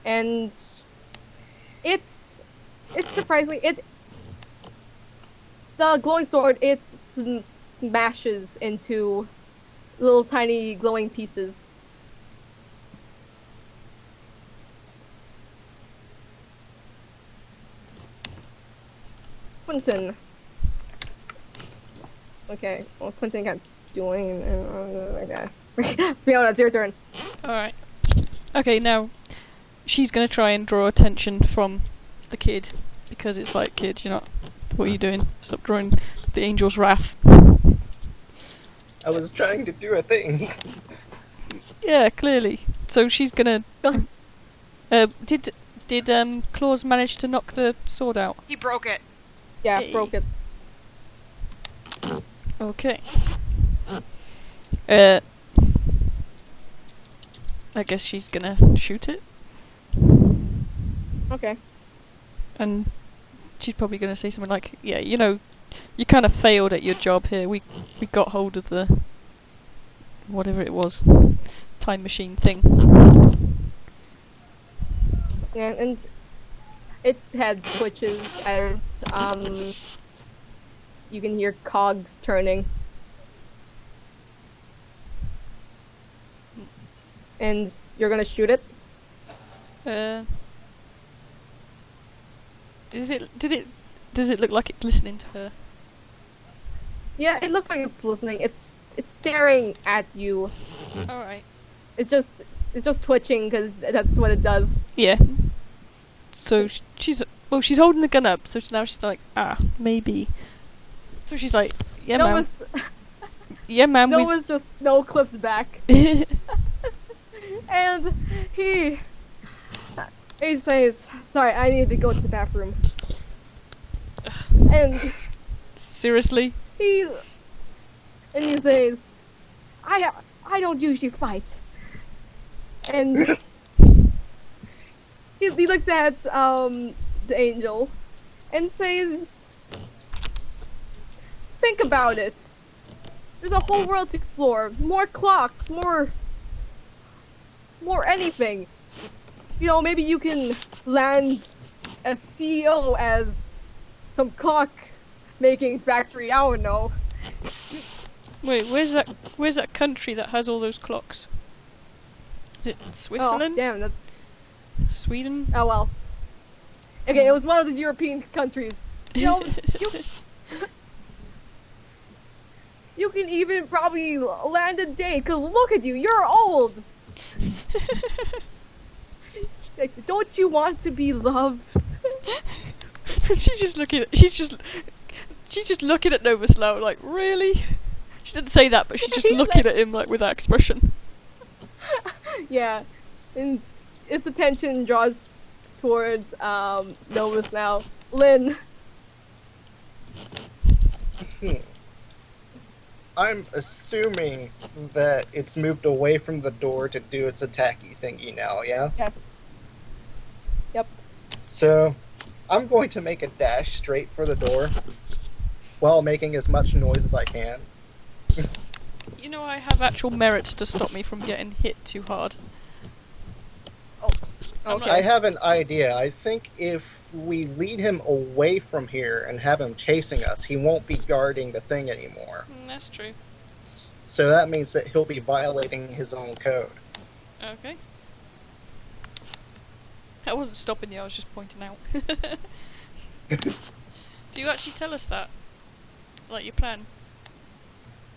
and it's surprisingly the glowing sword smashes into little tiny glowing pieces. Quentin. Okay, well Quentin can't do anything like that. Fiona, it's your turn.
Alright. Okay, now she's gonna try and draw attention from the kid. Because it's like, kid, you're not... What are you doing? Stop drawing the angel's wrath.
I was trying to do a thing.
Yeah, clearly. So she's gonna... did Claus manage to knock the sword out?
He broke it.
Yeah,
Hey.
broke it.
Okay. I guess she's gonna shoot it.
Okay.
And she's probably gonna say something like, yeah, you know, you kind of failed at your job here. We got hold of the... whatever it was. Time machine thing.
Yeah, and its head twitches as you can hear cogs turning. And you're gonna shoot it?
Does it look like it's listening to her?
Yeah, it looks like it's listening. It's staring at you.
Alright.
It's just twitching because that's what it does.
Yeah. So she's holding the gun up, so now she's like, maybe. So she's like, yeah, man. Yeah, man.
Noah's just no clips back. And he says, sorry, I need to go to the bathroom. And
seriously?
He says, I don't usually fight. And he looks at the angel and says, think about it. There's a whole world to explore. More clocks, more anything. You know, maybe you can land as CEO as some clock making factory. I don't know.
Wait, where's that country that has all those clocks? Is it Switzerland?
Oh, damn, that's
Sweden?
oh well. Okay, it was one of the European countries. You know, you can even probably land a date, cause look at you, you're old. Like, don't you want to be loved?
She's just looking at Novus now, like, really? She didn't say that, but she's just looking at him like with that expression.
Yeah, and its attention draws towards Novus now. Lynn.
I'm assuming that it's moved away from the door to do its attacky thingy now, yeah?
Yes. Yep.
So, I'm going to make a dash straight for the door while making as much noise as I can.
You know, I have actual merits to stop me from getting hit too hard.
Oh, okay.
I have an idea. I think if we lead him away from here and have him chasing us, he won't be guarding the thing anymore.
That's true.
So that means that he'll be violating his own code.
Okay. I wasn't stopping you, I was just pointing out. Do you actually tell us that? Like your plan?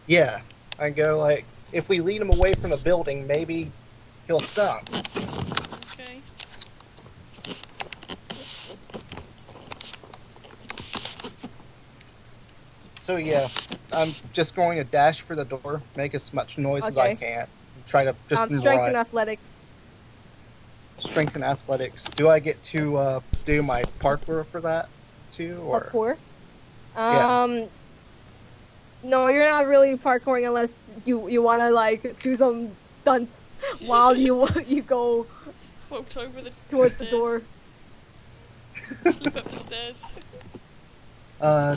Yeah. I go like, if we lead him away from the building, maybe he'll stop.
Okay.
So yeah, I'm just going to dash for the door, make as much noise as I can. Try to just
strength
run.
and athletics.
Strength and athletics. Do I get to do my parkour for that too, or
Parkour?
Yeah.
No, you're not really parkouring unless you want to like do some stunts while you go
Float over the
towards
stairs.
the door.
Flip up the stairs.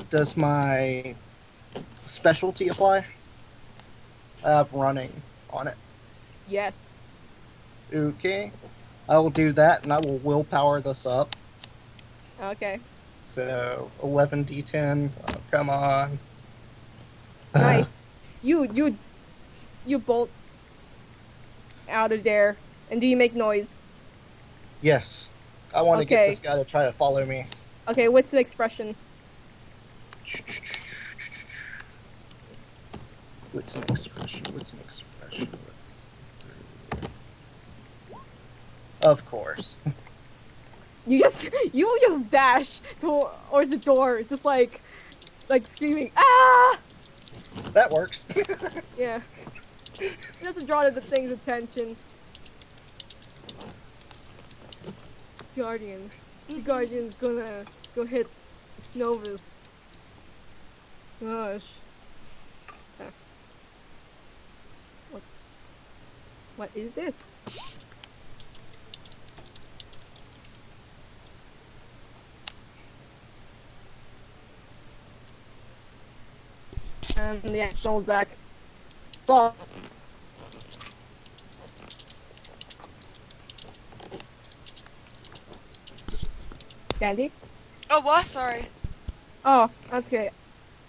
Does my specialty apply? I have running on it.
Yes.
Okay. I will do that, and I will willpower this up.
Okay.
So 11d10. Oh, come on.
Nice. You bolt out of there, and do you make noise?
Yes. I want to get
Okay.
this guy to try to follow me.
Okay, what's the expression?
What's an expression? Of course.
You just dash towards the door, just like screaming, ah!
That works.
Yeah. It doesn't draw the thing's attention. Guardian. The Guardian's gonna go hit Novus. Gosh. What is this? Yeah, sold back. Oh. Candy?
Oh, what? Sorry.
Oh, that's okay.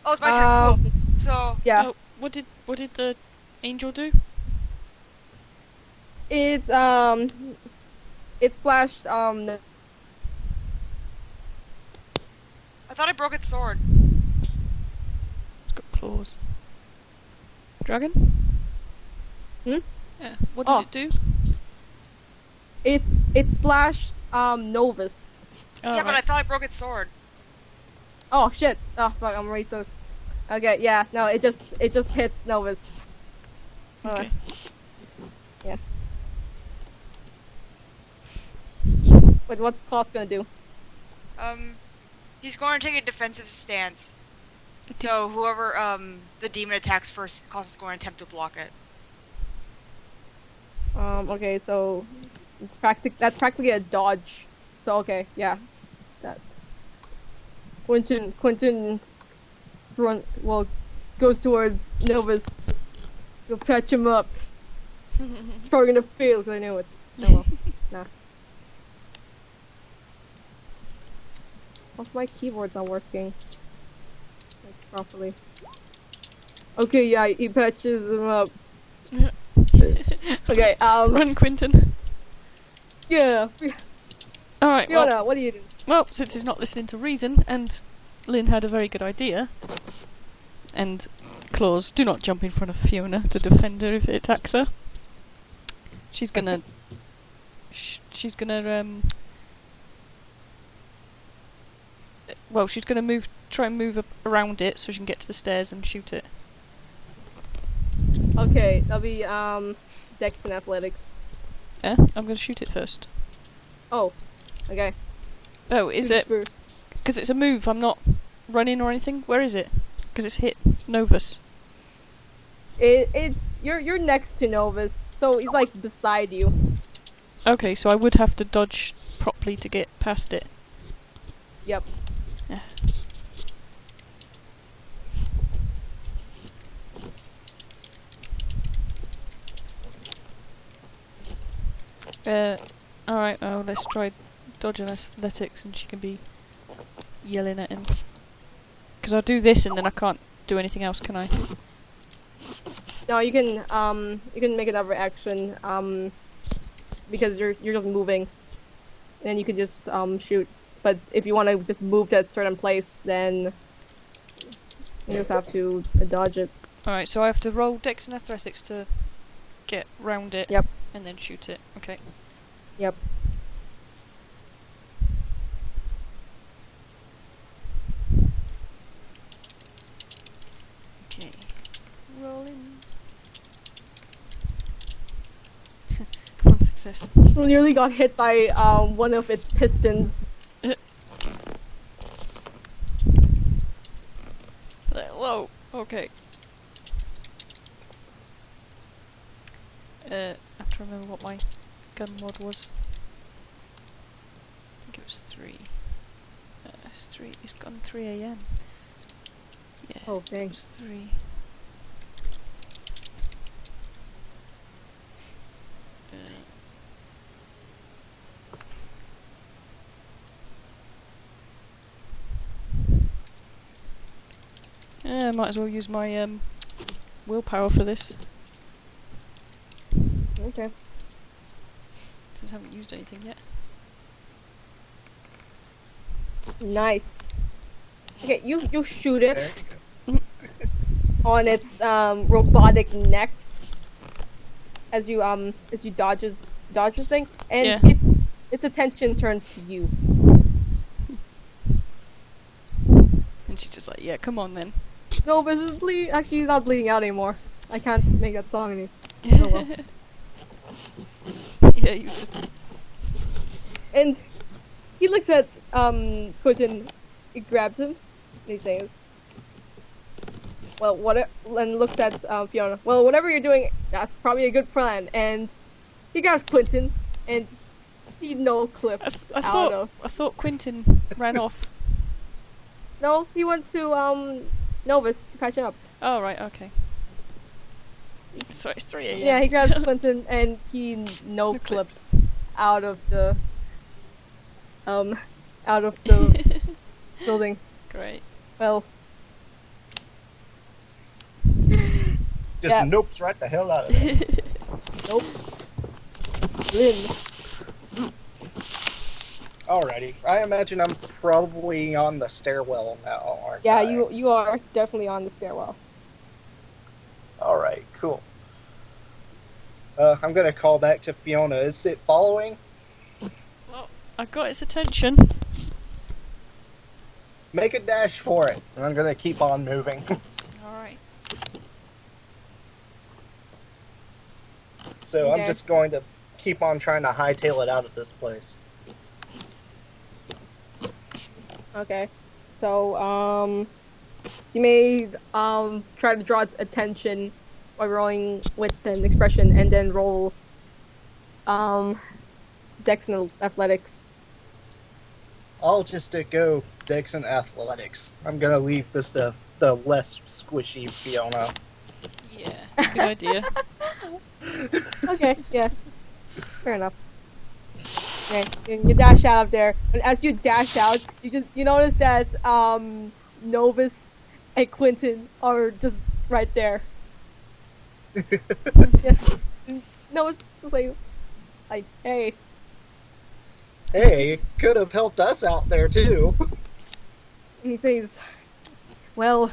Oh, it's my turn. Cool. So.
Yeah.
Oh, what did the angel do?
It's slashed
I thought I broke its sword.
It's got claws. Dragon?
Hmm?
Yeah. What did it do?
It slashed Novus.
Oh,
Yeah, but
right.
I thought I broke its sword.
Oh shit. Oh fuck, I'm racist. Okay, yeah, no, it just hits Novus.
Okay.
Yeah. Wait, what's Klaus gonna do?
He's going to take a defensive stance. So whoever the demon attacks first, Klaus is going to attempt to block it.
Okay, so that's practically a dodge. So okay, yeah. That Quentin goes towards Novus. Go patch him up. It's probably gonna fail because I know it. Oh well. Nah. Also, my keyboard's not working like, properly. Okay, yeah, he patches him up. Okay,
Run, Quinton.
yeah.
Alright,
Fiona,
well,
what do you do?
well, since he's not listening to reason, and Lynn had a very good idea, and Claus, do not jump in front of Fiona to defend her if it attacks her. She's gonna... she's gonna, well, she's gonna try and move around it so she can get to the stairs and shoot it.
Okay, that'll be, Dex and Athletics.
Yeah, I'm gonna shoot it first.
Oh, okay.
Oh, is
Shoot
it?
First.
Because it's a move, I'm not running or anything? Where is it? Because it's hit Novus.
It's you're next to Novus, so he's like beside you.
Okay, so I would have to dodge properly to get past it.
Yep.
Yeah. Alright, well, let's try dodge and athletics and she can be yelling at him. Because I'll do this and then I can't do anything else, can I?
No, you can make another action, because you're just moving. And then you can just, shoot. But if you want to just move to a certain place, then you just have to dodge it.
Alright, so I have to roll Dex and Athletics to get round it.
Yep.
And then shoot it. Okay.
Yep.
Okay. Rolling. One success.
We nearly got hit by, one of its pistons.
Whoa, okay. I have to remember what my gun mod was. I think it was 3. It's 3. It's gone 3 AM. Yeah.
Oh,
It
thanks.
was 3. Yeah, I might as well use my willpower for this,
Okay.
since I haven't used anything yet.
Nice. Okay, you shoot it on its robotic neck as you dodge the thing, and
Yeah.
its attention turns to you.
And she's just like, yeah, come on then.
No, but this is bleeding. Actually, he's not bleeding out anymore. I can't make that song anymore. Oh well.
Yeah, you just...
And he looks at Quentin, he grabs him, and he says, "Well, and looks at Fiona. Well, whatever you're doing, that's probably a good plan." And he grabs Quentin, and he no clips
I thought Quentin ran off.
No, he went to Novus to catch up.
Oh, right, okay. Sorry, it's 3 AM.
Yeah, he grabs Quentin and he no clips out of the building.
Great.
Well,
Just
Yeah.
nopes right the hell out of it.
nope. Lynn.
Alrighty, I imagine I'm probably on the stairwell now, aren't
Yeah,
I?
you are definitely on the stairwell.
Alright, cool. I'm gonna call back to Fiona. Is it following?
Well, I got its attention.
Make a dash for it. And I'm gonna keep on moving.
Alright.
So
Okay.
I'm just going to keep on trying to hightail it out of this place.
Okay. So, you may, try to draw its attention by rolling wits and expression, and then roll, Dex and Athletics.
I'll just go Dex and Athletics. I'm gonna leave this to the less squishy Fiona.
Yeah, good idea.
Okay, yeah. Fair enough. Okay, and you dash out of there, and as you dash out, you notice that Novus and Quentin are just right there. Yeah. Novus just like, hey.
Hey, could have helped us out there too.
And he says, well,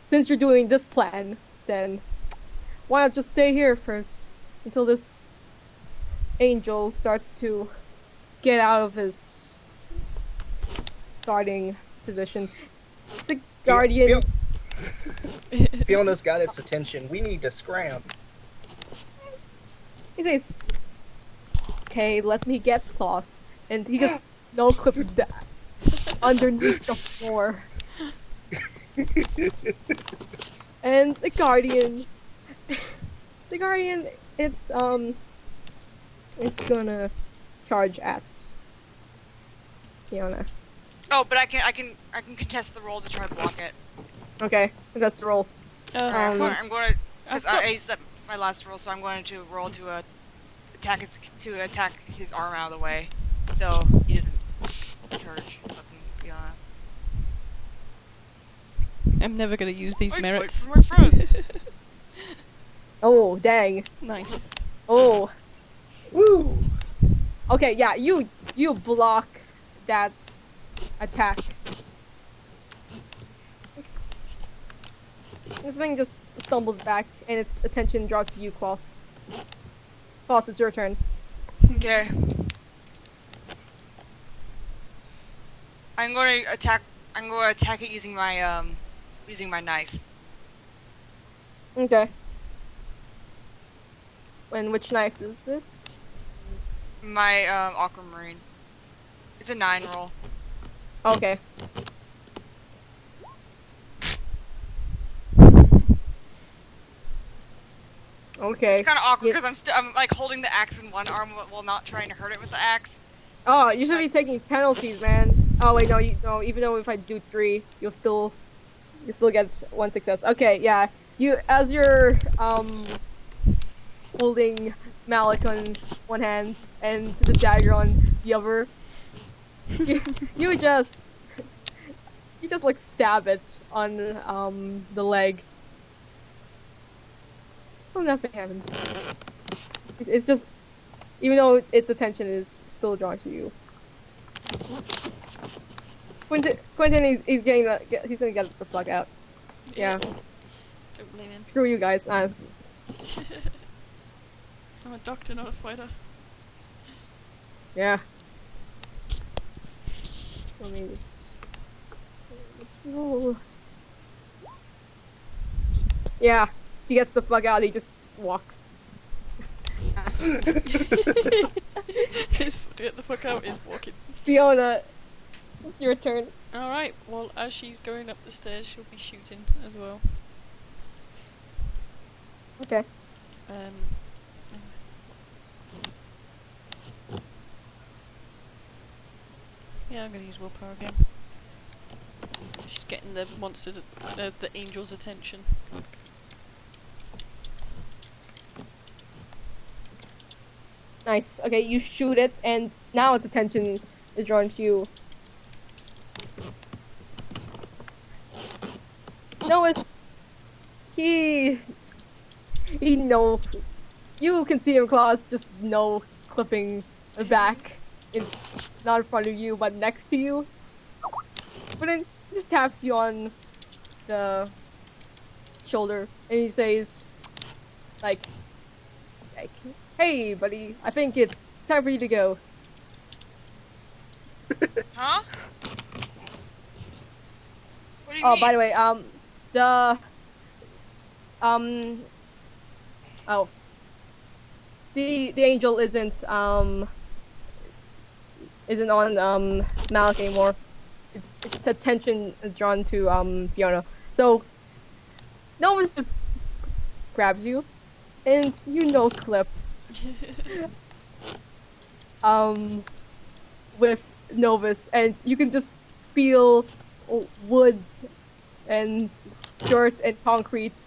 since you're doing this plan, then why not just stay here first until this angel starts to get out of his guarding position. The guardian.
Fiona's got its attention. We need to scram.
He says, okay, let me get close. And he just no clips that underneath the floor. And the guardian, it's gonna charge at Fiona.
Oh, but I can contest the roll to try to block it.
Okay, that's the roll.
I'm going to, because I used my last roll, so I'm going to roll to attack his arm out of the way, so he doesn't charge fucking Fiona.
I'm never gonna use these merits.
Fight for my friends.
Oh, dang.
Nice.
Oh.
Woo!
Okay, yeah, you block that attack. This thing just stumbles back, and its attention draws to you, Klaus. Klaus, it's your turn.
Okay. I'm going to attack it using my knife.
Okay. And which knife is this?
My aquamarine. It's a 9 roll.
Okay. Okay.
It's kind of awkward because I'm like holding the axe in one arm while not trying to hurt it with the axe.
Oh, you should be taking penalties, man. Oh wait, no, even though if I do 3, you still get 1 success. Okay, yeah. As you're holding Malik on one hand and the dagger on the other, you just like stab it on the leg. Oh, nothing happens. It's just, even though its attention is still drawn to you. Quentin he's gonna get the fuck out. Yeah.
Don't blame him.
Screw you guys.
I'm a doctor, not a fighter.
Yeah. Let me just roll. Yeah. He gets the fuck out. He just walks.
Get the fuck out is walking.
Fiona, it's your turn.
Alright, well, as she's going up the stairs, she'll be shooting as well.
Okay.
Yeah, I'm gonna use willpower again. She's getting the monsters, the angel's attention.
Nice. Okay, you shoot it, and now its attention is drawn to you. Noah's... He no... You can see him, Claws, just no clipping back. Not in front of you, but next to you. But then he just taps you on the shoulder, and he says, like, hey, buddy, I think it's time for you to go.
Huh? What do you
Oh,
mean?
by the way, the angel isn't on Malik anymore. Its attention is drawn to Fiona. So Novus just grabs you, and you clip with Novus, and you can just feel wood and dirt and concrete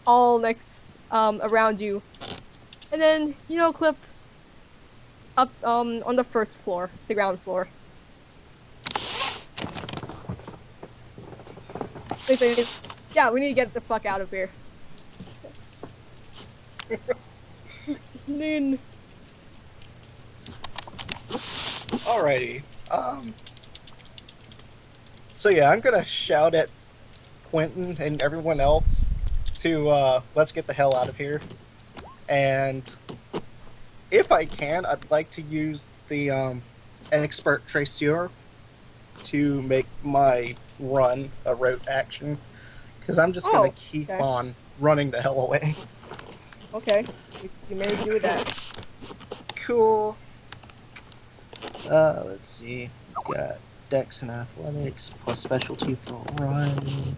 all next around you. And then clip up on the first floor, the ground floor. Yeah, we need to get the fuck out of here. Lynn.
Alrighty. So yeah, I'm gonna shout at Quentin and everyone else to let's get the hell out of here. And if I can, I'd like to use the expert traceur to make my run a rote action, because I'm just gonna keep on running the hell away.
Okay, you may do that.
Cool. Let's see. We got Dex and Athletics plus specialty for run,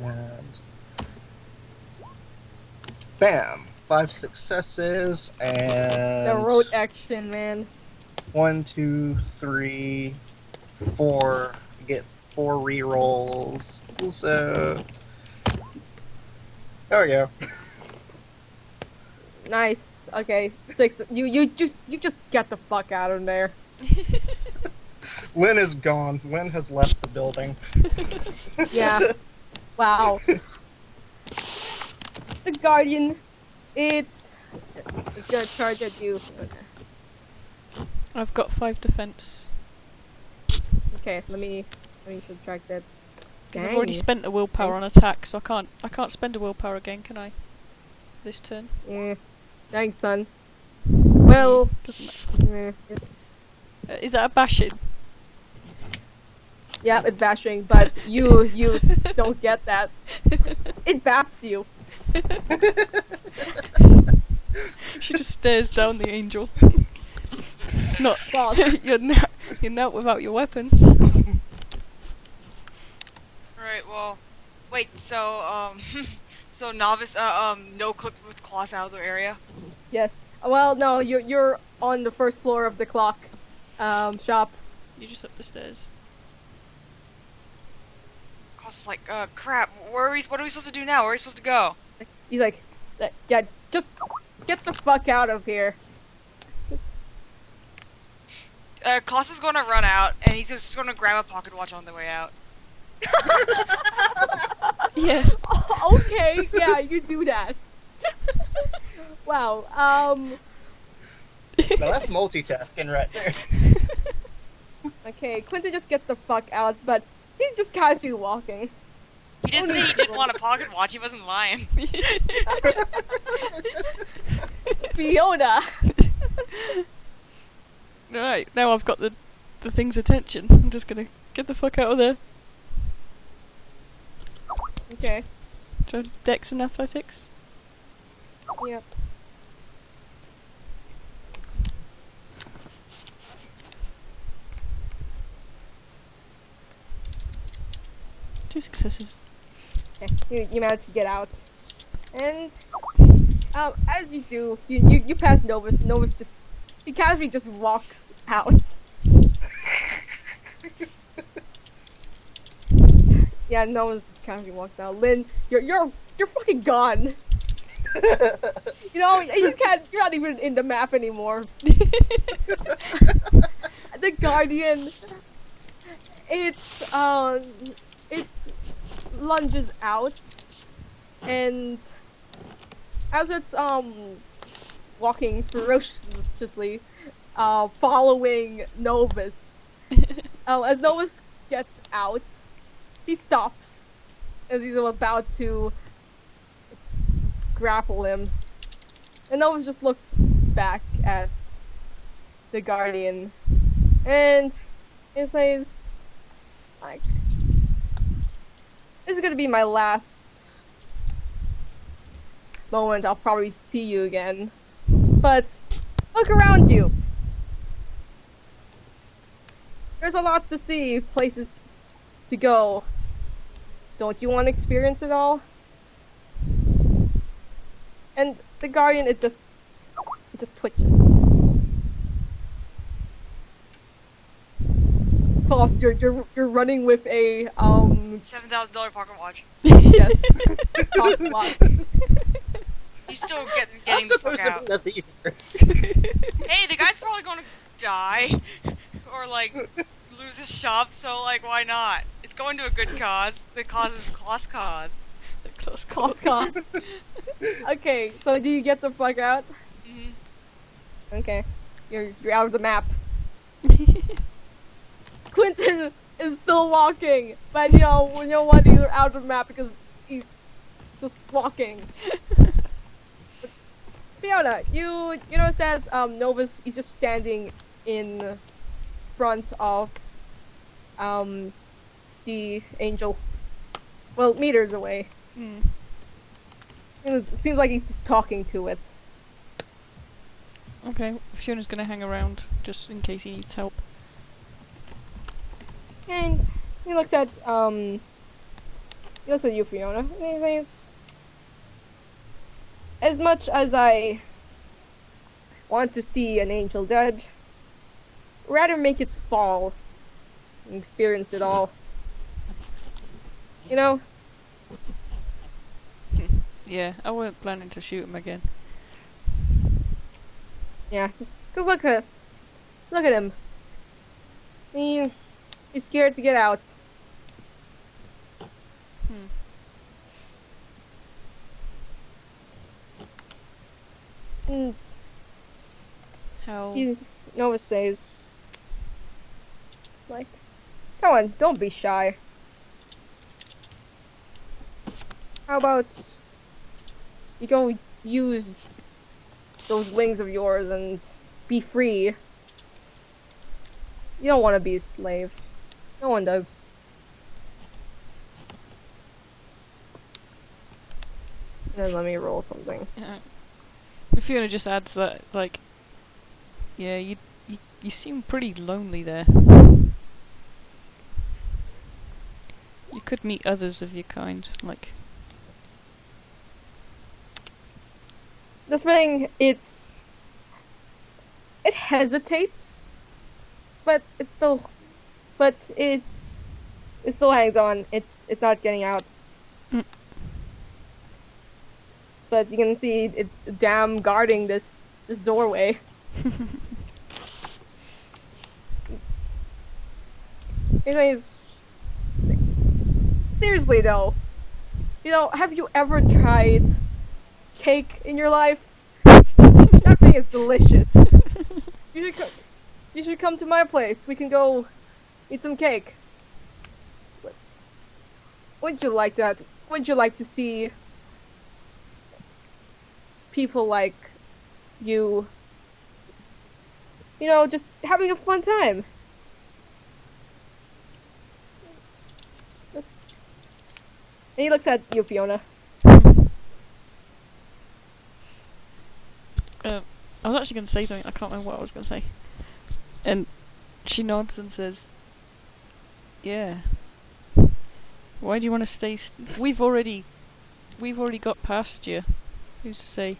and bam, 5 successes and
The road action, man.
1, 2, 3, 4. You get 4 rerolls. So there we go.
Nice. Okay, 6. You just get the fuck out of there.
Lynn is gone. Lynn has left the building.
Yeah. Wow. The Guardian, it's gonna charge at you.
I've got 5 defense.
Okay, let me subtract that.
Because I've already
Dang.
spent a willpower on attack, so I can't spend a willpower again, can I? This turn.
Yeah. Thanks, son. Well,
Doesn't matter. Is that a bashing?
Yeah, it's bashing, but you don't get that. It baps you.
She just stares down the angel. Not.
Well,
You're not without your weapon.
Right, well, wait, so, so novice, no clip with claws out of the area?
yes. Well, no, you're on the first floor of the clock shop.
You're just up the stairs.
Claws like, crap, what are we supposed to do now? Where are we supposed to go?
He's like, yeah, just get the fuck out of here.
Klaus is gonna run out, and he's just gonna grab a pocket watch on the way out.
Yeah.
Okay, yeah, you do that. Wow.
Now that's multitasking right there.
Okay, Quincy just get the fuck out, but he's just casually walking.
He didn't say he didn't want a pocket watch, he wasn't lying.
Fiona.
Right, now I've got the thing's attention. I'm just gonna get the fuck out of there.
Okay.
Do I have Dex and athletics?
Yep.
Two successes.
Okay, you manage to get out, and as you do, you pass Novus. Novus he casually just walks out. Yeah, Novus just casually walks out. Lynn, you're fucking gone. You know, you're not even in the map anymore. The Guardian, it lunges out, and as it's walking ferociously, following Novus, as Novus gets out, he stops as he's about to grapple him, and Novus just looks back at the Guardian, and he says, like, this is gonna be my last moment. I'll probably see you again. But look around you. There's a lot to see, places to go. Don't you want to experience it all? And the Guardian, it just twitches. Boss, you're running with a
$7,000 pocket watch.
yes, pocket watch.
He still
I'm
getting the fuck
supposed to
out.
be the thief.
Hey, the guy's probably gonna die. Or, like, lose his shop, so, like, why not? It's going to a good cause. The cause is Claus cause.
Cost. Okay, so do you get the fuck out?
Mhm.
Okay. You're out of the map. Quentin is still walking, but you know what? He's out of the map because he's just walking. But Fiona, you notice that Novus is just standing in front of the angel. Well, meters away.
Hmm.
And it seems like he's just talking to it.
Okay, Fiona's gonna hang around just in case he needs help.
And he looks at you, Fiona, and he says, as much as I want to see an angel dead, rather make it fall and experience it all. You know?
Yeah, I wasn't planning to shoot him again.
Yeah, just go look at him. He's scared to get out. And
How?
Nova says, like, come on, don't be shy. How about you go use those wings of yours and be free? You don't want to be a slave. No one does. And then let me roll something.
Fiona just adds that, like, yeah, you seem pretty lonely there. You could meet others of your kind, like.
This thing, it hesitates, but it still hangs on. It's not getting out. But you can see it's damn guarding this doorway. Anyways, seriously though, have you ever tried cake in your life? That thing is delicious. You should come to my place. We can go eat some cake. Wouldn't you like that? Wouldn't you like to see people like you, just having a fun time? And he looks at you, Fiona.
I was actually going to say something, I can't remember what I was going to say. And she nods and says, yeah. Why do you want to stay? We've already got past you. Who's to say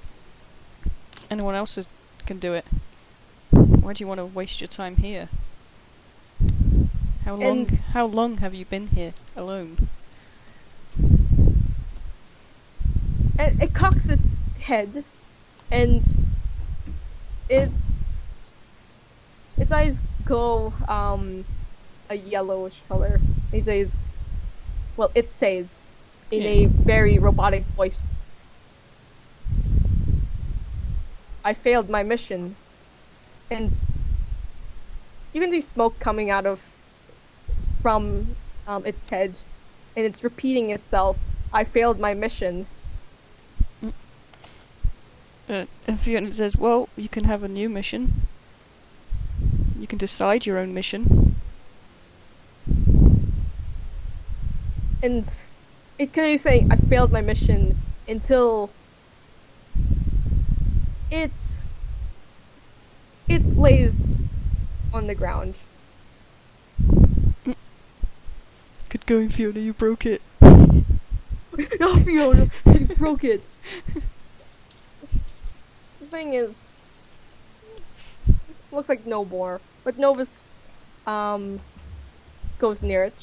anyone else can do it? Why do you want to waste your time here? How long have you been here alone?
And it cocks its head, and its eyes go a yellowish color. He says, well, it says in a very robotic voice, I failed my mission. And you can see smoke coming out from its head, and it's repeating itself, I failed my mission.
Fiona says, well, you can have a new mission. You can decide your own mission.
And it can you say, I failed my mission until it lays on the ground.
Good going, Fiona, you broke it.
No, Fiona, you broke it. This thing looks like no more, but Novus goes near it,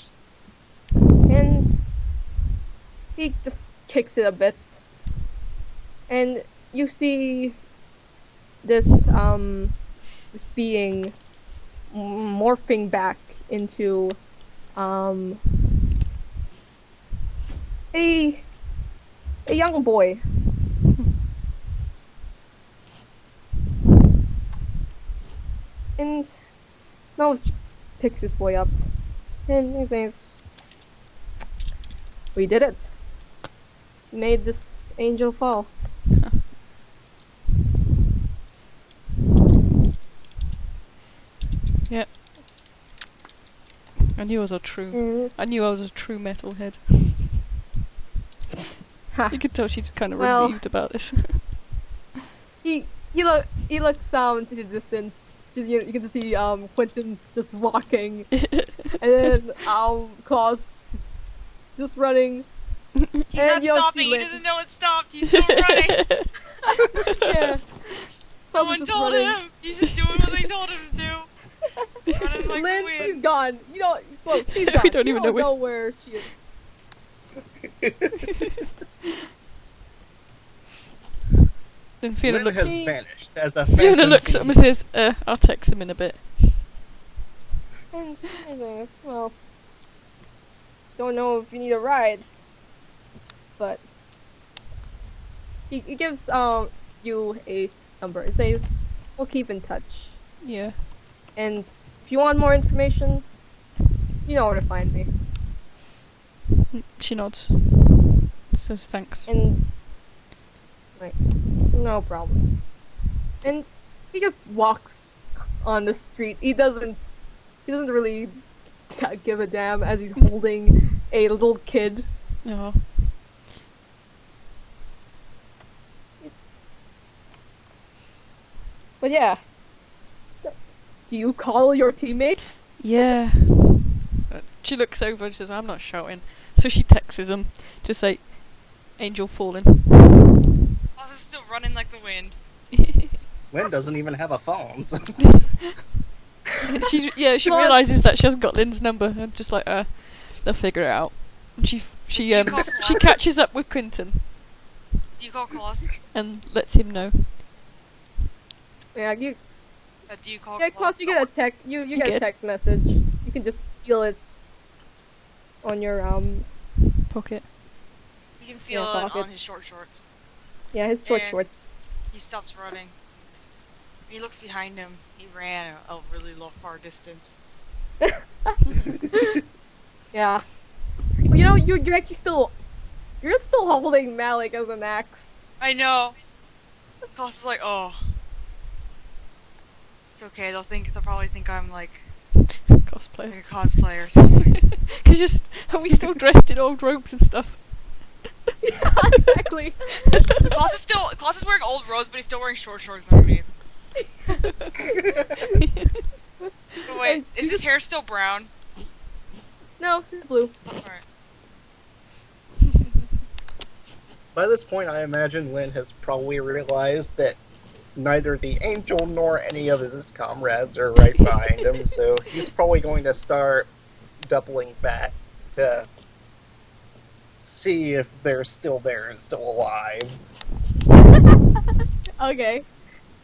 and he just kicks it a bit, and you see this this being morphing back into a young boy. And Novus just picks this boy up and he says, "We did it. We made this angel fall."
Yeah. I knew I was a true metalhead. You could tell she's kind of relieved about this.
He looks to the distance. You can see Quentin just walking, and then Klaus just running.
He's not stopping. He doesn't know it stopped. He's still running.
Yeah.
No one told him. He's just doing what they told him to do. He's running like
Lynn,
the wind.
she's gone. She's gone.
We don't even know
where she is.
Then Fiona
Lynn
looks.
has vanished as a
Fiona
phantom
looks at him and
thief.
says, "I'll text him in a bit."
And she says, "Well, don't know if you need a ride, but he gives you a number. It says we'll keep in touch.
Yeah.
And if you want more information, you know where to find me."
She nods. Says thanks.
And no problem. And he just walks on the street. He doesn't really give a damn as he's holding a little kid.
Oh.
But yeah. Do you call your teammates?
Yeah. She looks over and says, "I'm not shouting." So she texts him, just say, "Angel fallen."
Klaus is still running like the wind.
Lynn doesn't even have a phone. So.
She realizes that she hasn't got Lynn's number and just like they'll figure it out. And she catches up with Quentin.
Do you call Klaus?
And lets him know.
Yeah,
Do you call
Klaus, you get a text. You get a text message. You can just feel it on your
pocket.
You can feel it on his short shorts.
Yeah, his shorts.
He stops running. He looks behind him. He ran a really far distance.
Yeah. But you're actually still holding Malik as an axe.
I know. Klaus is like, oh. It's okay. They'll probably think I'm like
cosplayer.
Like a cosplayer or something.
Cause are we still dressed in old robes and stuff?
Yeah, exactly.
Klaus is wearing old robes, but he's still wearing short shorts underneath. But wait, is his hair still brown?
No, it's blue.
Alright.
By this point, I imagine Lynn has probably realized that neither the angel nor any of his comrades are right behind him, so he's probably going to start doubling back to see if they're still there and still alive.
Okay.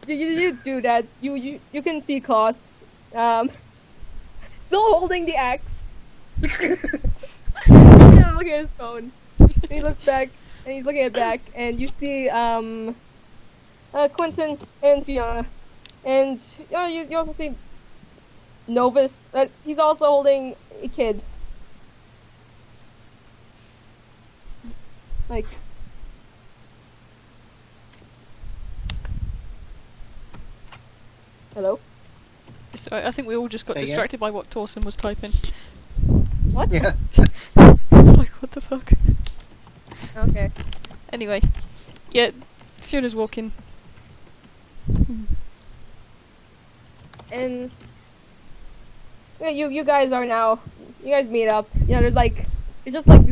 You do that. You can see Klaus still holding the axe. Yeah, look at his phone. And he looks back and he's looking at back and you see Quentin and Fiona. And you also see Novus. He's also holding a kid. Like hello?
So I think we all just got distracted by what Torsen was typing.
What?
Yeah.
It's like, what the fuck?
Okay.
Anyway. Yeah, Fiona's walking.
And yeah, you guys meet up. Yeah, there's like it's just like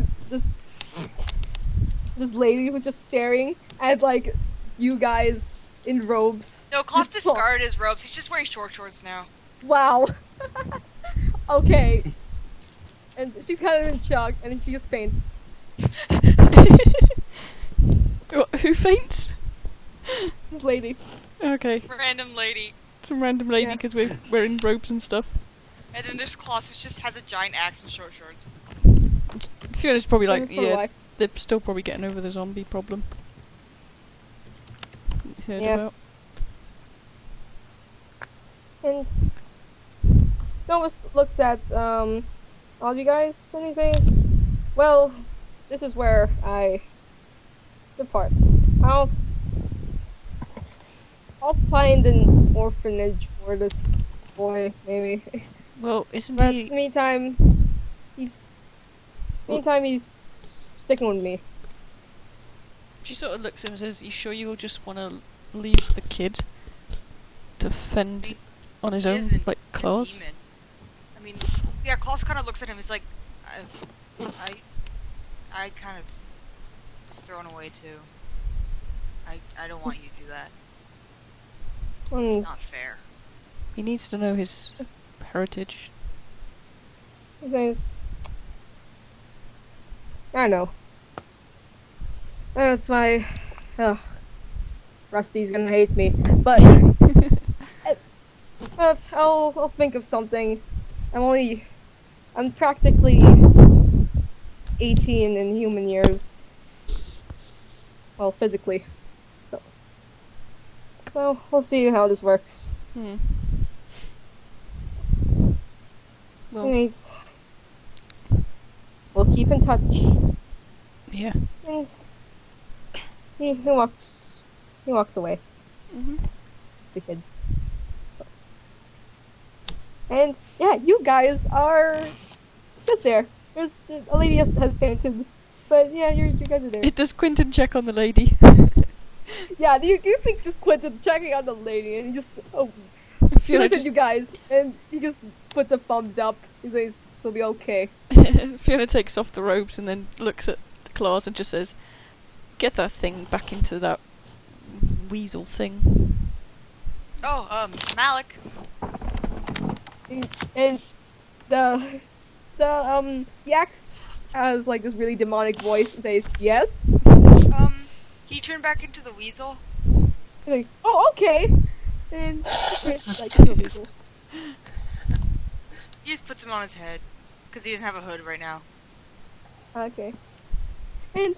this lady who's just staring at like you guys in robes.
No, Klaus discarded his robes. He's just wearing short shorts now.
Wow. Okay. And she's kind of in shock, and then she just faints.
Who faints?
This lady.
Okay.
Random lady.
Some random lady
Yeah.
because we're wearing robes and stuff.
And then there's Colossus just has a giant axe and short shorts.
Fiona's probably like,
That's probably
yeah,
why.
they're still probably getting over the zombie problem. Heard
Yeah.
about.
And Thomas looks at all of you guys and he says, "Well, this is where I depart. I'll find an orphanage for this boy, maybe.
Well, isn't
But
he?
meantime, he's sticking with me."
She sort of looks at him and says, "You sure you'll just want to leave the kid to fend on his
He
own,
isn't
like
a
claws?"
demon. I mean, yeah, Klaus kind of looks at him. He's like, I kind of was thrown away too. I don't want you to do that. It's
And
not fair.
He needs to know his
Just-
heritage.
he says, "I know. That's why Rusty's gonna hate me. But I'll think of something. I'm practically 18 in human years. Well, physically. So, well, we'll see how this works.
Hmm. Well,
Anyways, we'll keep in touch."
yeah.
And he walks away.
Hmm.
The kid. So. And yeah, you guys are just there. There's a lady has fainted, but yeah, you guys are there.
Does Quentin check on the lady?
Yeah, you think just Quentin checking on the lady and he just he
Fiona
looks at
just
you guys and he just puts a thumbs up. He says she'll be okay.
Fiona takes off the robes and then looks at the claws and just says, "Get that thing back into that weasel thing."
Oh, Malik.
And the Yax has like this really demonic voice and says yes.
He turned back into the weasel.
He's like, "Oh, okay." And like the weasel.
He just puts him on his head because he doesn't have a hood right now.
Okay. And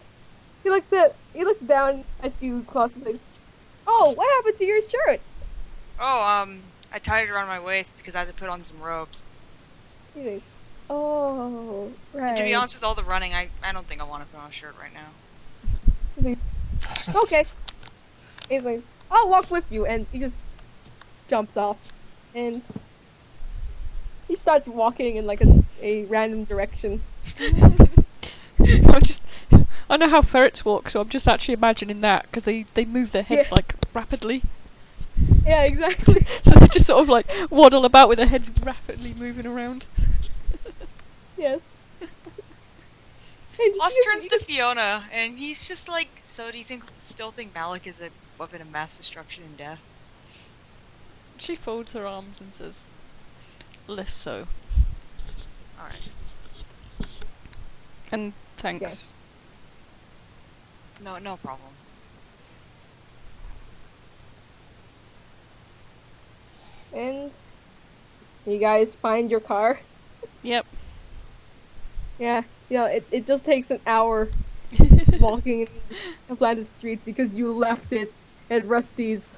he looks down at you, Klaus, and says, "Oh, what happened to your shirt?"
Oh, I tied it around my waist because I had to put on some robes.
He says, "Oh, right."
And to be honest, with all the running, I don't think I want to put on a shirt right now.
He says, "Okay." He's like, "I'll walk with you," and he just jumps off, and he starts walking in like a random direction.
I know how ferrets walk, so I'm just actually imagining that because they move their heads like rapidly.
Yeah, exactly.
So they just sort of like waddle about with their heads rapidly moving around.
Yes.
Klaus turns to Fiona, and he's just like, "So do you still think Malik is a weapon of mass destruction and death?"
She folds her arms and says, "Less so."
Alright.
And thanks.
No problem.
And you guys find your car.
Yep.
Yeah, it just takes an hour walking in the planted streets because you left it at Rusty's.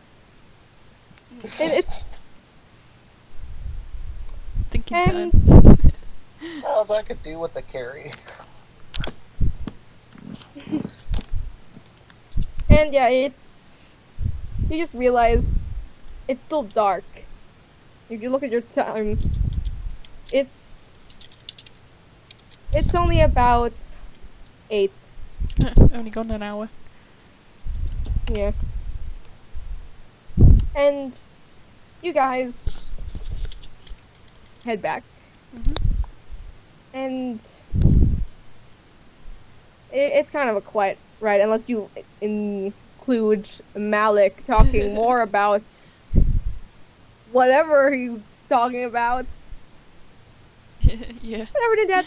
And it's
Thinking
and
time.
As I could do with the carry.
and yeah, it's you just realize it's still dark. If you look at your time, it's only about 8.
Only gone an hour.
Yeah. And you guys head back. And it's kind of a quiet ride, unless you include Malik talking more about whatever he's talking about.
Yeah.
Whatever did that.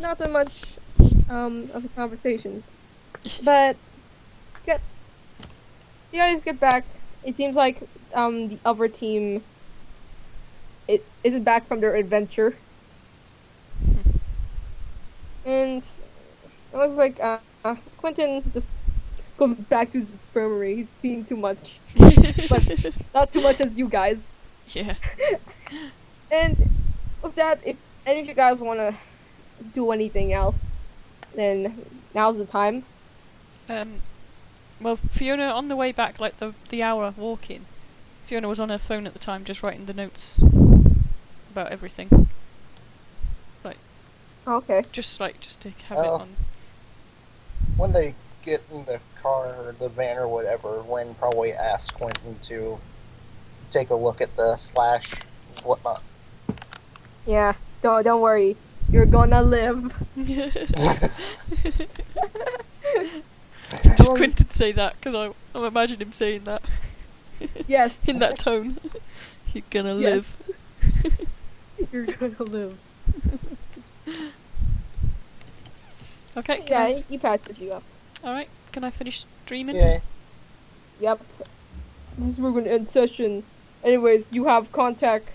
Not that much of a conversation. But You guys get back. It seems like the other team isn't back from their adventure. And it looks like Quentin just goes back to his infirmary. He's seen too much. But not too much as you guys.
Yeah.
And with that, if any of you guys want to do anything else, then now's the time.
Well, Fiona, on the way back, like the hour walking, Fiona was on her phone at the time, just writing the notes about everything. Like,
Okay.
just to have it on.
When they get in the car or the van or whatever, Lynn probably asks Quentin to take a look at the slash whatnot.
Yeah. Don't worry. You're gonna live.
Does Quentin say that? Because I imagine him saying that.
Yes.
In that tone. You're gonna live.
You're gonna live.
Okay.
Yeah, he patches you up.
Alright, can I finish streaming?
Yeah.
Yep. This is where we're gonna end session. Anyways, you have contact